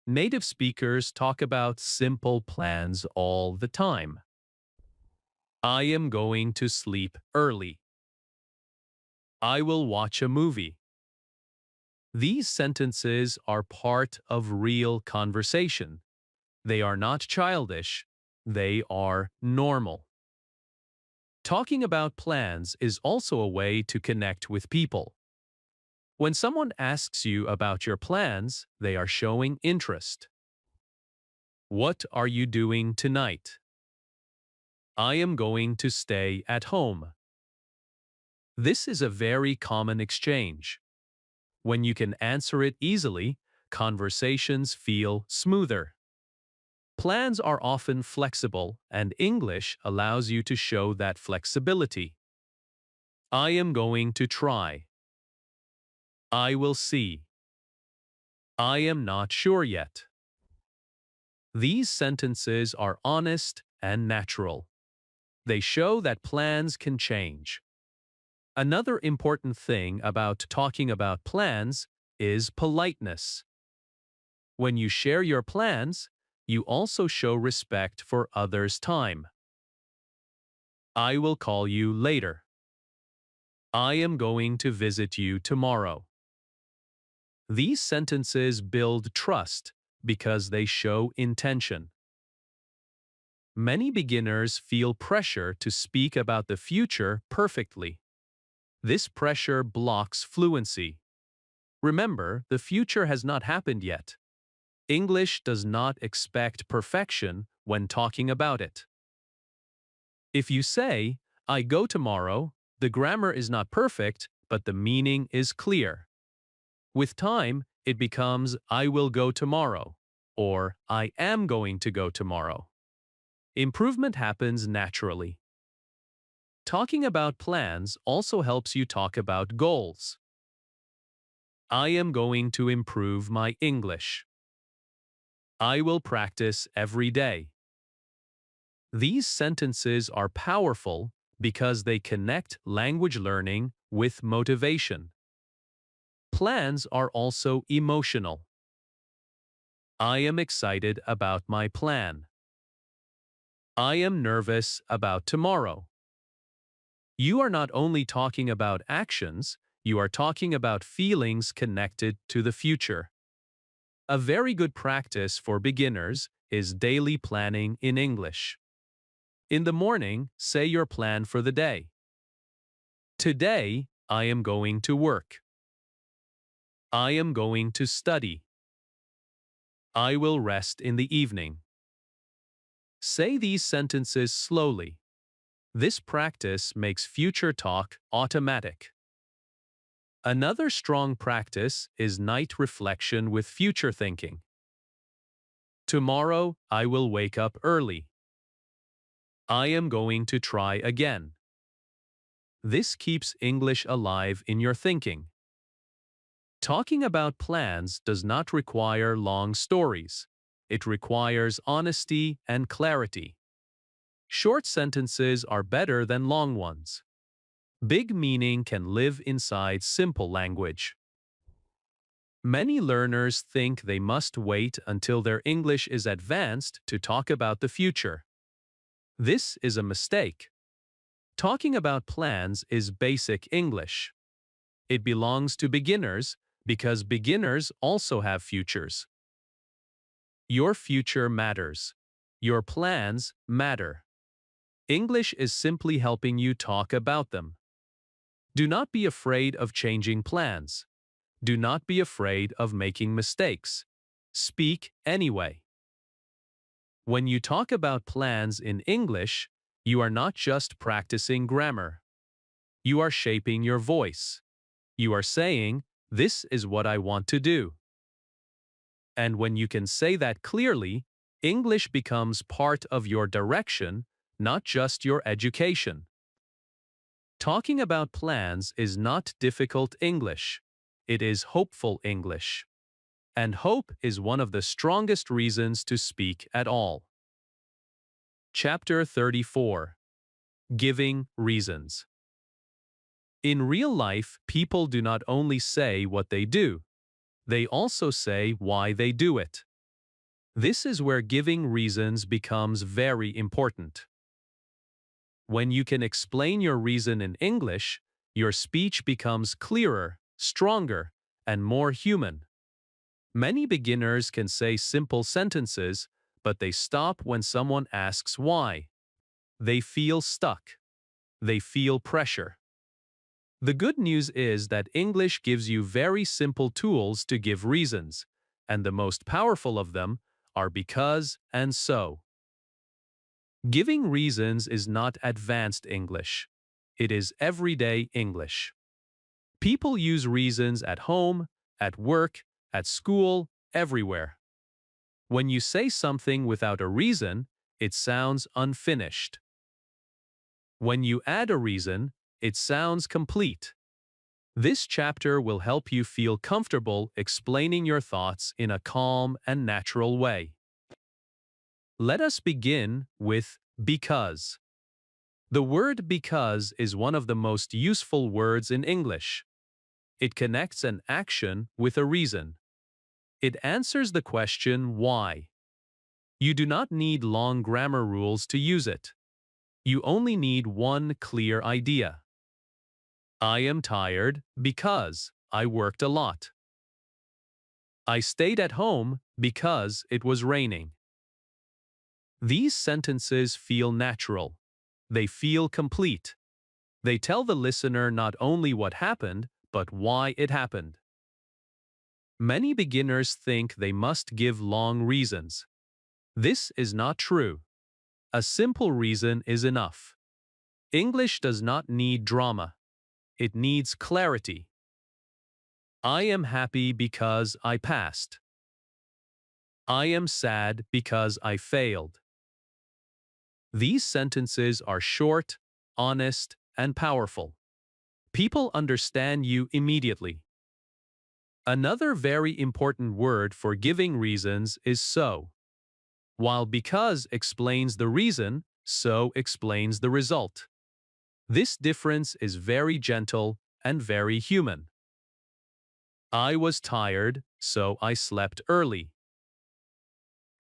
Native speakers talk about simple plans all the time. I am going to sleep early. I will watch a movie. These sentences are part of real conversation. They are not childish. They are normal. Talking about plans is also a way to connect with people. When someone asks you about your plans, they are showing interest. What are you doing tonight? I am going to stay at home. This is a very common exchange. When you can answer it easily, conversations feel smoother. Plans are often flexible, and English allows you to show that flexibility. I am going to try. I will see. I am not sure yet. These sentences are honest and natural. They show that plans can change. Another important thing about talking about plans is politeness. When you share your plans, you also show respect for others' time. I will call you later. I am going to visit you tomorrow. These sentences build trust because they show intention. Many beginners feel pressure to speak about the future perfectly. This pressure blocks fluency. Remember, the future has not happened yet. English does not expect perfection when talking about it. If you say, I go tomorrow, the grammar is not perfect, but the meaning is clear. With time, it becomes I will go tomorrow, or I am going to go tomorrow. Improvement happens naturally. Talking about plans also helps you talk about goals. I am going to improve my English. I will practice every day. These sentences are powerful because they connect language learning with motivation. Plans are also emotional. I am excited about my plan. I am nervous about tomorrow. You are not only talking about actions, you are talking about feelings connected to the future. A very good practice for beginners is daily planning in English. In the morning, say your plan for the day. Today, I am going to work. I am going to study. I will rest in the evening. Say these sentences slowly. This practice makes future talk automatic. Another strong practice is night reflection with future thinking. Tomorrow, I will wake up early. I am going to try again. This keeps English alive in your thinking. Talking about plans does not require long stories. It requires honesty and clarity. Short sentences are better than long ones. Big meaning can live inside simple language. Many learners think they must wait until their English is advanced to talk about the future. This is a mistake. Talking about plans is basic English. It belongs to beginners because beginners also have futures. Your future matters. Your plans matter. English is simply helping you talk about them. Do not be afraid of changing plans. Do not be afraid of making mistakes. Speak anyway. When you talk about plans in English, you are not just practicing grammar. You are shaping your voice. You are saying, this is what I want to do. And when you can say that clearly, English becomes part of your direction, not just your education. Talking about plans is not difficult English. It is hopeful English. And hope is one of the strongest reasons to speak at all. Chapter 34. Giving Reasons. In real life, people do not only say what they do, they also say why they do it. This is where giving reasons becomes very important. When you can explain your reason in English, your speech becomes clearer, stronger, and more human. Many beginners can say simple sentences, but they stop when someone asks why. They feel stuck. They feel pressure. The good news is that English gives you very simple tools to give reasons, and the most powerful of them are because and so. Giving reasons is not advanced English. It is everyday English. People use reasons at home, at work, at school, everywhere. When you say something without a reason, it sounds unfinished. When you add a reason, it sounds complete. This chapter will help you feel comfortable explaining your thoughts in a calm and natural way. Let us begin with because. The word because is one of the most useful words in English. It connects an action with a reason. It answers the question why. You do not need long grammar rules to use it. You only need one clear idea. I am tired because I worked a lot. I stayed at home because it was raining. These sentences feel natural. They feel complete. They tell the listener not only what happened, but why it happened. Many beginners think they must give long reasons. This is not true. A simple reason is enough. English does not need drama. It needs clarity. I am happy because I passed. I am sad because I failed. These sentences are short, honest, and powerful. People understand you immediately. Another very important word for giving reasons is so. While because explains the reason, so explains the result. This difference is very gentle and very human. I was tired, so I slept early.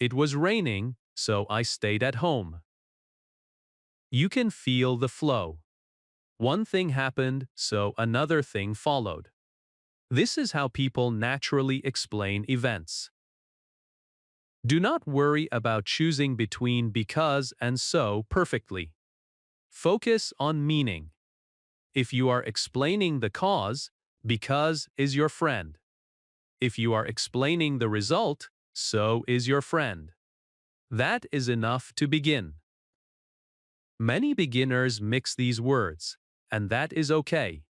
It was raining, so I stayed at home. You can feel the flow. One thing happened, so another thing followed. This is how people naturally explain events. Do not worry about choosing between because and so perfectly. Focus on meaning. If you are explaining the cause, because is your friend. If you are explaining the result, so is your friend. That is enough to begin. Many beginners mix these words, and that is okay.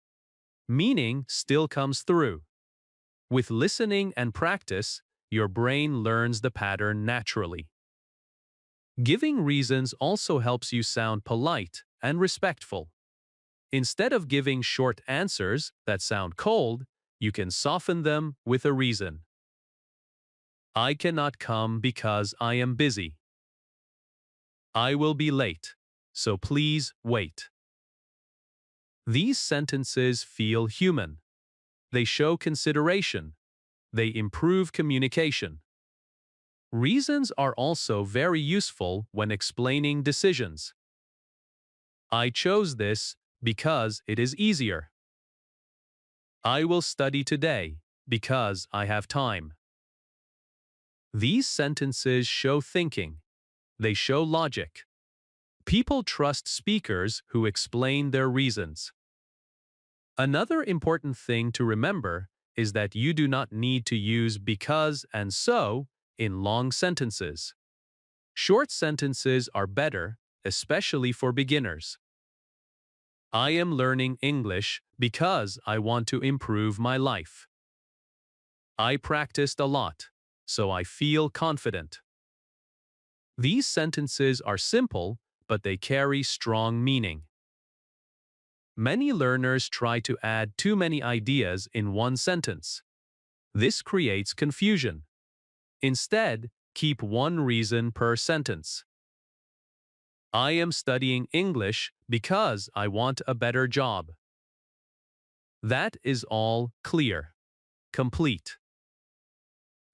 Meaning still comes through. With listening and practice, your brain learns the pattern naturally. Giving reasons also helps you sound polite and respectful. Instead of giving short answers that sound cold, you can soften them with a reason. I cannot come because I am busy. I will be late, so please wait. These sentences feel human. They show consideration. They improve communication. Reasons are also very useful when explaining decisions. I chose this because it is easier. I will study today because I have time. These sentences show thinking. They show logic. People trust speakers who explain their reasons. Another important thing to remember is that you do not need to use because and so in long sentences. Short sentences are better, especially for beginners. I am learning English because I want to improve my life. I practiced a lot, so I feel confident. These sentences are simple, but they carry strong meaning. Many learners try to add too many ideas in one sentence. This creates confusion. Instead, keep one reason per sentence. I am studying English because I want a better job. That is all clear, complete.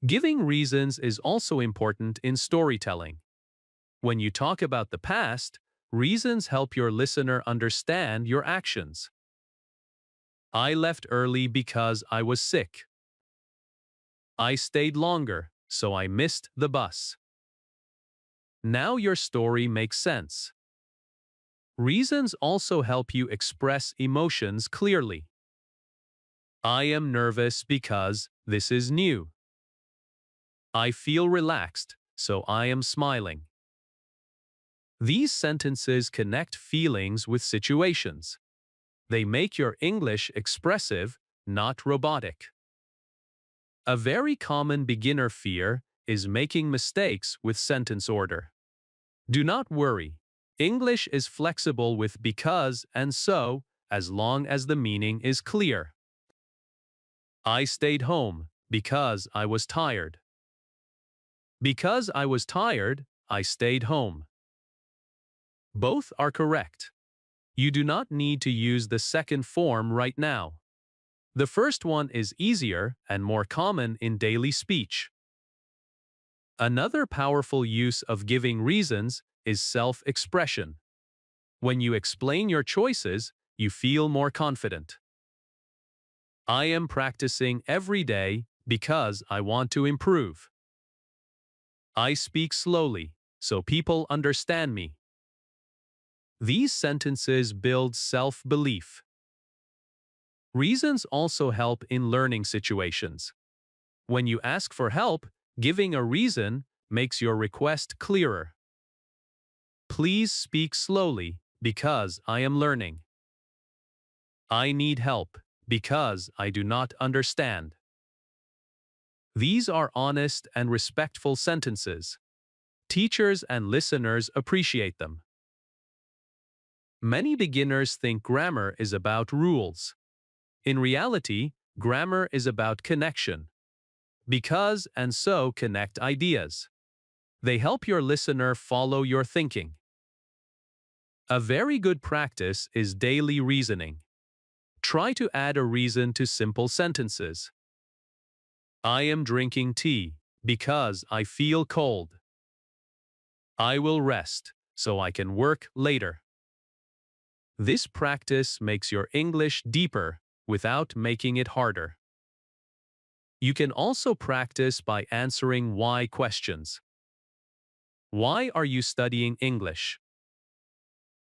Giving reasons is also important in storytelling. When you talk about the past, reasons help your listener understand your actions. I left early because I was sick. I stayed longer, so I missed the bus. Now your story makes sense. Reasons also help you express emotions clearly. I am nervous because this is new. I feel relaxed, so I am smiling. These sentences connect feelings with situations. They make your English expressive, not robotic. A very common beginner fear is making mistakes with sentence order. Do not worry. English is flexible with because and so as long as the meaning is clear. I stayed home because I was tired. Because I was tired, I stayed home. Both are correct. You do not need to use the second form right now. The first one is easier and more common in daily speech. Another powerful use of giving reasons is self-expression. When you explain your choices, you feel more confident. I am practicing every day because I want to improve. I speak slowly, so people understand me. These sentences build self-belief. Reasons also help in learning situations. When you ask for help, giving a reason makes your request clearer. Please speak slowly because I am learning. I need help because I do not understand. These are honest and respectful sentences. Teachers and listeners appreciate them. Many beginners think grammar is about rules. In reality, grammar is about connection. Because and so connect ideas. They help your listener follow your thinking. A very good practice is daily reasoning. Try to add a reason to simple sentences. I am drinking tea because I feel cold. I will rest so I can work later. This practice makes your English deeper without making it harder. You can also practice by answering why questions. Why are you studying English?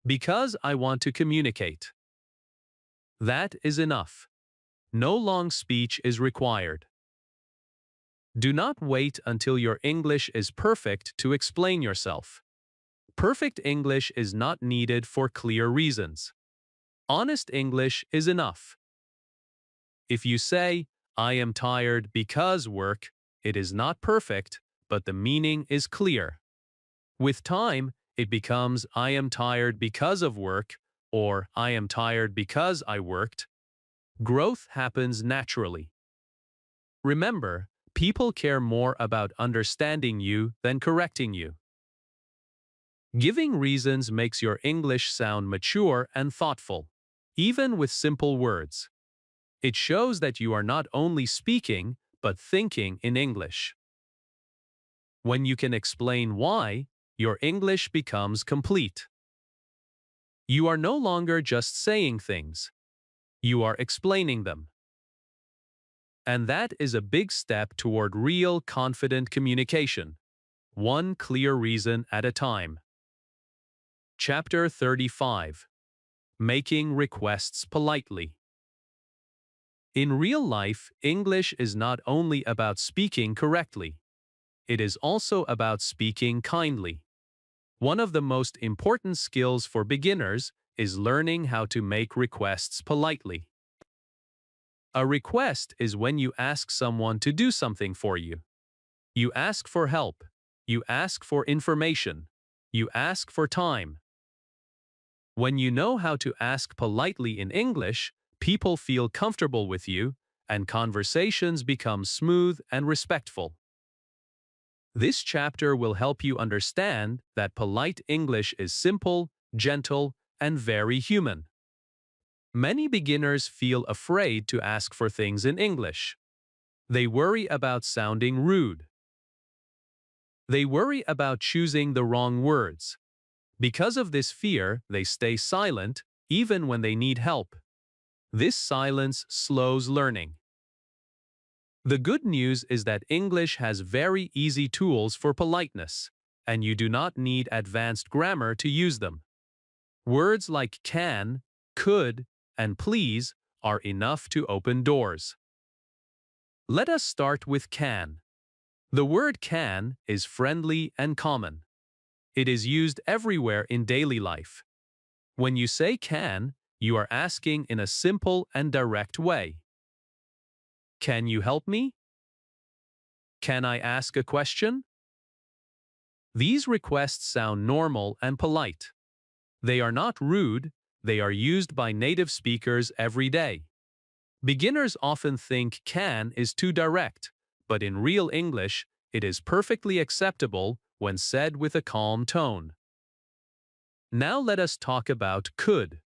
Because I want to communicate. That is enough. No long speech is required. Do not wait until your English is perfect to explain yourself. Perfect English is not needed for clear reasons. Honest English is enough. If you say, I am tired because work, it is not perfect, but the meaning is clear. With time, it becomes I am tired because of work or I am tired because I worked. Growth happens naturally. Remember, people care more about understanding you than correcting you. Giving reasons makes your English sound mature and thoughtful, even with simple words. It shows that you are not only speaking, but thinking in English. When you can explain why, your English becomes complete. You are no longer just saying things. You are explaining them. And that is a big step toward real, confident communication. One clear reason at a time. Chapter 35. Making requests politely. In real life, English is not only about speaking correctly. It is also about speaking kindly. One of the most important skills for beginners is learning how to make requests politely. A request is when you ask someone to do something for you. You ask for help. You ask for information. You ask for time. When you know how to ask politely in English, people feel comfortable with you, and conversations become smooth and respectful. This chapter will help you understand that polite English is simple, gentle, and very human. Many beginners feel afraid to ask for things in English. They worry about sounding rude. They worry about choosing the wrong words. Because of this fear, they stay silent, even when they need help. This silence slows learning. The good news is that English has very easy tools for politeness, and you do not need advanced grammar to use them. Words like can, could, and please are enough to open doors. Let us start with can. The word can is friendly and common. It is used everywhere in daily life. When you say can, you are asking in a simple and direct way. Can you help me? Can I ask a question? These requests sound normal and polite. They are not rude, they are used by native speakers every day. Beginners often think can is too direct, but in real English, it is perfectly acceptable when said with a calm tone. Now let us talk about could.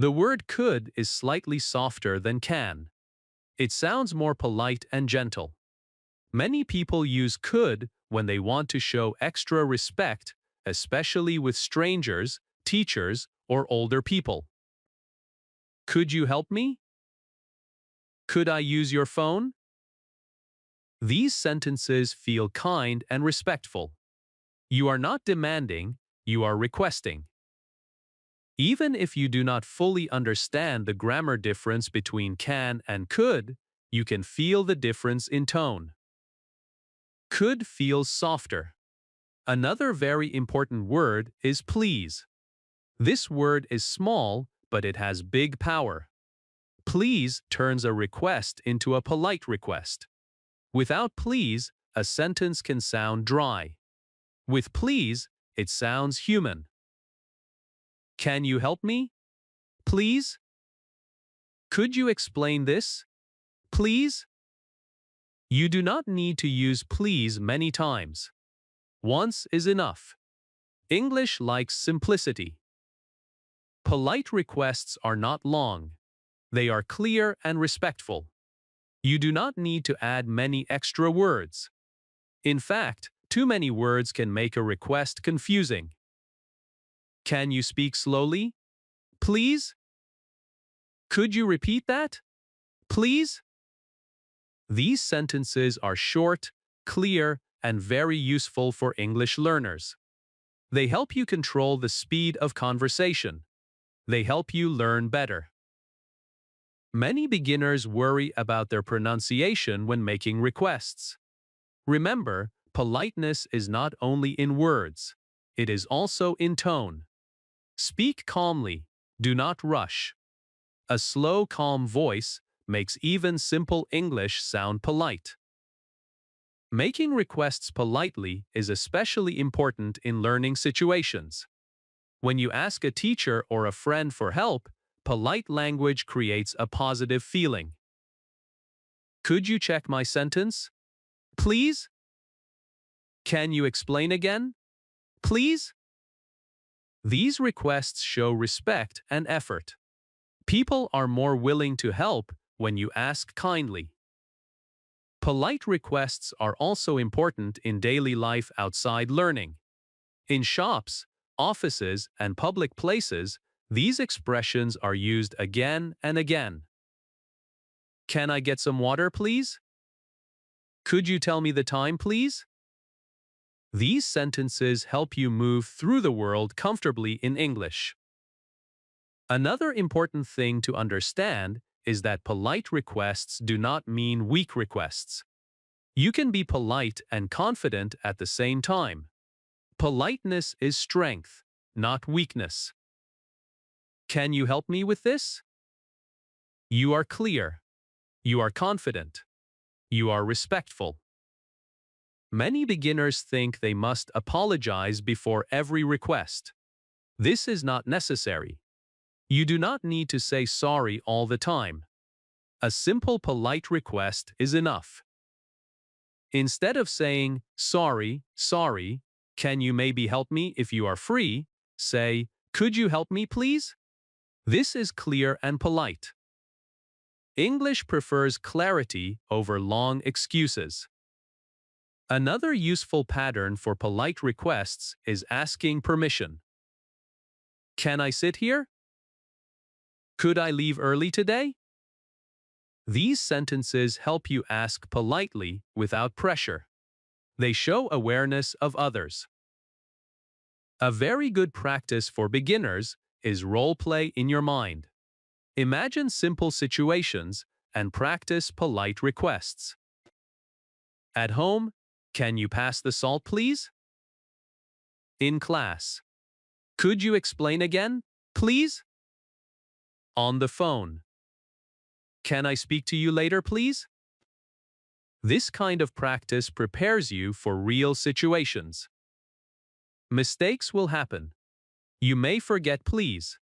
The word could is slightly softer than can. It sounds more polite and gentle. Many people use could when they want to show extra respect, especially with strangers, teachers, or older people. Could you help me? Could I use your phone? These sentences feel kind and respectful. You are not demanding, you are requesting. Even if you do not fully understand the grammar difference between can and could, you can feel the difference in tone. Could feels softer. Another very important word is please. This word is small, but it has big power. Please turns a request into a polite request. Without please, a sentence can sound dry. With please, it sounds human. Can you help me? Please? Could you explain this? Please? You do not need to use please many times. Once is enough. English likes simplicity. Polite requests are not long. They are clear and respectful. You do not need to add many extra words. In fact, too many words can make a request confusing. Can you speak slowly? Please? Could you repeat that? Please? These sentences are short, clear, and very useful for English learners. They help you control the speed of conversation. They help you learn better. Many beginners worry about their pronunciation when making requests. Remember, politeness is not only in words, it is also in tone. Speak calmly, do not rush. A slow, calm voice makes even simple English sound polite. Making requests politely is especially important in learning situations. When you ask a teacher or a friend for help, polite language creates a positive feeling. Could you check my sentence? Please? Can you explain again? Please? These requests show respect and effort. People are more willing to help when you ask kindly. Polite requests are also important in daily life outside learning. In shops, offices, and public places, these expressions are used again and again. Can I get some water, please? Could you tell me the time, please? These sentences help you move through the world comfortably in English. Another important thing to understand is that polite requests do not mean weak requests. You can be polite and confident at the same time. Politeness is strength, not weakness. Can you help me with this? You are clear. You are confident. You are respectful. Many beginners think they must apologize before every request. This is not necessary. You do not need to say sorry all the time. A simple polite request is enough. Instead of saying, sorry, can you maybe help me if you are free, say, could you help me please? This is clear and polite. English prefers clarity over long excuses. Another useful pattern for polite requests is asking permission. Can I sit here? Could I leave early today? These sentences help you ask politely without pressure. They show awareness of others. A very good practice for beginners is role play in your mind. Imagine simple situations and practice polite requests. At home, can you pass the salt, please? In class, could you explain again, please? On the phone, can I speak to you later, please? This kind of practice prepares you for real situations. Mistakes will happen. You may forget please.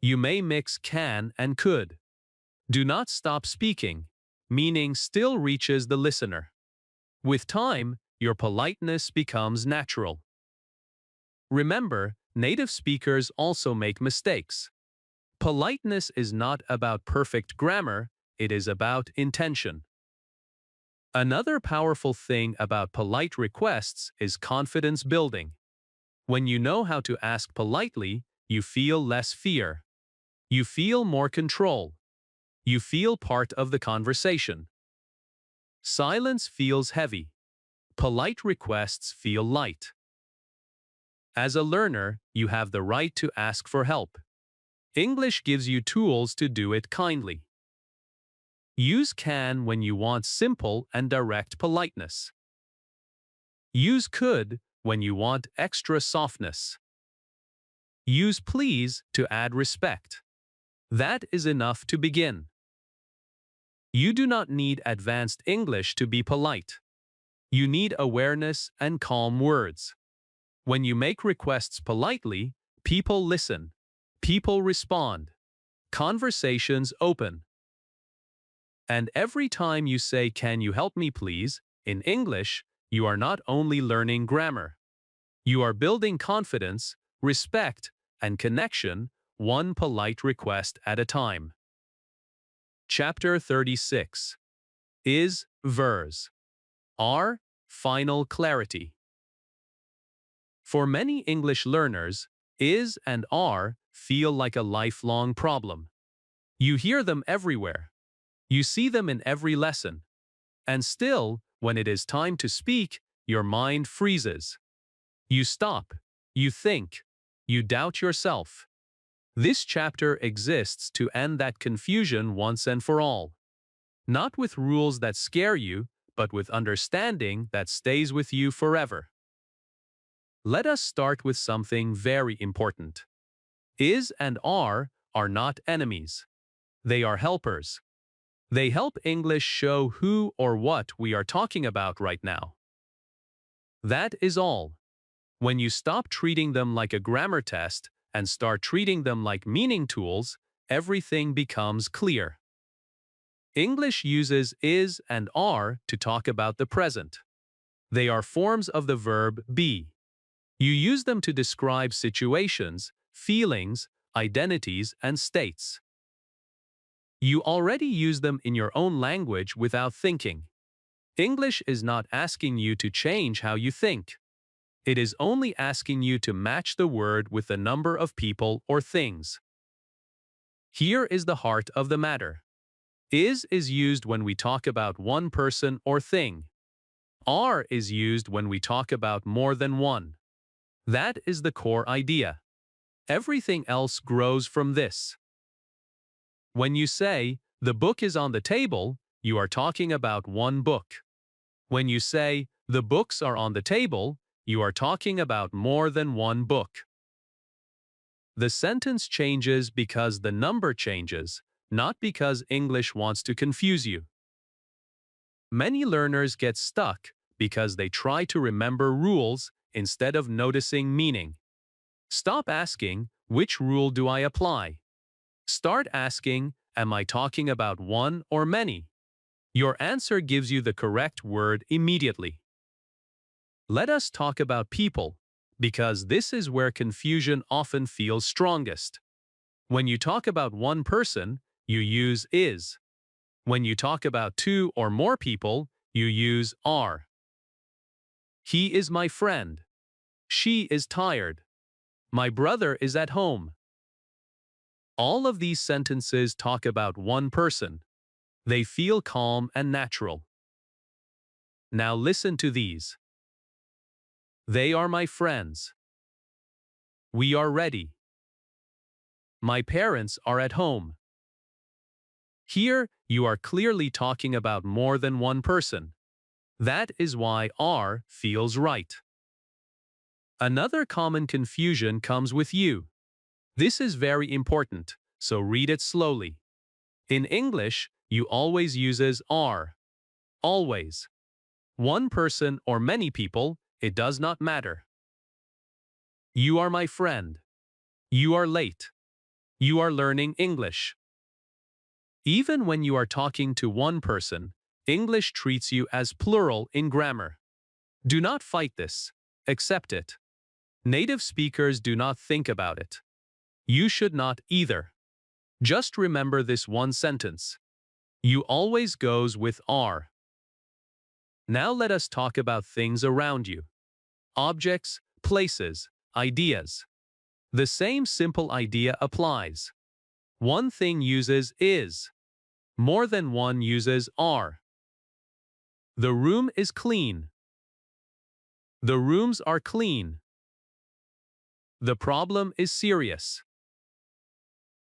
You may mix can and could. Do not stop speaking, meaning still reaches the listener. With time, your politeness becomes natural. Remember, native speakers also make mistakes. Politeness is not about perfect grammar, it is about intention. Another powerful thing about polite requests is confidence building. When you know how to ask politely, you feel less fear. You feel more control. You feel part of the conversation. Silence feels heavy. Polite requests feel light. As a learner, you have the right to ask for help. English gives you tools to do it kindly. Use can when you want simple and direct politeness. Use could when you want extra softness. Use please to add respect. That is enough to begin. You do not need advanced English to be polite. You need awareness and calm words. When you make requests politely, people listen. People respond. Conversations open. And every time you say, "Can you help me please?" in English, you are not only learning grammar. You are building confidence, respect, and connection, one polite request at a time. Chapter 36. Is, vers. Are, final clarity. For many English learners, is and are feel like a lifelong problem. You hear them everywhere. You see them in every lesson. And still, when it is time to speak, your mind freezes. You stop. You think. You doubt yourself. This chapter exists to end that confusion once and for all. Not with rules that scare you, but with understanding that stays with you forever. Let us start with something very important. Is and are not enemies. They are helpers. They help English show who or what we are talking about right now. That is all. When you stop treating them like a grammar test and start treating them like meaning tools, everything becomes clear. English uses is and are to talk about the present. They are forms of the verb be. You use them to describe situations, feelings, identities, and states. You already use them in your own language without thinking. English is not asking you to change how you think. It is only asking you to match the word with the number of people or things. Here is the heart of the matter. Is used when we talk about one person or thing. Are is used when we talk about more than one. That is the core idea. Everything else grows from this. When you say, "The book is on the table," you are talking about one book. When you say, "The books are on the table," you are talking about more than one book. The sentence changes because the number changes, not because English wants to confuse you. Many learners get stuck because they try to remember rules instead of noticing meaning. Stop asking, "Which rule do I apply?" Start asking, "Am I talking about one or many?" Your answer gives you the correct word immediately. Let us talk about people, because this is where confusion often feels strongest. When you talk about one person, you use is. When you talk about two or more people, you use are. He is my friend. She is tired. My brother is at home. All of these sentences talk about one person. They feel calm and natural. Now listen to these. They are my friends. We are ready. My parents are at home. Here, you are clearly talking about more than one person. That is why are feels right. Another common confusion comes with you. This is very important, so read it slowly. In English, you always uses are. Always. One person or many people, it does not matter. You are my friend. You are late. You are learning English. Even when you are talking to one person, English treats you as plural in grammar. Do not fight this. Accept it. Native speakers do not think about it. You should not either. Just remember this one sentence. You always goes with are. Now let us talk about things around you. Objects, places, ideas. The same simple idea applies. One thing uses is. More than one uses are. The room is clean. The rooms are clean. The problem is serious.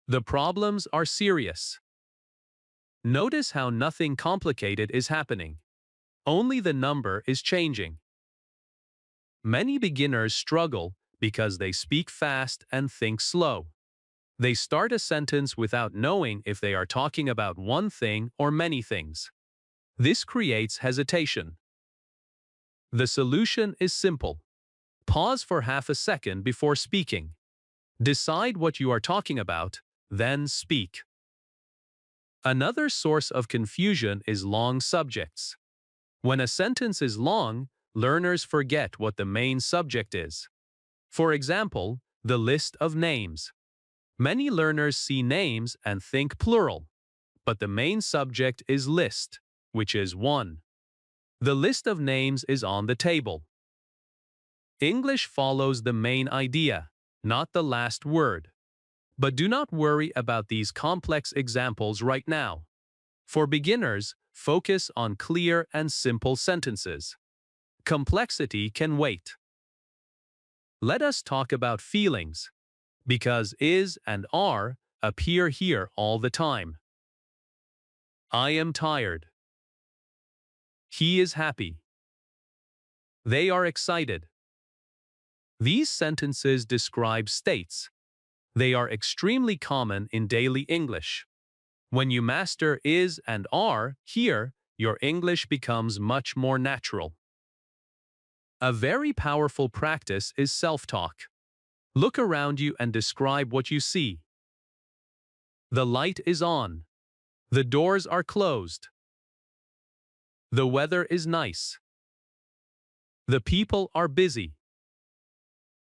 The problems are serious. Notice how nothing complicated is happening. Only the number is changing. Many beginners struggle because they speak fast and think slow. They start a sentence without knowing if they are talking about one thing or many things. This creates hesitation. The solution is simple. Pause for half a second before speaking. Decide what you are talking about, then speak. Another source of confusion is long subjects. When a sentence is long, learners forget what the main subject is. For example, the list of names. Many learners see names and think plural, but the main subject is list, which is one. The list of names is on the table. English follows the main idea, not the last word. But do not worry about these complex examples right now. For beginners, focus on clear and simple sentences. Complexity can wait. Let us talk about feelings, because is and are appear here all the time. I am tired. He is happy. They are excited. These sentences describe states. They are extremely common in daily English. When you master is and are here, your English becomes much more natural. A very powerful practice is self-talk. Look around you and describe what you see. The light is on. The doors are closed. The weather is nice. The people are busy.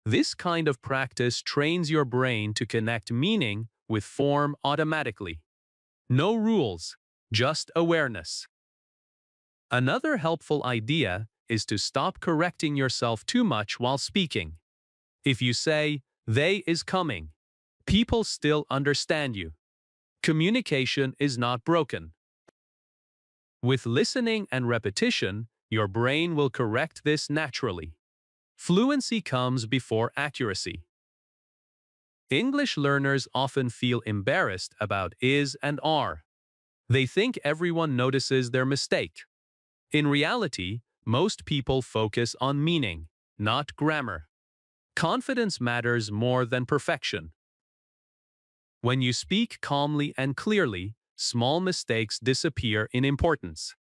This kind of practice trains your brain to connect meaning with form automatically. No rules, just awareness. Another helpful idea is to stop correcting yourself too much while speaking. If you say, "they is coming," people still understand you. Communication is not broken. With listening and repetition, your brain will correct this naturally. Fluency comes before accuracy. English learners often feel embarrassed about is and are. They think everyone notices their mistake. In reality, most people focus on meaning, not grammar. Confidence matters more than perfection. When you speak calmly and clearly, small mistakes disappear in importance.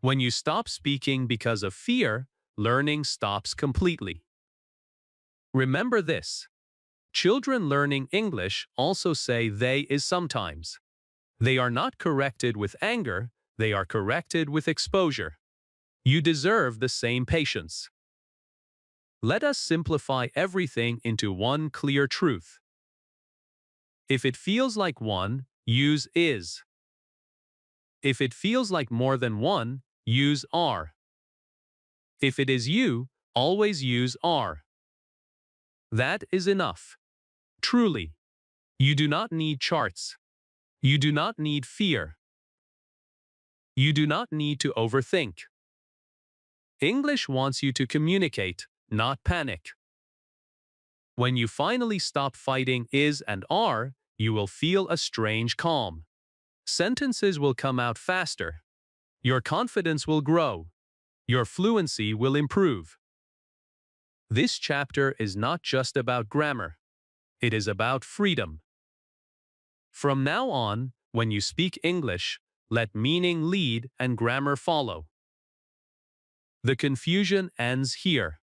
When you stop speaking because of fear, learning stops completely. Remember this. Children learning English also say they is sometimes. They are not corrected with anger, they are corrected with exposure. You deserve the same patience. Let us simplify everything into one clear truth. If it feels like one, use is. If it feels like more than one, use are. If it is you, always use are. That is enough. Truly. You do not need charts. You do not need fear. You do not need to overthink. English wants you to communicate, not panic. When you finally stop fighting is and are, you will feel a strange calm. Sentences will come out faster. Your confidence will grow. Your fluency will improve. This chapter is not just about grammar. It is about freedom. From now on, when you speak English, let meaning lead and grammar follow. The confusion ends here.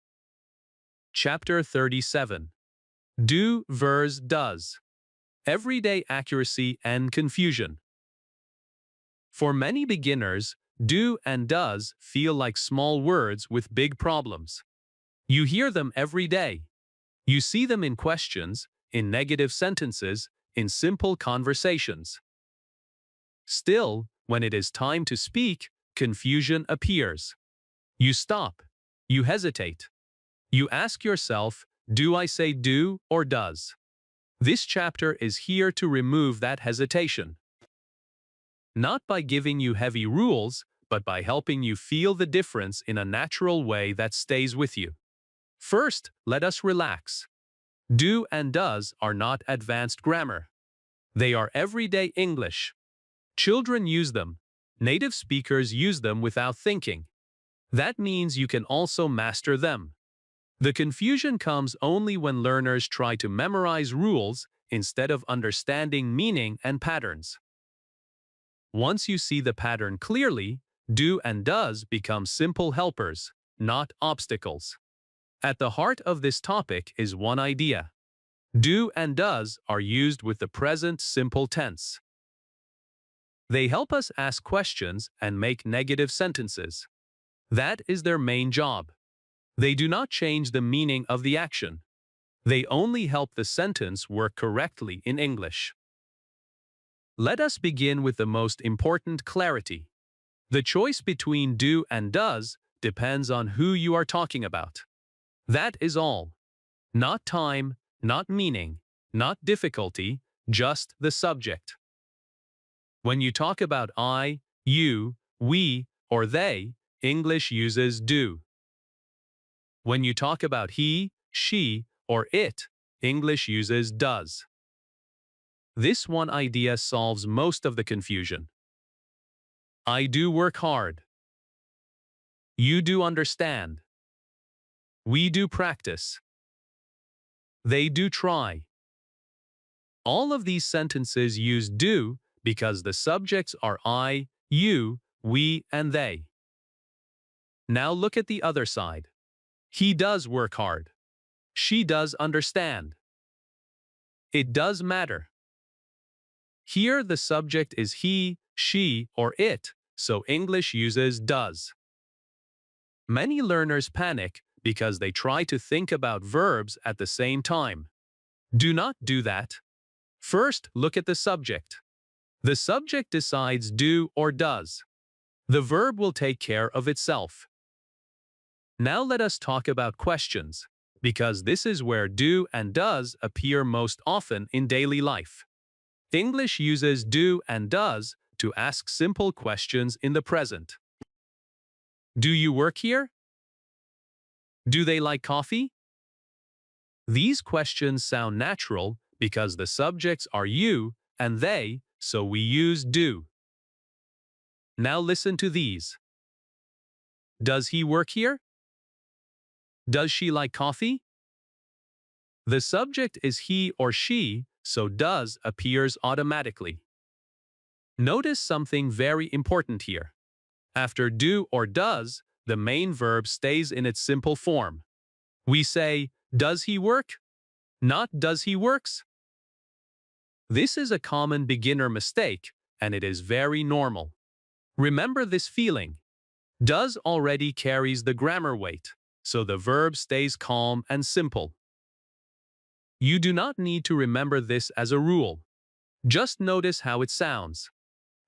Chapter 37. Do versus does. Everyday accuracy and confusion. For many beginners, do and does feel like small words with big problems. You hear them every day. You see them in questions, in negative sentences, in simple conversations. Still, when it is time to speak, confusion appears. You stop. You hesitate. You ask yourself, do I say do or does? This chapter is here to remove that hesitation. Not by giving you heavy rules, but by helping you feel the difference in a natural way that stays with you. First, let us relax. Do and does are not advanced grammar. They are everyday English. Children use them. Native speakers use them without thinking. That means you can also master them. The confusion comes only when learners try to memorize rules instead of understanding meaning and patterns. Once you see the pattern clearly, do and does become simple helpers, not obstacles. At the heart of this topic is one idea. Do and does are used with the present simple tense. They help us ask questions and make negative sentences. That is their main job. They do not change the meaning of the action. They only help the sentence work correctly in English. Let us begin with the most important clarity. The choice between do and does depends on who you are talking about. That is all. Not time, not meaning, not difficulty, just the subject. When you talk about I, you, we, or they, English uses do. When you talk about he, she, or it, English uses does. This one idea solves most of the confusion. I do work hard. You do understand. We do practice. They do try. All of these sentences use do because the subjects are I, you, we, and they. Now look at the other side. He does work hard. She does understand. It does matter. Here the subject is he, she, or it, so English uses does. Many learners panic because they try to think about verbs at the same time. Do not do that. First, look at the subject. The subject decides do or does. The verb will take care of itself. Now let us talk about questions, because this is where do and does appear most often in daily life. English uses do and does to ask simple questions in the present. Do you work here? Do they like coffee? These questions sound natural because the subjects are you and they, so we use do. Now listen to these. Does he work here? Does she like coffee? The subject is he or she, so does appears automatically. Notice something very important here. After do or does, the main verb stays in its simple form. We say, does he work? Not does he works? This is a common beginner mistake, and it is very normal. Remember this feeling. Does already carries the grammar weight, so the verb stays calm and simple. You do not need to remember this as a rule. Just notice how it sounds.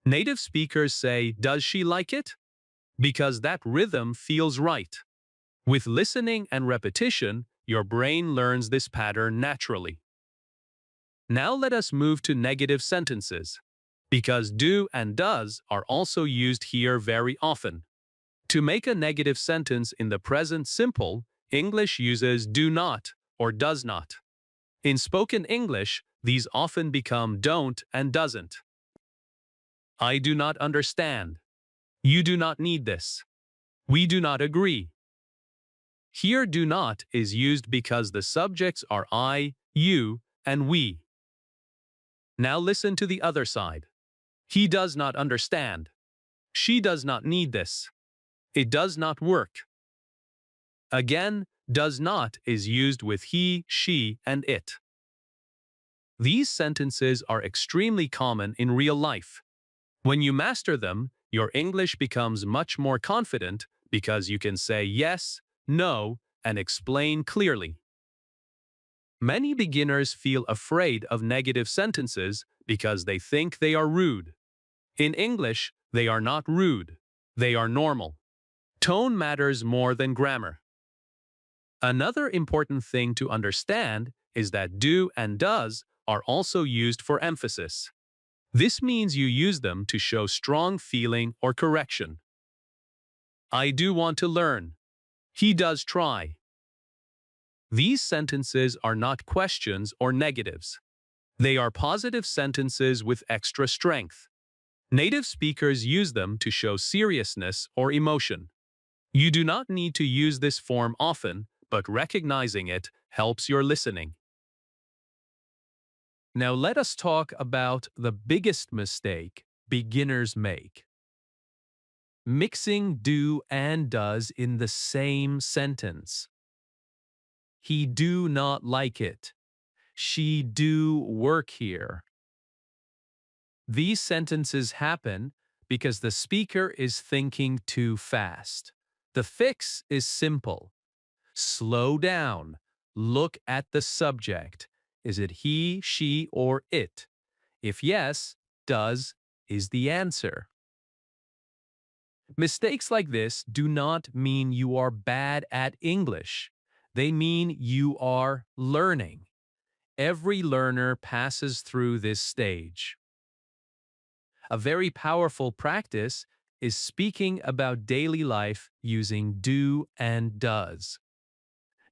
Native speakers say, does she like it? Because that rhythm feels right. With listening and repetition, your brain learns this pattern naturally. Now let us move to negative sentences, because do and does are also used here very often. To make a negative sentence in the present simple, English uses do not or does not. In spoken English, these often become don't and doesn't. I do not understand. You do not need this. We do not agree. Here do not is used because the subjects are I, you, and we. Now listen to the other side. He does not understand. She does not need this. It does not work. Again, does not is used with he, she, and it. These sentences are extremely common in real life. When you master them, your English becomes much more confident because you can say yes, no, and explain clearly. Many beginners feel afraid of negative sentences because they think they are rude. In English, they are not rude. They are normal. Tone matters more than grammar. Another important thing to understand is that do and does are also used for emphasis. This means you use them to show strong feeling or correction. I do want to learn. He does try. These sentences are not questions or negatives. They are positive sentences with extra strength. Native speakers use them to show seriousness or emotion. You do not need to use this form often, but recognizing it helps your listening. Now let us talk about the biggest mistake beginners make. Mixing do and does in the same sentence. He do not like it. She do work here. These sentences happen because the speaker is thinking too fast. The fix is simple. Slow down. Look at the subject. Is it he, she, or it? If yes, does is the answer. Mistakes like this do not mean you are bad at English. They mean you are learning. Every learner passes through this stage. A very powerful practice is speaking about daily life using do and does.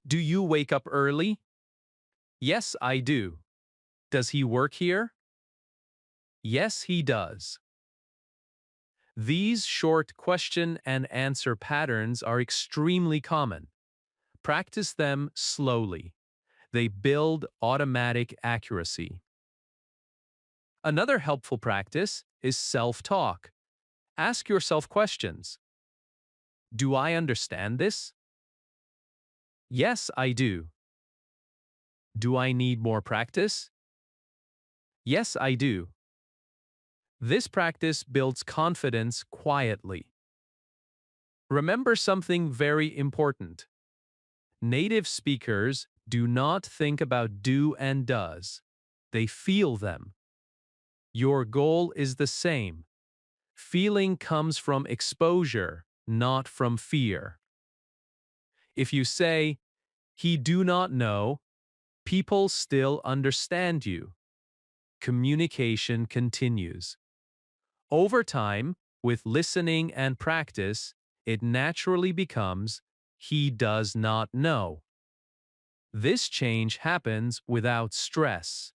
Do you wake up early? Yes, I do. Does he work here? Yes, he does. These short question and answer patterns are extremely common. Practice them slowly. They build automatic accuracy. Another helpful practice is self-talk. Ask yourself questions. Do I understand this? Yes, I do. Do I need more practice? Yes, I do. This practice builds confidence quietly. Remember something very important. Native speakers do not think about do and does. They feel them. Your goal is the same. Feeling comes from exposure, not from fear. If you say, he do not know, people still understand you. Communication continues. Over time, with listening and practice, it naturally becomes, he does not know. This change happens without stress.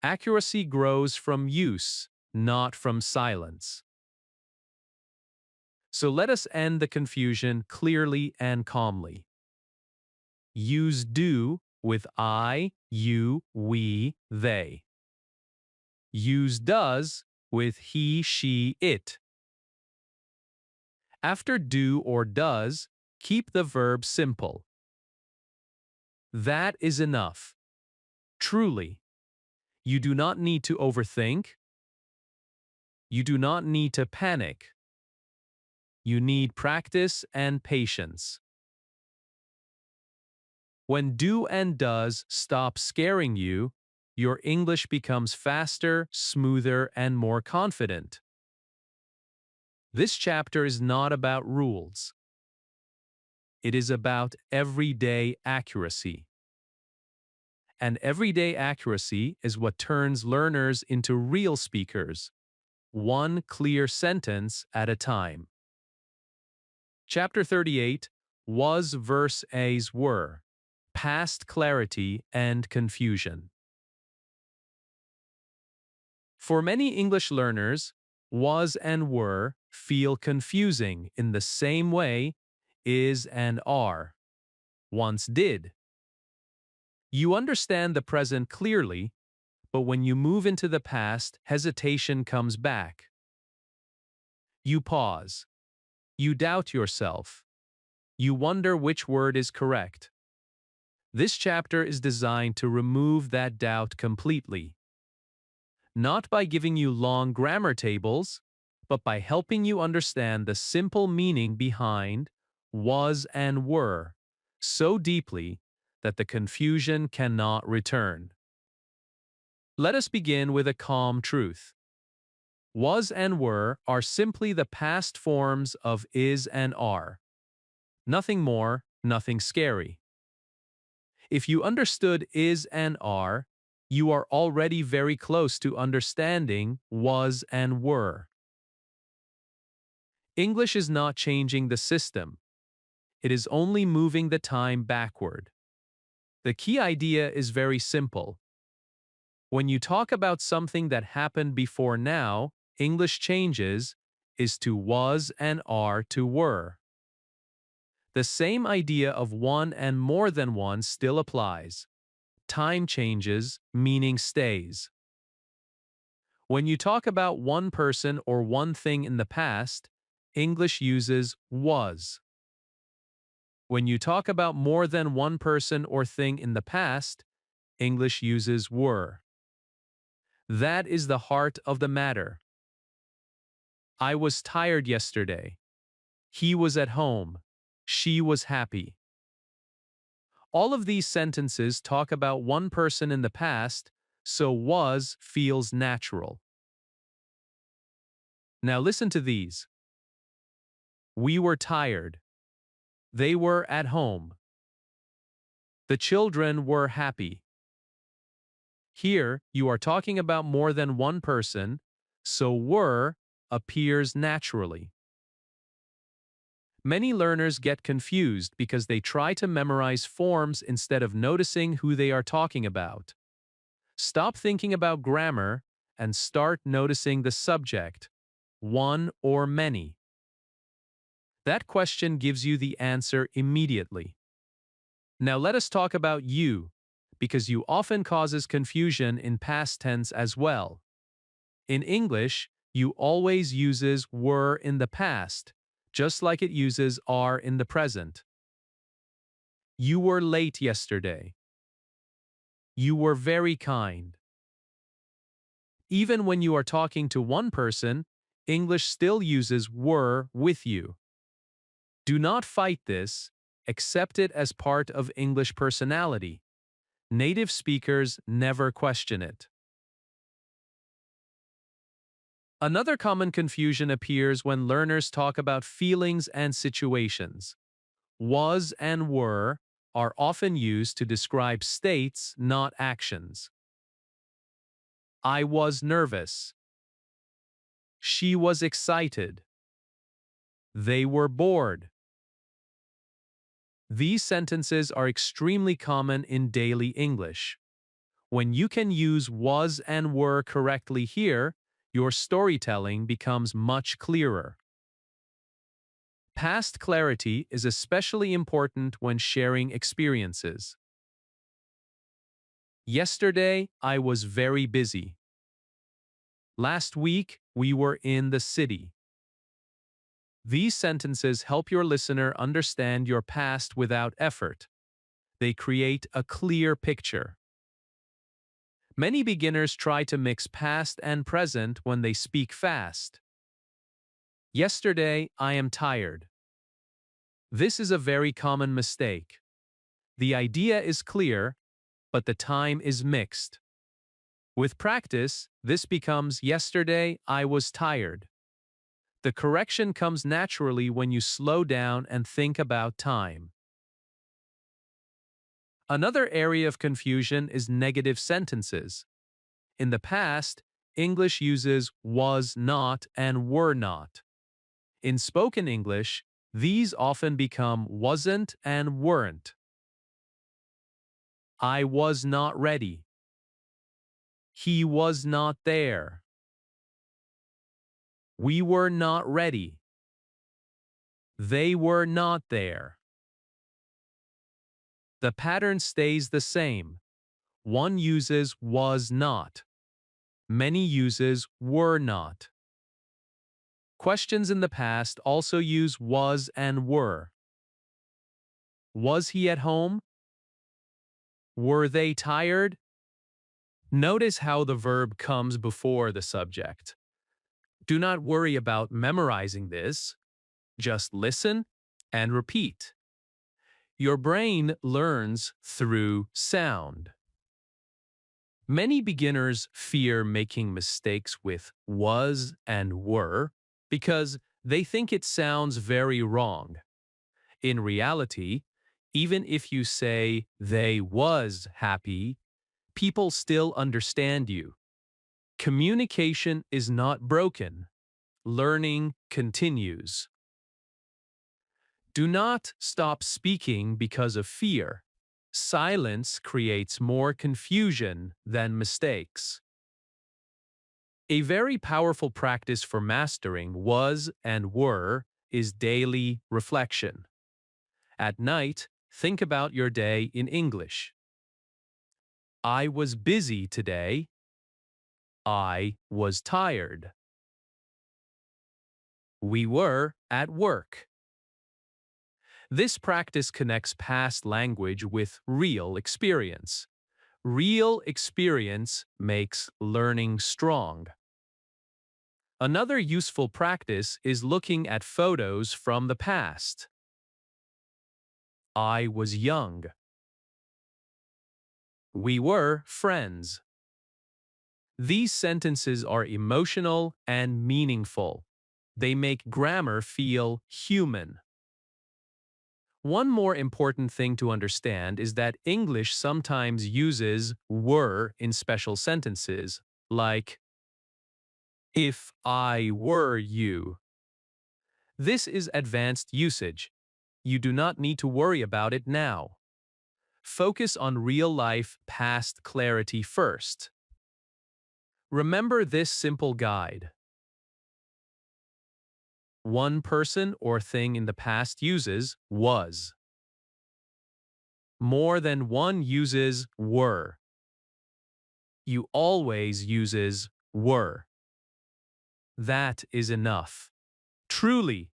Accuracy grows from use, not from silence. So let us end the confusion clearly and calmly. Use do with I, you, we, they. Use does with he, she, it. After do or does, keep the verb simple. That is enough. Truly. You do not need to overthink. You do not need to panic. You need practice and patience. When do and does stop scaring you, your English becomes faster, smoother, and more confident. This chapter is not about rules. It is about everyday accuracy. And everyday accuracy is what turns learners into real speakers, one clear sentence at a time. Chapter 38, Was versus were, Past clarity and confusion. For many English learners, was and were feel confusing in the same way is and are once did. You understand the present clearly, but when you move into the past, hesitation comes back. You pause. You doubt yourself. You wonder which word is correct. This chapter is designed to remove that doubt completely. Not by giving you long grammar tables, but by helping you understand the simple meaning behind was and were so deeply that the confusion cannot return. Let us begin with a calm truth. Was and were are simply the past forms of is and are. Nothing more, nothing scary. If you understood is and are, you are already very close to understanding was and were. English is not changing the system. It is only moving the time backward. The key idea is very simple. When you talk about something that happened before now, English changes is to was and are to were. The same idea of one and more than one still applies. Time changes, meaning stays. When you talk about one person or one thing in the past, English uses was. When you talk about more than one person or thing in the past, English uses were. That is the heart of the matter. I was tired yesterday. He was at home. She was happy. All of these sentences talk about one person in the past, so was feels natural. Now listen to these. We were tired. They were at home. The children were happy. Here, you are talking about more than one person, so were appears naturally. Many learners get confused because they try to memorize forms instead of noticing who they are talking about. Stop thinking about grammar and start noticing the subject, one or many. That question gives you the answer immediately. Now let us talk about you, because you often causes confusion in past tense as well. In English, you always uses were in the past, just like it uses are in the present. You were late yesterday. You were very kind. Even when you are talking to one person, English still uses were with you. Do not fight this, accept it as part of English personality. Native speakers never question it. Another common confusion appears when learners talk about feelings and situations. Was and were are often used to describe states, not actions. I was nervous. She was excited. They were bored. These sentences are extremely common in daily English. When you can use was and were correctly here, your storytelling becomes much clearer. Past clarity is especially important when sharing experiences. Yesterday, I was very busy. Last week, we were in the city. These sentences help your listener understand your past without effort. They create a clear picture. Many beginners try to mix past and present when they speak fast. Yesterday, I am tired. This is a very common mistake. The idea is clear, but the time is mixed. With practice, this becomes yesterday, I was tired. The correction comes naturally when you slow down and think about time. Another area of confusion is negative sentences. In the past, English uses was not and were not. In spoken English, these often become wasn't and weren't. I was not ready. He was not there. We were not ready. They were not there. The pattern stays the same. One uses was not. Many uses were not. Questions in the past also use was and were. Was he at home? Were they tired? Notice how the verb comes before the subject. Do not worry about memorizing this. Just listen and repeat. Your brain learns through sound. Many beginners fear making mistakes with was and were because they think it sounds very wrong. In reality, even if you say they was happy, people still understand you. Communication is not broken. Learning continues. Do not stop speaking because of fear. Silence creates more confusion than mistakes. A very powerful practice for mastering was and were is daily reflection. At night, think about your day in English. I was busy today. I was tired. We were at work. This practice connects past language with real experience. Real experience makes learning strong. Another useful practice is looking at photos from the past. I was young. We were friends. These sentences are emotional and meaningful. They make grammar feel human. One more important thing to understand is that English sometimes uses were in special sentences, like, if I were you. This is advanced usage. You do not need to worry about it now. Focus on real-life past clarity first. Remember this simple guide. One person or thing in the past uses was. More than one uses were. You always uses were. That is enough. Truly,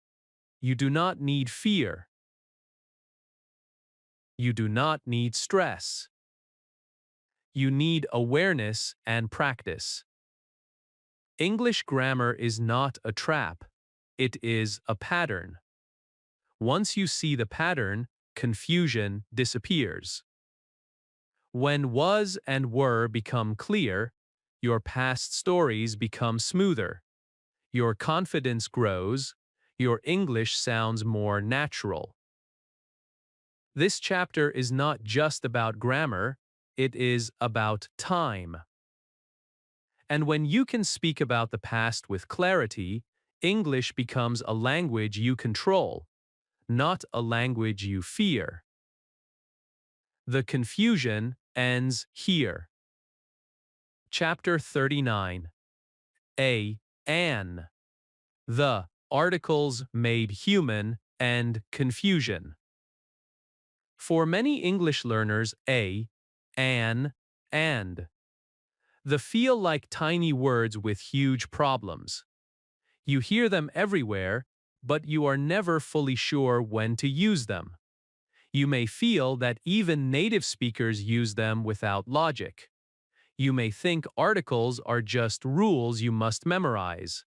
you do not need fear. You do not need stress. You need awareness and practice. English grammar is not a trap. It is a pattern. Once you see the pattern, confusion disappears. When was and were become clear, your past stories become smoother. Your confidence grows. Your English sounds more natural. This chapter is not just about grammar, it is about time. And when you can speak about the past with clarity, English becomes a language you control, not a language you fear. The confusion ends here. Chapter 39. An. The articles made human and confusion. For many English learners, an, and. The feel like tiny words with huge problems. You hear them everywhere, but you are never fully sure when to use them. You may feel that even native speakers use them without logic. You may think articles are just rules you must memorize.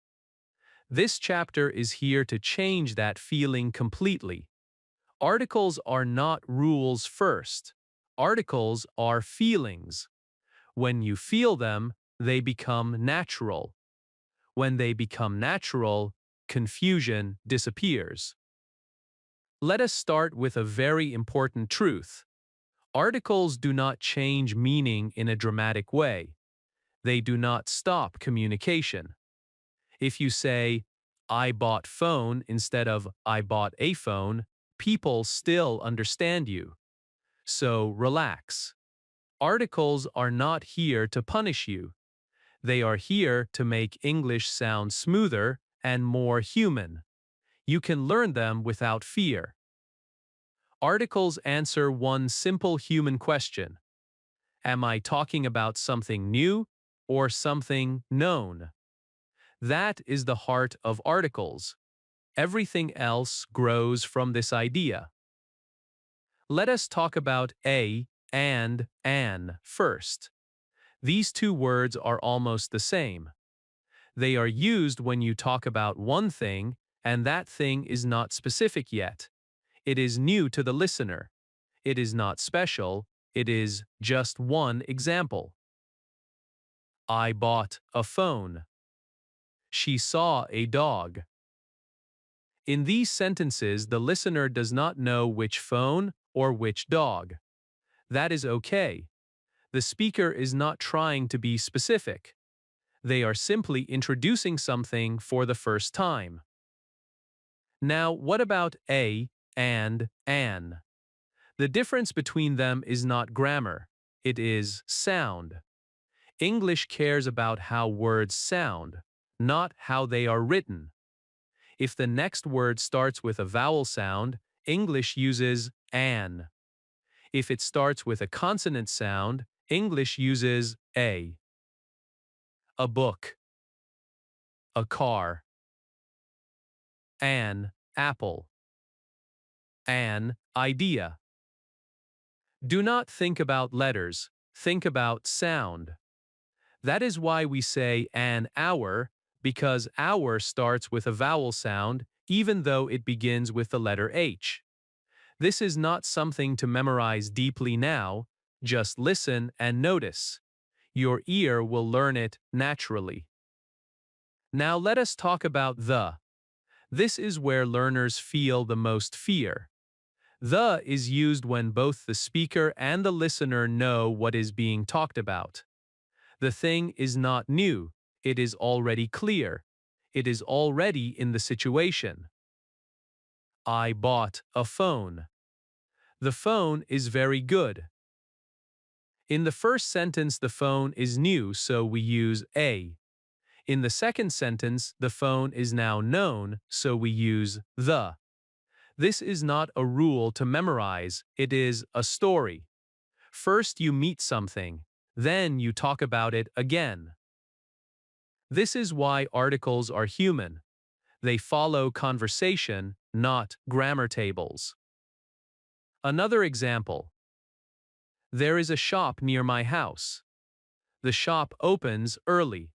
This chapter is here to change that feeling completely. Articles are not rules first. Articles are feelings. When you feel them, they become natural. When they become natural, confusion disappears. Let us start with a very important truth. Articles do not change meaning in a dramatic way. They do not stop communication. If you say, I bought phone instead of I bought a phone, people still understand you. So relax. Articles are not here to punish you. They are here to make English sound smoother and more human. You can learn them without fear. Articles answer one simple human question. Am I talking about something new or something known? That is the heart of articles. Everything else grows from this idea. Let us talk about a and an first. These two words are almost the same. They are used when you talk about one thing and that thing is not specific yet. It is new to the listener. It is not special. It is just one example. I bought a phone. She saw a dog. In these sentences, the listener does not know which phone or which dog. That is okay. The speaker is not trying to be specific. They are simply introducing something for the first time. Now, what about a and an? The difference between them is not grammar. It is sound. English cares about how words sound, not how they are written. If the next word starts with a vowel sound, English uses an. If it starts with a consonant sound, English uses a book, a car, an apple, an idea. Do not think about letters, think about sound. That is why we say an hour, because hour starts with a vowel sound, even though it begins with the letter H. This is not something to memorize deeply now, just listen and notice. Your ear will learn it naturally. Now let us talk about the. This is where learners feel the most fear. The is used when both the speaker and the listener know what is being talked about. The thing is not new, it is already clear. It is already in the situation. I bought a phone. The phone is very good. In the first sentence, the phone is new, so we use a. In the second sentence, the phone is now known, so we use the. This is not a rule to memorize, it is a story. First you meet something, then you talk about it again. This is why articles are human. They follow conversation, not grammar tables. Another example. There is a shop near my house. The shop opens early.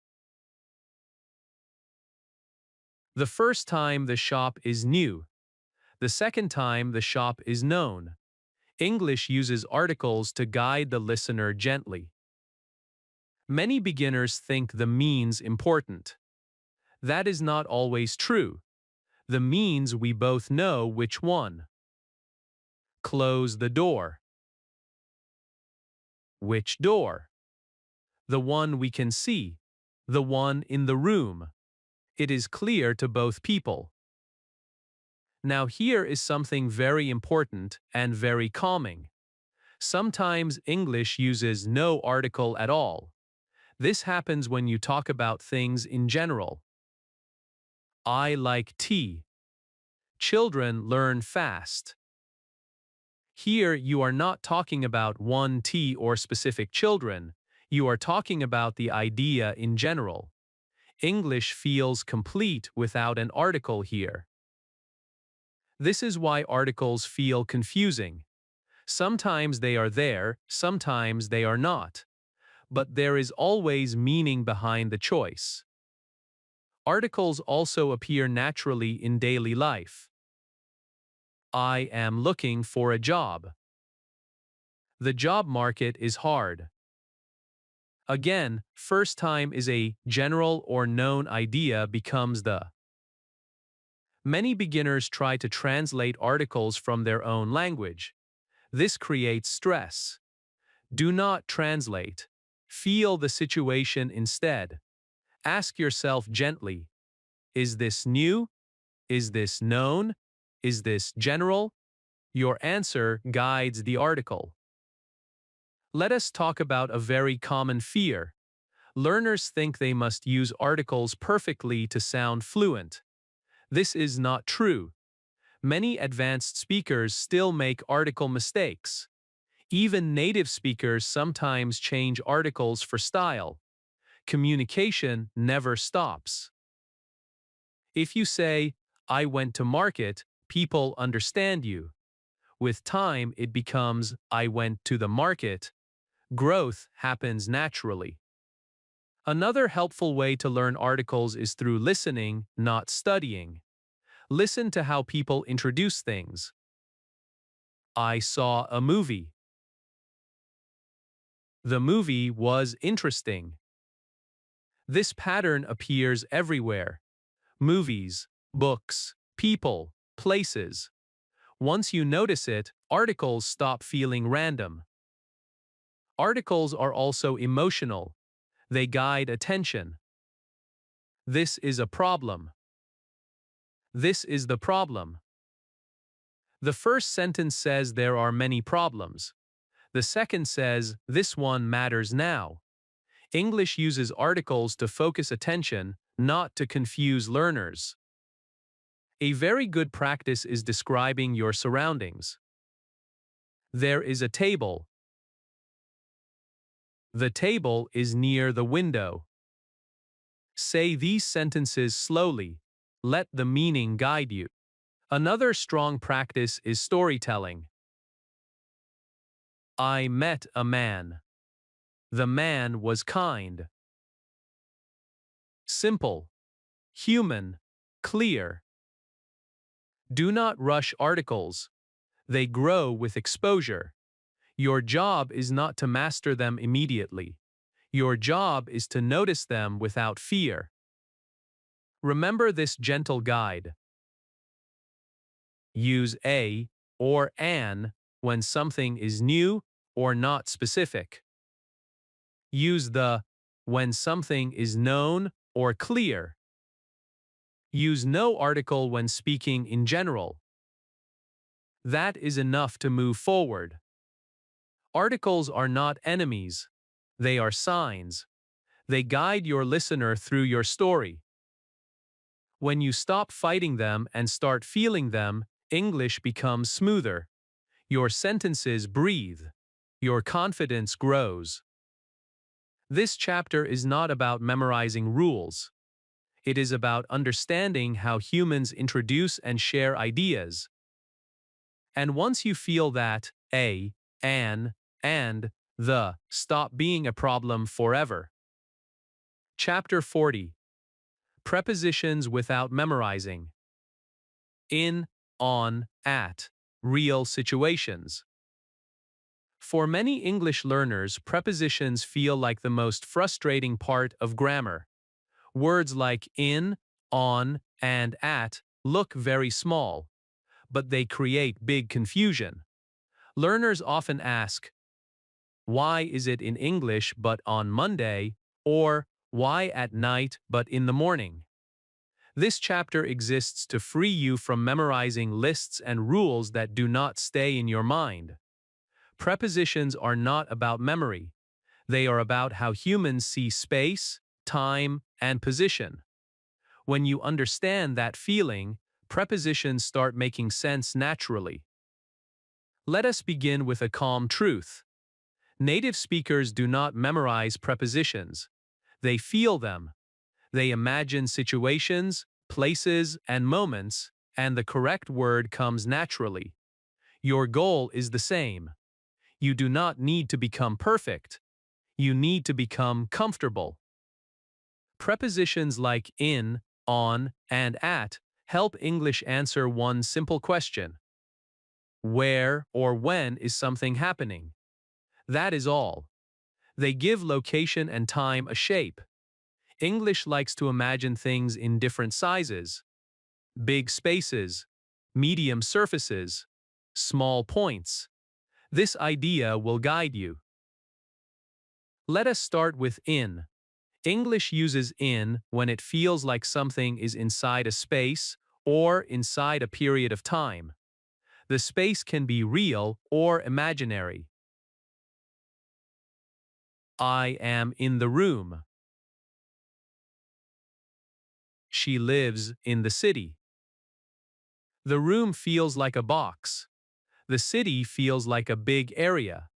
The first time the shop is new. The second time the shop is known. English uses articles to guide the listener gently. Many beginners think the means important. That is not always true. The means we both know which one. Close the door. Which door? The one we can see. The one in the room. It is clear to both people. Now here is something very important and very calming. Sometimes English uses no article at all. This happens when you talk about things in general. I like tea. Children learn fast. Here you are not talking about one tea or specific children. You are talking about the idea in general. English feels complete without an article here. This is why articles feel confusing. Sometimes they are there, sometimes they are not. But there is always meaning behind the choice. Articles also appear naturally in daily life. I am looking for a job. The job market is hard. Again, first time is a general or known idea becomes the. Many beginners try to translate articles from their own language. This creates stress. Do not translate. Feel the situation instead. Ask yourself gently, is this new? Is this known? Is this general? Your answer guides the article. Let us talk about a very common fear. Learners think they must use articles perfectly to sound fluent. This is not true. Many advanced speakers still make article mistakes. Even native speakers sometimes change articles for style. Communication never stops. If you say, I went to market, people understand you. With time, it becomes, I went to the market. Growth happens naturally. Another helpful way to learn articles is through listening, not studying. Listen to how people introduce things. I saw a movie. The movie was interesting. This pattern appears everywhere. Movies, books, people, places. Once you notice it, articles stop feeling random. Articles are also emotional. They guide attention. This is a problem. This is the problem. The first sentence says there are many problems. The second says, this one matters now. English uses articles to focus attention, not to confuse learners. A very good practice is describing your surroundings. There is a table. The table is near the window. Say these sentences slowly. Let the meaning guide you. Another strong practice is storytelling. I met a man. The man was kind. Simple, human, clear. Do not rush articles. They grow with exposure. Your job is not to master them immediately. Your job is to notice them without fear. Remember this gentle guide. Use a or an when something is new or not specific. Use the when something is known or clear. Use no article when speaking in general. That is enough to move forward. Articles are not enemies. They are signs. They guide your listener through your story. When you stop fighting them and start feeling them, English becomes smoother. Your sentences breathe. Your confidence grows. This chapter is not about memorizing rules. It is about understanding how humans introduce and share ideas. And once you feel that a, an, and the stop being a problem forever. Chapter 40. Prepositions without memorizing. In, on, at, real situations. For many English learners, prepositions feel like the most frustrating part of grammar. Words like in, on, and at look very small, but they create big confusion. Learners often ask, why is it in English but on Monday? Or why at night but in the morning? This chapter exists to free you from memorizing lists and rules that do not stay in your mind. Prepositions are not about memory. They are about how humans see space, time, and position. When you understand that feeling, prepositions start making sense naturally. Let us begin with a calm truth. Native speakers do not memorize prepositions. They feel them. They imagine situations, places, and moments, and the correct word comes naturally. Your goal is the same. You do not need to become perfect. You need to become comfortable. Prepositions like in, on, and at help English answer one simple question. Where or when is something happening? That is all. They give location and time a shape. English likes to imagine things in different sizes. Big spaces, medium surfaces, small points. This idea will guide you. Let us start with in. English uses in when it feels like something is inside a space or inside a period of time. The space can be real or imaginary. I am in the room. She lives in the city. The room feels like a box. The city feels like a big area.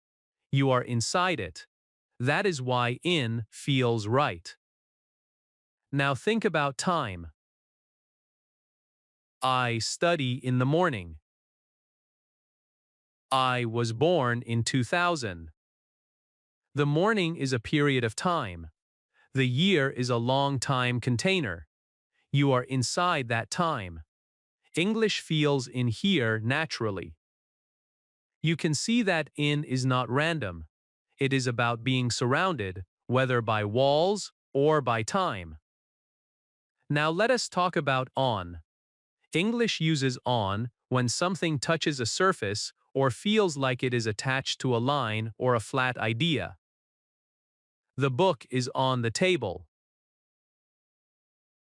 You are inside it. That is why in feels right. Now think about time. I study in the morning. I was born in 2000. The morning is a period of time. The year is a long time container. You are inside that time. English feels in here naturally. You can see that in is not random. It is about being surrounded, whether by walls or by time. Now let us talk about on. English uses on when something touches a surface or feels like it is attached to a line or a flat idea. The book is on the table.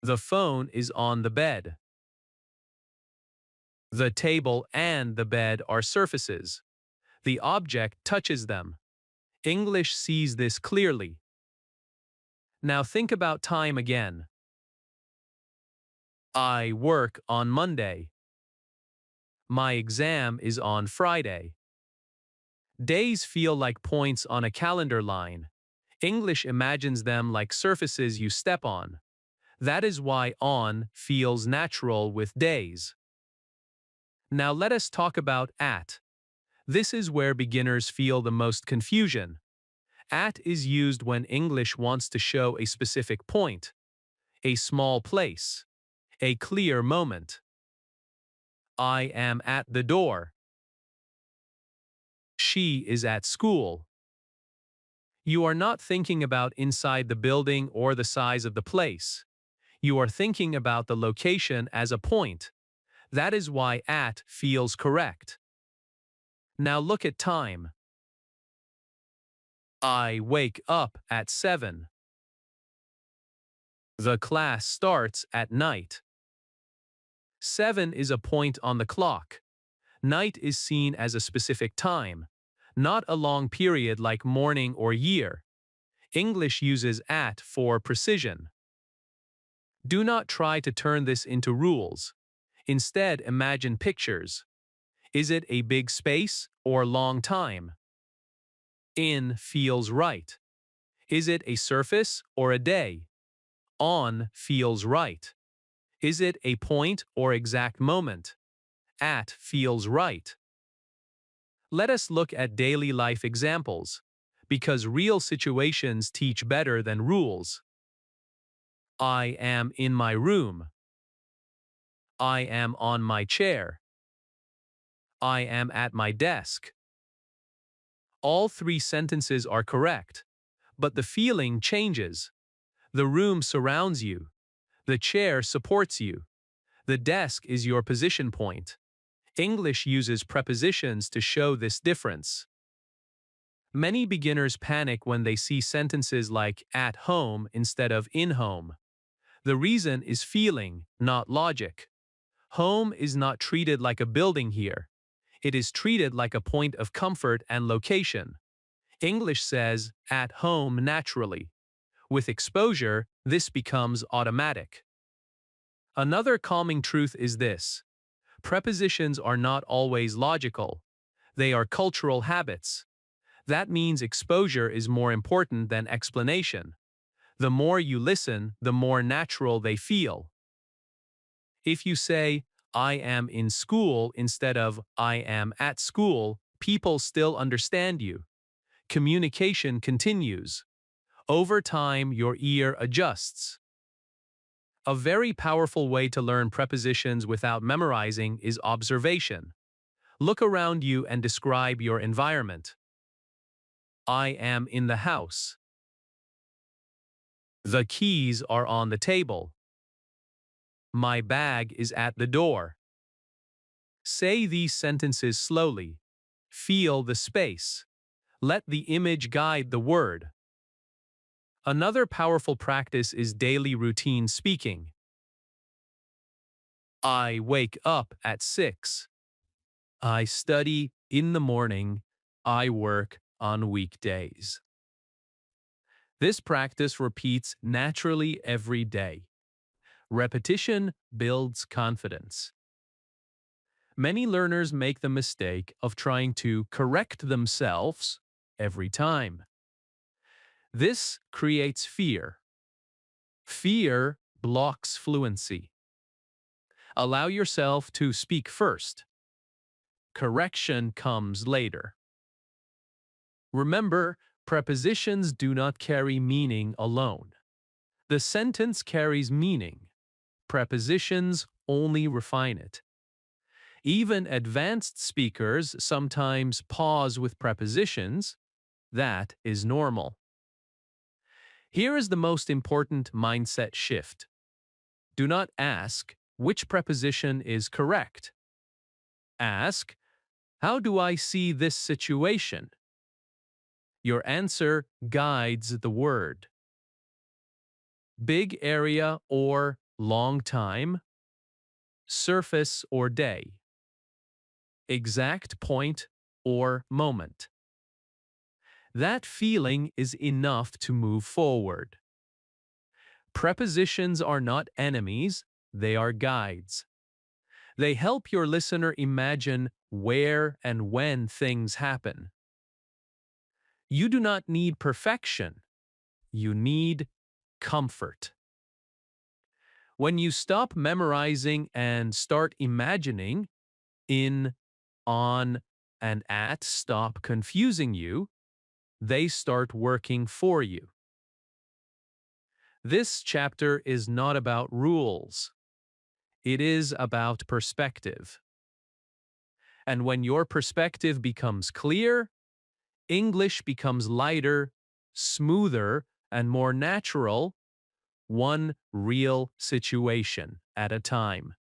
The phone is on the bed. The table and the bed are surfaces. The object touches them. English sees this clearly. Now think about time again. I work on Monday. My exam is on Friday. Days feel like points on a calendar line. English imagines them like surfaces you step on. That is why on feels natural with days. Now let us talk about at. This is where beginners feel the most confusion. At is used when English wants to show a specific point, a small place, a clear moment. I am at the door. She is at school. You are not thinking about inside the building or the size of the place. You are thinking about the location as a point. That is why at feels correct. Now look at time. I wake up at 7. The class starts at night. 7 is a point on the clock. Night is seen as a specific time, not a long period like morning or year. English uses at for precision. Do not try to turn this into rules. Instead, imagine pictures. Is it a big space or long time? In feels right. Is it a surface or a day? On feels right. Is it a point or exact moment? At feels right. Let us look at daily life examples, because real situations teach better than rules. I am in my room. I am on my chair. I am at my desk. All three sentences are correct, but the feeling changes. The room surrounds you. The chair supports you. The desk is your position point. English uses prepositions to show this difference. Many beginners panic when they see sentences like at home instead of in home. The reason is feeling, not logic. Home is not treated like a building here. It is treated like a point of comfort and location. English says at home naturally. With exposure, this becomes automatic. Another calming truth is this. Prepositions are not always logical. They are cultural habits. That means exposure is more important than explanation. The more you listen, the more natural they feel. If you say, I am in school instead of I am at school, people still understand you. Communication continues. Over time, your ear adjusts. A very powerful way to learn prepositions without memorizing is observation. Look around you and describe your environment. I am in the house. The keys are on the table. My bag is at the door. Say these sentences slowly. Feel the space. Let the image guide the word. Another powerful practice is daily routine speaking. I wake up at 6. I study in the morning. I work on weekdays. This practice repeats naturally every day. Repetition builds confidence. Many learners make the mistake of trying to correct themselves every time. This creates fear. Fear blocks fluency. Allow yourself to speak first. Correction comes later. Remember, prepositions do not carry meaning alone. The sentence carries meaning. Prepositions only refine it. Even advanced speakers sometimes pause with prepositions. That is normal. Here is the most important mindset shift. Do not ask which preposition is correct. Ask, how do I see this situation? Your answer guides the word. Big area or long time, surface or day, exact point or moment. That feeling is enough to move forward. Prepositions are not enemies, they are guides. They help your listener imagine where and when things happen. You do not need perfection. You need comfort. When you stop memorizing and start imagining, in, on, and at stop confusing you, they start working for you. This chapter is not about rules. It is about perspective. And when your perspective becomes clear, English becomes lighter, smoother, and more natural, one real situation at a time.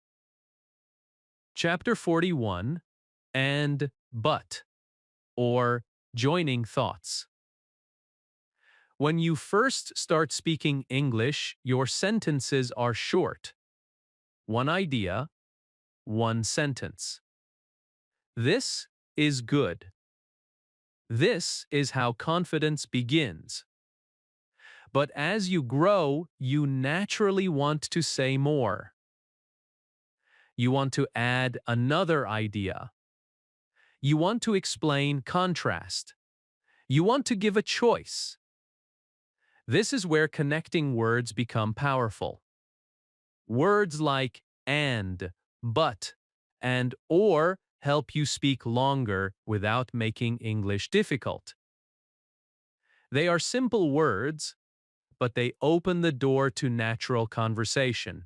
Chapter 41, and but, or joining thoughts. When you first start speaking English, your sentences are short. One idea, one sentence. This is good. This is how confidence begins. But as you grow, you naturally want to say more. You want to add another idea. You want to explain contrast. You want to give a choice. This is where connecting words become powerful. Words like and, but, and or help you speak longer without making English difficult. They are simple words, but they open the door to natural conversation.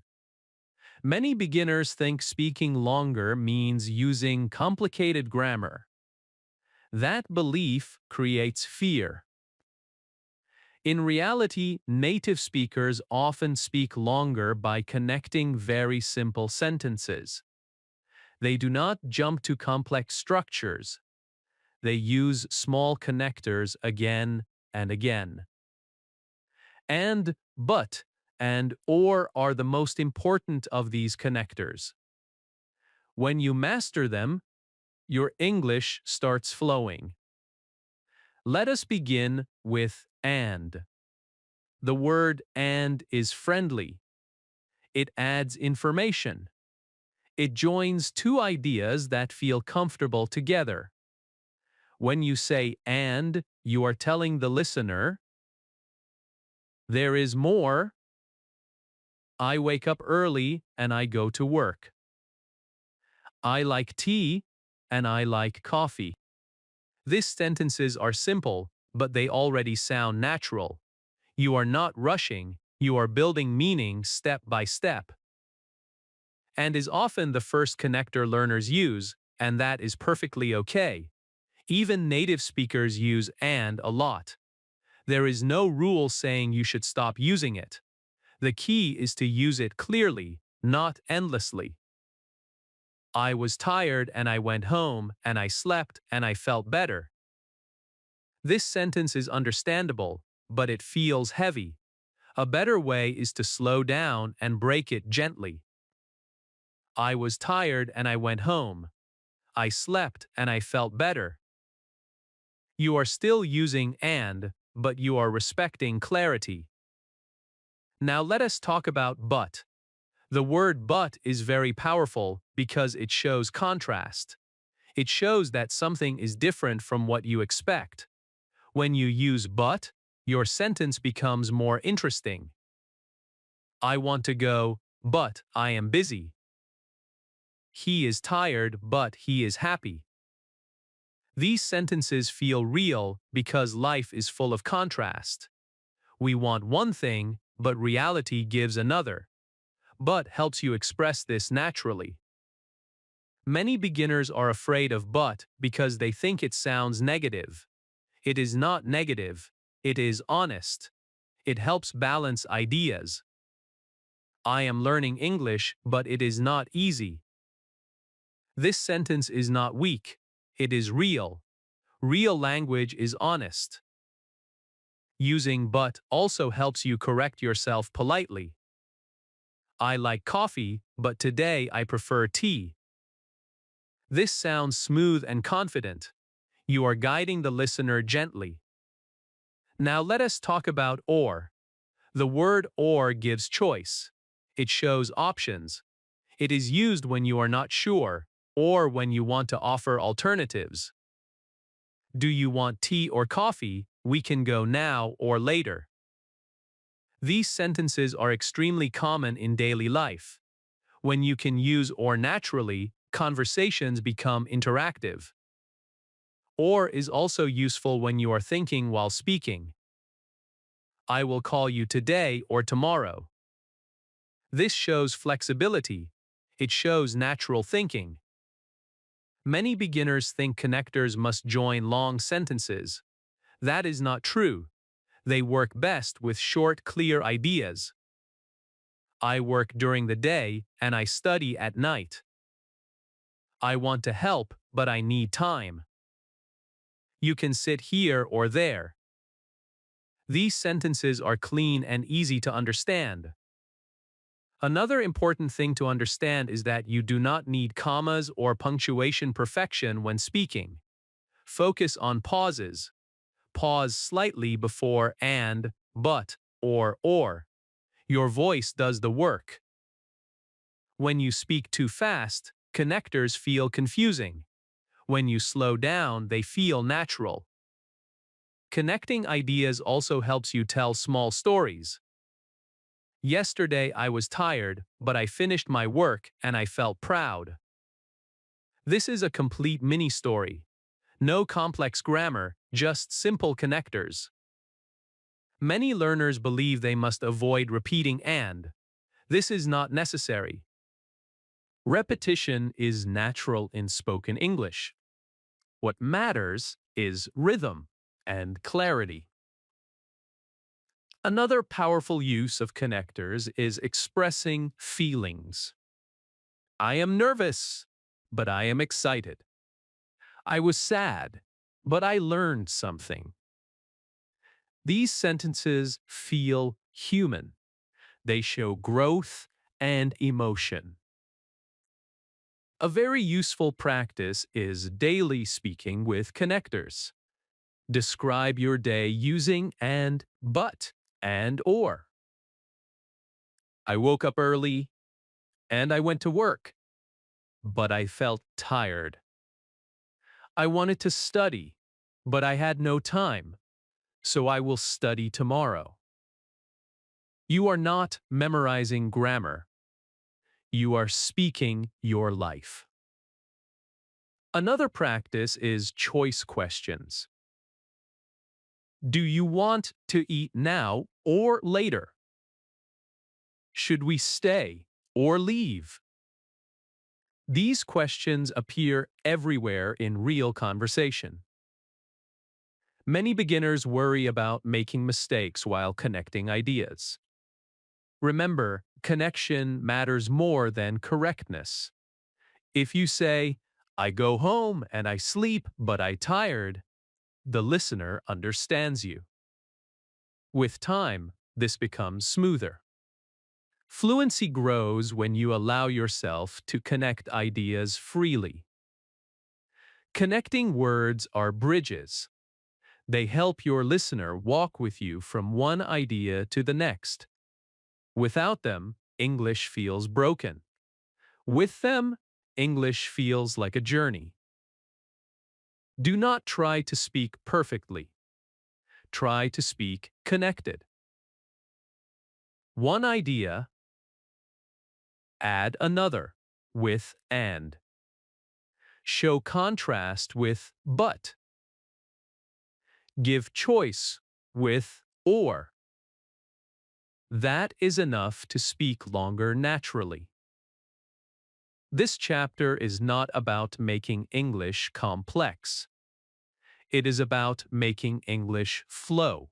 Many beginners think speaking longer means using complicated grammar. That belief creates fear. In reality, native speakers often speak longer by connecting very simple sentences. They do not jump to complex structures. They use small connectors again and again. And, but, and or are the most important of these connectors. When you master them, your English starts flowing. Let us begin with and. The word and is friendly. It adds information. It joins two ideas that feel comfortable together. When you say and, you are telling the listener, there is more. I wake up early and I go to work. I like tea and I like coffee. These sentences are simple, but they already sound natural. You are not rushing, you are building meaning step by step. And is often the first connector learners use, and that is perfectly okay. Even native speakers use and a lot. There is no rule saying you should stop using it. The key is to use it clearly, not endlessly. I was tired and I went home and I slept and I felt better. This sentence is understandable, but it feels heavy. A better way is to slow down and break it gently. I was tired and I went home. I slept and I felt better. You are still using and, but you are respecting clarity. Now let us talk about but. The word but is very powerful because it shows contrast. It shows that something is different from what you expect. When you use but, your sentence becomes more interesting. I want to go, but I am busy. He is tired, but he is happy. These sentences feel real because life is full of contrast. We want one thing, but reality gives another. But helps you express this naturally. Many beginners are afraid of but because they think it sounds negative. It is not negative, it is honest. It helps balance ideas. I am learning English, but it is not easy. This sentence is not weak, it is real. Real language is honest. Using but also helps you correct yourself politely. I like coffee, but today I prefer tea. This sounds smooth and confident. You are guiding the listener gently. Now let us talk about or. The word or gives choice. It shows options. It is used when you are not sure or when you want to offer alternatives. Do you want tea or coffee? We can go now or later. These sentences are extremely common in daily life. When you can use or naturally, conversations become interactive. Or is also useful when you are thinking while speaking. I will call you today or tomorrow. This shows flexibility. It shows natural thinking. Many beginners think connectors must join long sentences. That is not true. They work best with short, clear ideas. I work during the day and I study at night. I want to help, but I need time. You can sit here or there. These sentences are clean and easy to understand. Another important thing to understand is that you do not need commas or punctuation perfection when speaking. Focus on pauses. Pause slightly before and, but, or. Your voice does the work. When you speak too fast, connectors feel confusing. When you slow down, they feel natural. Connecting ideas also helps you tell small stories. Yesterday I was tired, but I finished my work and I felt proud. This is a complete mini-story. No complex grammar, just simple connectors. Many learners believe they must avoid repeating and. This is not necessary. Repetition is natural in spoken English. What matters is rhythm and clarity. Another powerful use of connectors is expressing feelings. I am nervous, but I am excited. I was sad, but I learned something. These sentences feel human. They show growth and emotion. A very useful practice is daily speaking with connectors. Describe your day using and, but, and, or. I woke up early and I went to work, but I felt tired. I wanted to study, but I had no time, so I will study tomorrow. You are not memorizing grammar. You are speaking your life. Another practice is choice questions. Do you want to eat now or later? Should we stay or leave? These questions appear everywhere in real conversation. Many beginners worry about making mistakes while connecting ideas. Remember, connection matters more than correctness. If you say, I go home and I sleep, but I tired, the listener understands you. With time, this becomes smoother. Fluency grows when you allow yourself to connect ideas freely. Connecting words are bridges. They help your listener walk with you from one idea to the next. Without them, English feels broken. With them, English feels like a journey. Do not try to speak perfectly. Try to speak connected. One idea, add another with and. Show contrast with but. Give choice with or. That is enough to speak longer naturally. This chapter is not about making English complex. It is about making English flow.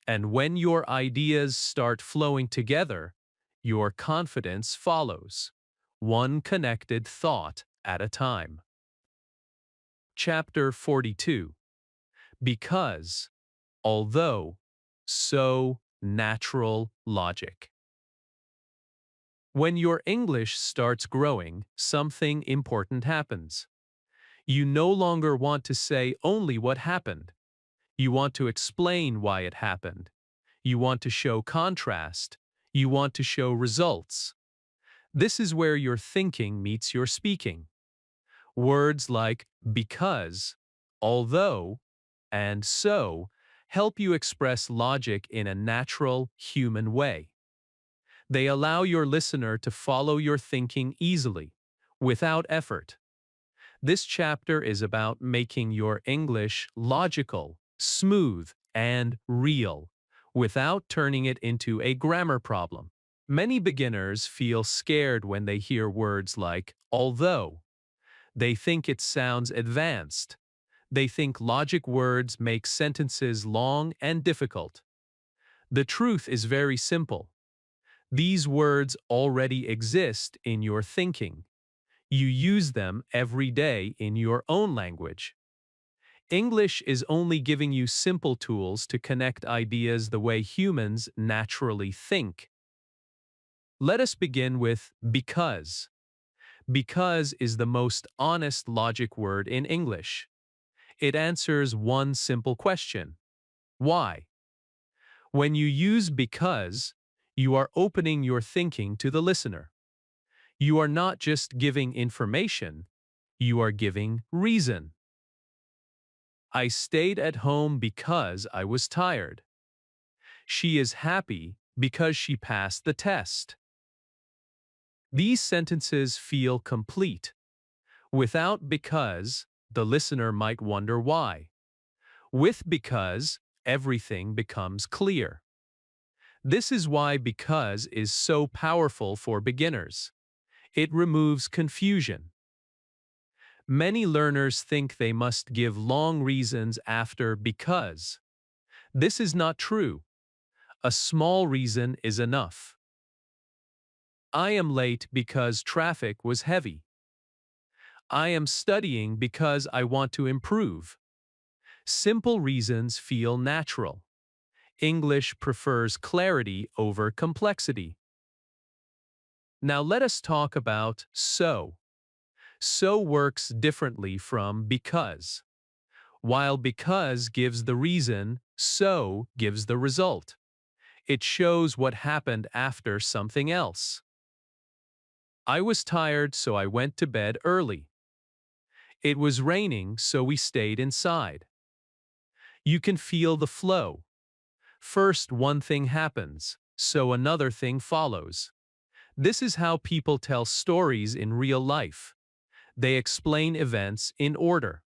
And when your ideas start flowing together, your confidence follows, one connected thought at a time. Chapter 42. Because, although, so, natural logic. When your English starts growing, something important happens. You no longer want to say only what happened. You want to explain why it happened. You want to show contrast. You want to show results. This is where your thinking meets your speaking. Words like because, although, and so help you express logic in a natural, human way. They allow your listener to follow your thinking easily, without effort. This chapter is about making your English logical, smooth, and real, without turning it into a grammar problem. Many beginners feel scared when they hear words like although. They think it sounds advanced. They think logic words make sentences long and difficult. The truth is very simple. These words already exist in your thinking. You use them every day in your own language. English is only giving you simple tools to connect ideas the way humans naturally think. Let us begin with because. Because is the most honest logic word in English. It answers one simple question: why? When you use because, you are opening your thinking to the listener. You are not just giving information, you are giving reason. I stayed at home because I was tired. She is happy because she passed the test. These sentences feel complete. Without because, the listener might wonder why. With because, everything becomes clear. This is why because is so powerful for beginners. It removes confusion. Many learners think they must give long reasons after because. This is not true. A small reason is enough. I am late because traffic was heavy. I am studying because I want to improve. Simple reasons feel natural. English prefers clarity over complexity. Now let us talk about so. So works differently from because. While because gives the reason, so gives the result. It shows what happened after something else. I was tired, so I went to bed early. It was raining, so we stayed inside. You can feel the flow. First one thing happens, so another thing follows. This is how people tell stories in real life. They explain events in order.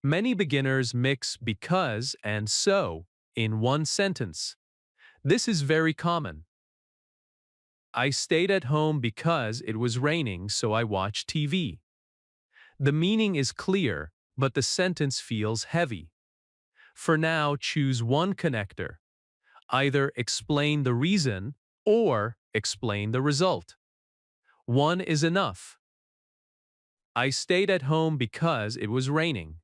Many beginners mix because and so in one sentence. This is very common. I stayed at home because it was raining, so I watched TV. The meaning is clear, but the sentence feels heavy. For now, choose one connector. Either explain the reason or explain the result. One is enough. I stayed at home because it was raining.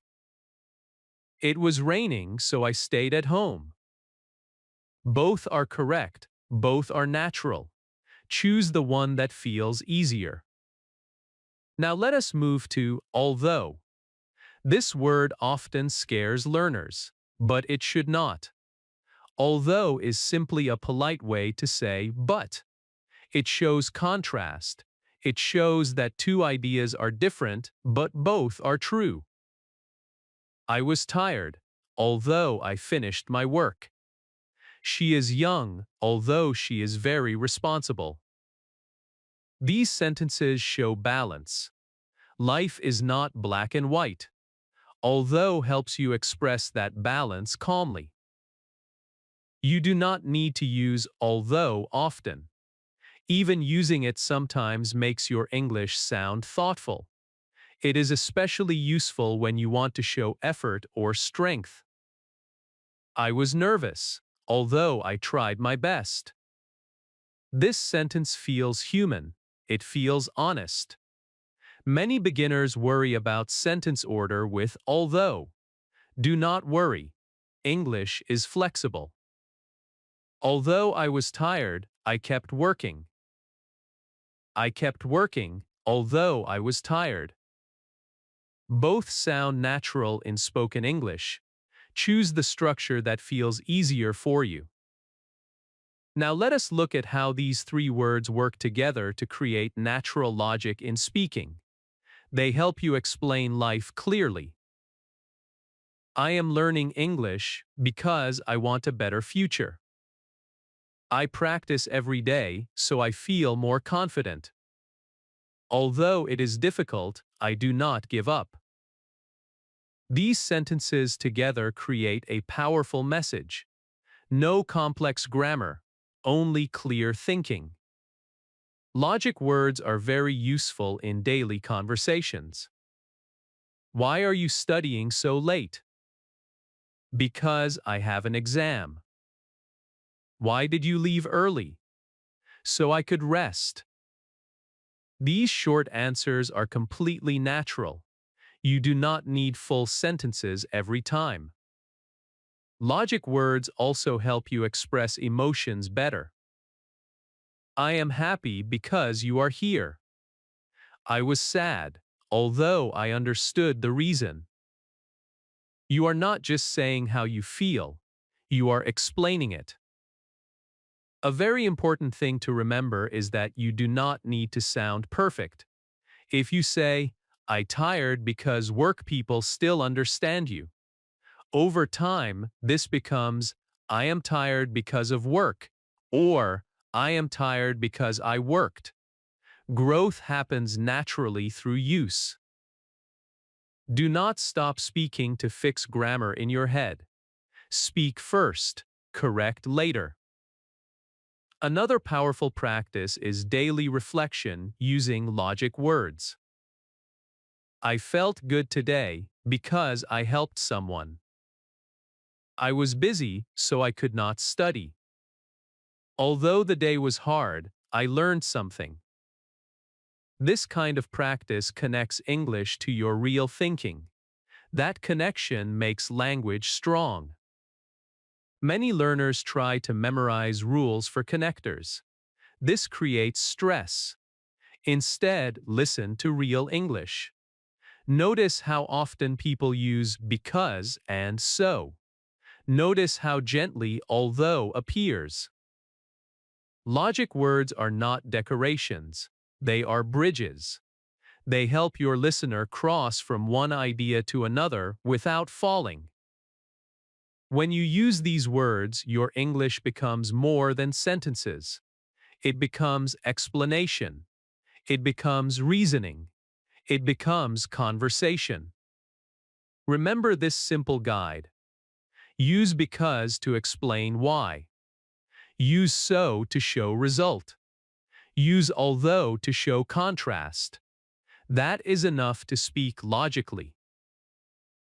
It was raining, so I stayed at home. Both are correct. Both are natural. Choose the one that feels easier. Now let us move to although. This word often scares learners, but it should not. Although is simply a polite way to say but. It shows contrast. It shows that two ideas are different, but both are true. I was tired, although I finished my work. She is young, although she is very responsible. These sentences show balance. Life is not black and white. Although helps you express that balance calmly. You do not need to use although often. Even using it sometimes makes your English sound thoughtful. It is especially useful when you want to show effort or strength. I was nervous, although I tried my best. This sentence feels human. It feels honest. Many beginners worry about sentence order with although. Do not worry. English is flexible. Although I was tired, I kept working. I kept working, although I was tired. Both sound natural in spoken English. Choose the structure that feels easier for you. Now let us look at how these three words work together to create natural logic in speaking. They help you explain life clearly. I am learning English because I want a better future. I practice every day, so I feel more confident. Although it is difficult, I do not give up. These sentences together create a powerful message. No complex grammar, only clear thinking. Logic words are very useful in daily conversations. Why are you studying so late? Because I have an exam. Why did you leave early? So I could rest. These short answers are completely natural. You do not need full sentences every time. Logic words also help you express emotions better. I am happy because you are here. I was sad, although I understood the reason. You are not just saying how you feel, you are explaining it. A very important thing to remember is that you do not need to sound perfect. If you say, "I tired because work people still understand you." Over time, this becomes, "I am tired because of work," or "I am tired because I worked." Growth happens naturally through use. Do not stop speaking to fix grammar in your head. Speak first, correct later. Another powerful practice is daily reflection using logic words. I felt good today because I helped someone. I was busy, so I could not study. Although the day was hard, I learned something. This kind of practice connects English to your real thinking. That connection makes language strong. Many learners try to memorize rules for connectors. This creates stress. Instead, listen to real English. Notice how often people use because and so. Notice how gently although appears. Logic words are not decorations. They are bridges. They help your listener cross from one idea to another without falling. When you use these words, your English becomes more than sentences. It becomes explanation. It becomes reasoning. It becomes conversation. Remember this simple guide. Use because to explain why. Use so to show result. Use although to show contrast. That is enough to speak logically.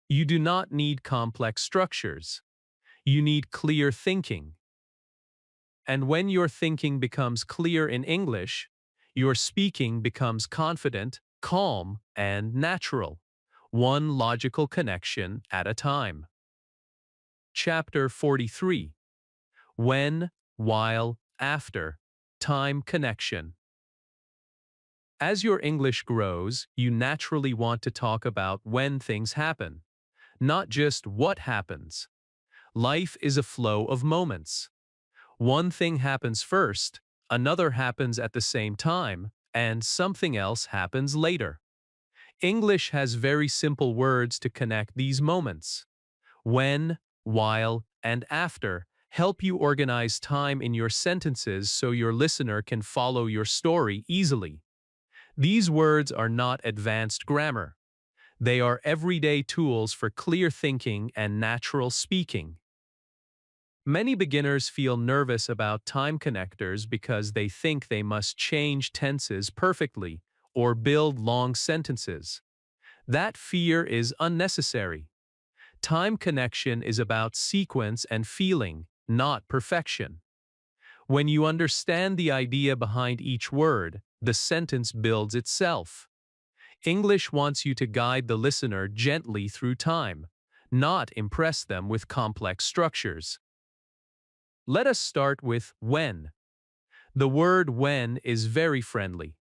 You do not need complex structures. You need clear thinking. And when your thinking becomes clear in English, your speaking becomes confident, calm, and natural, one logical connection at a time. Chapter 43. When, while, after, time connection. As your English grows, you naturally want to talk about when things happen, not just what happens. Life is a flow of moments. One thing happens first, another happens at the same time, and something else happens later. English has very simple words to connect these moments. When, while, and after help you organize time in your sentences so your listener can follow your story easily. These words are not advanced grammar. They are everyday tools for clear thinking and natural speaking. Many beginners feel nervous about time connectors because they think they must change tenses perfectly or build long sentences. That fear is unnecessary. Time connection is about sequence and feeling, not perfection. When you understand the idea behind each word, the sentence builds itself. English wants you to guide the listener gently through time, not impress them with complex structures. Let us start with when. The word when is very friendly.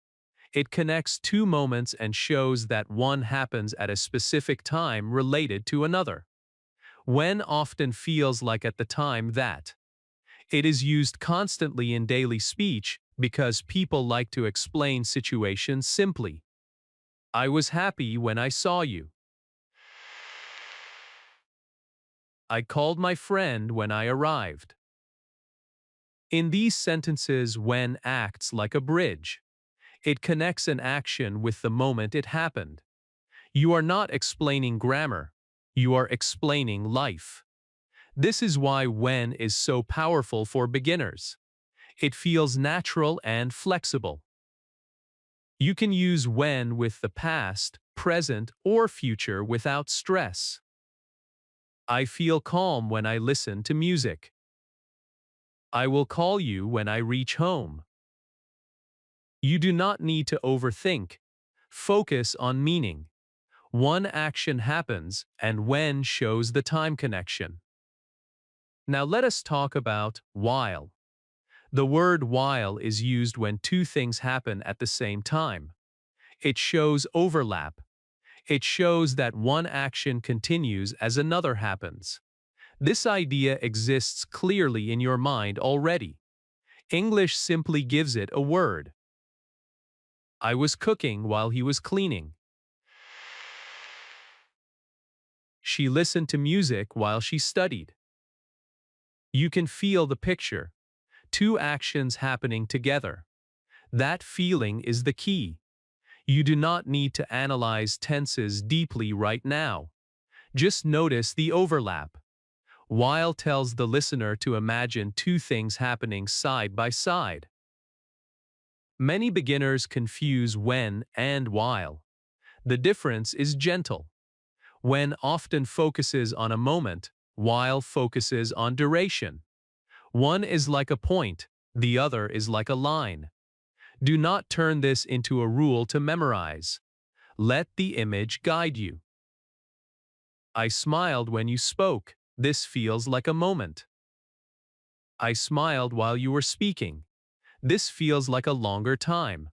It connects two moments and shows that one happens at a specific time related to another. When often feels like at the time that. It is used constantly in daily speech because people like to explain situations simply. I was happy when I saw you. I called my friend when I arrived. In these sentences, when acts like a bridge. It connects an action with the moment it happened. You are not explaining grammar. You are explaining life. This is why when is so powerful for beginners. It feels natural and flexible. You can use when with the past, present, or future without stress. I feel calm when I listen to music. I will call you when I reach home. You do not need to overthink. Focus on meaning. One action happens, and when shows the time connection. Now let us talk about while. The word while is used when two things happen at the same time. It shows overlap. It shows that one action continues as another happens. This idea exists clearly in your mind already. English simply gives it a word. I was cooking while he was cleaning. She listened to music while she studied. You can feel the picture. Two actions happening together. That feeling is the key. You do not need to analyze tenses deeply right now. Just notice the overlap. While tells the listener to imagine two things happening side by side. Many beginners confuse when and while. The difference is gentle. When often focuses on a moment, while focuses on duration. One is like a point, the other is like a line. Do not turn this into a rule to memorize. Let the image guide you. I smiled when you spoke. This feels like a moment. I smiled while you were speaking. This feels like a longer time.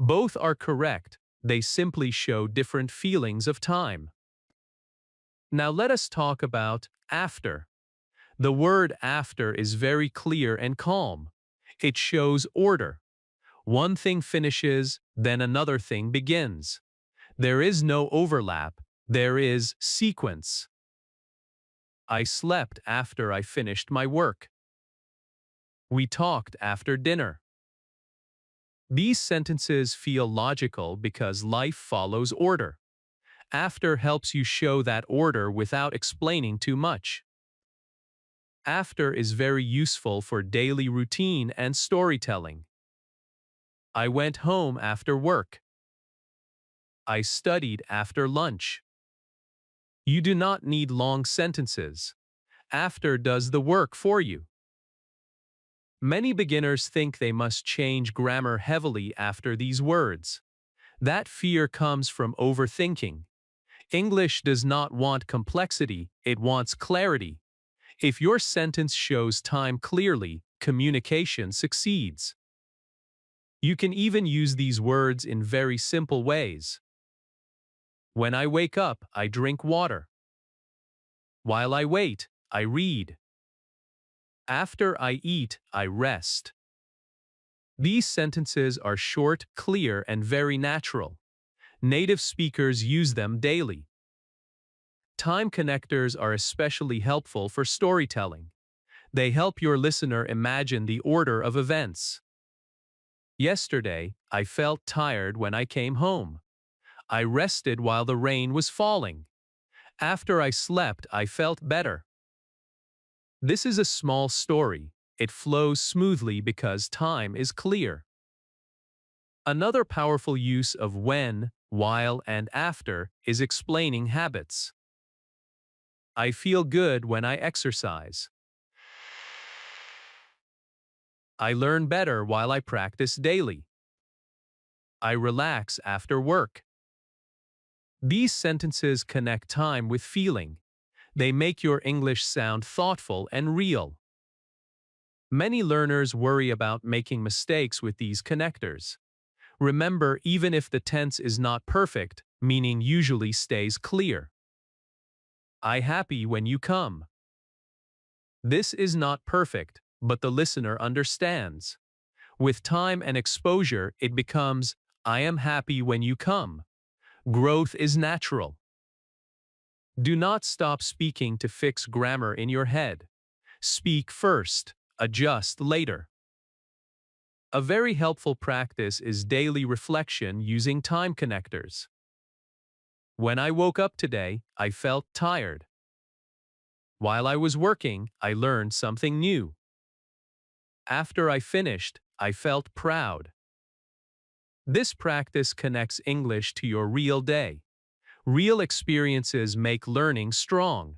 Both are correct. They simply show different feelings of time. Now let us talk about after. The word after is very clear and calm. It shows order. One thing finishes, then another thing begins. There is no overlap. There is sequence. I slept after I finished my work. We talked after dinner. These sentences feel logical because life follows order. After helps you show that order without explaining too much. After is very useful for daily routine and storytelling. I went home after work. I studied after lunch. You do not need long sentences. After does the work for you. Many beginners think they must change grammar heavily after these words. That fear comes from overthinking. English does not want complexity, it wants clarity. If your sentence shows time clearly, communication succeeds. You can even use these words in very simple ways. When I wake up, I drink water. While I wait, I read. After I eat, I rest. These sentences are short, clear, and very natural. Native speakers use them daily. Time connectors are especially helpful for storytelling. They help your listener imagine the order of events. Yesterday, I felt tired when I came home. I rested while the rain was falling. After I slept, I felt better. This is a small story. It flows smoothly because time is clear. Another powerful use of when, while, and after is explaining habits. I feel good when I exercise. I learn better while I practice daily. I relax after work. These sentences connect time with feeling. They make your English sound thoughtful and real. Many learners worry about making mistakes with these connectors. Remember, even if the tense is not perfect, meaning usually stays clear. I happy when you come. This is not perfect, but the listener understands. With time and exposure, it becomes, I am happy when you come. Growth is natural. Do not stop speaking to fix grammar in your head. Speak first, adjust later. A very helpful practice is daily reflection using time connectors. When I woke up today, I felt tired. While I was working, I learned something new. After I finished, I felt proud. This practice connects English to your real day. Real experiences make learning strong.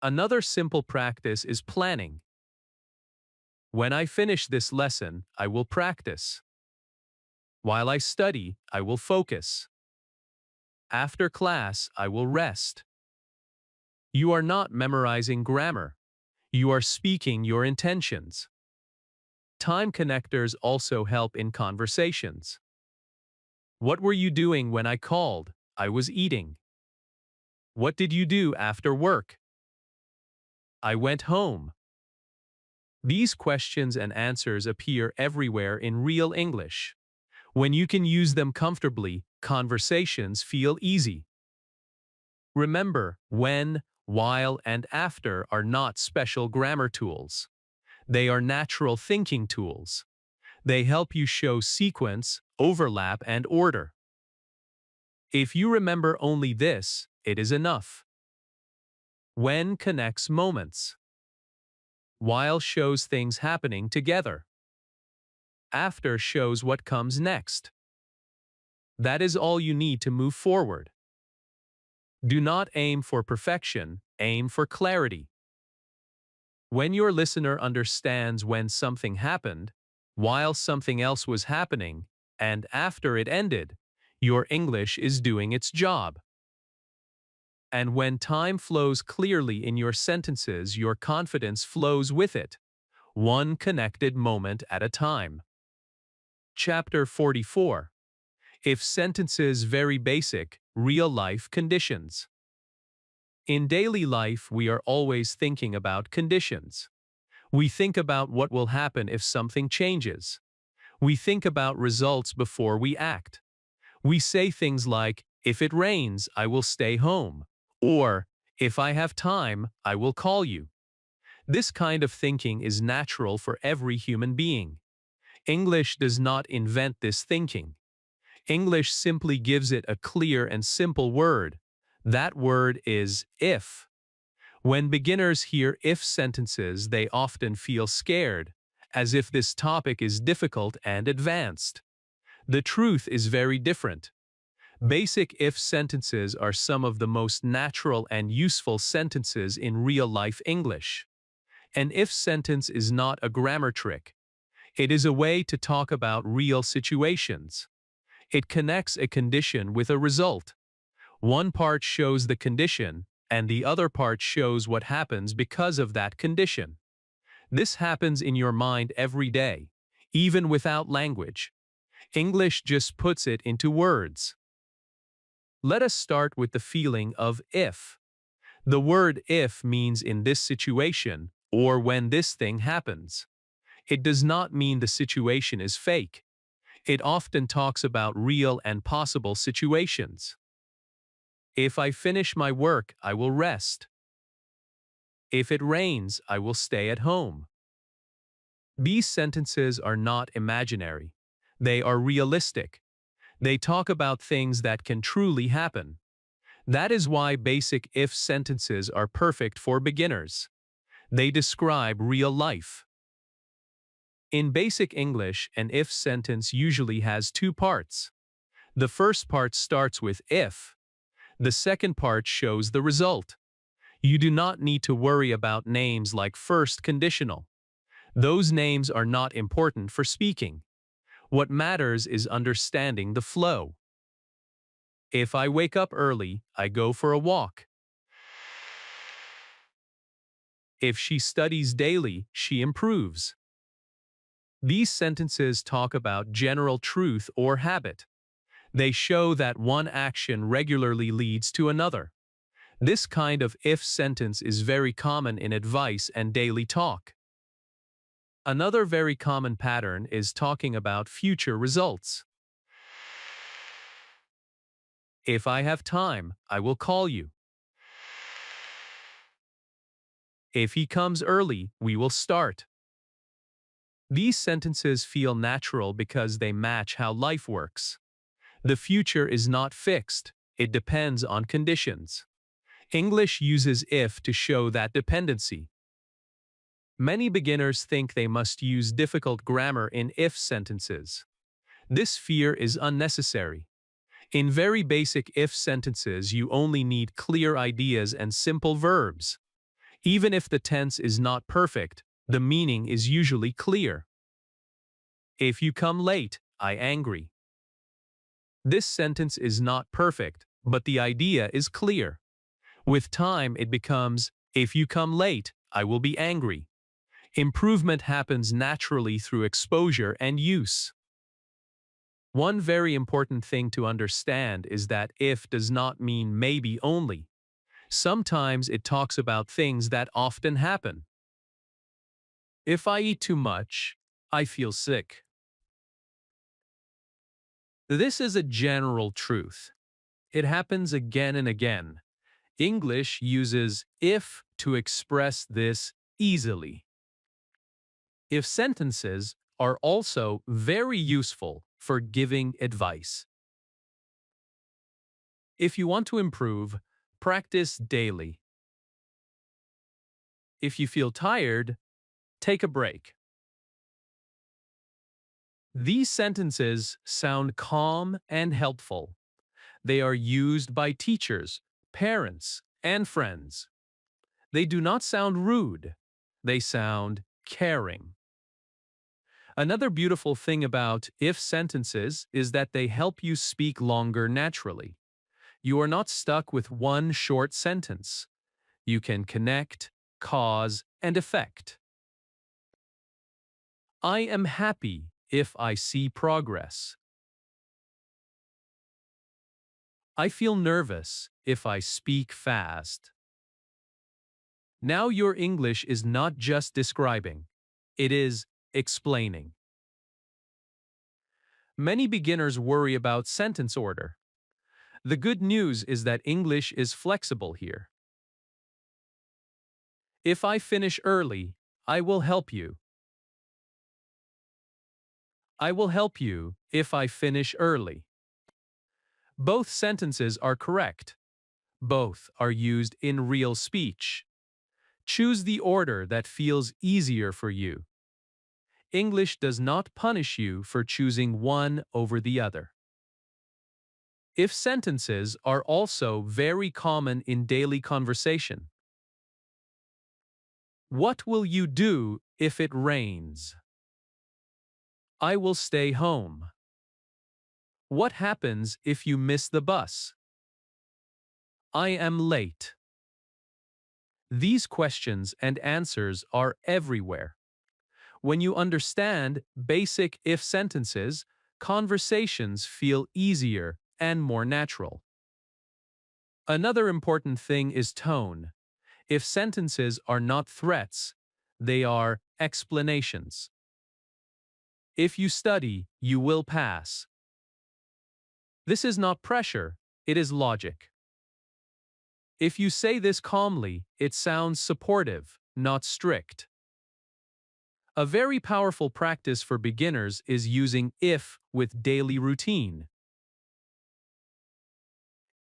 Another simple practice is planning. When I finish this lesson, I will practice. While I study, I will focus. After class, I will rest. You are not memorizing grammar. You are speaking your intentions. Time connectors also help in conversations. What were you doing when I called? I was eating. What did you do after work? I went home. These questions and answers appear everywhere in real English. When you can use them comfortably, conversations feel easy. Remember, when, while, and after are not special grammar tools. They are natural thinking tools. They help you show sequence, overlap, and order. If you remember only this, it is enough. When connects moments. While shows things happening together. After shows what comes next. That is all you need to move forward. Do not aim for perfection, aim for clarity. When your listener understands when something happened, while something else was happening, and after it ended, your English is doing its job. And when time flows clearly in your sentences, your confidence flows with it, one connected moment at a time. Chapter 44. If sentences very basic, real-life conditions. In daily life, we are always thinking about conditions. We think about what will happen if something changes. We think about results before we act. We say things like, if it rains, I will stay home. Or, if I have time, I will call you. This kind of thinking is natural for every human being. English does not invent this thinking. English simply gives it a clear and simple word. That word is if. When beginners hear if sentences, they often feel scared, as if this topic is difficult and advanced. The truth is very different. Basic if sentences are some of the most natural and useful sentences in real-life English. An if sentence is not a grammar trick. It is a way to talk about real situations. It connects a condition with a result. One part shows the condition, and the other part shows what happens because of that condition. This happens in your mind every day, even without language. English just puts it into words. Let us start with the feeling of if. The word if means in this situation, or when this thing happens. It does not mean the situation is fake. It often talks about real and possible situations. If I finish my work, I will rest. If it rains, I will stay at home. These sentences are not imaginary. They are realistic. They talk about things that can truly happen. That is why basic if sentences are perfect for beginners. They describe real life. In basic English, an if sentence usually has two parts. The first part starts with if. The second part shows the result. You do not need to worry about names like first conditional. Those names are not important for speaking. What matters is understanding the flow. If I wake up early, I go for a walk. If she studies daily, she improves. These sentences talk about general truth or habit. They show that one action regularly leads to another. This kind of if sentence is very common in advice and daily talk. Another very common pattern is talking about future results. If I have time, I will call you. If he comes early, we will start. These sentences feel natural because they match how life works. The future is not fixed, it depends on conditions. English uses if to show that dependency. Many beginners think they must use difficult grammar in if sentences. This fear is unnecessary. In very basic if sentences, you only need clear ideas and simple verbs. Even if the tense is not perfect, the meaning is usually clear. If you come late, I angry. This sentence is not perfect, but the idea is clear. With time, it becomes, if you come late, I will be angry. Improvement happens naturally through exposure and use. One very important thing to understand is that if does not mean maybe only. Sometimes it talks about things that often happen. If I eat too much, I feel sick. This is a general truth. It happens again and again. English uses if to express this easily. If sentences are also very useful for giving advice. If you want to improve, practice daily. If you feel tired, take a break. These sentences sound calm and helpful. They are used by teachers, parents, and friends. They do not sound rude. They sound caring. Another beautiful thing about if sentences is that they help you speak longer naturally. You are not stuck with one short sentence. You can connect, cause, and effect. I am happy if I see progress. I feel nervous if I speak fast. Now your English is not just describing, it is explaining. Many beginners worry about sentence order. The good news is that English is flexible here. If I finish early, I will help you. I will help you if I finish early. Both sentences are correct. Both are used in real speech. Choose the order that feels easier for you. English does not punish you for choosing one over the other. If sentences are also very common in daily conversation. What will you do if it rains? I will stay home. What happens if you miss the bus? I am late. These questions and answers are everywhere. When you understand basic if sentences, conversations feel easier and more natural. Another important thing is tone. If sentences are not threats, they are explanations. If you study, you will pass. This is not pressure, it is logic. If you say this calmly, it sounds supportive, not strict. A very powerful practice for beginners is using if with daily routine.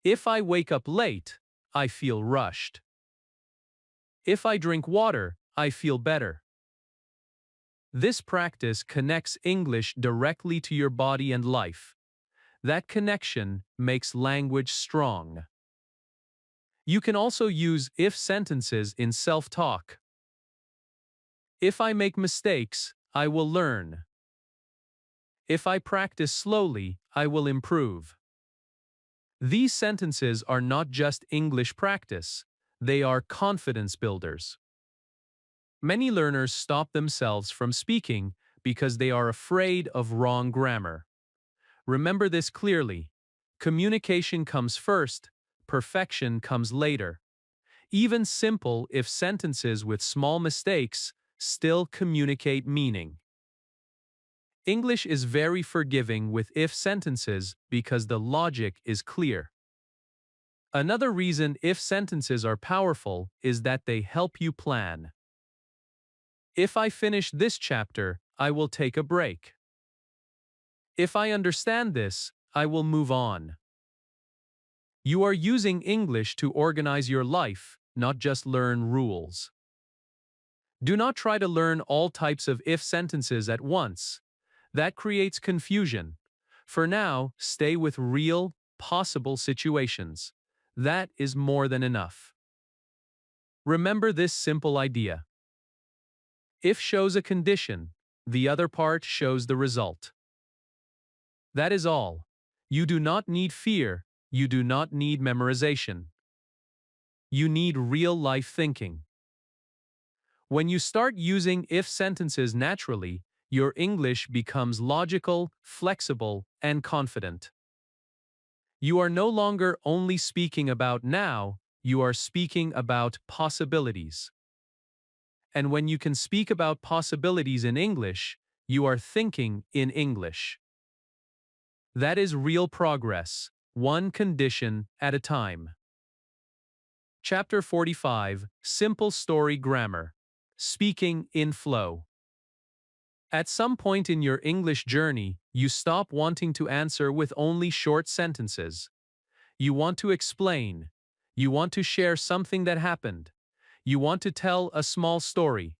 If I wake up late, I feel rushed. If I drink water, I feel better. This practice connects English directly to your body and life. That connection makes language strong. You can also use if sentences in self-talk. If I make mistakes, I will learn. If I practice slowly, I will improve. These sentences are not just English practice, they are confidence builders. Many learners stop themselves from speaking because they are afraid of wrong grammar. Remember this clearly. Communication comes first, perfection comes later. Even simple if sentences with small mistakes still communicate meaning. English is very forgiving with if sentences because the logic is clear. Another reason if sentences are powerful is that they help you plan. If I finish this chapter, I will take a break. If I understand this, I will move on. You are using English to organize your life, not just learn rules. Do not try to learn all types of if sentences at once. That creates confusion. For now, stay with real, possible situations. That is more than enough. Remember this simple idea. If shows a condition, the other part shows the result. That is all. You do not need fear, you do not need memorization. You need real-life thinking. When you start using if sentences naturally, your English becomes logical, flexible, and confident. You are no longer only speaking about now, you are speaking about possibilities. And when you can speak about possibilities in English, you are thinking in English. That is real progress, one condition at a time. Chapter 45, Simple Story Grammar. Speaking in Flow. At some point in your English journey, you stop wanting to answer with only short sentences. You want to explain. You want to share something that happened. You want to tell a small story.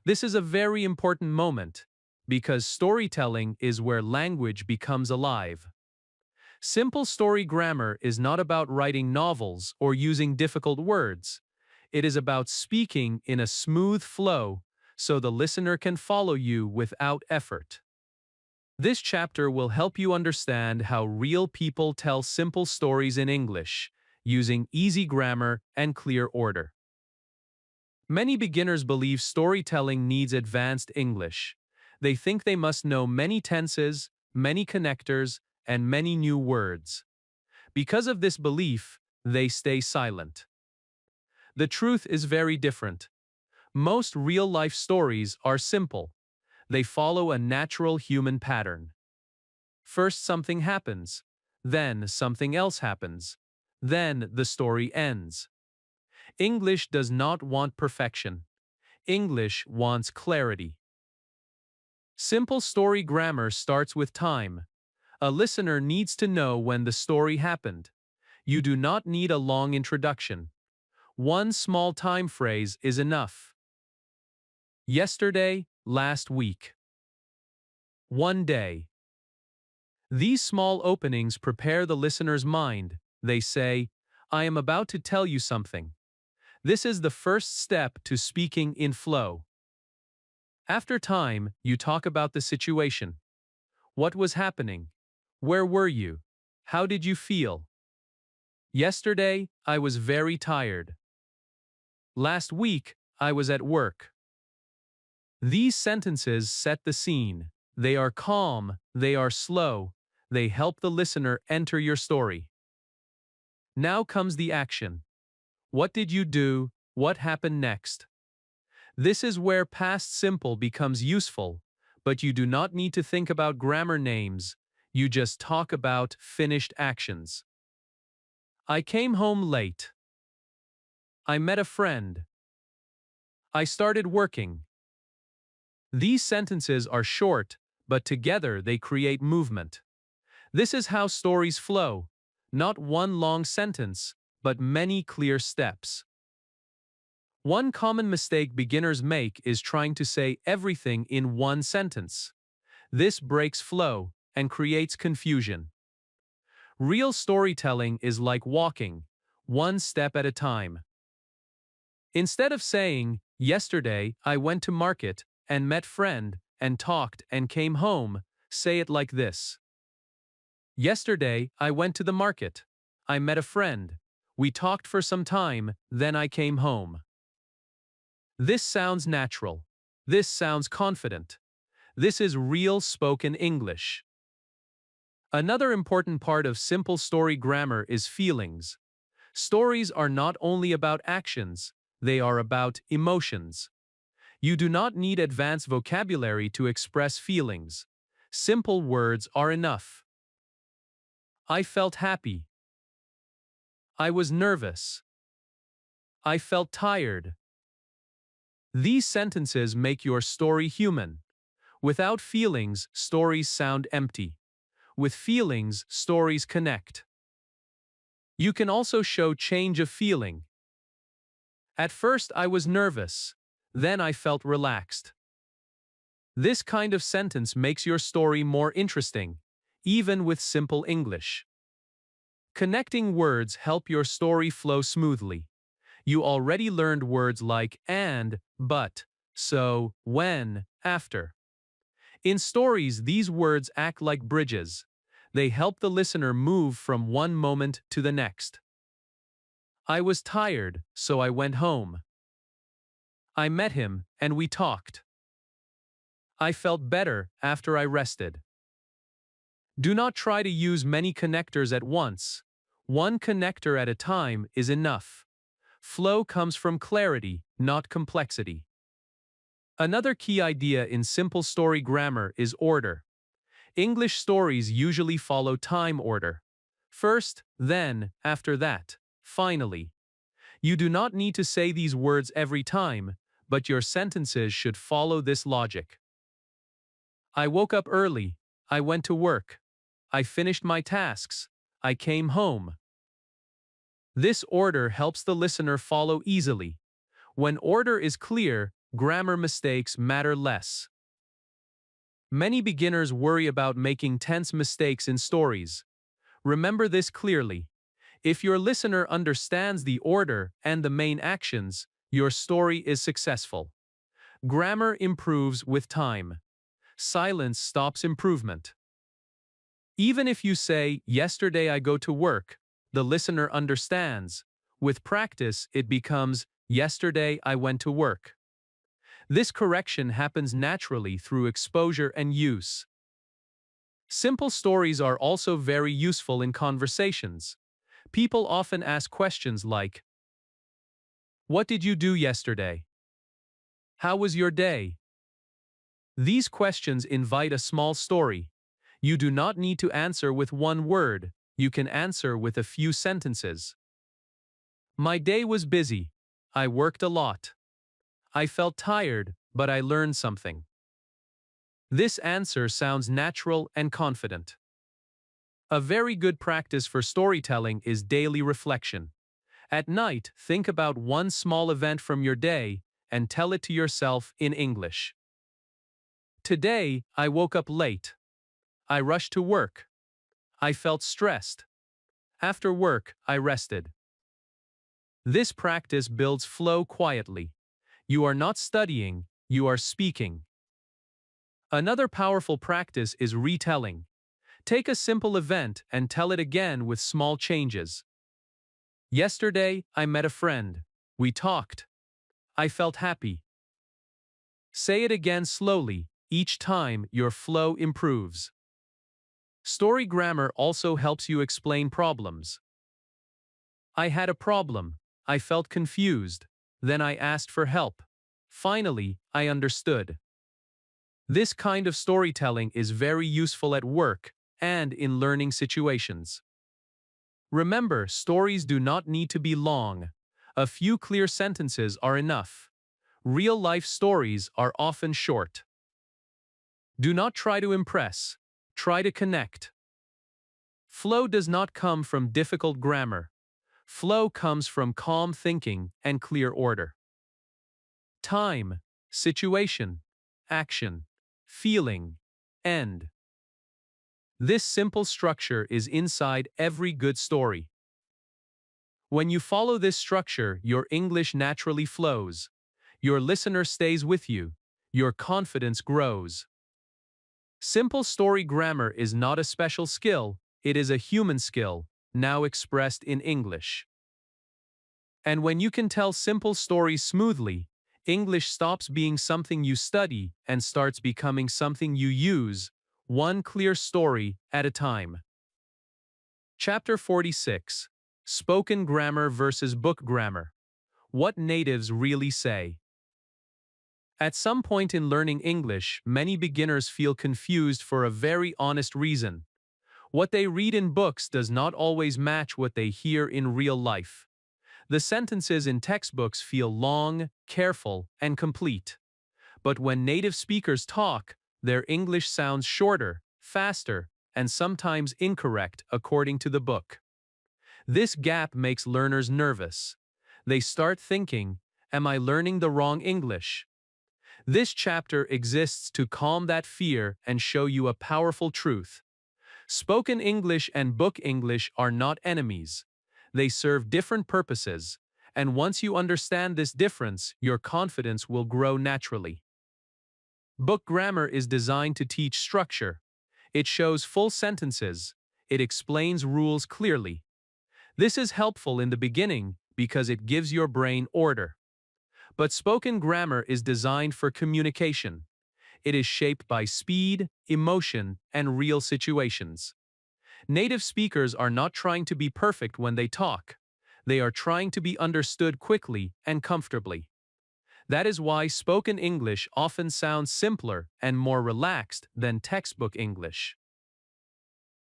This is a very important moment, because storytelling is where language becomes alive. Simple story grammar is not about writing novels or using difficult words. It is about speaking in a smooth flow so the listener can follow you without effort. This chapter will help you understand how real people tell simple stories in English, using easy grammar and clear order. Many beginners believe storytelling needs advanced English. They think they must know many tenses, many connectors, and many new words. Because of this belief, they stay silent. The truth is very different. Most real-life stories are simple. They follow a natural human pattern. First something happens, then something else happens, then the story ends. English does not want perfection. English wants clarity. Simple story grammar starts with time. A listener needs to know when the story happened. You do not need a long introduction. One small time phrase is enough. Yesterday, last week. One day. These small openings prepare the listener's mind. They say, I am about to tell you something. This is the first step to speaking in flow. After time, you talk about the situation. What was happening? Where were you? How did you feel? Yesterday, I was very tired. Last week, I was at work. These sentences set the scene. They are calm, they are slow, they help the listener enter your story. Now comes the action. What did you do? What happened next? This is where past simple becomes useful, but you do not need to think about grammar names, you just talk about finished actions. I came home late. I met a friend. I started working. These sentences are short, but together they create movement. This is how stories flow, not one long sentence, but many clear steps. One common mistake beginners make is trying to say everything in one sentence. This breaks flow and creates confusion. Real storytelling is like walking, one step at a time. Instead of saying, yesterday I went to market and met friend and talked and came home, say it like this. Yesterday I went to the market. I met a friend. We talked for some time, then I came home. This sounds natural. This sounds confident. This is real spoken English. Another important part of simple story grammar is feelings. Stories are not only about actions, they are about emotions. You do not need advanced vocabulary to express feelings. Simple words are enough. I felt happy. I was nervous. I felt tired. These sentences make your story human. Without feelings, stories sound empty. With feelings, stories connect. You can also show change of feeling. At first I was nervous. Then I felt relaxed. This kind of sentence makes your story more interesting, even with simple English. Connecting words help your story flow smoothly. You already learned words like and, but, so, when, after. In stories, these words act like bridges. They help the listener move from one moment to the next. I was tired, so I went home. I met him, and we talked. I felt better after I rested. Do not try to use many connectors at once. One connector at a time is enough. Flow comes from clarity, not complexity. Another key idea in simple story grammar is order. English stories usually follow time order. First, then, after that, finally. You do not need to say these words every time, but your sentences should follow this logic. I woke up early. I went to work. I finished my tasks. I came home. This order helps the listener follow easily. When order is clear, grammar mistakes matter less. Many beginners worry about making tense mistakes in stories. Remember this clearly. If your listener understands the order and the main actions, your story is successful. Grammar improves with time. Silence stops improvement. Even if you say, "Yesterday I go to work," the listener understands. With practice, it becomes, "Yesterday I went to work." This correction happens naturally through exposure and use. Simple stories are also very useful in conversations. People often ask questions like, "What did you do yesterday? How was your day?" These questions invite a small story. You do not need to answer with one word. You can answer with a few sentences. My day was busy. I worked a lot. I felt tired, but I learned something. This answer sounds natural and confident. A very good practice for storytelling is daily reflection. At night, think about one small event from your day and tell it to yourself in English. Today, I woke up late. I rushed to work. I felt stressed. After work, I rested. This practice builds flow quietly. You are not studying, you are speaking. Another powerful practice is retelling. Take a simple event and tell it again with small changes. Yesterday, I met a friend. We talked. I felt happy. Say it again slowly. Each time, your flow improves. Story grammar also helps you explain problems. I had a problem. I felt confused. Then I asked for help. Finally, I understood. This kind of storytelling is very useful at work and in learning situations. Remember, stories do not need to be long. A few clear sentences are enough. Real-life stories are often short. Do not try to impress. Try to connect. Flow does not come from difficult grammar. Flow comes from calm thinking and clear order. Time, situation, action, feeling, end. This simple structure is inside every good story. When you follow this structure, your English naturally flows. Your listener stays with you. Your confidence grows. Simple story grammar is not a special skill, it is a human skill, now expressed in English. And when you can tell simple stories smoothly, English stops being something you study and starts becoming something you use, one clear story at a time. Chapter 46. Spoken grammar versus book grammar. What natives really say. At some point in learning English, many beginners feel confused for a very honest reason. What they read in books does not always match what they hear in real life. The sentences in textbooks feel long, careful, and complete. But when native speakers talk, their English sounds shorter, faster, and sometimes incorrect according to the book. This gap makes learners nervous. They start thinking, am I learning the wrong English? This chapter exists to calm that fear and show you a powerful truth. Spoken English and book English are not enemies. They serve different purposes, and once you understand this difference, your confidence will grow naturally. Book grammar is designed to teach structure. It shows full sentences. It explains rules clearly. This is helpful in the beginning because it gives your brain order. But spoken grammar is designed for communication. It is shaped by speed, emotion, and real situations. Native speakers are not trying to be perfect when they talk. They are trying to be understood quickly and comfortably. That is why spoken English often sounds simpler and more relaxed than textbook English.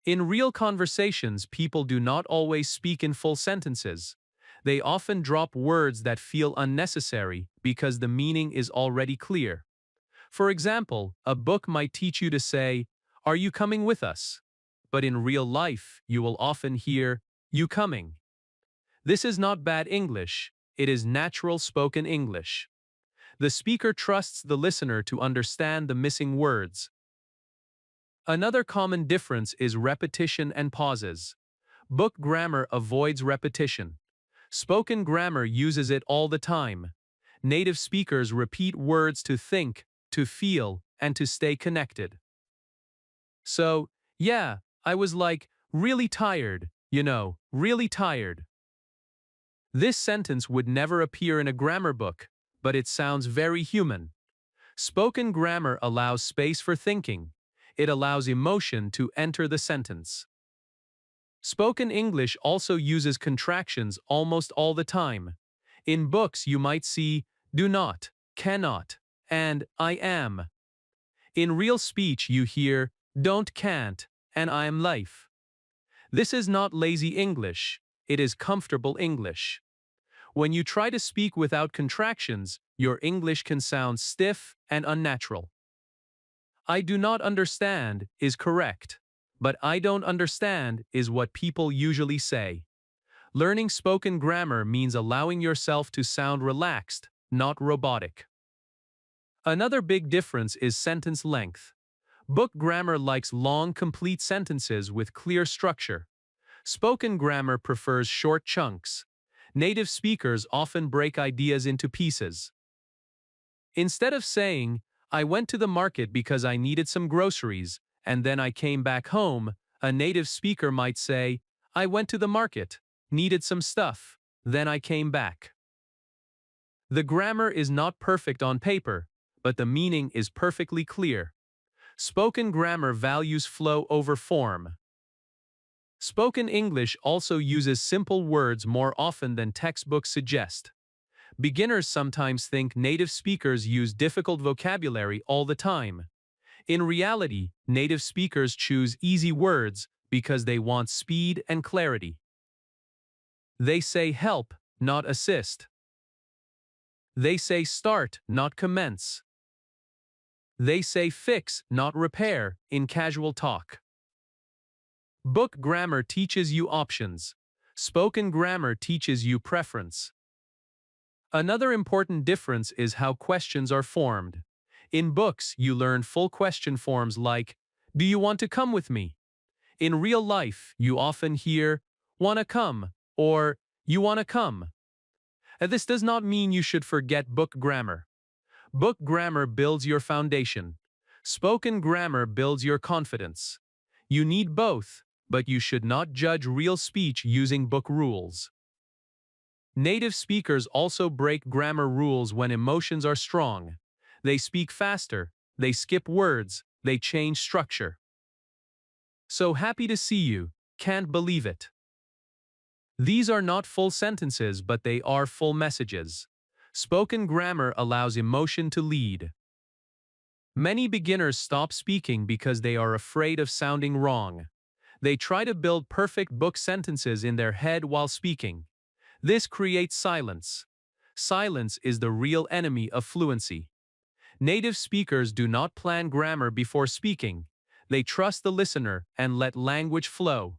In real conversations, people do not always speak in full sentences. They often drop words that feel unnecessary because the meaning is already clear. For example, a book might teach you to say, "Are you coming with us?" But in real life, you will often hear, "You coming?" This is not bad English, it is natural spoken English. The speaker trusts the listener to understand the missing words. Another common difference is repetition and pauses. Book grammar avoids repetition. Spoken grammar uses it all the time. Native speakers repeat words to think, to feel, and to stay connected. So, yeah, I was like, really tired, really tired. This sentence would never appear in a grammar book, but it sounds very human. Spoken grammar allows space for thinking. It allows emotion to enter the sentence. Spoken English also uses contractions almost all the time. In books you might see do not, cannot, and I am. In real speech you hear don't, can't, and I am life. This is not lazy English, it is comfortable English. When you try to speak without contractions, your English can sound stiff and unnatural. I do not understand is correct, but I don't understand is what people usually say. Learning spoken grammar means allowing yourself to sound relaxed, not robotic. Another big difference is sentence length. Book grammar likes long, complete sentences with clear structure. Spoken grammar prefers short chunks. Native speakers often break ideas into pieces. Instead of saying, I went to the market because I needed some groceries, and then I came back home, a native speaker might say, I went to the market, needed some stuff, then I came back. The grammar is not perfect on paper, but the meaning is perfectly clear. Spoken grammar values flow over form. Spoken English also uses simple words more often than textbooks suggest. Beginners sometimes think native speakers use difficult vocabulary all the time. In reality, native speakers choose easy words because they want speed and clarity. They say help, not assist. They say start, not commence. They say fix, not repair, in casual talk. Book grammar teaches you options. Spoken grammar teaches you preference. Another important difference is how questions are formed. In books, you learn full question forms like, do you want to come with me? In real life, you often hear, wanna come, or you wanna come. And this does not mean you should forget book grammar. Book grammar builds your foundation. Spoken grammar builds your confidence. You need both, but you should not judge real speech using book rules. Native speakers also break grammar rules when emotions are strong. They speak faster, they skip words, they change structure. So happy to see you, can't believe it. These are not full sentences, but they are full messages. Spoken grammar allows emotion to lead. Many beginners stop speaking because they are afraid of sounding wrong. They try to build perfect book sentences in their head while speaking. This creates silence. Silence is the real enemy of fluency. Native speakers do not plan grammar before speaking. They trust the listener and let language flow.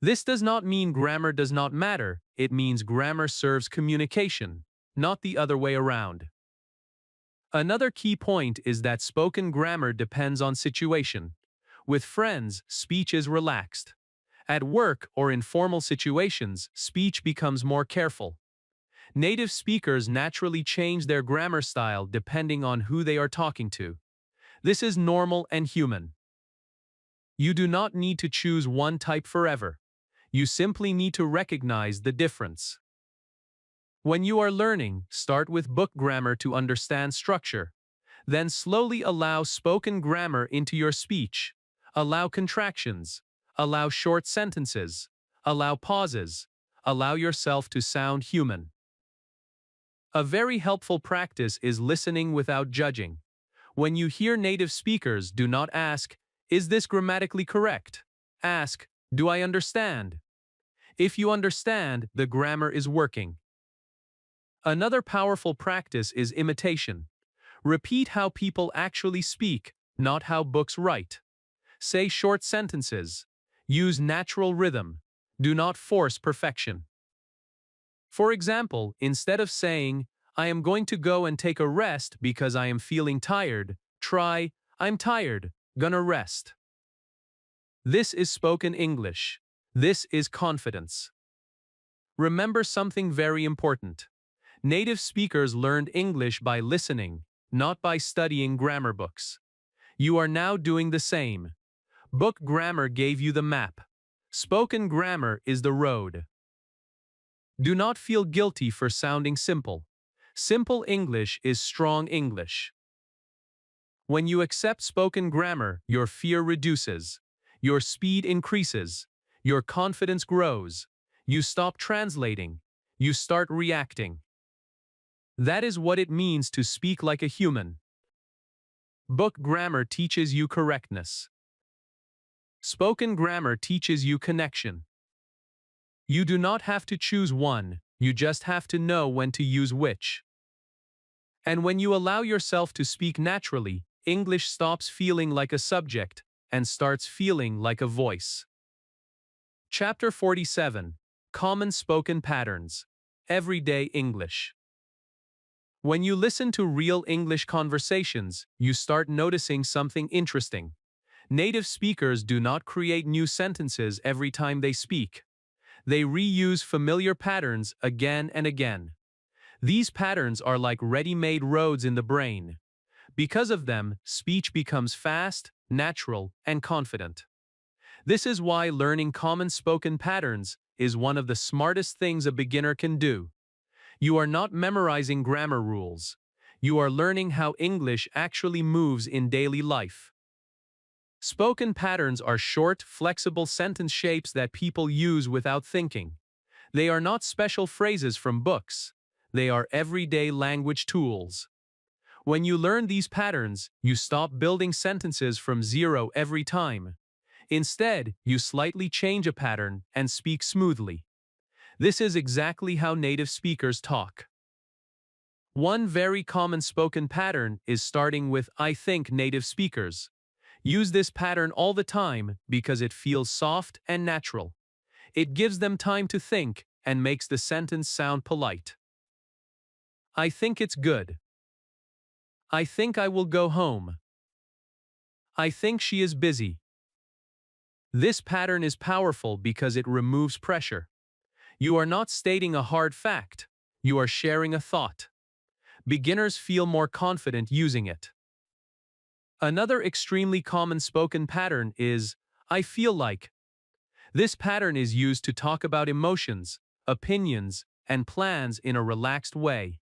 This does not mean grammar does not matter, it means grammar serves communication, not the other way around. Another key point is that spoken grammar depends on situation. With friends, speech is relaxed. At work or in formal situations, speech becomes more careful. Native speakers naturally change their grammar style depending on who they are talking to. This is normal and human. You do not need to choose one type forever. You simply need to recognize the difference. When you are learning, start with book grammar to understand structure. Then slowly allow spoken grammar into your speech. Allow contractions. Allow short sentences. Allow pauses. Allow yourself to sound human. A very helpful practice is listening without judging. When you hear native speakers, do not ask, "Is this grammatically correct?" Ask, "Do I understand?" If you understand, the grammar is working. Another powerful practice is imitation. Repeat how people actually speak, not how books write. Say short sentences. Use natural rhythm. Do not force perfection. For example, instead of saying, "I am going to go and take a rest because I am feeling tired," try, "I'm tired, gonna rest." This is spoken English. This is confidence. Remember something very important. Native speakers learned English by listening, not by studying grammar books. You are now doing the same. Book grammar gave you the map. Spoken grammar is the road. Do not feel guilty for sounding simple. Simple English is strong English. When you accept spoken grammar, your fear reduces. Your speed increases. Your confidence grows. You stop translating. You start reacting. That is what it means to speak like a human. Book grammar teaches you correctness. Spoken grammar teaches you connection. You do not have to choose one, you just have to know when to use which. And when you allow yourself to speak naturally, English stops feeling like a subject and starts feeling like a voice. Chapter 47. Common Spoken Patterns. Everyday English. When you listen to real English conversations, you start noticing something interesting. Native speakers do not create new sentences every time they speak. They reuse familiar patterns again and again. These patterns are like ready-made roads in the brain. Because of them, speech becomes fast, natural, and confident. This is why learning common spoken patterns is one of the smartest things a beginner can do. You are not memorizing grammar rules. You are learning how English actually moves in daily life. Spoken patterns are short, flexible sentence shapes that people use without thinking. They are not special phrases from books. They are everyday language tools. When you learn these patterns, you stop building sentences from zero every time. Instead, you slightly change a pattern and speak smoothly. This is exactly how native speakers talk. One very common spoken pattern is starting with "I think" native speakers. Use this pattern all the time because it feels soft and natural. It gives them time to think and makes the sentence sound polite. I think it's good. I think I will go home. I think she is busy. This pattern is powerful because it removes pressure. You are not stating a hard fact. You are sharing a thought. Beginners feel more confident using it. Another extremely common spoken pattern is "I feel like." This pattern is used to talk about emotions, opinions, and plans in a relaxed way.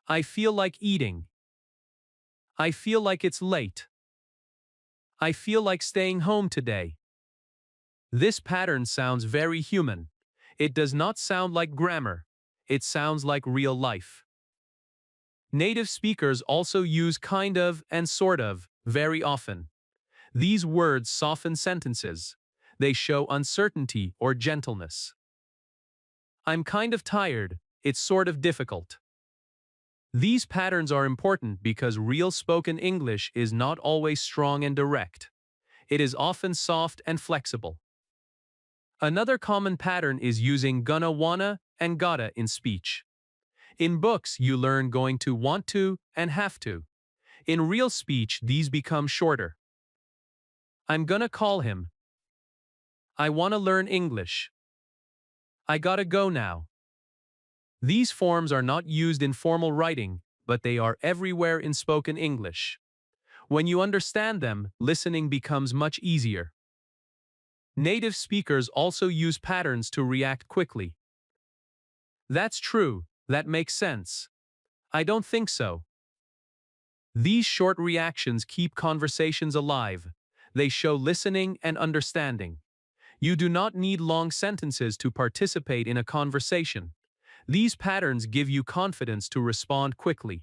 I feel like eating. I feel like it's late. I feel like staying home today. This pattern sounds very human. It does not sound like grammar. It sounds like real life. Native speakers also use kind of and sort of very often. These words soften sentences. They show uncertainty or gentleness. I'm kind of tired. It's sort of difficult. These patterns are important because real spoken English is not always strong and direct. It is often soft and flexible. Another common pattern is using gonna, wanna, and gotta in speech. In books, you learn going to, want to, and have to. In real speech, these become shorter. I'm gonna call him. I wanna learn English. I gotta go now. These forms are not used in formal writing, but they are everywhere in spoken English. When you understand them, listening becomes much easier. Native speakers also use patterns to react quickly. That's true. That makes sense. I don't think so. These short reactions keep conversations alive. They show listening and understanding. You do not need long sentences to participate in a conversation. These patterns give you confidence to respond quickly.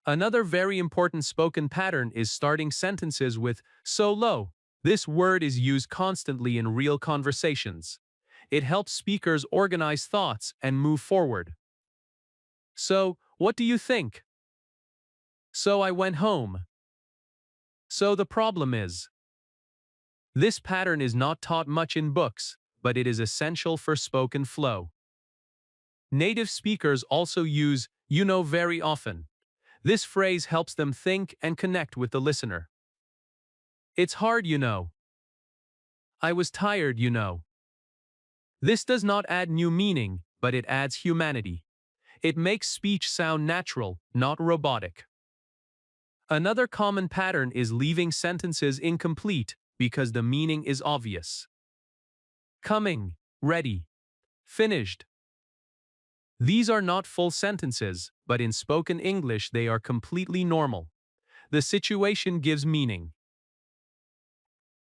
Another very important spoken pattern is starting sentences with so low. This word is used constantly in real conversations. It helps speakers organize thoughts and move forward. So, what do you think? So I went home. So the problem is. This pattern is not taught much in books, but it is essential for spoken flow. Native speakers also use you know very often. This phrase helps them think and connect with the listener. It's hard, you know. I was tired, you know. This does not add new meaning, but it adds humanity. It makes speech sound natural, not robotic. Another common pattern is leaving sentences incomplete because the meaning is obvious. Coming, ready, finished. These are not full sentences, but in spoken English they are completely normal. The situation gives meaning.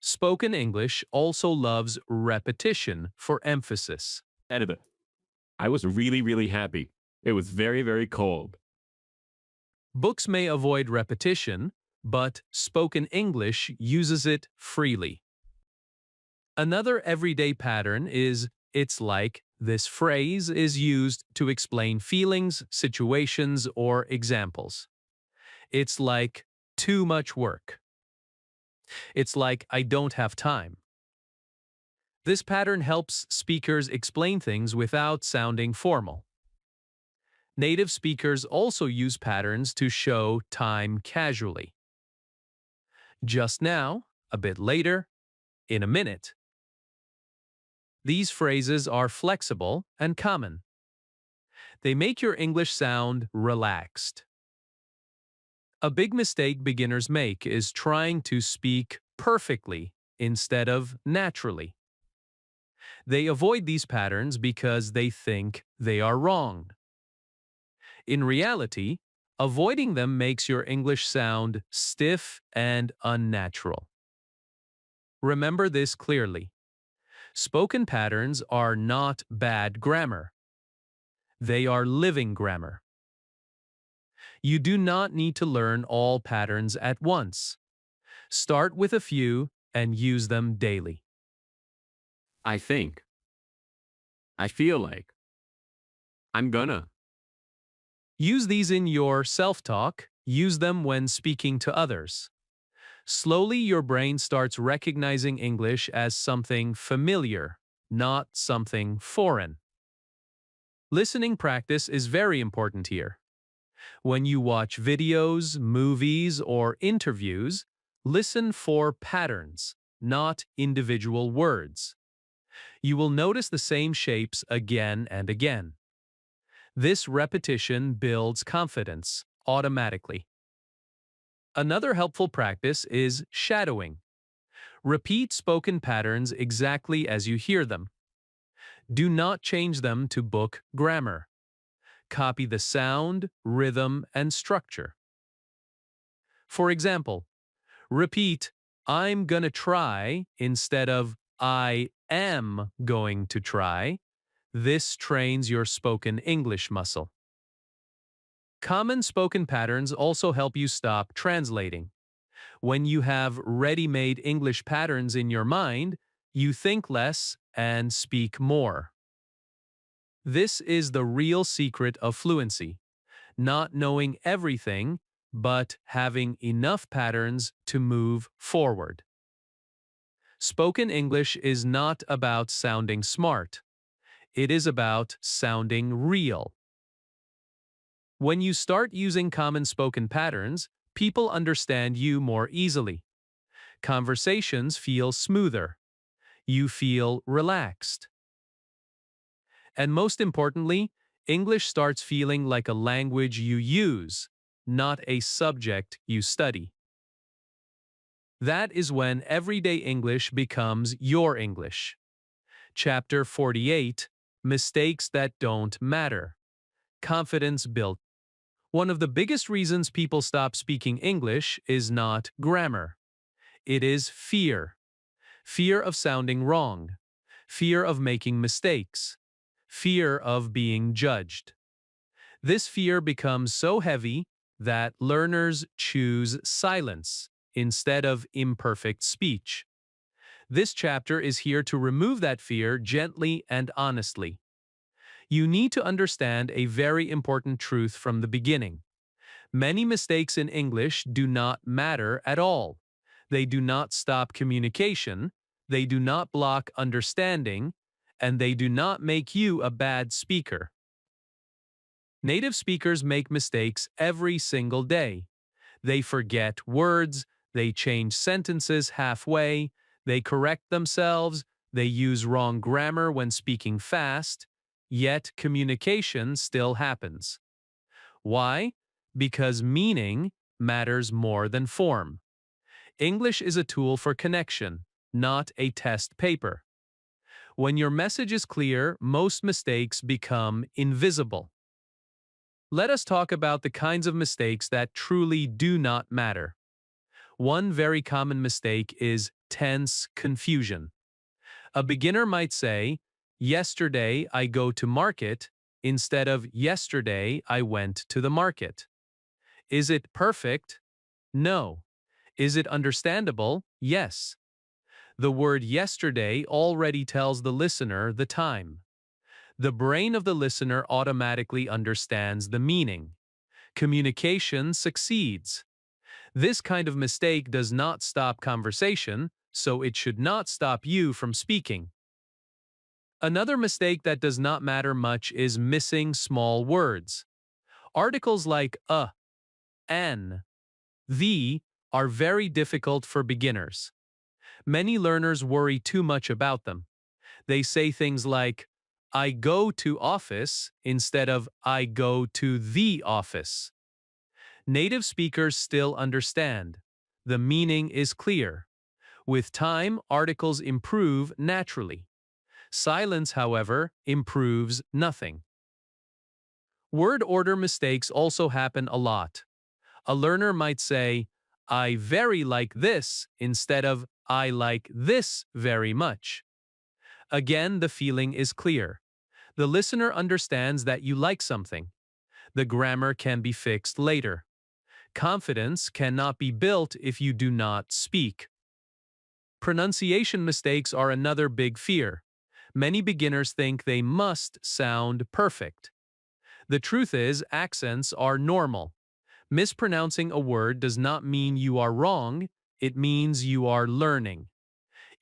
Spoken English also loves repetition for emphasis. Editor. I was really, really happy. It was very, very cold. Books may avoid repetition, but spoken English uses it freely. Another everyday pattern is it's like. This phrase is used to explain feelings, situations, or examples. It's like too much work. It's like I don't have time. This pattern helps speakers explain things without sounding formal. Native speakers also use patterns to show time casually. Just now, a bit later, in a minute. These phrases are flexible and common. They make your English sound relaxed. A big mistake beginners make is trying to speak perfectly instead of naturally. They avoid these patterns because they think they are wrong. In reality, avoiding them makes your English sound stiff and unnatural. Remember this clearly. Spoken patterns are not bad grammar. They are living grammar. You do not need to learn all patterns at once. Start with a few and use them daily. I think. I feel like. I'm gonna. Use these in your self-talk. Use them when speaking to others. Slowly, your brain starts recognizing English as something familiar, not something foreign. Listening practice is very important here. When you watch videos, movies, or interviews, listen for patterns, not individual words. You will notice the same shapes again and again. This repetition builds confidence automatically. Another helpful practice is shadowing. Repeat spoken patterns exactly as you hear them. Do not change them to book grammar. Copy the sound, rhythm, and structure. For example, repeat, I'm gonna try instead of I am going to try. This trains your spoken English muscle. Common spoken patterns also help you stop translating. When you have ready-made English patterns in your mind, you think less and speak more. This is the real secret of fluency, not knowing everything, but having enough patterns to move forward. Spoken English is not about sounding smart. It is about sounding real. When you start using common spoken patterns, people understand you more easily. Conversations feel smoother. You feel relaxed. And most importantly, English starts feeling like a language you use, not a subject you study. That is when everyday English becomes your English. Chapter 48, Mistakes That Don't Matter. Confidence Built. One of the biggest reasons people stop speaking English is not grammar. It is fear. Fear of sounding wrong. Fear of making mistakes. Fear of being judged. This fear becomes so heavy that learners choose silence instead of imperfect speech. This chapter is here to remove that fear gently and honestly. You need to understand a very important truth from the beginning. Many mistakes in English do not matter at all. They do not stop communication, they do not block understanding, and they do not make you a bad speaker. Native speakers make mistakes every single day. They forget words, they change sentences halfway, they correct themselves, they use wrong grammar when speaking fast, yet communication still happens. Why? Because meaning matters more than form. English is a tool for connection, not a test paper. When your message is clear, most mistakes become invisible. Let us talk about the kinds of mistakes that truly do not matter. One very common mistake is tense confusion. A beginner might say, "Yesterday I go to market," instead of "Yesterday I went to the market." Is it perfect? No. Is it understandable? Yes. The word yesterday already tells the listener the time. The brain of the listener automatically understands the meaning. Communication succeeds. This kind of mistake does not stop conversation, so it should not stop you from speaking. Another mistake that does not matter much is missing small words. Articles like an, the are very difficult for beginners. Many learners worry too much about them. They say things like, "I go to office," instead of "I go to the office." Native speakers still understand. The meaning is clear. With time, articles improve naturally. Silence, however, improves nothing. Word order mistakes also happen a lot. A learner might say, "I very like this," instead of "I like this very much." Again, the feeling is clear. The listener understands that you like something. The grammar can be fixed later. Confidence cannot be built if you do not speak. Pronunciation mistakes are another big fear. Many beginners think they must sound perfect. The truth is, accents are normal. Mispronouncing a word does not mean you are wrong, it means you are learning.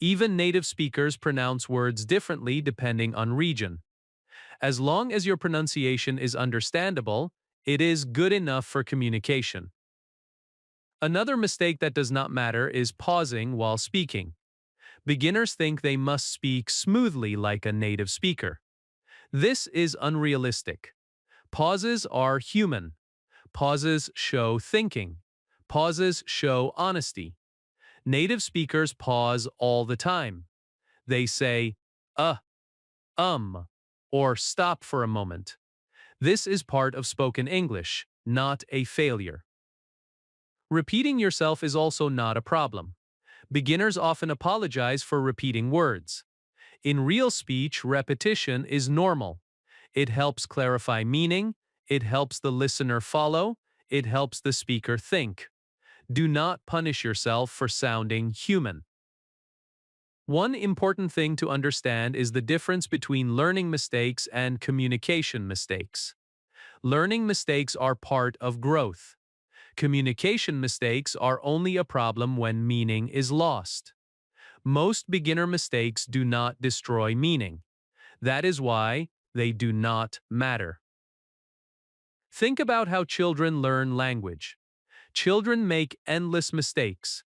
Even native speakers pronounce words differently depending on region. As long as your pronunciation is understandable, it is good enough for communication. Another mistake that does not matter is pausing while speaking. Beginners think they must speak smoothly like a native speaker. This is unrealistic. Pauses are human. Pauses show thinking. Pauses show honesty. Native speakers pause all the time. They say, uh, or stop for a moment. This is part of spoken English, not a failure. Repeating yourself is also not a problem. Beginners often apologize for repeating words. In real speech, repetition is normal. It helps clarify meaning, it helps the listener follow, it helps the speaker think. Do not punish yourself for sounding human. One important thing to understand is the difference between learning mistakes and communication mistakes. Learning mistakes are part of growth. Communication mistakes are only a problem when meaning is lost. Most beginner mistakes do not destroy meaning. That is why they do not matter. Think about how children learn language. Children make endless mistakes.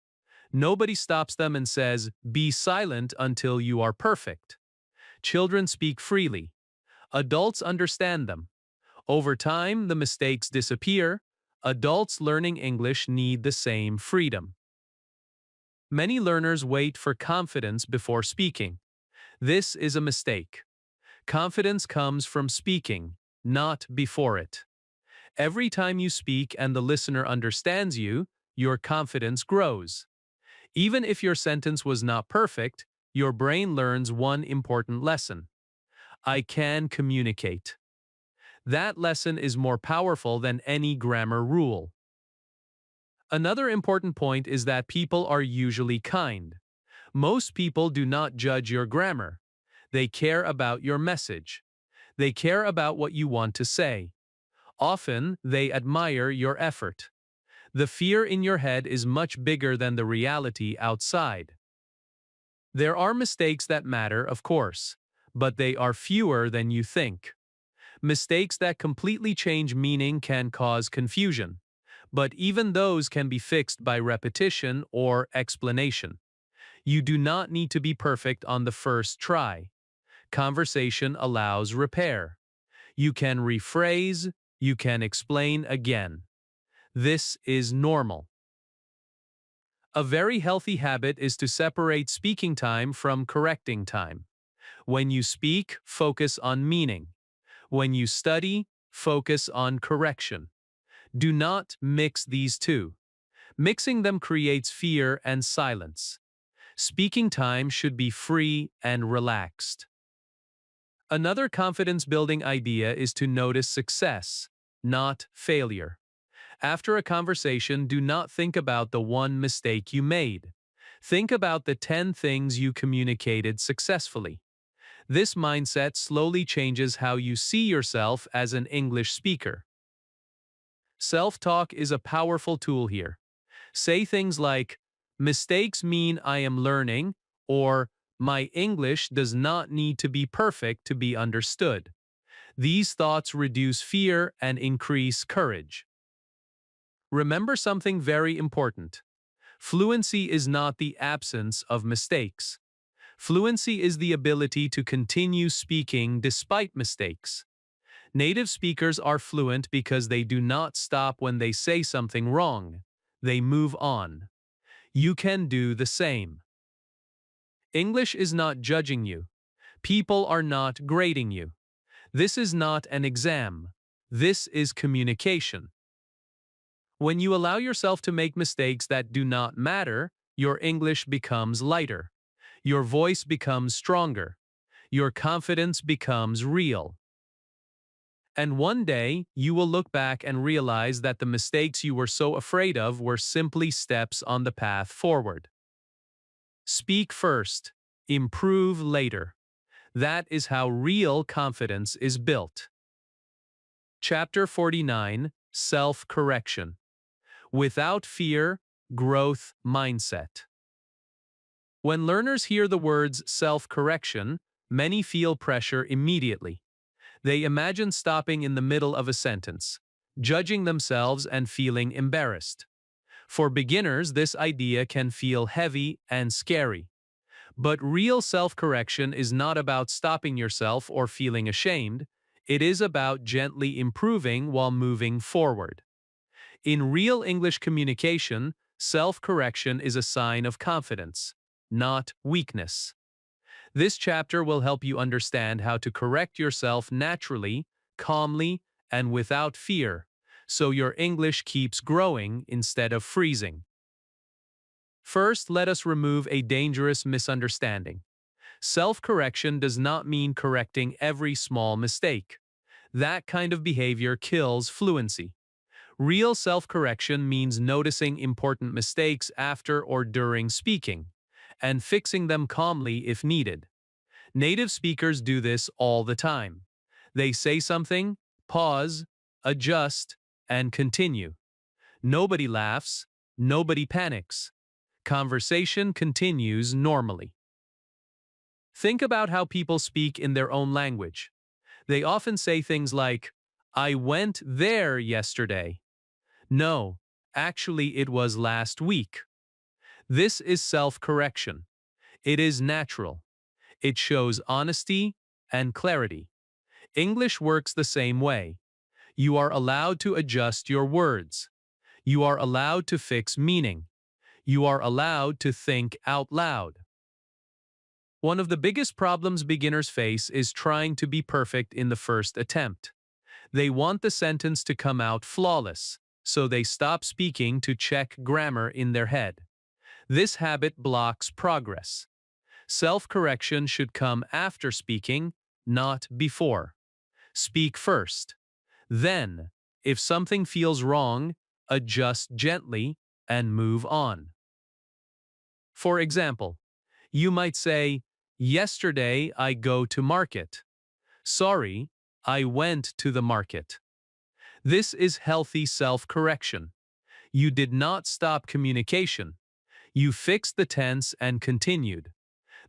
Nobody stops them and says, "Be silent until you are perfect." Children speak freely. Adults understand them. Over time, the mistakes disappear. Adults learning English need the same freedom. Many learners wait for confidence before speaking. This is a mistake. Confidence comes from speaking, not before it. Every time you speak and the listener understands you, your confidence grows. Even if your sentence was not perfect, your brain learns one important lesson. I can communicate. That lesson is more powerful than any grammar rule. Another important point is that people are usually kind. Most people do not judge your grammar. They care about your message. They care about what you want to say. Often, they admire your effort. The fear in your head is much bigger than the reality outside. There are mistakes that matter, of course, but they are fewer than you think. Mistakes that completely change meaning can cause confusion, but even those can be fixed by repetition or explanation. You do not need to be perfect on the first try. Conversation allows repair. You can rephrase, you can explain again. This is normal. A very healthy habit is to separate speaking time from correcting time. When you speak, focus on meaning. When you study, focus on correction. Do not mix these two. Mixing them creates fear and silence. Speaking time should be free and relaxed. Another confidence-building idea is to notice success, not failure. After a conversation, do not think about the one mistake you made. Think about the 10 things you communicated successfully. This mindset slowly changes how you see yourself as an English speaker. Self-talk is a powerful tool here. Say things like, "Mistakes mean I am learning," or "My English does not need to be perfect to be understood." These thoughts reduce fear and increase courage. Remember something very important. Fluency is not the absence of mistakes. Fluency is the ability to continue speaking despite mistakes. Native speakers are fluent because they do not stop when they say something wrong. They move on. You can do the same. English is not judging you. People are not grading you. This is not an exam. This is communication. When you allow yourself to make mistakes that do not matter, your English becomes lighter. Your voice becomes stronger. Your confidence becomes real. And one day, you will look back and realize that the mistakes you were so afraid of were simply steps on the path forward. Speak first, improve later. That is how real confidence is built. Chapter 49, Self-Correction. Without fear, growth mindset. When learners hear the words self-correction, many feel pressure immediately. They imagine stopping in the middle of a sentence, judging themselves and feeling embarrassed. For beginners, this idea can feel heavy and scary. But real self-correction is not about stopping yourself or feeling ashamed. It is about gently improving while moving forward. In real English communication, self-correction is a sign of confidence, not weakness. This chapter will help you understand how to correct yourself naturally, calmly, and without fear, so your English keeps growing instead of freezing. First, let us remove a dangerous misunderstanding. Self-correction does not mean correcting every small mistake. That kind of behavior kills fluency. Real self-correction means noticing important mistakes after or during speaking, and fixing them calmly if needed. Native speakers do this all the time. They say something, pause, adjust, and continue. Nobody laughs, nobody panics. Conversation continues normally. Think about how people speak in their own language. They often say things like, I went there yesterday. No, actually it was last week. This is self-correction. It is natural. It shows honesty and clarity. English works the same way. You are allowed to adjust your words. You are allowed to fix meaning. You are allowed to think out loud. One of the biggest problems beginners face is trying to be perfect in the first attempt. They want the sentence to come out flawless, so they stop speaking to check grammar in their head. This habit blocks progress. Self-correction should come after speaking, not before. Speak first. Then, if something feels wrong, adjust gently and move on. For example, you might say, yesterday I go to market. Sorry, I went to the market. This is healthy self-correction. You did not stop communication. You fixed the tense and continued.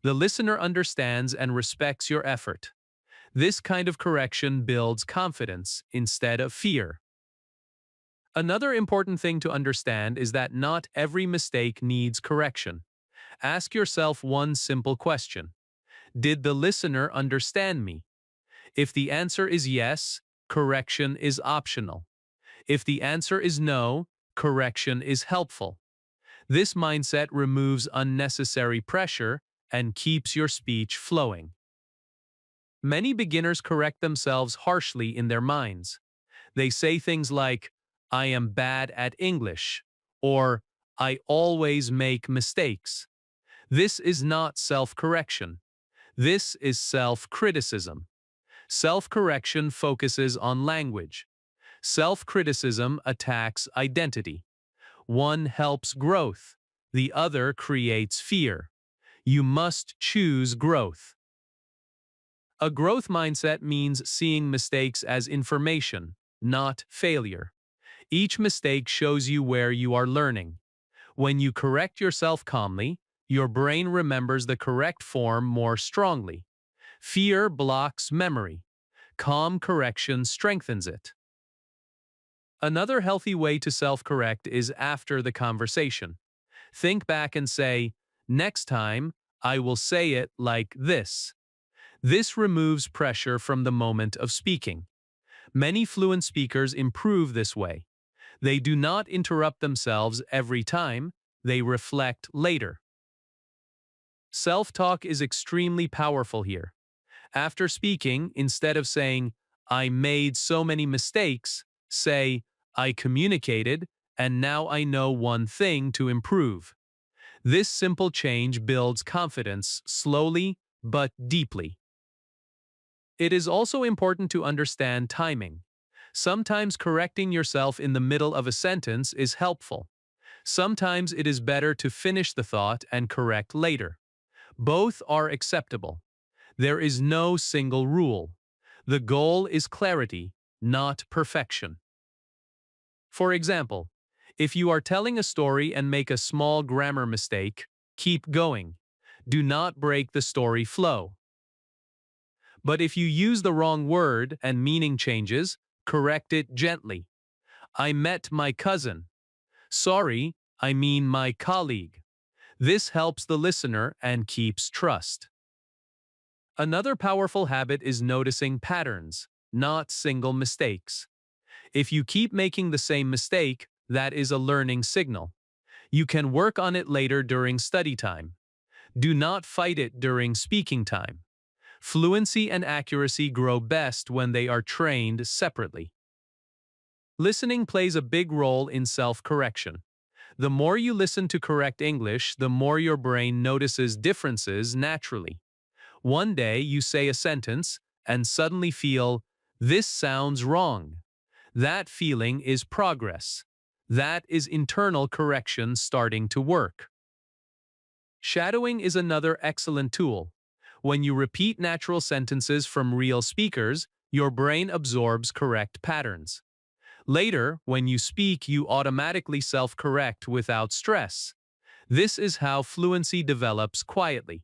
The listener understands and respects your effort. This kind of correction builds confidence instead of fear. Another important thing to understand is that not every mistake needs correction. Ask yourself one simple question. Did the listener understand me? If the answer is yes, correction is optional. If the answer is no, correction is helpful. This mindset removes unnecessary pressure and keeps your speech flowing. Many beginners correct themselves harshly in their minds. They say things like, I am bad at English, or I always make mistakes. This is not self-correction. This is self-criticism. Self-correction focuses on language. Self-criticism attacks identity. One helps growth. The other creates fear. You must choose growth. A growth mindset means seeing mistakes as information, not failure. Each mistake shows you where you are learning. When you correct yourself calmly, your brain remembers the correct form more strongly. Fear blocks memory. Calm correction strengthens it. Another healthy way to self-correct is after the conversation. Think back and say, next time, I will say it like this. This removes pressure from the moment of speaking. Many fluent speakers improve this way. They do not interrupt themselves every time, they reflect later. Self-talk is extremely powerful here. After speaking, instead of saying, I made so many mistakes, say, I communicated, and now I know one thing to improve. This simple change builds confidence slowly but deeply. It is also important to understand timing. Sometimes correcting yourself in the middle of a sentence is helpful. Sometimes it is better to finish the thought and correct later. Both are acceptable. There is no single rule. The goal is clarity, not perfection. For example, if you are telling a story and make a small grammar mistake, keep going. Do not break the story flow. But if you use the wrong word and meaning changes, correct it gently. I met my cousin. Sorry, I mean my colleague. This helps the listener and keeps trust. Another powerful habit is noticing patterns, not single mistakes. If you keep making the same mistake, that is a learning signal. You can work on it later during study time. Do not fight it during speaking time. Fluency and accuracy grow best when they are trained separately. Listening plays a big role in self-correction. The more you listen to correct English, the more your brain notices differences naturally. One day you say a sentence and suddenly feel, this sounds wrong. That feeling is progress. That is internal correction starting to work. Shadowing is another excellent tool. When you repeat natural sentences from real speakers, your brain absorbs correct patterns. Later, when you speak, you automatically self-correct without stress. This is how fluency develops quietly.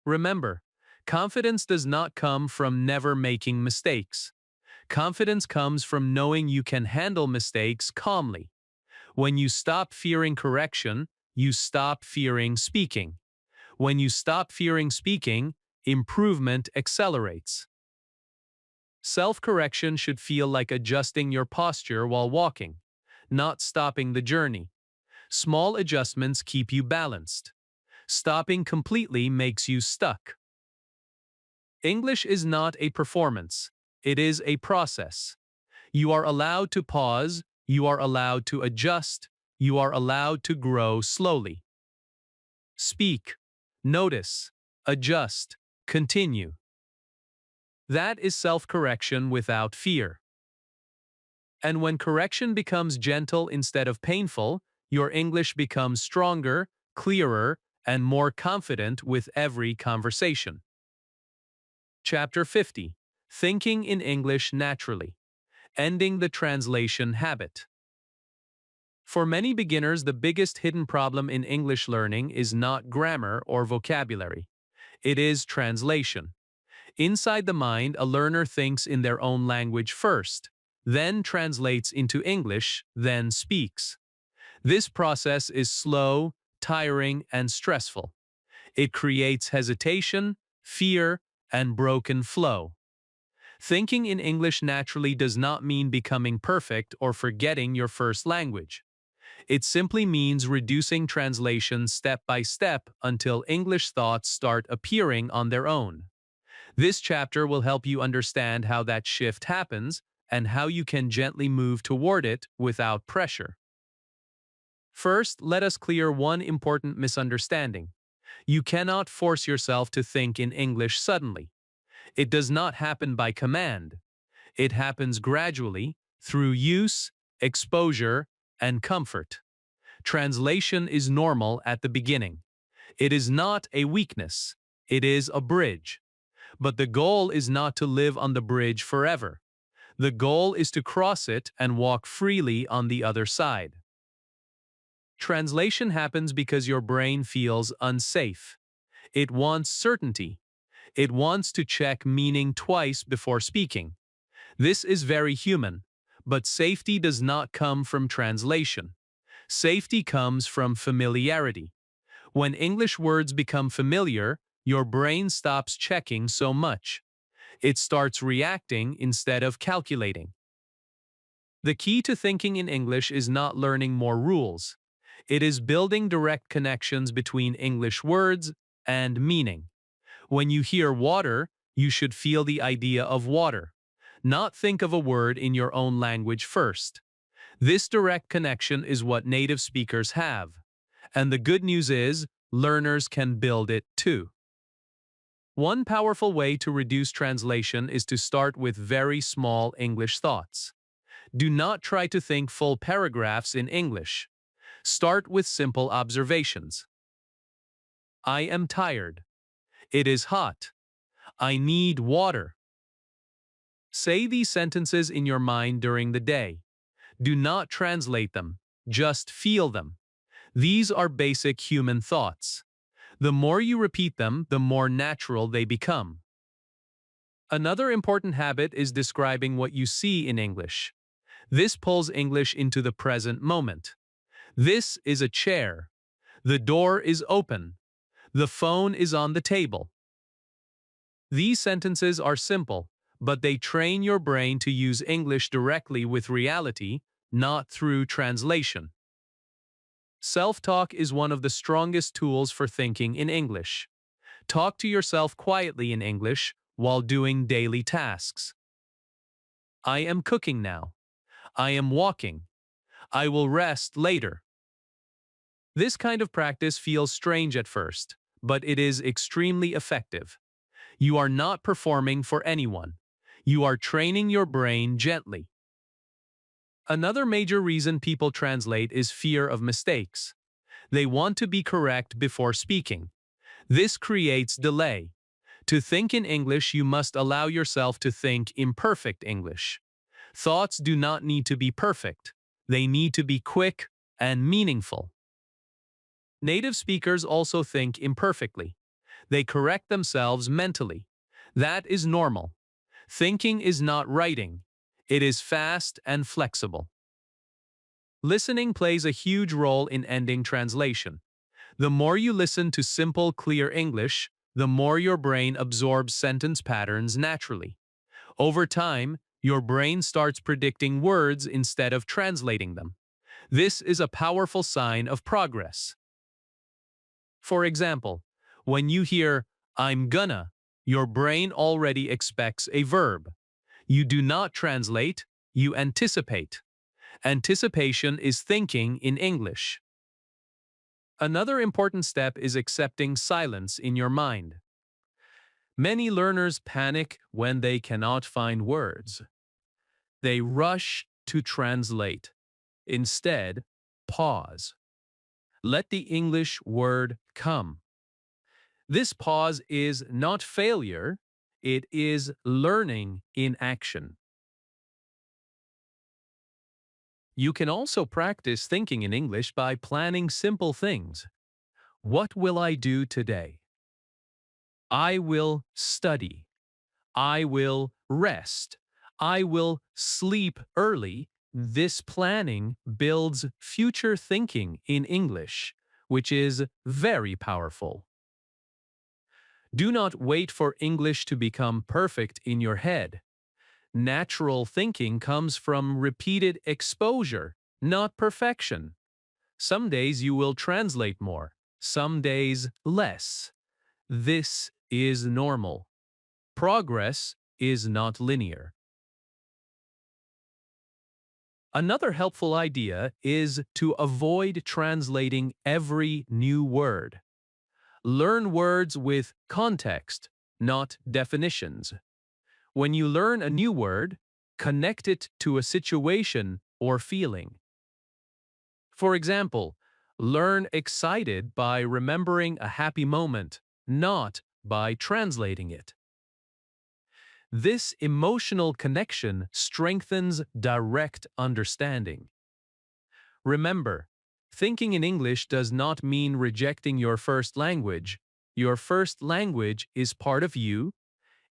Remember, confidence does not come from never making mistakes. Confidence comes from knowing you can handle mistakes calmly. When you stop fearing correction, you stop fearing speaking. When you stop fearing speaking, improvement accelerates. Self-correction should feel like adjusting your posture while walking, not stopping the journey. Small adjustments keep you balanced. Stopping completely makes you stuck. English is not a performance. It is a process. You are allowed to pause, you are allowed to adjust, you are allowed to grow slowly. Speak, notice, adjust, continue. That is self-correction without fear. And when correction becomes gentle instead of painful, your English becomes stronger, clearer, and more confident with every conversation. Chapter 50. Thinking in English Naturally. Ending the translation habit. For many beginners, the biggest hidden problem in English learning is not grammar or vocabulary. It is translation. Inside the mind, a learner thinks in their own language first, then translates into English, then speaks. This process is slow, tiring, and stressful. It creates hesitation, fear, and broken flow. Thinking in English naturally does not mean becoming perfect or forgetting your first language. It simply means reducing translation step by step until English thoughts start appearing on their own. This chapter will help you understand how that shift happens and how you can gently move toward it without pressure. First, let us clear one important misunderstanding. You cannot force yourself to think in English suddenly. It does not happen by command. It happens gradually, through use, exposure, and comfort. Translation is normal at the beginning. It is not a weakness. It is a bridge. But the goal is not to live on the bridge forever. The goal is to cross it and walk freely on the other side. Translation happens because your brain feels unsafe. It wants certainty. It wants to check meaning twice before speaking. This is very human, but safety does not come from translation. Safety comes from familiarity. When English words become familiar, your brain stops checking so much. It starts reacting instead of calculating. The key to thinking in English is not learning more rules. It is building direct connections between English words and meaning. When you hear water, you should feel the idea of water, not think of a word in your own language first. This direct connection is what native speakers have. And the good news is, learners can build it too. One powerful way to reduce translation is to start with very small English thoughts. Do not try to think full paragraphs in English. Start with simple observations. I am tired. It is hot. I need water. Say these sentences in your mind during the day. Do not translate them. Just feel them. These are basic human thoughts. The more you repeat them, the more natural they become. Another important habit is describing what you see in English. This pulls English into the present moment. This is a chair. The door is open. The phone is on the table. These sentences are simple, but they train your brain to use English directly with reality, not through translation. Self-talk is one of the strongest tools for thinking in English. Talk to yourself quietly in English while doing daily tasks. I am cooking now. I am walking. I will rest later. This kind of practice feels strange at first, but it is extremely effective. You are not performing for anyone. You are training your brain gently. Another major reason people translate is fear of mistakes. They want to be correct before speaking. This creates delay. To think in English, you must allow yourself to think imperfect English. Thoughts do not need to be perfect. They need to be quick and meaningful. Native speakers also think imperfectly. They correct themselves mentally. That is normal. Thinking is not writing. It is fast and flexible. Listening plays a huge role in ending translation. The more you listen to simple, clear English, the more your brain absorbs sentence patterns naturally. Over time, your brain starts predicting words instead of translating them. This is a powerful sign of progress. For example, when you hear, "I'm gonna," your brain already expects a verb. You do not translate, you anticipate. Anticipation is thinking in English. Another important step is accepting silence in your mind. Many learners panic when they cannot find words. They rush to translate. Instead, pause. Let the English word come. This pause is not failure, it is learning in action. You can also practice thinking in English by planning simple things. What will I do today? I will study. I will rest. I will sleep early. This planning builds future thinking in English, which is very powerful. Do not wait for English to become perfect in your head. Natural thinking comes from repeated exposure, not perfection. Some days you will translate more, some days less. This is normal. Progress is not linear. Another helpful idea is to avoid translating every new word. Learn words with context, not definitions. When you learn a new word, connect it to a situation or feeling. For example, learn excited by remembering a happy moment, not by translating it. This emotional connection strengthens direct understanding. Remember, thinking in English does not mean rejecting your first language. Your first language is part of you.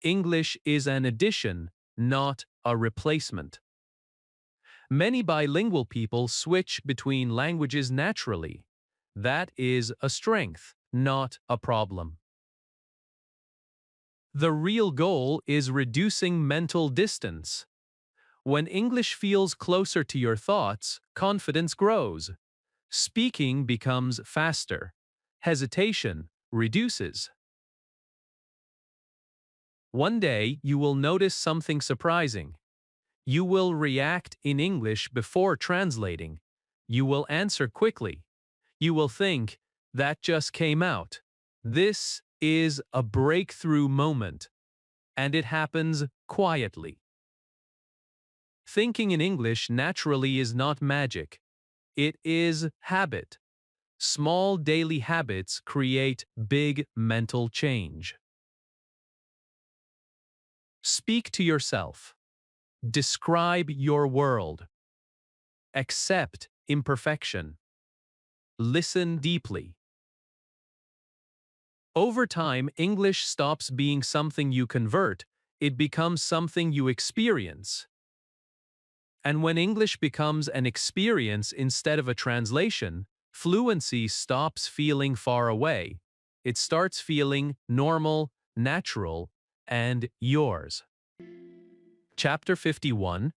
English is an addition, not a replacement. Many bilingual people switch between languages naturally. That is a strength, not a problem. The real goal is reducing mental distance. When English feels closer to your thoughts, confidence grows. Speaking becomes faster. Hesitation reduces. One day, you will notice something surprising. You will react in English before translating. You will answer quickly. You will think, that just came out. This is a breakthrough moment, and it happens quietly. Thinking in English naturally is not magic. It is habit. Small daily habits create big mental change. Speak to yourself. Describe your world. Accept imperfection. Listen deeply. Over time, English stops being something you convert. It becomes something you experience. And when English becomes an experience instead of a translation, fluency stops feeling far away. It starts feeling normal, natural, and yours. Chapter 51: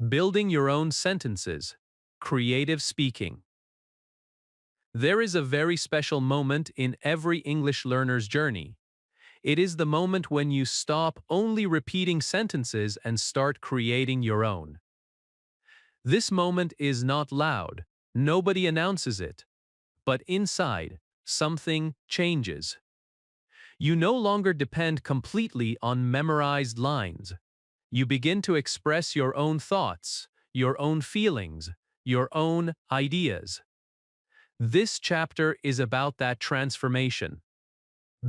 Building Your Own Sentences. Creative Speaking. There is a very special moment in every English learner's journey. It is the moment when you stop only repeating sentences and start creating your own. This moment is not loud. Nobody announces it. but inside, something changes. You no longer depend completely on memorized lines. You begin to express your own thoughts, your own feelings, your own ideas. This chapter is about that transformation.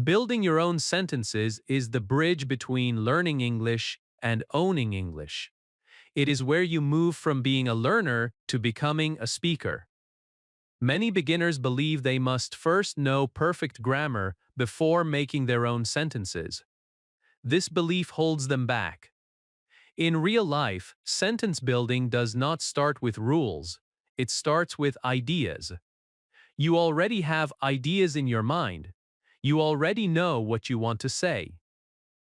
Building your own sentences is the bridge between learning English and owning English. It is where you move from being a learner to becoming a speaker. Many beginners believe they must first know perfect grammar before making their own sentences. This belief holds them back. In real life, sentence building does not start with rules. It starts with ideas. You already have ideas in your mind. You already know what you want to say.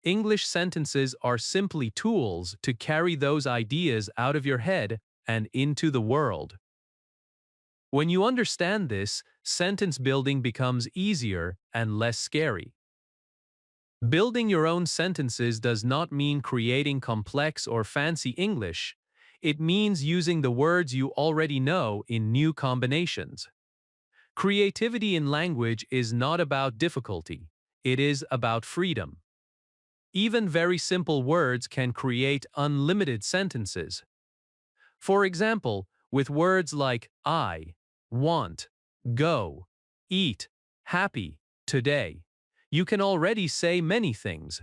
English sentences are simply tools to carry those ideas out of your head and into the world. When you understand this, sentence building becomes easier and less scary. Building your own sentences does not mean creating complex or fancy English. It means using the words you already know in new combinations. Creativity in language is not about difficulty. It is about freedom. Even very simple words can create unlimited sentences. For example, with words like I, want, go, eat, happy, today, you can already say many things.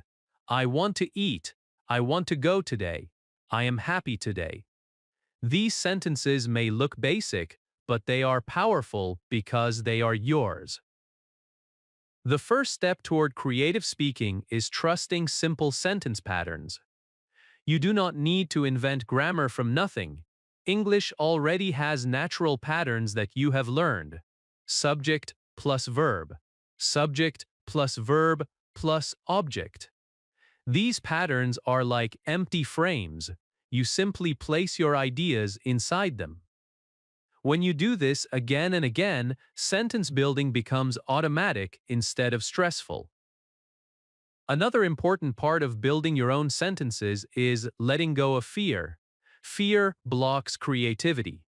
I want to eat. I want to go today. I am happy today. These sentences may look basic, but they are powerful because they are yours. The first step toward creative speaking is trusting simple sentence patterns. You do not need to invent grammar from nothing. English already has natural patterns that you have learned. Subject plus verb. Subject plus verb plus object. These patterns are like empty frames. You simply place your ideas inside them. When you do this again and again, sentence building becomes automatic instead of stressful. Another important part of building your own sentences is letting go of fear. Fear blocks creativity.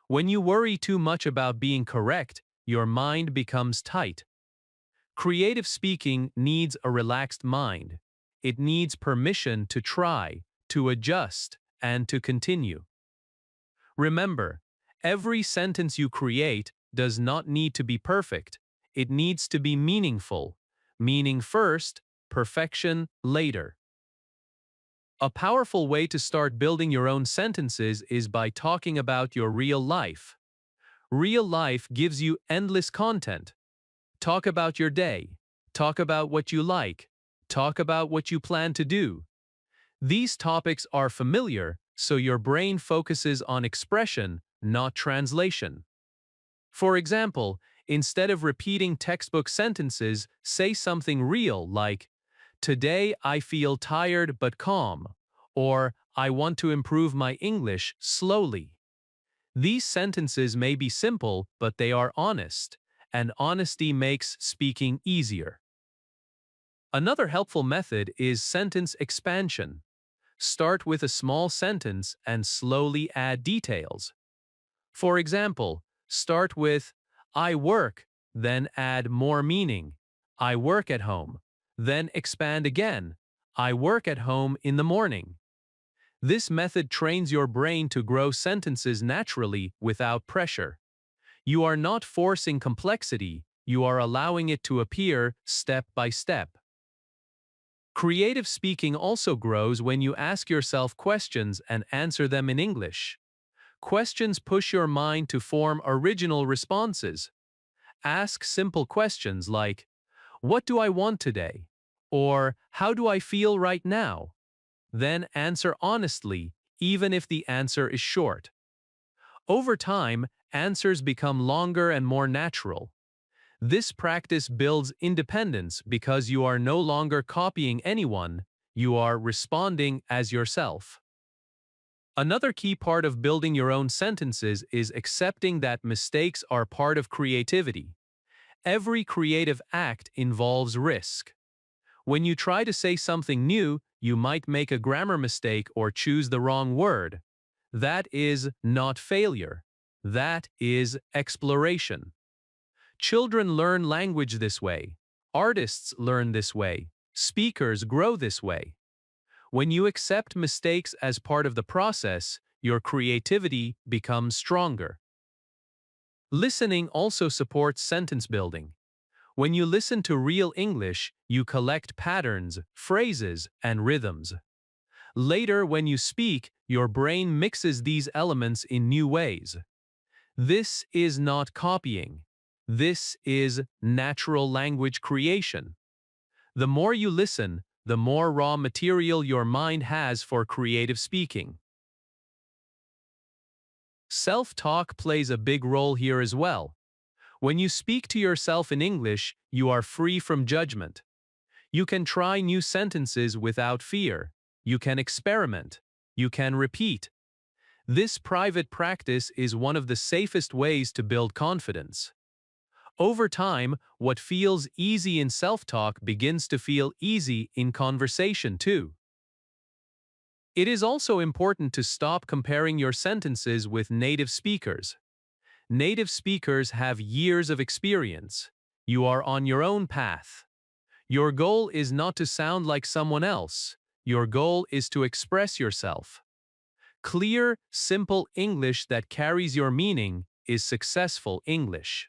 When you worry too much about being correct, your mind becomes tight. Creative speaking needs a relaxed mind. It needs permission to try, to adjust, and to continue. Remember, every sentence you create does not need to be perfect. It needs to be meaningful. Meaning first, perfection later. A powerful way to start building your own sentences is by talking about your real life. Real life gives you endless content. Talk about your day. Talk about what you like. Talk about what you plan to do. These topics are familiar, so your brain focuses on expression, not translation. For example, instead of repeating textbook sentences, say something real like, "Today I feel tired but calm," or "I want to improve my English slowly." These sentences may be simple, but they are honest, and honesty makes speaking easier. Another helpful method is sentence expansion. Start with a small sentence and slowly add details. For example, start with, "I work," then add more meaning. "I work at home." Then expand again. "I work at home in the morning." This method trains your brain to grow sentences naturally without pressure. You are not forcing complexity, you are allowing it to appear step by step. Creative speaking also grows when you ask yourself questions and answer them in English. Questions push your mind to form original responses. Ask simple questions like, "What do I want today?" Or "How do I feel right now?" Then answer honestly, even if the answer is short. Over time, answers become longer and more natural. This practice builds independence because you are no longer copying anyone, you are responding as yourself. Another key part of building your own sentences is accepting that mistakes are part of creativity. Every creative act involves risk. When you try to say something new, you might make a grammar mistake or choose the wrong word. That is not failure. That is exploration. Children learn language this way. Artists learn this way. Speakers grow this way. When you accept mistakes as part of the process, your creativity becomes stronger. Listening also supports sentence building. When you listen to real English, you collect patterns, phrases, and rhythms. Later, when you speak, your brain mixes these elements in new ways. This is not copying. This is natural language creation. The more you listen, the more raw material your mind has for creative speaking. Self-talk plays a big role here as well. When you speak to yourself in English, you are free from judgment. You can try new sentences without fear. You can experiment. You can repeat. This private practice is one of the safest ways to build confidence. Over time, what feels easy in self-talk begins to feel easy in conversation too. It is also important to stop comparing your sentences with native speakers. Native speakers have years of experience. You are on your own path. Your goal is not to sound like someone else. Your goal is to express yourself. Clear, simple English that carries your meaning is successful English.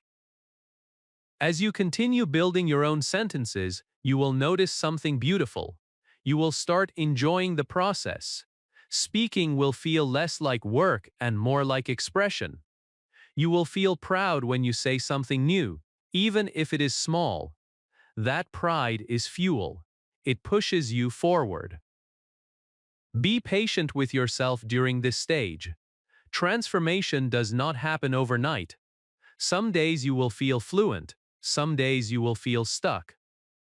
As you continue building your own sentences, you will notice something beautiful. You will start enjoying the process. Speaking will feel less like work and more like expression. You will feel proud when you say something new, even if it is small. That pride is fuel. It pushes you forward. Be patient with yourself during this stage. Transformation does not happen overnight. Some days you will feel fluent. Some days you will feel stuck.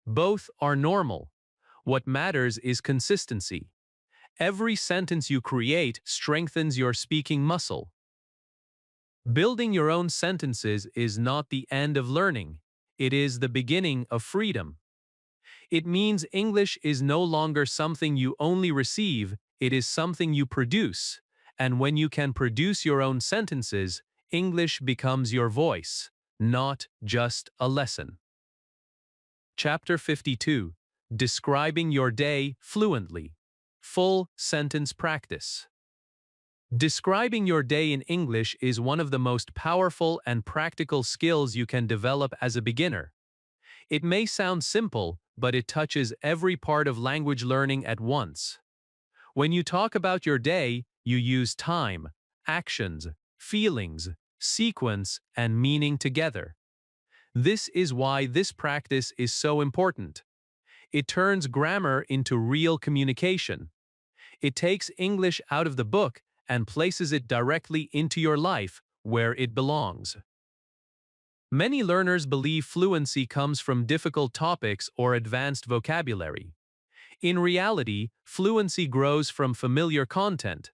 Both are normal. What matters is consistency. Every sentence you create strengthens your speaking muscle. Building your own sentences is not the end of learning. It is the beginning of freedom. It means English is no longer something you only receive, it is something you produce. And when you can produce your own sentences, English becomes your voice, not just a lesson. Chapter 52. Describing your day fluently. Full sentence practice. Describing your day in English is one of the most powerful and practical skills you can develop as a beginner. It may sound simple, but it touches every part of language learning at once. When you talk about your day, you use time, actions, feelings, sequence, and meaning together. This is why this practice is so important. It turns grammar into real communication. It takes English out of the book and places it directly into your life, where it belongs. Many learners believe fluency comes from difficult topics or advanced vocabulary. In reality, fluency grows from familiar content.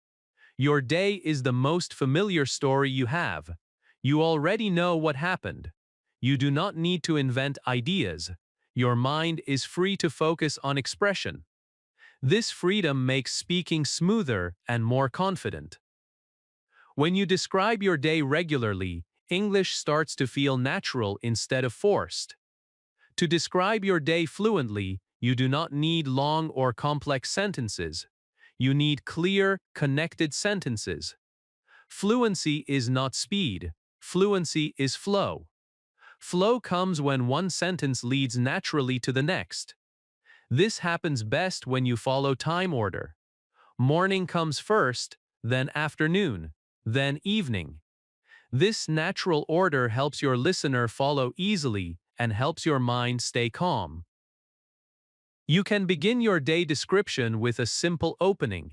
Your day is the most familiar story you have. You already know what happened. You do not need to invent ideas. Your mind is free to focus on expression. This freedom makes speaking smoother and more confident. When you describe your day regularly, English starts to feel natural instead of forced. To describe your day fluently, you do not need long or complex sentences. You need clear, connected sentences. Fluency is not speed. Fluency is flow. Flow comes when one sentence leads naturally to the next. This happens best when you follow time order. Morning comes first, then afternoon, then evening. This natural order helps your listener follow easily and helps your mind stay calm. You can begin your day description with a simple opening.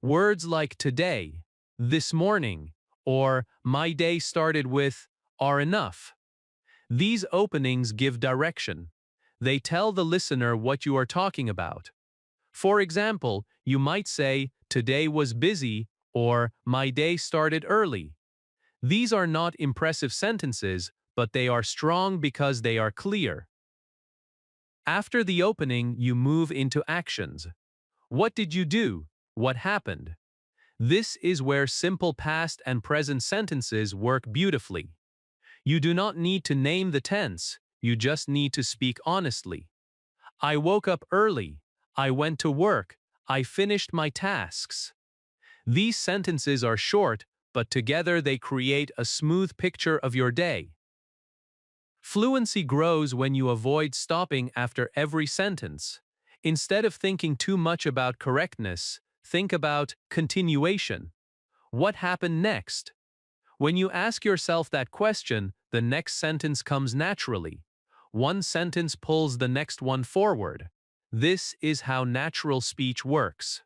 Words like today, this morning, or my day started with are enough. These openings give direction. They tell the listener what you are talking about. For example, you might say, today was busy, or my day started early. These are not impressive sentences, but they are strong because they are clear. After the opening, you move into actions. What did you do? What happened? This is where simple past and present sentences work beautifully. You do not need to name the tense, you just need to speak honestly. I woke up early. I went to work. I finished my tasks. These sentences are short, but together they create a smooth picture of your day. Fluency grows when you avoid stopping after every sentence. Instead of thinking too much about correctness, think about continuation. What happened next? When you ask yourself that question, the next sentence comes naturally. One sentence pulls the next one forward. This is how natural speech works.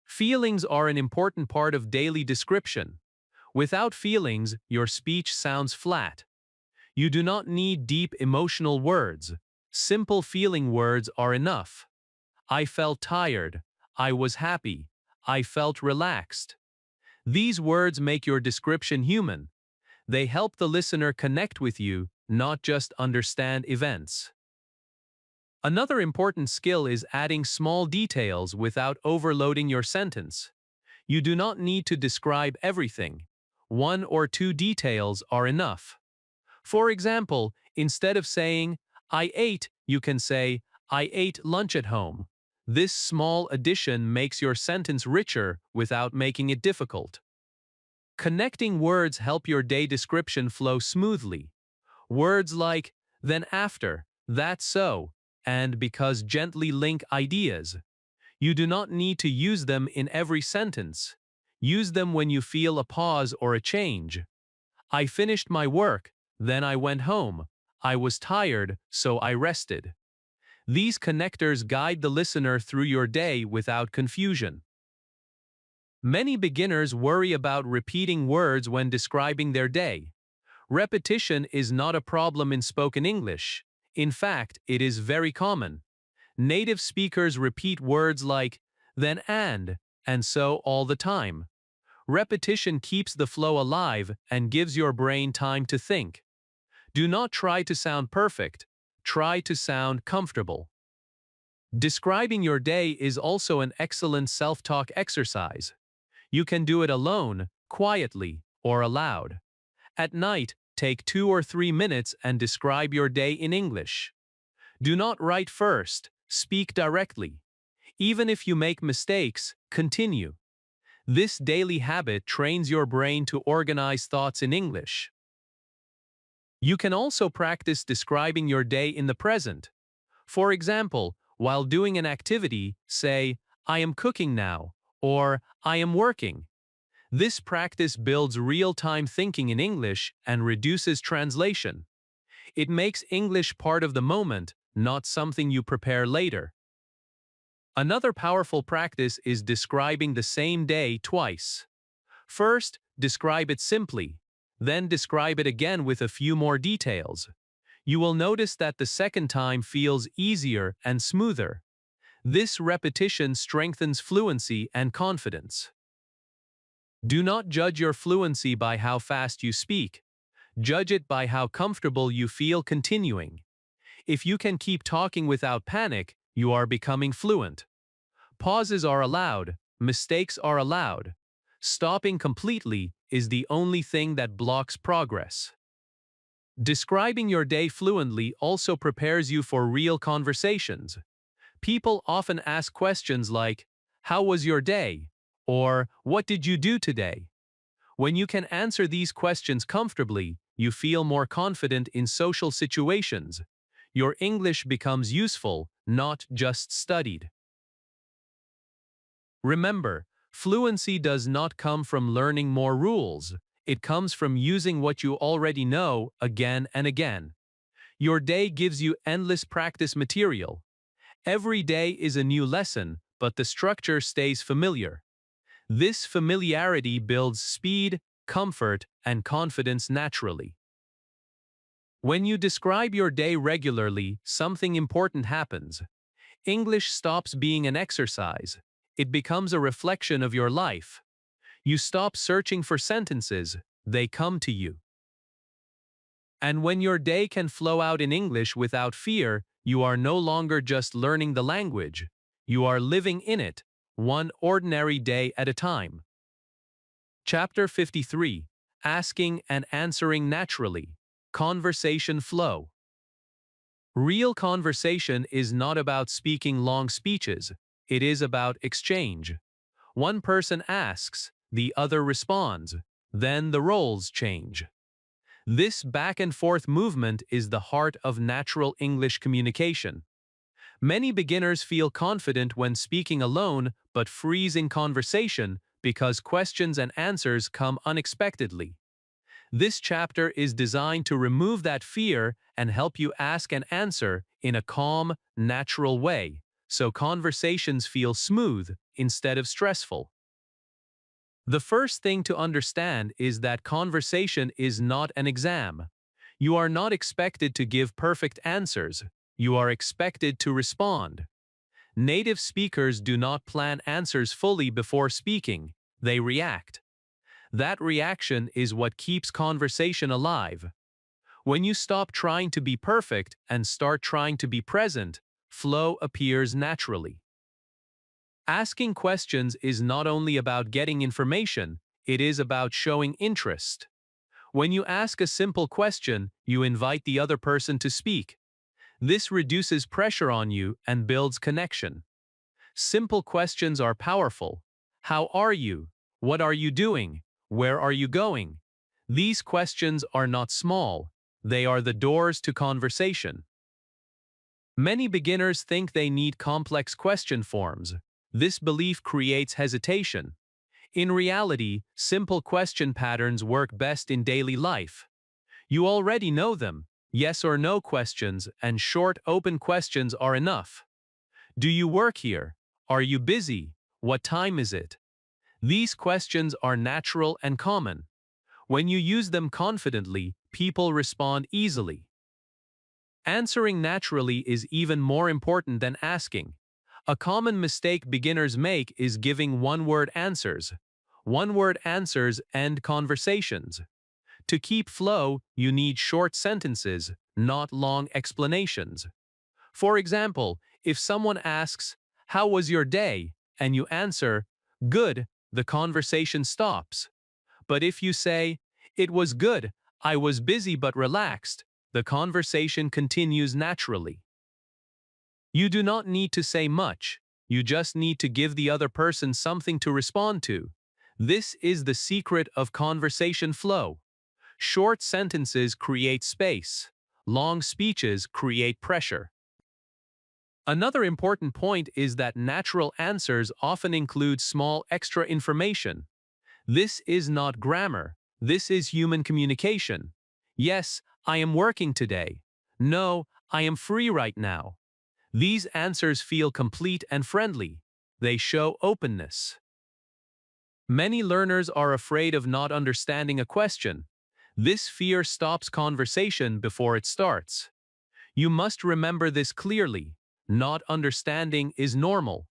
Feelings are an important part of daily description. Without feelings, your speech sounds flat. You do not need deep emotional words. Simple feeling words are enough. I felt tired. I was happy. I felt relaxed. These words make your description human. They help the listener connect with you, not just understand events. Another important skill is adding small details without overloading your sentence. You do not need to describe everything. One or two details are enough. For example, instead of saying, I ate, you can say, I ate lunch at home. This small addition makes your sentence richer without making it difficult. Connecting words help your day description flow smoothly. Words like, then after, that's so, and because gently link ideas. You do not need to use them in every sentence. Use them when you feel a pause or a change. I finished my work, then I went home. I was tired, so I rested. These connectors guide the listener through your day without confusion. Many beginners worry about repeating words when describing their day. Repetition is not a problem in spoken English. In fact, it is very common. Native speakers repeat words like then and so all the time. Repetition keeps the flow alive and gives your brain time to think. Do not try to sound perfect. Try to sound comfortable. Describing your day is also an excellent self-talk exercise. You can do it alone, quietly, or aloud. At night, take 2 or 3 minutes and describe your day in English. Do not write first, speak directly. Even if you make mistakes, continue. This daily habit trains your brain to organize thoughts in English. You can also practice describing your day in the present. For example, while doing an activity, say, I am cooking now, or I am working. This practice builds real-time thinking in English and reduces translation. It makes English part of the moment, not something you prepare later. Another powerful practice is describing the same day twice. First, describe it simply. Then describe it again with a few more details. You will notice that the second time feels easier and smoother. This repetition strengthens fluency and confidence. Do not judge your fluency by how fast you speak. Judge it by how comfortable you feel continuing. If you can keep talking without panic, you are becoming fluent. Pauses are allowed, mistakes are allowed. Stopping completely is the only thing that blocks progress. Describing your day fluently also prepares you for real conversations. People often ask questions like, how was your day? Or, what did you do today? When you can answer these questions comfortably, you feel more confident in social situations. Your English becomes useful, not just studied. Remember, fluency does not come from learning more rules. It comes from using what you already know again and again. Your day gives you endless practice material. Every day is a new lesson, but the structure stays familiar. This familiarity builds speed, comfort, and confidence naturally. When you describe your day regularly, something important happens. English stops being an exercise. It becomes a reflection of your life. You stop searching for sentences, they come to you. And when your day can flow out in English without fear, you are no longer just learning the language. You are living in it, one ordinary day at a time. Chapter 53. Asking and Answering Naturally. Conversation flow. Real conversation is not about speaking long speeches. It is about exchange. One person asks, the other responds. Then the roles change. This back and forth movement is the heart of natural English communication. Many beginners feel confident when speaking alone but freeze in conversation because questions and answers come unexpectedly. This chapter is designed to remove that fear and help you ask and answer in a calm, natural way, so conversations feel smooth instead of stressful. The first thing to understand is that conversation is not an exam. You are not expected to give perfect answers. You are expected to respond. Native speakers do not plan answers fully before speaking. They react. That reaction is what keeps conversation alive. When you stop trying to be perfect and start trying to be present, flow appears naturally. Asking questions is not only about getting information, it is about showing interest. When you ask a simple question, you invite the other person to speak. This reduces pressure on you and builds connection. Simple questions are powerful. How are you? What are you doing? Where are you going? These questions are not small. They are the doors to conversation. Many beginners think they need complex question forms. This belief creates hesitation. In reality, simple question patterns work best in daily life. You already know them. Yes or no questions and short open questions are enough. Do you work here? Are you busy? What time is it? These questions are natural and common. When you use them confidently, people respond easily. Answering naturally is even more important than asking. A common mistake beginners make is giving one-word answers. One-word answers end conversations. To keep flow, you need short sentences, not long explanations. For example, if someone asks, "How was your day?" and you answer, "Good," the conversation stops. But if you say, "It was good, I was busy but relaxed," the conversation continues naturally. You do not need to say much. You just need to give the other person something to respond to. This is the secret of conversation flow. Short sentences create space. Long speeches create pressure. Another important point is that natural answers often include small extra information. This is not grammar. This is human communication. Yes, I am working today. No, I am free right now. These answers feel complete and friendly. They show openness. Many learners are afraid of not understanding a question. This fear stops conversation before it starts. You must remember this clearly. Not understanding is normal.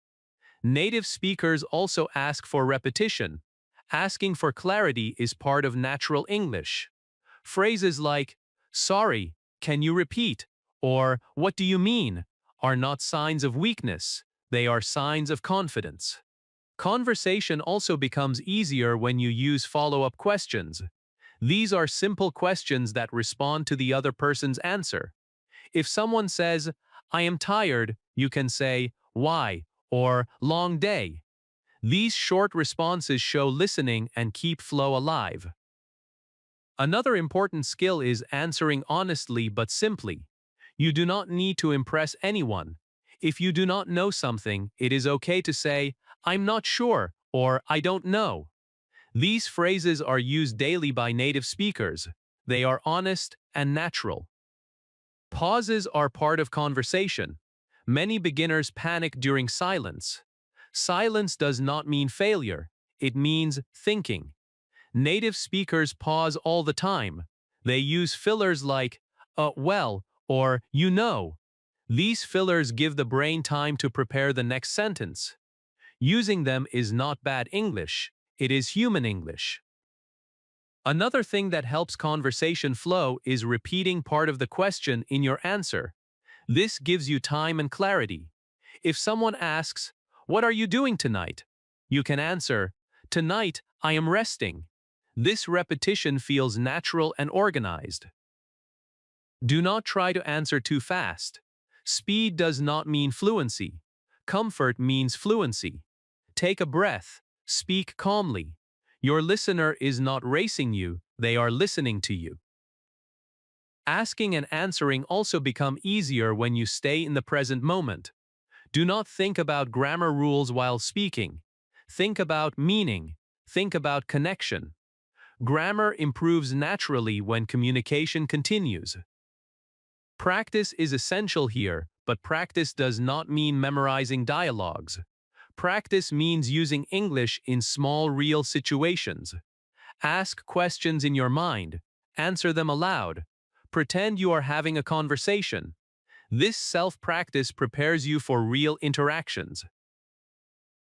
Native speakers also ask for repetition. Asking for clarity is part of natural English. Phrases like, "Sorry, can you repeat?" or "What do you mean?" are not signs of weakness. They are signs of confidence. Conversation also becomes easier when you use follow-up questions. These are simple questions that respond to the other person's answer. If someone says, "I am tired," you can say, "Why?" or "Long day." These short responses show listening and keep flow alive. Another important skill is answering honestly but simply. You do not need to impress anyone. If you do not know something, it is okay to say, "I'm not sure," or "I don't know." These phrases are used daily by native speakers. They are honest and natural. Pauses are part of conversation. Many beginners panic during silence. Silence does not mean failure. It means thinking. Native speakers pause all the time. They use fillers like, well, or you know. These fillers give the brain time to prepare the next sentence. Using them is not bad English. It is human English. Another thing that helps conversation flow is repeating part of the question in your answer. This gives you time and clarity. If someone asks, "What are you doing tonight?" you can answer, "Tonight, I am resting." This repetition feels natural and organized. Do not try to answer too fast. Speed does not mean fluency. Comfort means fluency. Take a breath. Speak calmly. Your listener is not racing you, they are listening to you. Asking and answering also become easier when you stay in the present moment. Do not think about grammar rules while speaking. Think about meaning. Think about connection. Grammar improves naturally when communication continues. Practice is essential here, but practice does not mean memorizing dialogues. Practice means using English in small, real situations. Ask questions in your mind. Answer them aloud. Pretend you are having a conversation. This self-practice prepares you for real interactions.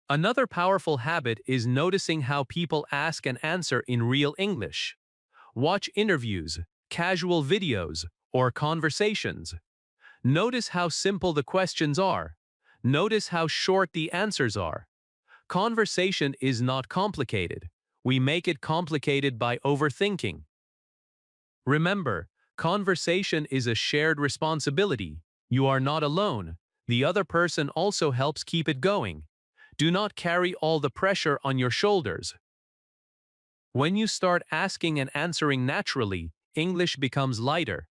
Another powerful habit is noticing how people ask and answer in real English. Watch interviews, casual videos, or conversations. Notice how simple the questions are. Notice how short the answers are. Conversation is not complicated. We make it complicated by overthinking. Remember, conversation is a shared responsibility. You are not alone. The other person also helps keep it going. Do not carry all the pressure on your shoulders. When you start asking and answering naturally, English becomes lighter.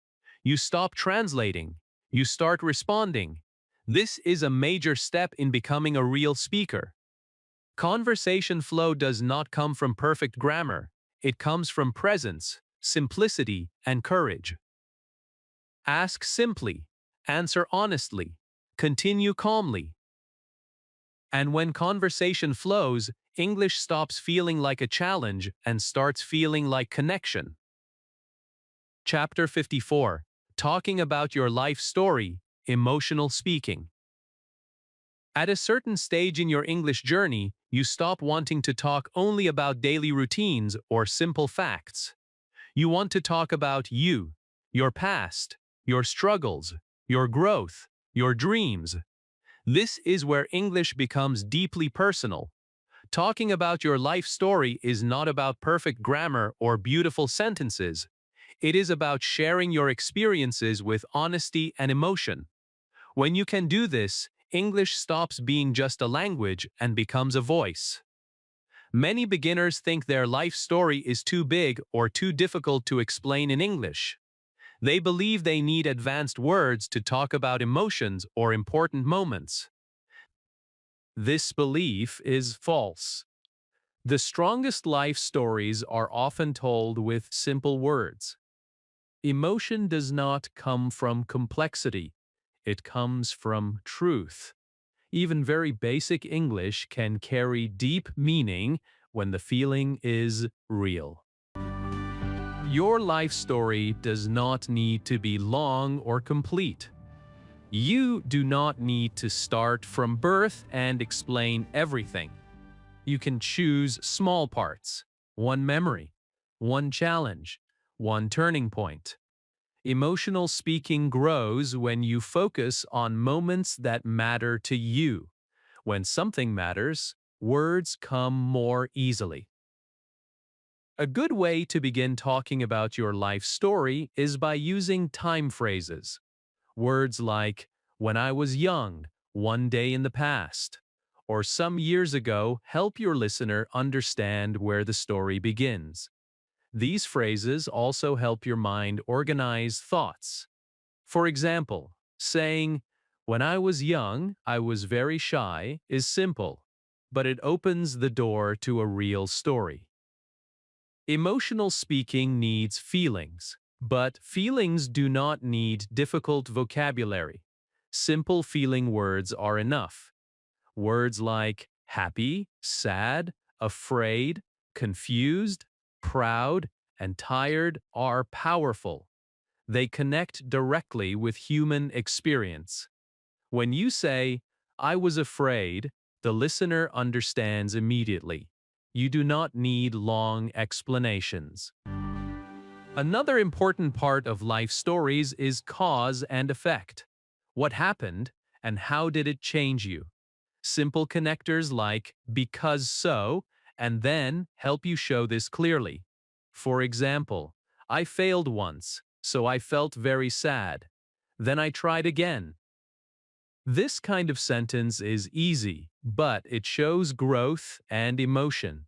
You stop translating. You start responding. This is a major step in becoming a real speaker. Conversation flow does not come from perfect grammar. It comes from presence, simplicity, and courage. Ask simply. Answer honestly. Continue calmly. And when conversation flows, English stops feeling like a challenge and starts feeling like connection. Chapter 54. Talking about your life story, emotional speaking. At a certain stage in your English journey, you stop wanting to talk only about daily routines or simple facts. You want to talk about you, your past, your struggles, your growth, your dreams. This is where English becomes deeply personal. Talking about your life story is not about perfect grammar or beautiful sentences. It is about sharing your experiences with honesty and emotion. When you can do this, English stops being just a language and becomes a voice. Many beginners think their life story is too big or too difficult to explain in English. They believe they need advanced words to talk about emotions or important moments. This belief is false. The strongest life stories are often told with simple words. Emotion does not come from complexity. It comes from truth. Even very basic English can carry deep meaning when the feeling is real. Your life story does not need to be long or complete. You do not need to start from birth and explain everything. You can choose small parts, one memory, one challenge, one turning point. Emotional speaking grows when you focus on moments that matter to you. When something matters, words come more easily. A good way to begin talking about your life story is by using time phrases. Words like, when I was young, one day in the past, or some years ago help your listener understand where the story begins. These phrases also help your mind organize thoughts. For example, saying, when I was young, I was very shy is simple, but it opens the door to a real story. Emotional speaking needs feelings, but feelings do not need difficult vocabulary. Simple feeling words are enough. Words like happy, sad, afraid, confused, proud, and tired are powerful. They connect directly with human experience. When you say, I was afraid, the listener understands immediately. You do not need long explanations. Another important part of life stories is cause and effect. What happened, and how did it change you? Simple connectors like because so and then help you show this clearly. For example, I failed once, so I felt very sad. Then I tried again. This kind of sentence is easy, but it shows growth and emotion.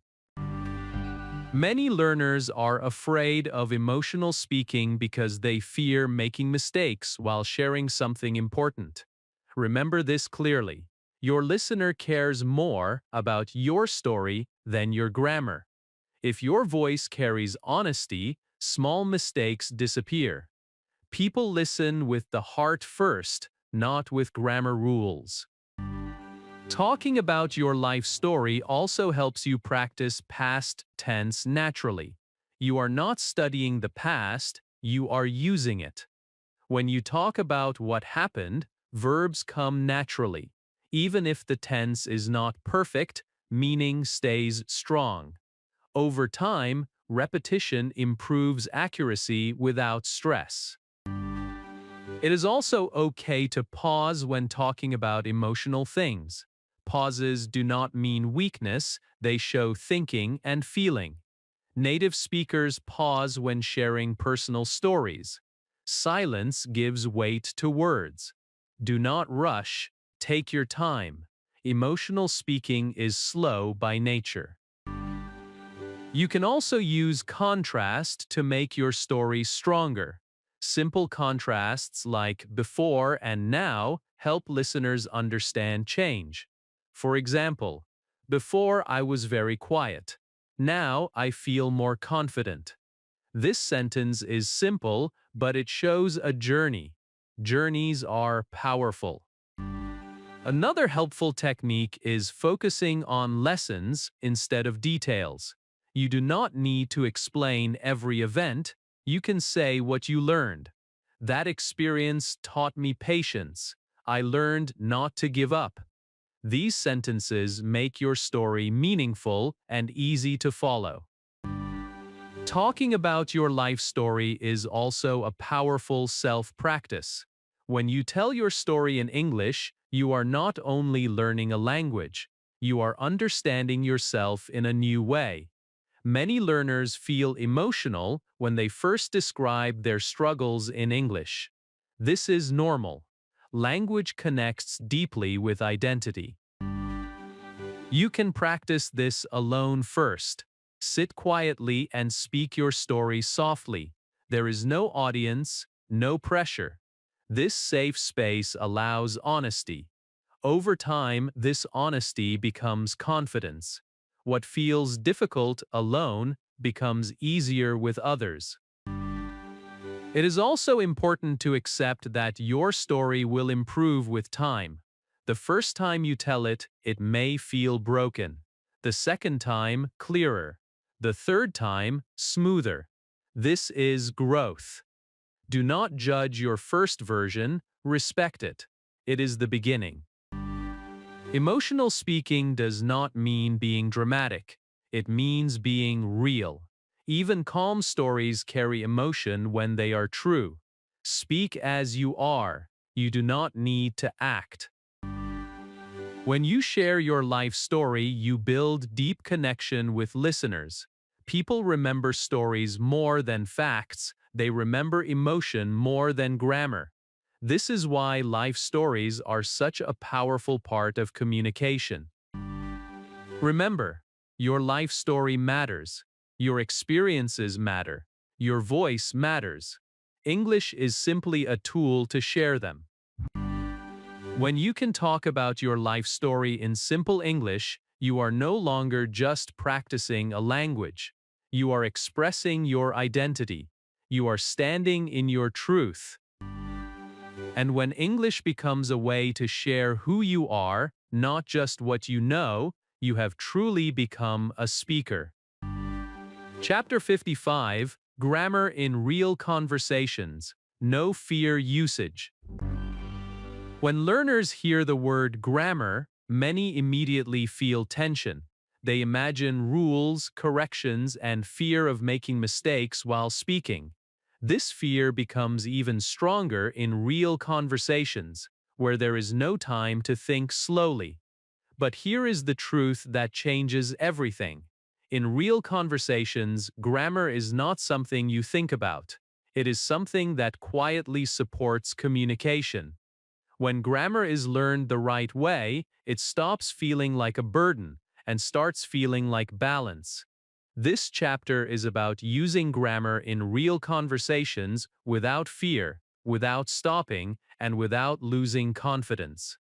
Many learners are afraid of emotional speaking because they fear making mistakes while sharing something important. Remember this clearly. Your listener cares more about your story than your grammar. If your voice carries honesty, small mistakes disappear. People listen with the heart first, not with grammar rules. Talking about your life story also helps you practice past tense naturally. You are not studying the past, you are using it. When you talk about what happened, verbs come naturally. Even if the tense is not perfect, meaning stays strong. Over time, repetition improves accuracy without stress. It is also okay to pause when talking about emotional things. Pauses do not mean weakness, they show thinking and feeling. Native speakers pause when sharing personal stories. Silence gives weight to words. Do not rush, take your time. Emotional speaking is slow by nature. You can also use contrast to make your story stronger. Simple contrasts like before and now help listeners understand change. For example, before I was very quiet. Now I feel more confident. This sentence is simple, but it shows a journey. Journeys are powerful. Another helpful technique is focusing on lessons instead of details. You do not need to explain every event, you can say what you learned. That experience taught me patience. I learned not to give up. These sentences make your story meaningful and easy to follow. Talking about your life story is also a powerful self-practice. When you tell your story in English, you are not only learning a language, you are understanding yourself in a new way. Many learners feel emotional when they first describe their struggles in English. This is normal. Language connects deeply with identity. You can practice this alone first. Sit quietly and speak your story softly. There is no audience, no pressure. This safe space allows honesty. Over time, this honesty becomes confidence. What feels difficult alone becomes easier with others. It is also important to accept that your story will improve with time. The first time you tell it, it may feel broken. The second time, clearer. The third time, smoother. This is growth. Do not judge your first version, respect it. It is the beginning. Emotional speaking does not mean being dramatic. It means being real. Even calm stories carry emotion when they are true. Speak as you are. You do not need to act. When you share your life story, you build deep connection with listeners. People remember stories more than facts. They remember emotion more than grammar. This is why life stories are such a powerful part of communication. Remember, your life story matters. Your experiences matter. Your voice matters. English is simply a tool to share them. When you can talk about your life story in simple English, you are no longer just practicing a language. You are expressing your identity. You are standing in your truth. And when English becomes a way to share who you are, not just what you know, you have truly become a speaker. Chapter 55, Grammar in Real Conversations. No Fear Usage. When learners hear the word grammar, many immediately feel tension. They imagine rules, corrections, and fear of making mistakes while speaking. This fear becomes even stronger in real conversations, where there is no time to think slowly. But here is the truth that changes everything. In real conversations, grammar is not something you think about. It is something that quietly supports communication. When grammar is learned the right way, it stops feeling like a burden and starts feeling like balance. This chapter is about using grammar in real conversations without fear, without stopping, and without losing confidence.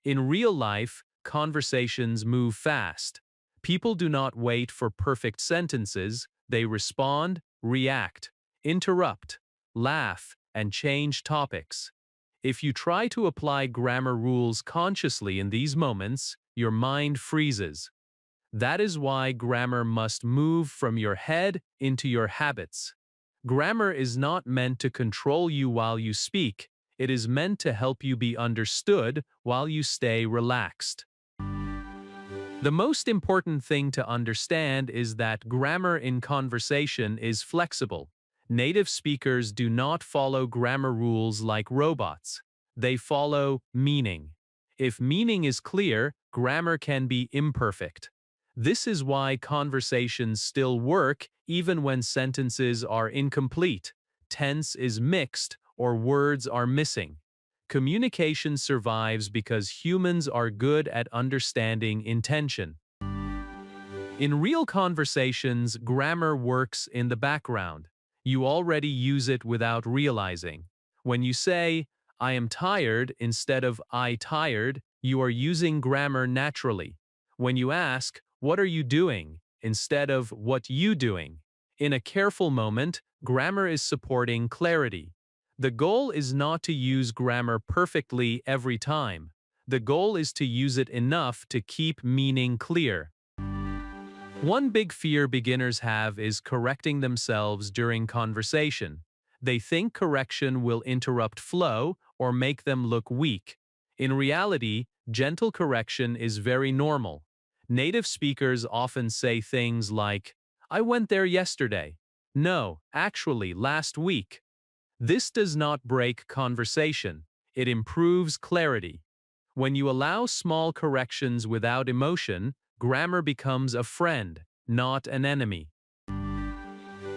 In real life, conversations move fast. People do not wait for perfect sentences, they respond, react, interrupt, laugh, and change topics. If you try to apply grammar rules consciously in these moments, your mind freezes. That is why grammar must move from your head into your habits. Grammar is not meant to control you while you speak. It is meant to help you be understood while you stay relaxed. The most important thing to understand is that grammar in conversation is flexible. Native speakers do not follow grammar rules like robots. They follow meaning. If meaning is clear, grammar can be imperfect. This is why conversations still work even when sentences are incomplete, tense is mixed, or words are missing. Communication survives because humans are good at understanding intention. In real conversations, grammar works in the background. You already use it without realizing. When you say, I am tired instead of I tired, you are using grammar naturally. When you ask, what are you doing, instead of what you doing? In a careful moment, grammar is supporting clarity. The goal is not to use grammar perfectly every time. The goal is to use it enough to keep meaning clear. One big fear beginners have is correcting themselves during conversation. They think correction will interrupt flow or make them look weak. In reality, gentle correction is very normal. Native speakers often say things like, I went there yesterday. No, actually, last week. This does not break conversation. It improves clarity. When you allow small corrections without emotion, grammar becomes a friend, not an enemy.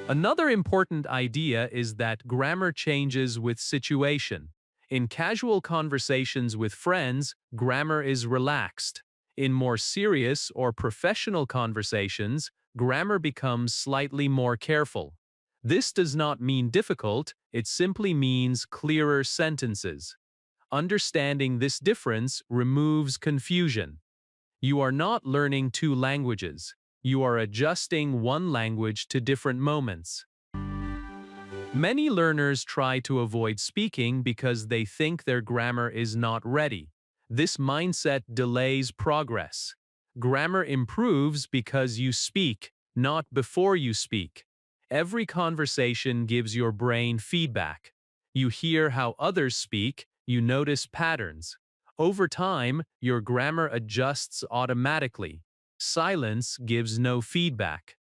Another important idea is that grammar changes with situation. In casual conversations with friends, grammar is relaxed. In more serious or professional conversations, grammar becomes slightly more careful. This does not mean difficult, it simply means clearer sentences. Understanding this difference removes confusion. You are not learning two languages. You are adjusting one language to different moments. Many learners try to avoid speaking because they think their grammar is not ready. This mindset delays progress. Grammar improves because you speak, not before you speak. Every conversation gives your brain feedback. You hear how others speak, you notice patterns. Over time, your grammar adjusts automatically. Silence gives no feedback.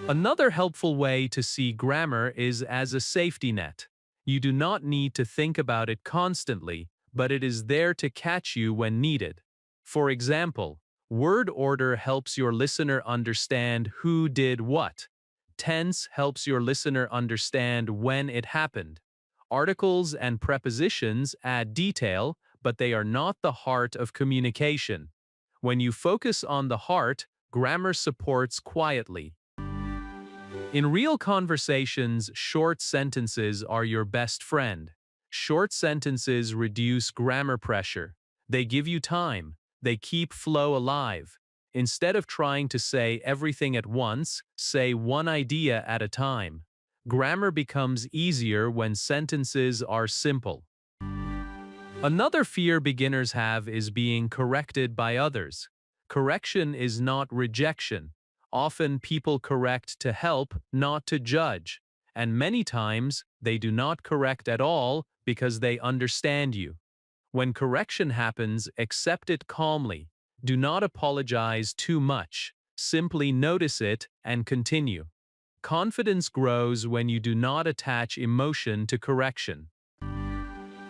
Another helpful way to see grammar is as a safety net. You do not need to think about it constantly, but it is there to catch you when needed. For example, word order helps your listener understand who did what. Tense helps your listener understand when it happened. Articles and prepositions add detail, but they are not the heart of communication. When you focus on the heart, grammar supports quietly. In real conversations, short sentences are your best friend. Short sentences reduce grammar pressure. They give you time. They keep flow alive. Instead of trying to say everything at once, say one idea at a time. Grammar becomes easier when sentences are simple. Another fear beginners have is being corrected by others. Correction is not rejection. Often people correct to help, not to judge. And many times, they do not correct at all because they understand you. When correction happens, accept it calmly. Do not apologize too much. Simply notice it and continue. Confidence grows when you do not attach emotion to correction.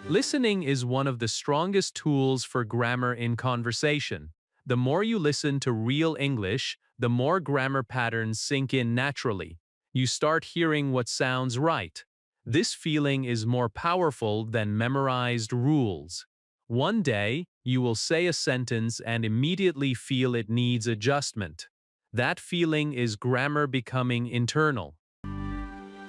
Listening is one of the strongest tools for grammar in conversation. The more you listen to real English, the more grammar patterns sink in naturally. You start hearing what sounds right. This feeling is more powerful than memorized rules. One day, you will say a sentence and immediately feel it needs adjustment. That feeling is grammar becoming internal.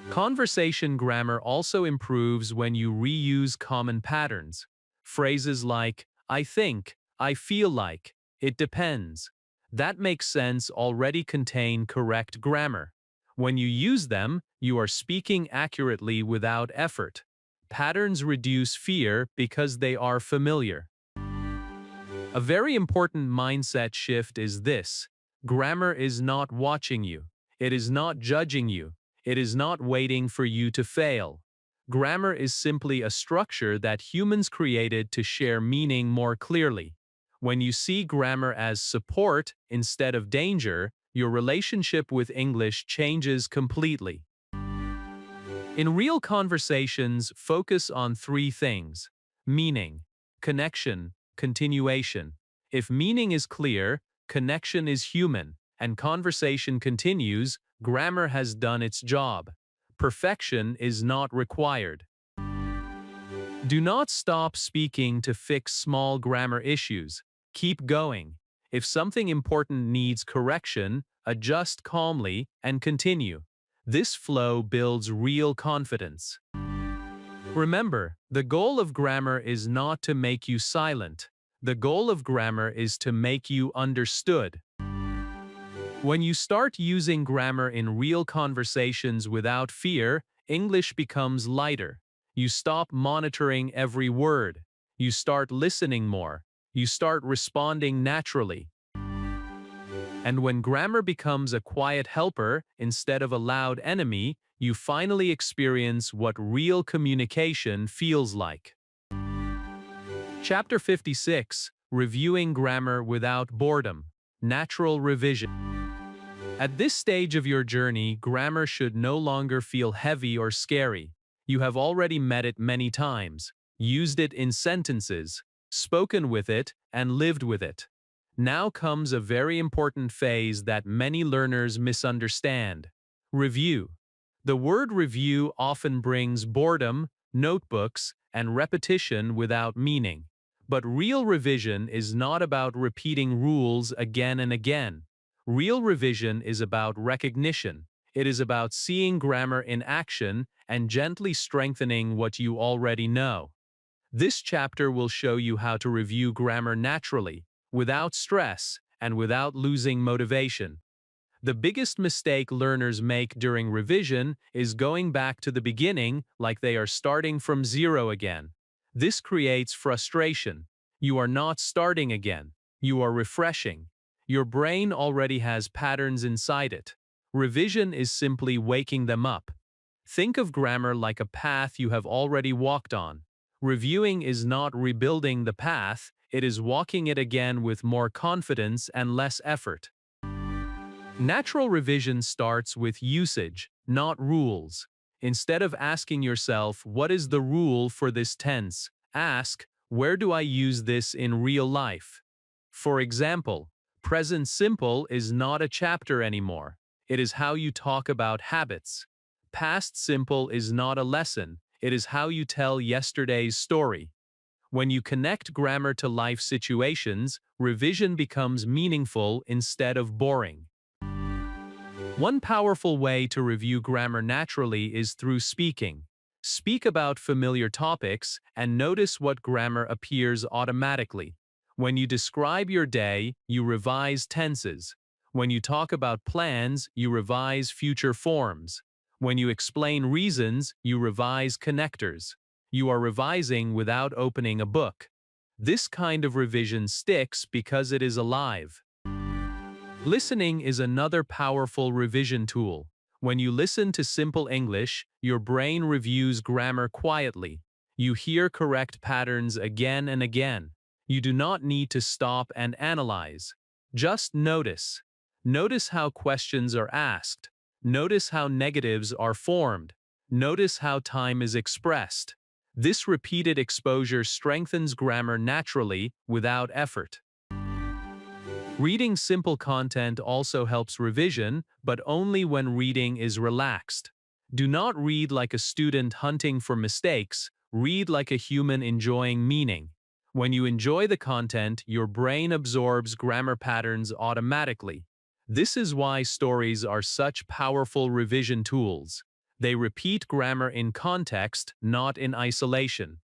Conversation grammar also improves when you reuse common patterns. Phrases like, I think, I feel like, it depends. That makes sense already contain correct grammar. When you use them, you are speaking accurately without effort. Patterns reduce fear because they are familiar. A very important mindset shift is this: grammar is not watching you. It is not judging you. It is not waiting for you to fail. Grammar is simply a structure that humans created to share meaning more clearly. When you see grammar as support instead of danger, your relationship with English changes completely. In real conversations, focus on three things: meaning, connection, continuation. If meaning is clear, connection is human, and conversation continues, grammar has done its job. Perfection is not required. Do not stop speaking to fix small grammar issues. Keep going. If something important needs correction, adjust calmly and continue. This flow builds real confidence. Remember, the goal of grammar is not to make you silent. The goal of grammar is to make you understood. When you start using grammar in real conversations without fear, English becomes lighter. You stop monitoring every word. You start listening more. You start responding naturally. And when grammar becomes a quiet helper instead of a loud enemy, you finally experience what real communication feels like. Chapter 56: Reviewing Grammar Without Boredom. Natural Revision. At this stage of your journey, grammar should no longer feel heavy or scary. You have already met it many times, used it in sentences, spoken with it, and lived with it. Now comes a very important phase that many learners misunderstand: review. The word review often brings boredom, notebooks, and repetition without meaning. But real revision is not about repeating rules again and again. Real revision is about recognition. It is about seeing grammar in action and gently strengthening what you already know. This chapter will show you how to review grammar naturally, without stress, and without losing motivation. The biggest mistake learners make during revision is going back to the beginning like they are starting from zero again. This creates frustration. You are not starting again. You are refreshing. Your brain already has patterns inside it. Revision is simply waking them up. Think of grammar like a path you have already walked on. Reviewing is not rebuilding the path, it is walking it again with more confidence and less effort. Natural revision starts with usage, not rules. Instead of asking yourself, what is the rule for this tense? Ask, where do I use this in real life? For example, present simple is not a chapter anymore. It is how you talk about habits. Past simple is not a lesson. It is how you tell yesterday's story. When you connect grammar to life situations, revision becomes meaningful instead of boring. One powerful way to review grammar naturally is through speaking. Speak about familiar topics and notice what grammar appears automatically. When you describe your day, you revise tenses. When you talk about plans, you revise future forms. When you explain reasons, you revise connectors. You are revising without opening a book. This kind of revision sticks because it is alive. Listening is another powerful revision tool. When you listen to simple English, your brain reviews grammar quietly. You hear correct patterns again and again. You do not need to stop and analyze. Just notice. Notice how questions are asked. Notice how negatives are formed. Notice how time is expressed. This repeated exposure strengthens grammar naturally without effort. Reading simple content also helps revision, but only when reading is relaxed. Do not read like a student hunting for mistakes, read like a human enjoying meaning. When you enjoy the content, your brain absorbs grammar patterns automatically. This is why stories are such powerful revision tools. They repeat grammar in context, not in isolation.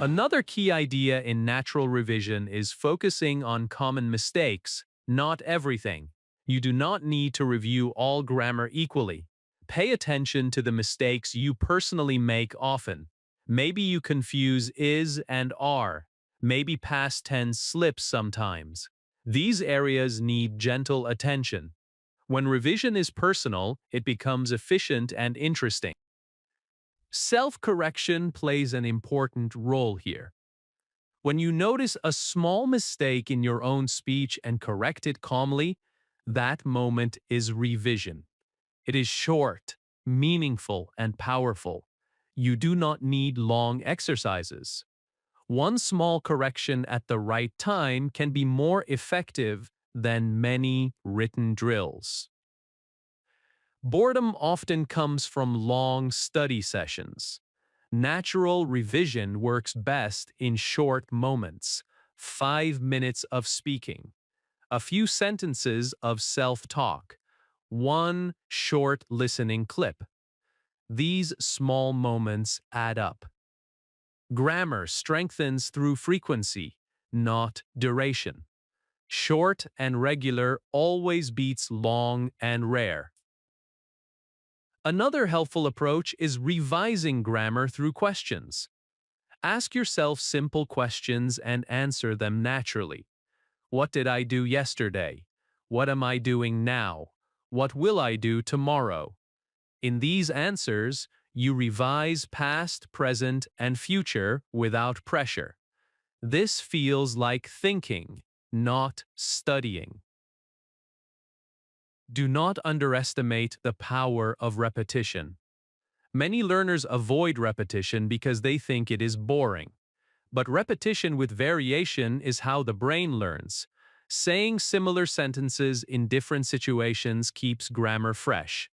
Another key idea in natural revision is focusing on common mistakes, not everything. You do not need to review all grammar equally. Pay attention to the mistakes you personally make often. Maybe you confuse is and are. Maybe past tense slips sometimes. These areas need gentle attention. When revision is personal, it becomes efficient and interesting. Self-correction plays an important role here. When you notice a small mistake in your own speech and correct it calmly, that moment is revision. It is short, meaningful, and powerful. You do not need long exercises. One small correction at the right time can be more effective than many written drills. Boredom often comes from long study sessions. Natural revision works best in short moments, 5 minutes of speaking, a few sentences of self-talk, one short listening clip. These small moments add up. Grammar strengthens through frequency, not duration. Short and regular always beats long and rare. Another helpful approach is revising grammar through questions. Ask yourself simple questions and answer them naturally. What did I do yesterday? What am I doing now? What will I do tomorrow? In these answers, you revise past, present, and future without pressure. This feels like thinking, not studying. Do not underestimate the power of repetition. Many learners avoid repetition because they think it is boring. But repetition with variation is how the brain learns. Saying similar sentences in different situations keeps grammar fresh.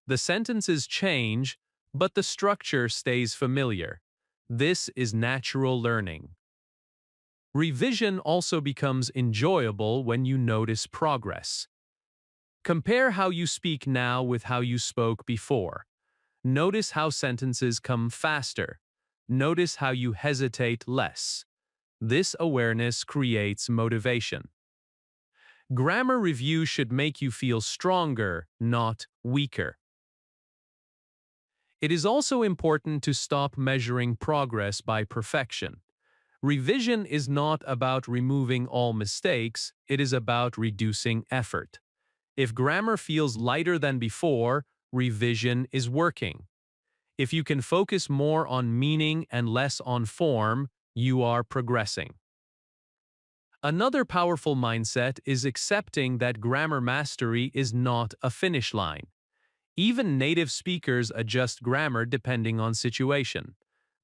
The sentences change, but the structure stays familiar. This is natural learning. Revision also becomes enjoyable when you notice progress. Compare how you speak now with how you spoke before. Notice how sentences come faster. Notice how you hesitate less. This awareness creates motivation. Grammar review should make you feel stronger, not weaker. It is also important to stop measuring progress by perfection. Revision is not about removing all mistakes, it is about reducing effort. If grammar feels lighter than before, revision is working. If you can focus more on meaning and less on form, you are progressing. Another powerful mindset is accepting that grammar mastery is not a finish line. Even native speakers adjust grammar depending on situation.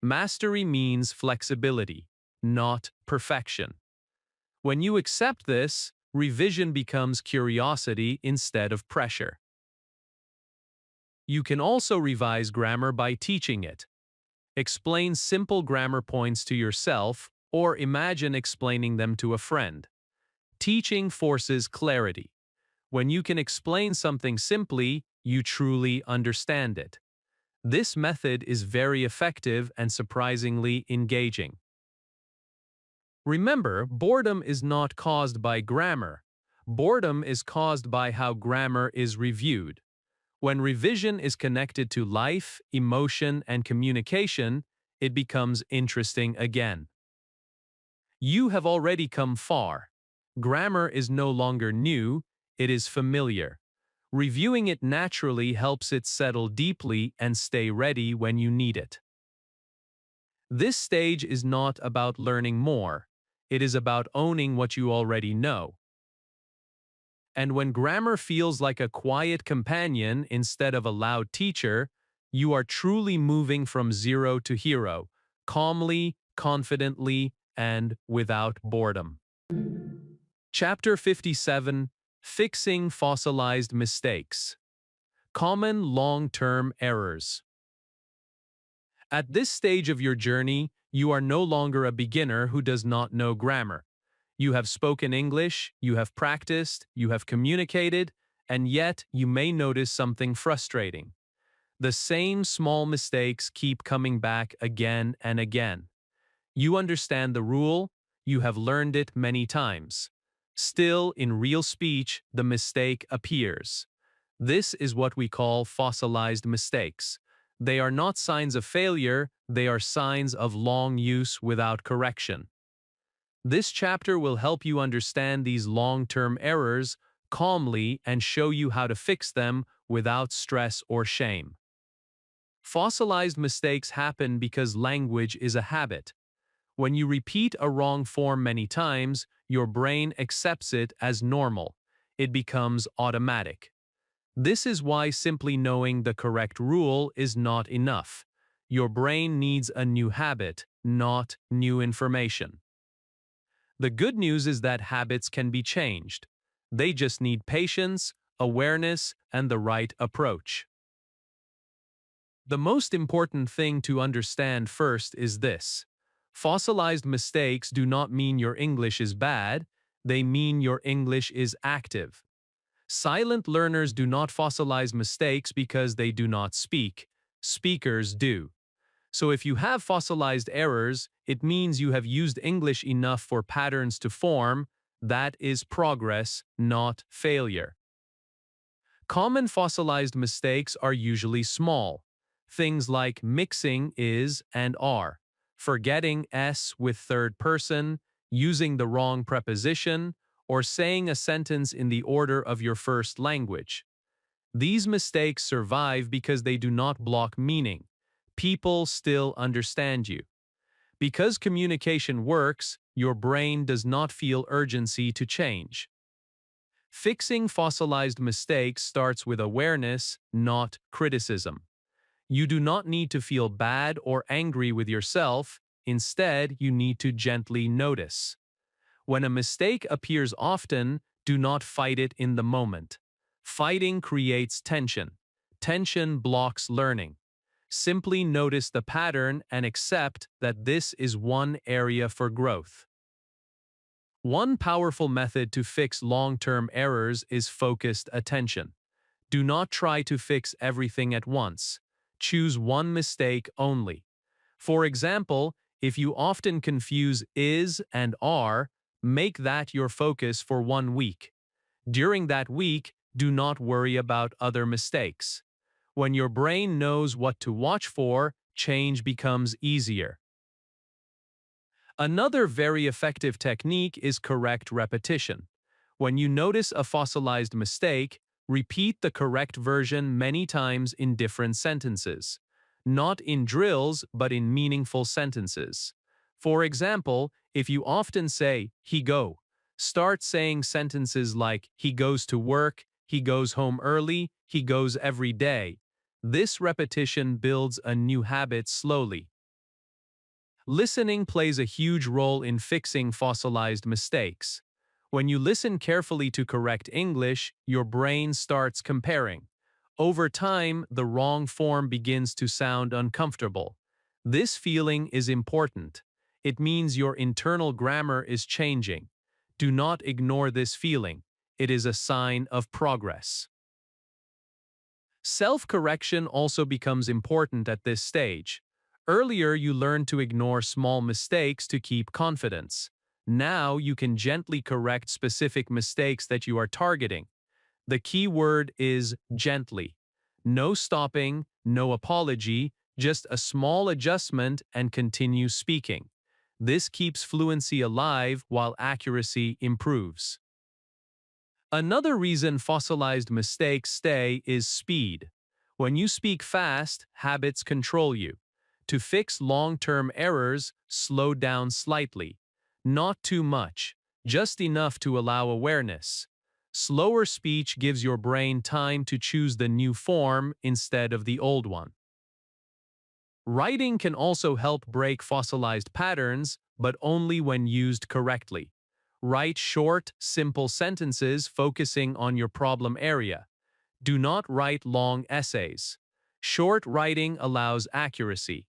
Mastery means flexibility, not perfection. When you accept this, revision becomes curiosity instead of pressure. You can also revise grammar by teaching it. Explain simple grammar points to yourself or imagine explaining them to a friend. Teaching forces clarity. When you can explain something simply, you truly understand it. This method is very effective and surprisingly engaging. Remember, boredom is not caused by grammar. Boredom is caused by how grammar is reviewed. When revision is connected to life, emotion, and communication, it becomes interesting again. You have already come far. Grammar is no longer new, it is familiar. Reviewing it naturally helps it settle deeply and stay ready when you need it. This stage is not about learning more. It is about owning what you already know. And when grammar feels like a quiet companion instead of a loud teacher, you are truly moving from zero to hero, calmly, confidently, and without boredom. Chapter 57, Fixing Fossilized Mistakes. Common long-term errors. At this stage of your journey, you are no longer a beginner who does not know grammar. You have spoken English, you have practiced, you have communicated, and yet you may notice something frustrating. The same small mistakes keep coming back again and again. You understand the rule, you have learned it many times. Still, in real speech, the mistake appears. This is what we call fossilized mistakes. They are not signs of failure, they are signs of long use without correction. This chapter will help you understand these long-term errors calmly and show you how to fix them without stress or shame. Fossilized mistakes happen because language is a habit. When you repeat a wrong form many times, your brain accepts it as normal. It becomes automatic. This is why simply knowing the correct rule is not enough. Your brain needs a new habit, not new information. The good news is that habits can be changed. They just need patience, awareness, and the right approach. The most important thing to understand first is this. Fossilized mistakes do not mean your English is bad, they mean your English is active. Silent learners do not fossilize mistakes because they do not speak. Speakers do. So if you have fossilized errors, it means you have used English enough for patterns to form. That is progress, not failure. Common fossilized mistakes are usually small. Things like mixing is and are, forgetting s with third person, using the wrong preposition, or saying a sentence in the order of your first language. These mistakes survive because they do not block meaning. People still understand you. Because communication works, your brain does not feel urgency to change. Fixing fossilized mistakes starts with awareness, not criticism. You do not need to feel bad or angry with yourself. Instead, you need to gently notice. When a mistake appears often, do not fight it in the moment. Fighting creates tension. Tension blocks learning. Simply notice the pattern and accept that this is one area for growth. One powerful method to fix long-term errors is focused attention. Do not try to fix everything at once. Choose one mistake only. For example, if you often confuse is and are, make that your focus for 1 week. During that week, do not worry about other mistakes. When your brain knows what to watch for, change becomes easier. Another very effective technique is correct repetition. When you notice a fossilized mistake, repeat the correct version many times in different sentences. Not in drills, but in meaningful sentences. For example, if you often say, he go, start saying sentences like, he goes to work, he goes home early, he goes every day. This repetition builds a new habit slowly. Listening plays a huge role in fixing fossilized mistakes. When you listen carefully to correct English, your brain starts comparing. Over time, the wrong form begins to sound uncomfortable. This feeling is important. It means your internal grammar is changing. Do not ignore this feeling. It is a sign of progress. Self-correction also becomes important at this stage. Earlier, you learned to ignore small mistakes to keep confidence. Now, you can gently correct specific mistakes that you are targeting. The key word is gently. No stopping, no apology, just a small adjustment and continue speaking. This keeps fluency alive while accuracy improves. Another reason fossilized mistakes stay is speed. When you speak fast, habits control you. To fix long-term errors, slow down slightly. Not too much, just enough to allow awareness. Slower speech gives your brain time to choose the new form instead of the old one. Writing can also help break fossilized patterns, but only when used correctly. Write short, simple sentences focusing on your problem area. Do not write long essays. Short writing allows accuracy.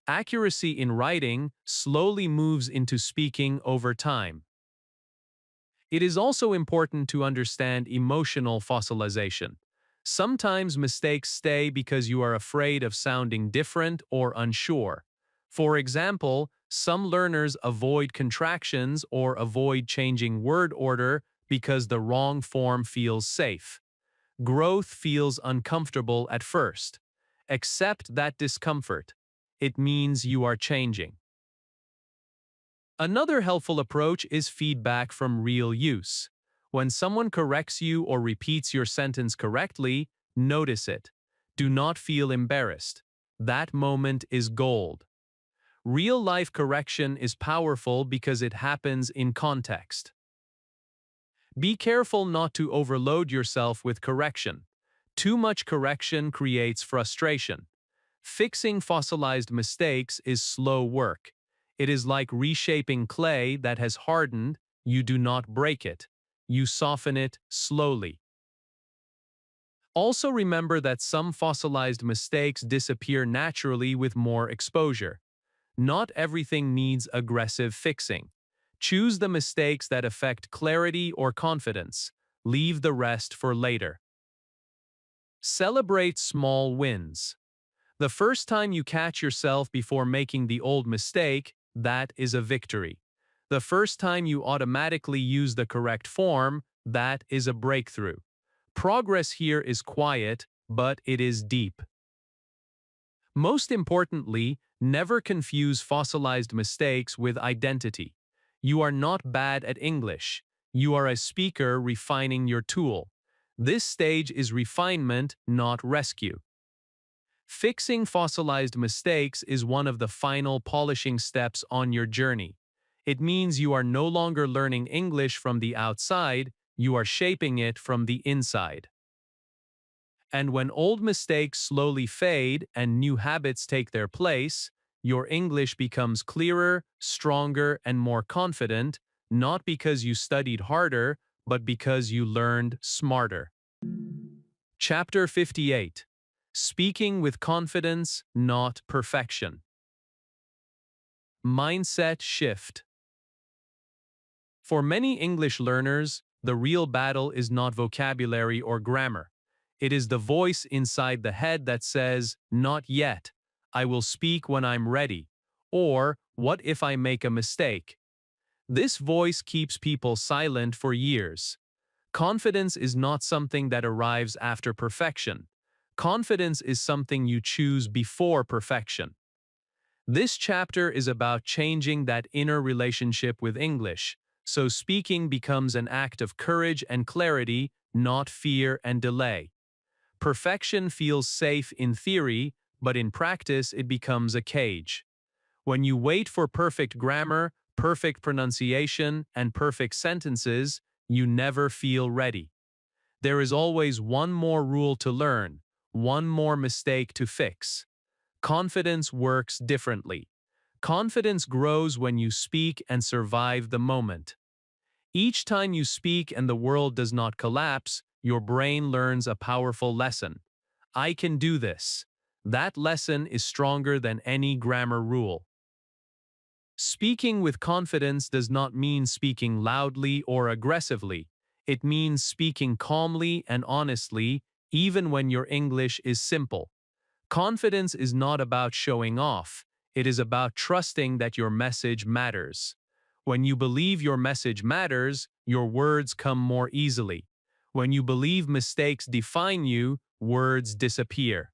Accuracy in writing slowly moves into speaking over time. It is also important to understand emotional fossilization. Sometimes mistakes stay because you are afraid of sounding different or unsure. For example, some learners avoid contractions or avoid changing word order because the wrong form feels safe. Growth feels uncomfortable at first. Accept that discomfort. It means you are changing. Another helpful approach is feedback from real use. When someone corrects you or repeats your sentence correctly, notice it. Do not feel embarrassed. That moment is gold. Real-life correction is powerful because it happens in context. Be careful not to overload yourself with correction. Too much correction creates frustration. Fixing fossilized mistakes is slow work. It is like reshaping clay that has hardened. You do not break it. You soften it slowly. Also remember that some fossilized mistakes disappear naturally with more exposure. Not everything needs aggressive fixing. Choose the mistakes that affect clarity or confidence. Leave the rest for later. Celebrate small wins. The first time you catch yourself before making the old mistake, that is a victory. The first time you automatically use the correct form, that is a breakthrough. Progress here is quiet, but it is deep. Most importantly, never confuse fossilized mistakes with identity. You are not bad at English. You are a speaker refining your tool. This stage is refinement, not rescue. Fixing fossilized mistakes is one of the final polishing steps on your journey. It means you are no longer learning English from the outside, you are shaping it from the inside. And when old mistakes slowly fade and new habits take their place, your English becomes clearer, stronger, and more confident, not because you studied harder, but because you learned smarter. Chapter 58. Speaking with confidence, not perfection. Mindset shift. For many English learners, the real battle is not vocabulary or grammar. It is the voice inside the head that says, "Not yet. I will speak when I'm ready." Or, "What if I make a mistake?" This voice keeps people silent for years. Confidence is not something that arrives after perfection. Confidence is something you choose before perfection. This chapter is about changing that inner relationship with English, so speaking becomes an act of courage and clarity, not fear and delay. Perfection feels safe in theory, but in practice it becomes a cage. When you wait for perfect grammar, perfect pronunciation, and perfect sentences, you never feel ready. There is always one more rule to learn, one more mistake to fix. Confidence works differently. Confidence grows when you speak and survive the moment. Each time you speak and the world does not collapse, your brain learns a powerful lesson. I can do this. That lesson is stronger than any grammar rule. Speaking with confidence does not mean speaking loudly or aggressively. It means speaking calmly and honestly, even when your English is simple. Confidence is not about showing off. It is about trusting that your message matters. When you believe your message matters, your words come more easily. When you believe mistakes define you, words disappear.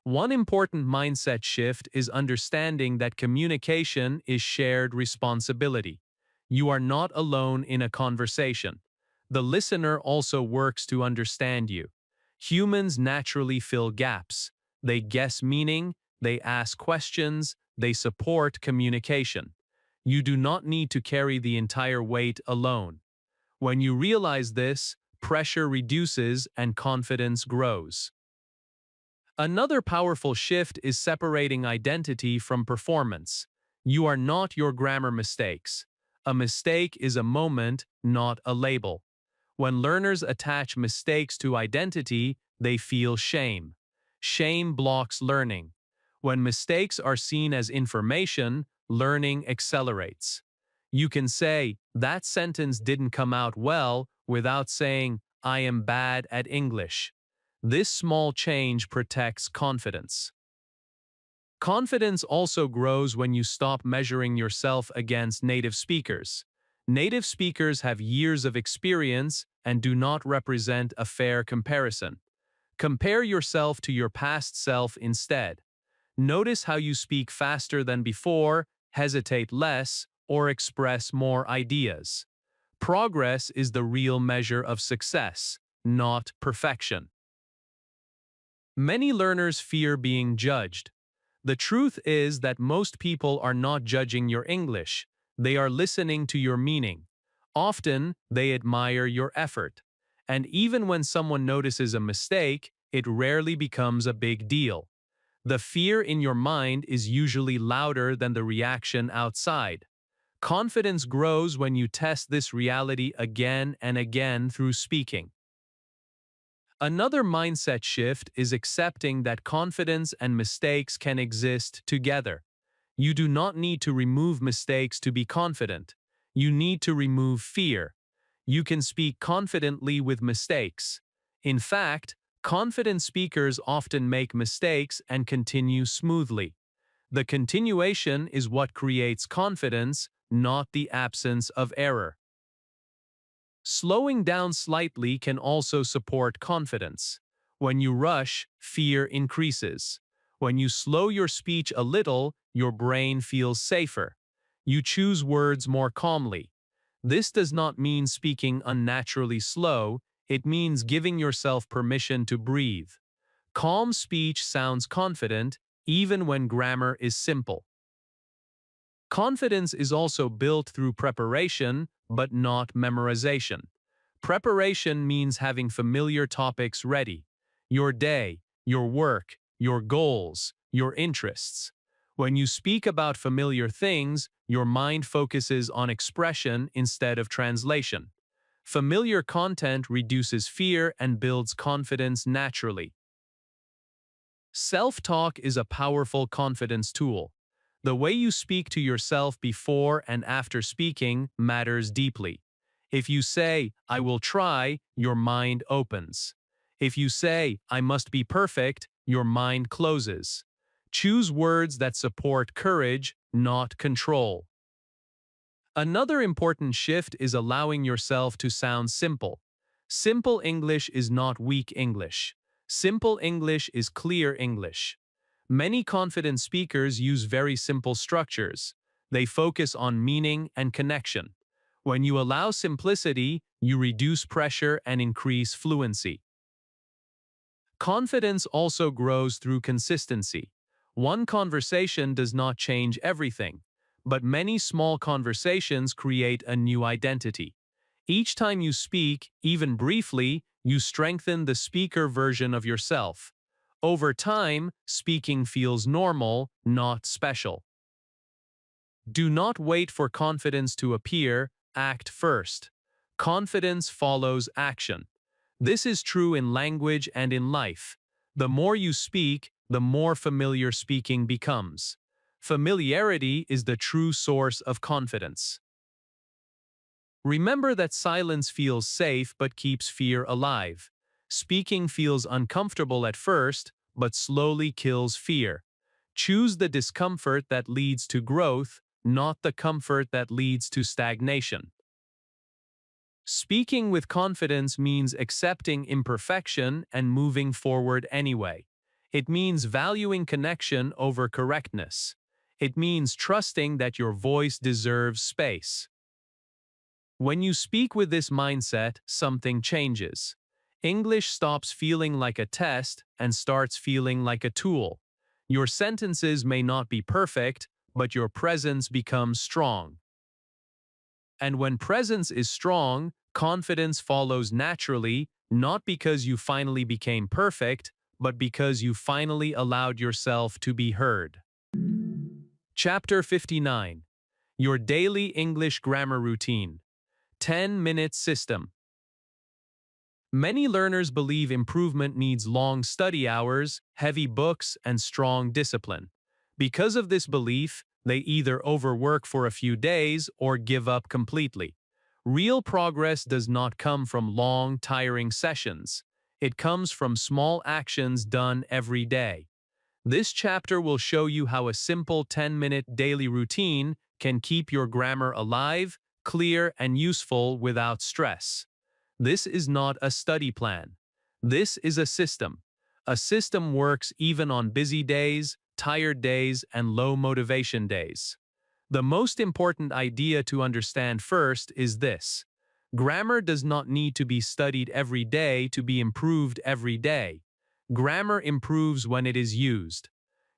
One important mindset shift is understanding that communication is shared responsibility. You are not alone in a conversation. The listener also works to understand you. Humans naturally fill gaps. They guess meaning, they ask questions, they support communication. You do not need to carry the entire weight alone. When you realize this, pressure reduces and confidence grows. Another powerful shift is separating identity from performance. You are not your grammar mistakes. A mistake is a moment, not a label. When learners attach mistakes to identity, they feel shame. Shame blocks learning. When mistakes are seen as information, learning accelerates. You can say, "That sentence didn't come out well," without saying, "I am bad at English." This small change protects confidence. Confidence also grows when you stop measuring yourself against native speakers. Native speakers have years of experience and do not represent a fair comparison. Compare yourself to your past self instead. Notice how you speak faster than before, hesitate less, or express more ideas. Progress is the real measure of success, not perfection. Many learners fear being judged. The truth is that most people are not judging your English. They are listening to your meaning. Often, they admire your effort. And even when someone notices a mistake, it rarely becomes a big deal. The fear in your mind is usually louder than the reaction outside. Confidence grows when you test this reality again and again through speaking. Another mindset shift is accepting that confidence and mistakes can exist together. You do not need to remove mistakes to be confident. You need to remove fear. You can speak confidently with mistakes. In fact, confident speakers often make mistakes and continue smoothly. The continuation is what creates confidence, not the absence of error. Slowing down slightly can also support confidence. When you rush, fear increases. When you slow your speech a little, your brain feels safer. You choose words more calmly. This does not mean speaking unnaturally slow, it means giving yourself permission to breathe. Calm speech sounds confident, even when grammar is simple. Confidence is also built through preparation, but not memorization. Preparation means having familiar topics ready. Your day, your work, your goals, your interests. When you speak about familiar things, your mind focuses on expression instead of translation. Familiar content reduces fear and builds confidence naturally. Self-talk is a powerful confidence tool. The way you speak to yourself before and after speaking matters deeply. If you say, "I will try," your mind opens. If you say, "I must be perfect," your mind closes. Choose words that support courage, not control. Another important shift is allowing yourself to sound simple. Simple English is not weak English. Simple English is clear English. Many confident speakers use very simple structures. They focus on meaning and connection. When you allow simplicity, you reduce pressure and increase fluency. Confidence also grows through consistency. One conversation does not change everything, but many small conversations create a new identity. Each time you speak, even briefly, you strengthen the speaker version of yourself. Over time, speaking feels normal, not special. Do not wait for confidence to appear, act first. Confidence follows action. This is true in language and in life. The more you speak, the more familiar speaking becomes. Familiarity is the true source of confidence. Remember that silence feels safe but keeps fear alive. Speaking feels uncomfortable at first, but slowly kills fear. Choose the discomfort that leads to growth, not the comfort that leads to stagnation. Speaking with confidence means accepting imperfection and moving forward anyway. It means valuing connection over correctness. It means trusting that your voice deserves space. When you speak with this mindset, something changes. English stops feeling like a test and starts feeling like a tool. Your sentences may not be perfect, but your presence becomes strong. And when presence is strong, confidence follows naturally, not because you finally became perfect, but because you finally allowed yourself to be heard. Chapter 59. Your daily English grammar routine. 10-minute system. Many learners believe improvement needs long study hours, heavy books, and strong discipline. Because of this belief, they either overwork for a few days or give up completely. Real progress does not come from long, tiring sessions. It comes from small actions done every day. This chapter will show you how a simple 10-minute daily routine can keep your grammar alive, clear, and useful without stress. This is not a study plan. This is a system. A system works even on busy days, tired days, and low motivation days. The most important idea to understand first is this. Grammar does not need to be studied every day to be improved every day. Grammar improves when it is used.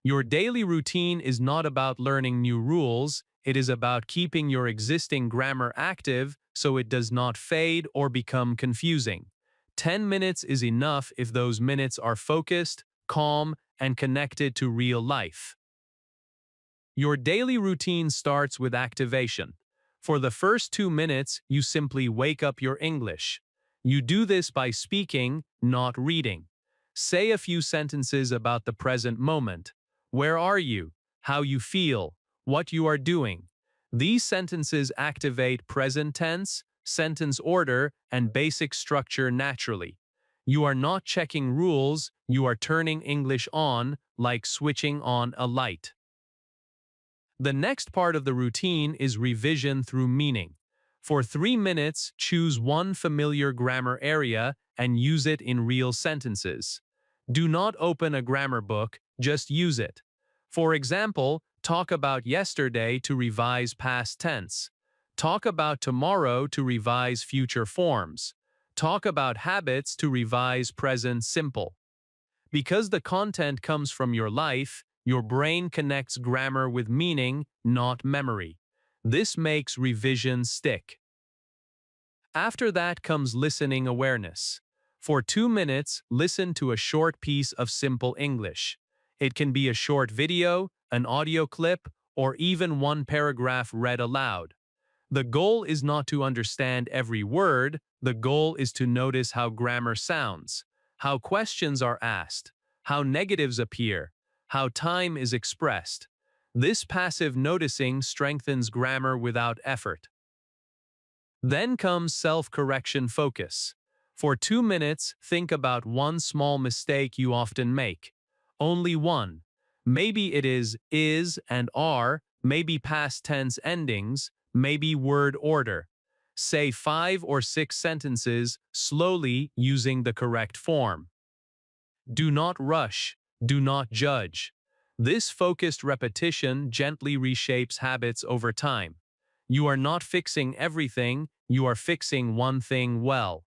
Your daily routine is not about learning new rules, it is about keeping your existing grammar active so it does not fade or become confusing. 10 minutes is enough if those minutes are focused, calm, and connected to real life. Your daily routine starts with activation. For the first 2 minutes, you simply wake up your English. You do this by speaking, not reading. Say a few sentences about the present moment. Where are you? How you feel? What you are doing? These sentences activate present tense, sentence order, and basic structure naturally. You are not checking rules, you are turning English on, like switching on a light. The next part of the routine is revision through meaning. For 3 minutes, choose one familiar grammar area and use it in real sentences. Do not open a grammar book, just use it. For example, talk about yesterday to revise past tense. Talk about tomorrow to revise future forms. Talk about habits to revise present simple. Because the content comes from your life, your brain connects grammar with meaning, not memory. This makes revision stick. After that comes listening awareness. For 2 minutes, listen to a short piece of simple English. It can be a short video, an audio clip, or even one paragraph read aloud. The goal is not to understand every word, the goal is to notice how grammar sounds, how questions are asked, how negatives appear, how time is expressed. This passive noticing strengthens grammar without effort. Then comes self-correction focus. For 2 minutes, think about one small mistake you often make. Only one. Maybe it is and are, maybe past tense endings, maybe word order. Say 5 or 6 sentences slowly using the correct form. Do not rush. Do not judge. This focused repetition gently reshapes habits over time. You are not fixing everything, you are fixing one thing well.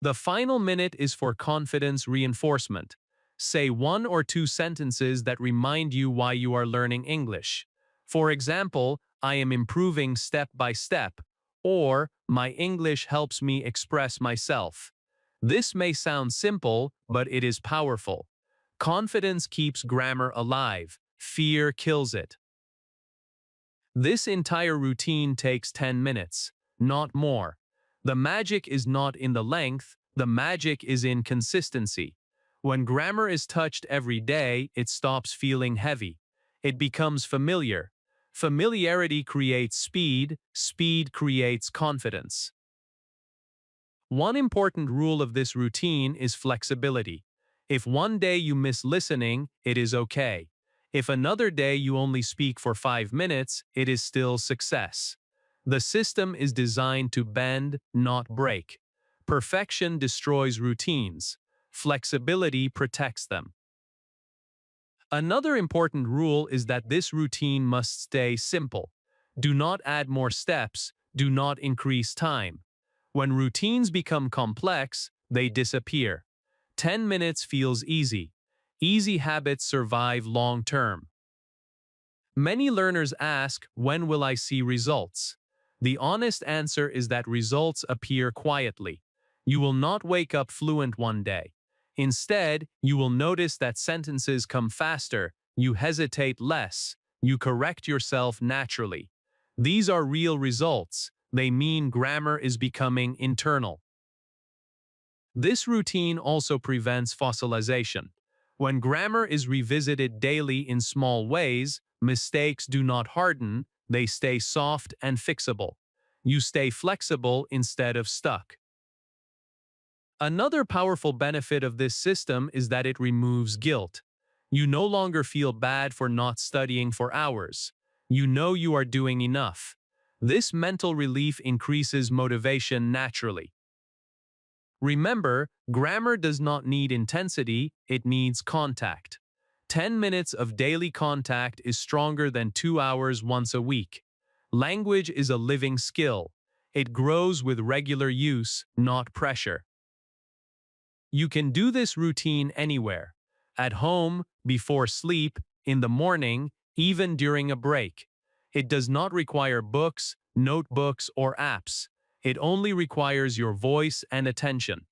The final minute is for confidence reinforcement. Say 1 or 2 sentences that remind you why you are learning English. For example, I am improving step by step, or my English helps me express myself. This may sound simple, but it is powerful. Confidence keeps grammar alive, fear kills it. This entire routine takes 10 minutes, not more. The magic is not in the length, the magic is in consistency. When grammar is touched every day, it stops feeling heavy. It becomes familiar. Familiarity creates speed, speed creates confidence. One important rule of this routine is flexibility. If one day you miss listening, it is okay. If another day you only speak for 5 minutes, it is still success. The system is designed to bend, not break. Perfection destroys routines. Flexibility protects them. Another important rule is that this routine must stay simple. Do not add more steps, do not increase time. When routines become complex, they disappear. 10 minutes feels easy. Easy habits survive long term. Many learners ask, when will I see results? The honest answer is that results appear quietly. You will not wake up fluent one day. Instead, you will notice that sentences come faster, you hesitate less, You correct yourself naturally. These are real results. They mean grammar is becoming internal. This routine also prevents fossilization. When grammar is revisited daily in small ways, mistakes do not harden, they stay soft and fixable. You stay flexible instead of stuck. Another powerful benefit of this system is that it removes guilt. You no longer feel bad for not studying for hours. You know you are doing enough. This mental relief increases motivation naturally. Remember, grammar does not need intensity, it needs contact. 10 minutes of daily contact is stronger than 2 hours once a week. Language is a living skill. It grows with regular use, not pressure. You can do this routine anywhere. At home, before sleep, in the morning, even during a break. It does not require books, notebooks, or apps. It only requires your voice and attention.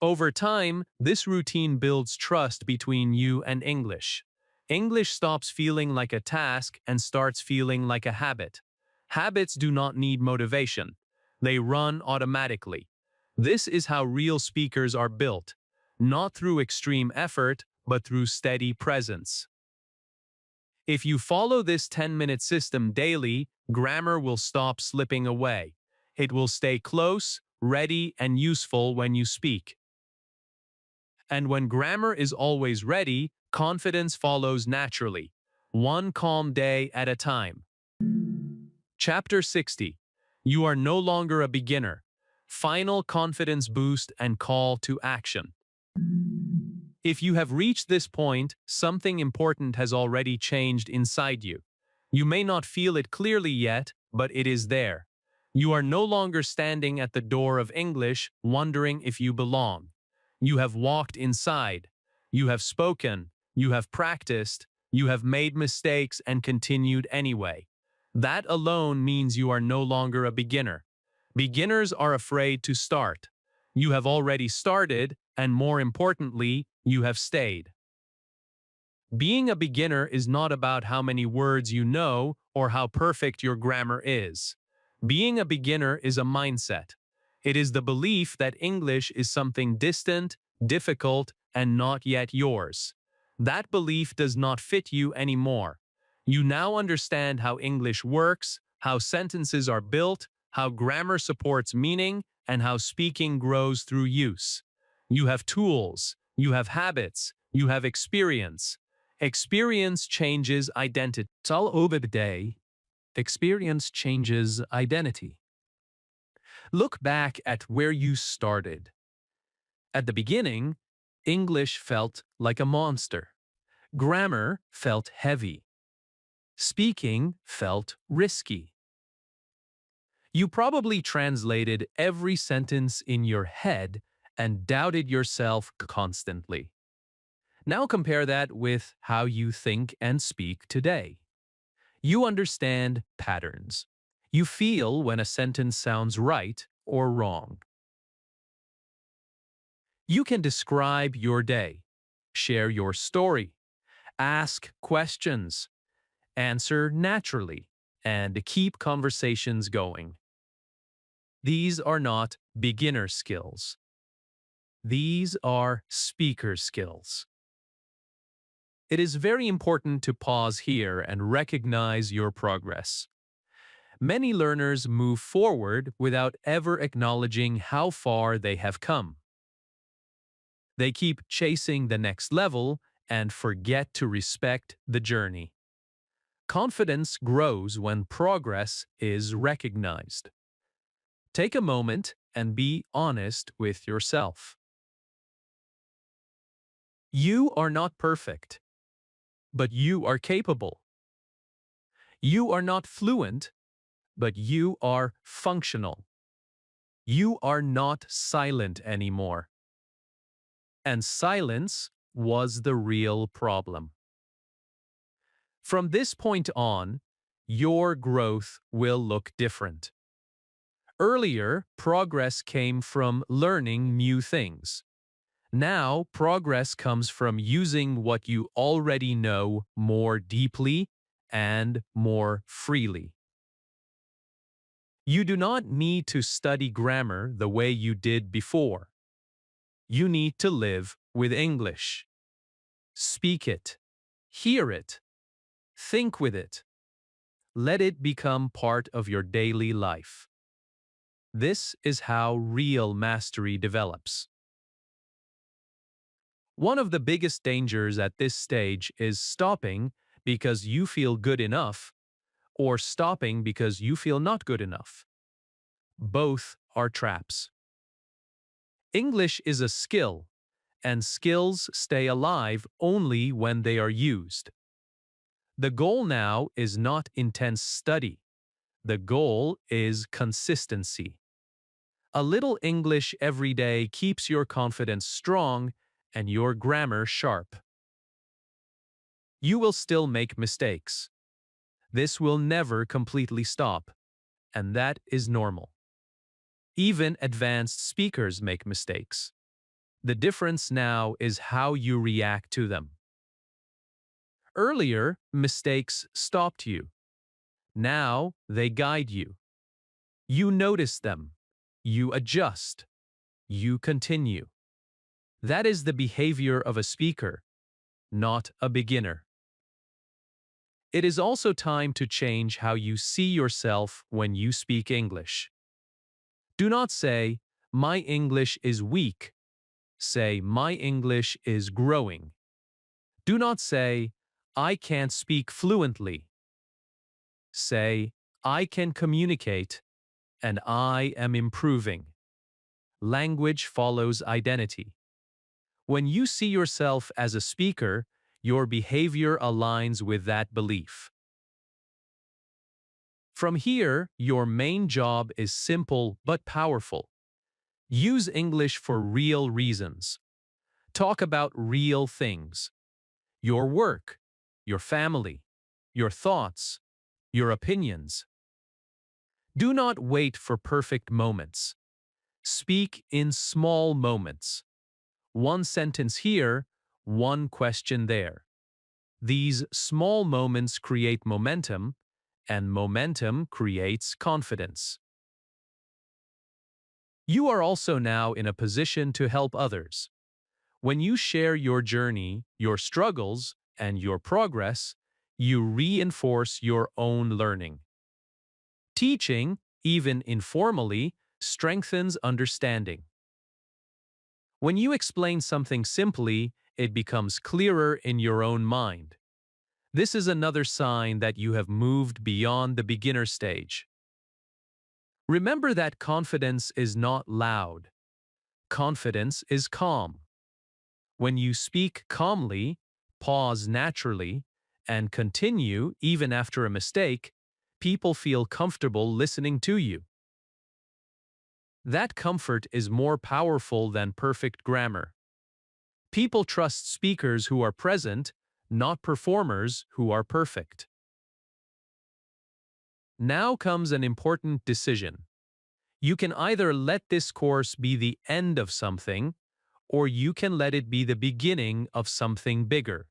Over time, this routine builds trust between you and English. English stops feeling like a task and starts feeling like a habit. Habits do not need motivation. They run automatically. This is how real speakers are built, not through extreme effort, but through steady presence. If you follow this 10-minute system daily, grammar will stop slipping away. It will stay close, ready, and useful when you speak. And when grammar is always ready, confidence follows naturally, one calm day at a time. Chapter 60. You are no longer a beginner. Final confidence boost and call to action. If you have reached this point, something important has already changed inside you. You may not feel it clearly yet, but it is there. You are no longer standing at the door of English, wondering if you belong. You have walked inside. You have spoken. You have practiced. You have made mistakes and continued anyway. That alone means you are no longer a beginner. Beginners are afraid to start. You have already started, and more importantly, you have stayed. Being a beginner is not about how many words you know or how perfect your grammar is. Being a beginner is a mindset. It is the belief that English is something distant, difficult, and not yet yours. That belief does not fit you anymore. You now understand how English works, how sentences are built, how grammar supports meaning, and how speaking grows through use. You have tools, you have habits, you have experience. Experience changes identity. All over the day, experience changes identity. Look back at where you started. At the beginning, English felt like a monster. Grammar felt heavy. Speaking felt risky. You probably translated every sentence in your head and doubted yourself constantly. Now compare that with how you think and speak today. You understand patterns. You feel when a sentence sounds right or wrong. You can describe your day, share your story, ask questions, answer naturally, and keep conversations going. These are not beginner skills. These are speaker skills. It is very important to pause here and recognize your progress. Many learners move forward without ever acknowledging how far they have come. They keep chasing the next level and forget to respect the journey. Confidence grows when progress is recognized. Take a moment and be honest with yourself. You are not perfect, but you are capable. You are not fluent, but you are functional. You are not silent anymore. And silence was the real problem. From this point on, your growth will look different. Earlier, progress came from learning new things. Now, progress comes from using what you already know more deeply and more freely. You do not need to study grammar the way you did before. You need to live with English. Speak it, hear it, think with it. Let it become part of your daily life. This is how real mastery develops. One of the biggest dangers at this stage is stopping because you feel good enough or stopping because you feel not good enough. Both are traps. English is a skill, and skills stay alive only when they are used. The goal now is not intense study. The goal is consistency. A little English every day keeps your confidence strong and your grammar sharp. You will still make mistakes. This will never completely stop, and that is normal. Even advanced speakers make mistakes. The difference now is how you react to them. Earlier, mistakes stopped you. Now, they guide you. You notice them. You adjust. You continue. That is the behavior of a speaker, not a beginner. It is also time to change how you see yourself when you speak English. Do not say, "My English is weak." Say, "My English is growing." Do not say, "I can't speak fluently." Say, "I can communicate and I am improving." Language follows identity. When you see yourself as a speaker, your behavior aligns with that belief. From here, your main job is simple but powerful. Use English for real reasons. Talk about real things. Your work, your family, your thoughts, your opinions. Do not wait for perfect moments. Speak in small moments. One sentence here, one question there. These small moments create momentum, and momentum creates confidence. You are also now in a position to help others. When you share your journey, your struggles, and your progress, you reinforce your own learning. Teaching, even informally, strengthens understanding. When you explain something simply, it becomes clearer in your own mind. This is another sign that you have moved beyond the beginner stage. Remember that confidence is not loud. Confidence is calm. When you speak calmly, pause naturally, and continue even after a mistake, people feel comfortable listening to you. That comfort is more powerful than perfect grammar. People trust speakers who are present, not performers who are perfect. Now comes an important decision. You can either let this course be the end of something, or you can let it be the beginning of something bigger.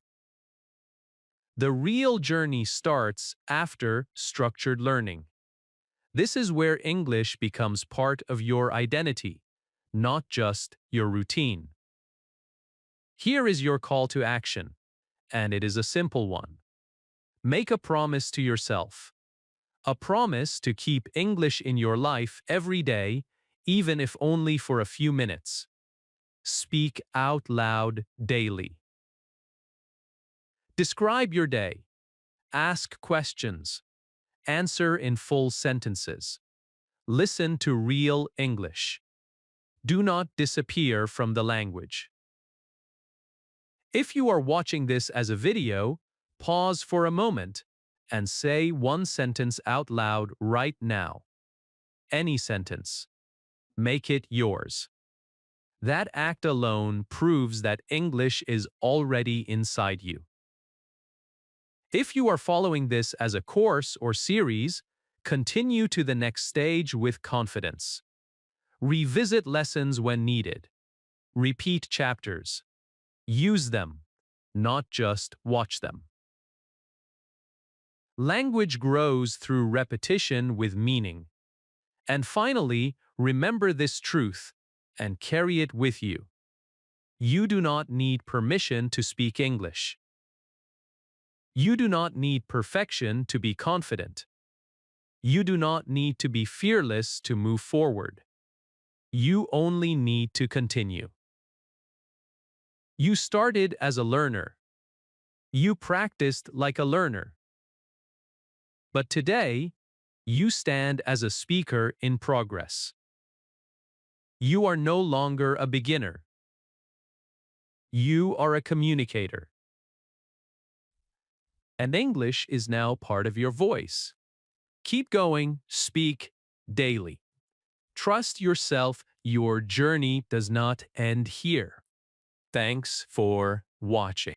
The real journey starts after structured learning. This is where English becomes part of your identity, not just your routine. Here is your call to action, and it is a simple one. Make a promise to yourself. A promise to keep English in your life every day, even if only for a few minutes. Speak out loud daily. Describe your day. Ask questions. Answer in full sentences. Listen to real English. Do not disappear from the language. If you are watching this as a video, pause for a moment and say one sentence out loud right now. Any sentence. Make it yours. That act alone proves that English is already inside you. If you are following this as a course or series, continue to the next stage with confidence. Revisit lessons when needed. Repeat chapters. Use them, not just watch them. Language grows through repetition with meaning. And finally, remember this truth and carry it with you. You do not need permission to speak English. You do not need perfection to be confident. You do not need to be fearless to move forward. You only need to continue. You started as a learner. You practiced like a learner. But today, you stand as a speaker in progress. You are no longer a beginner. You are a communicator. And English is now part of your voice. Keep going, speak daily. Trust yourself, your journey does not end here. Thanks for watching.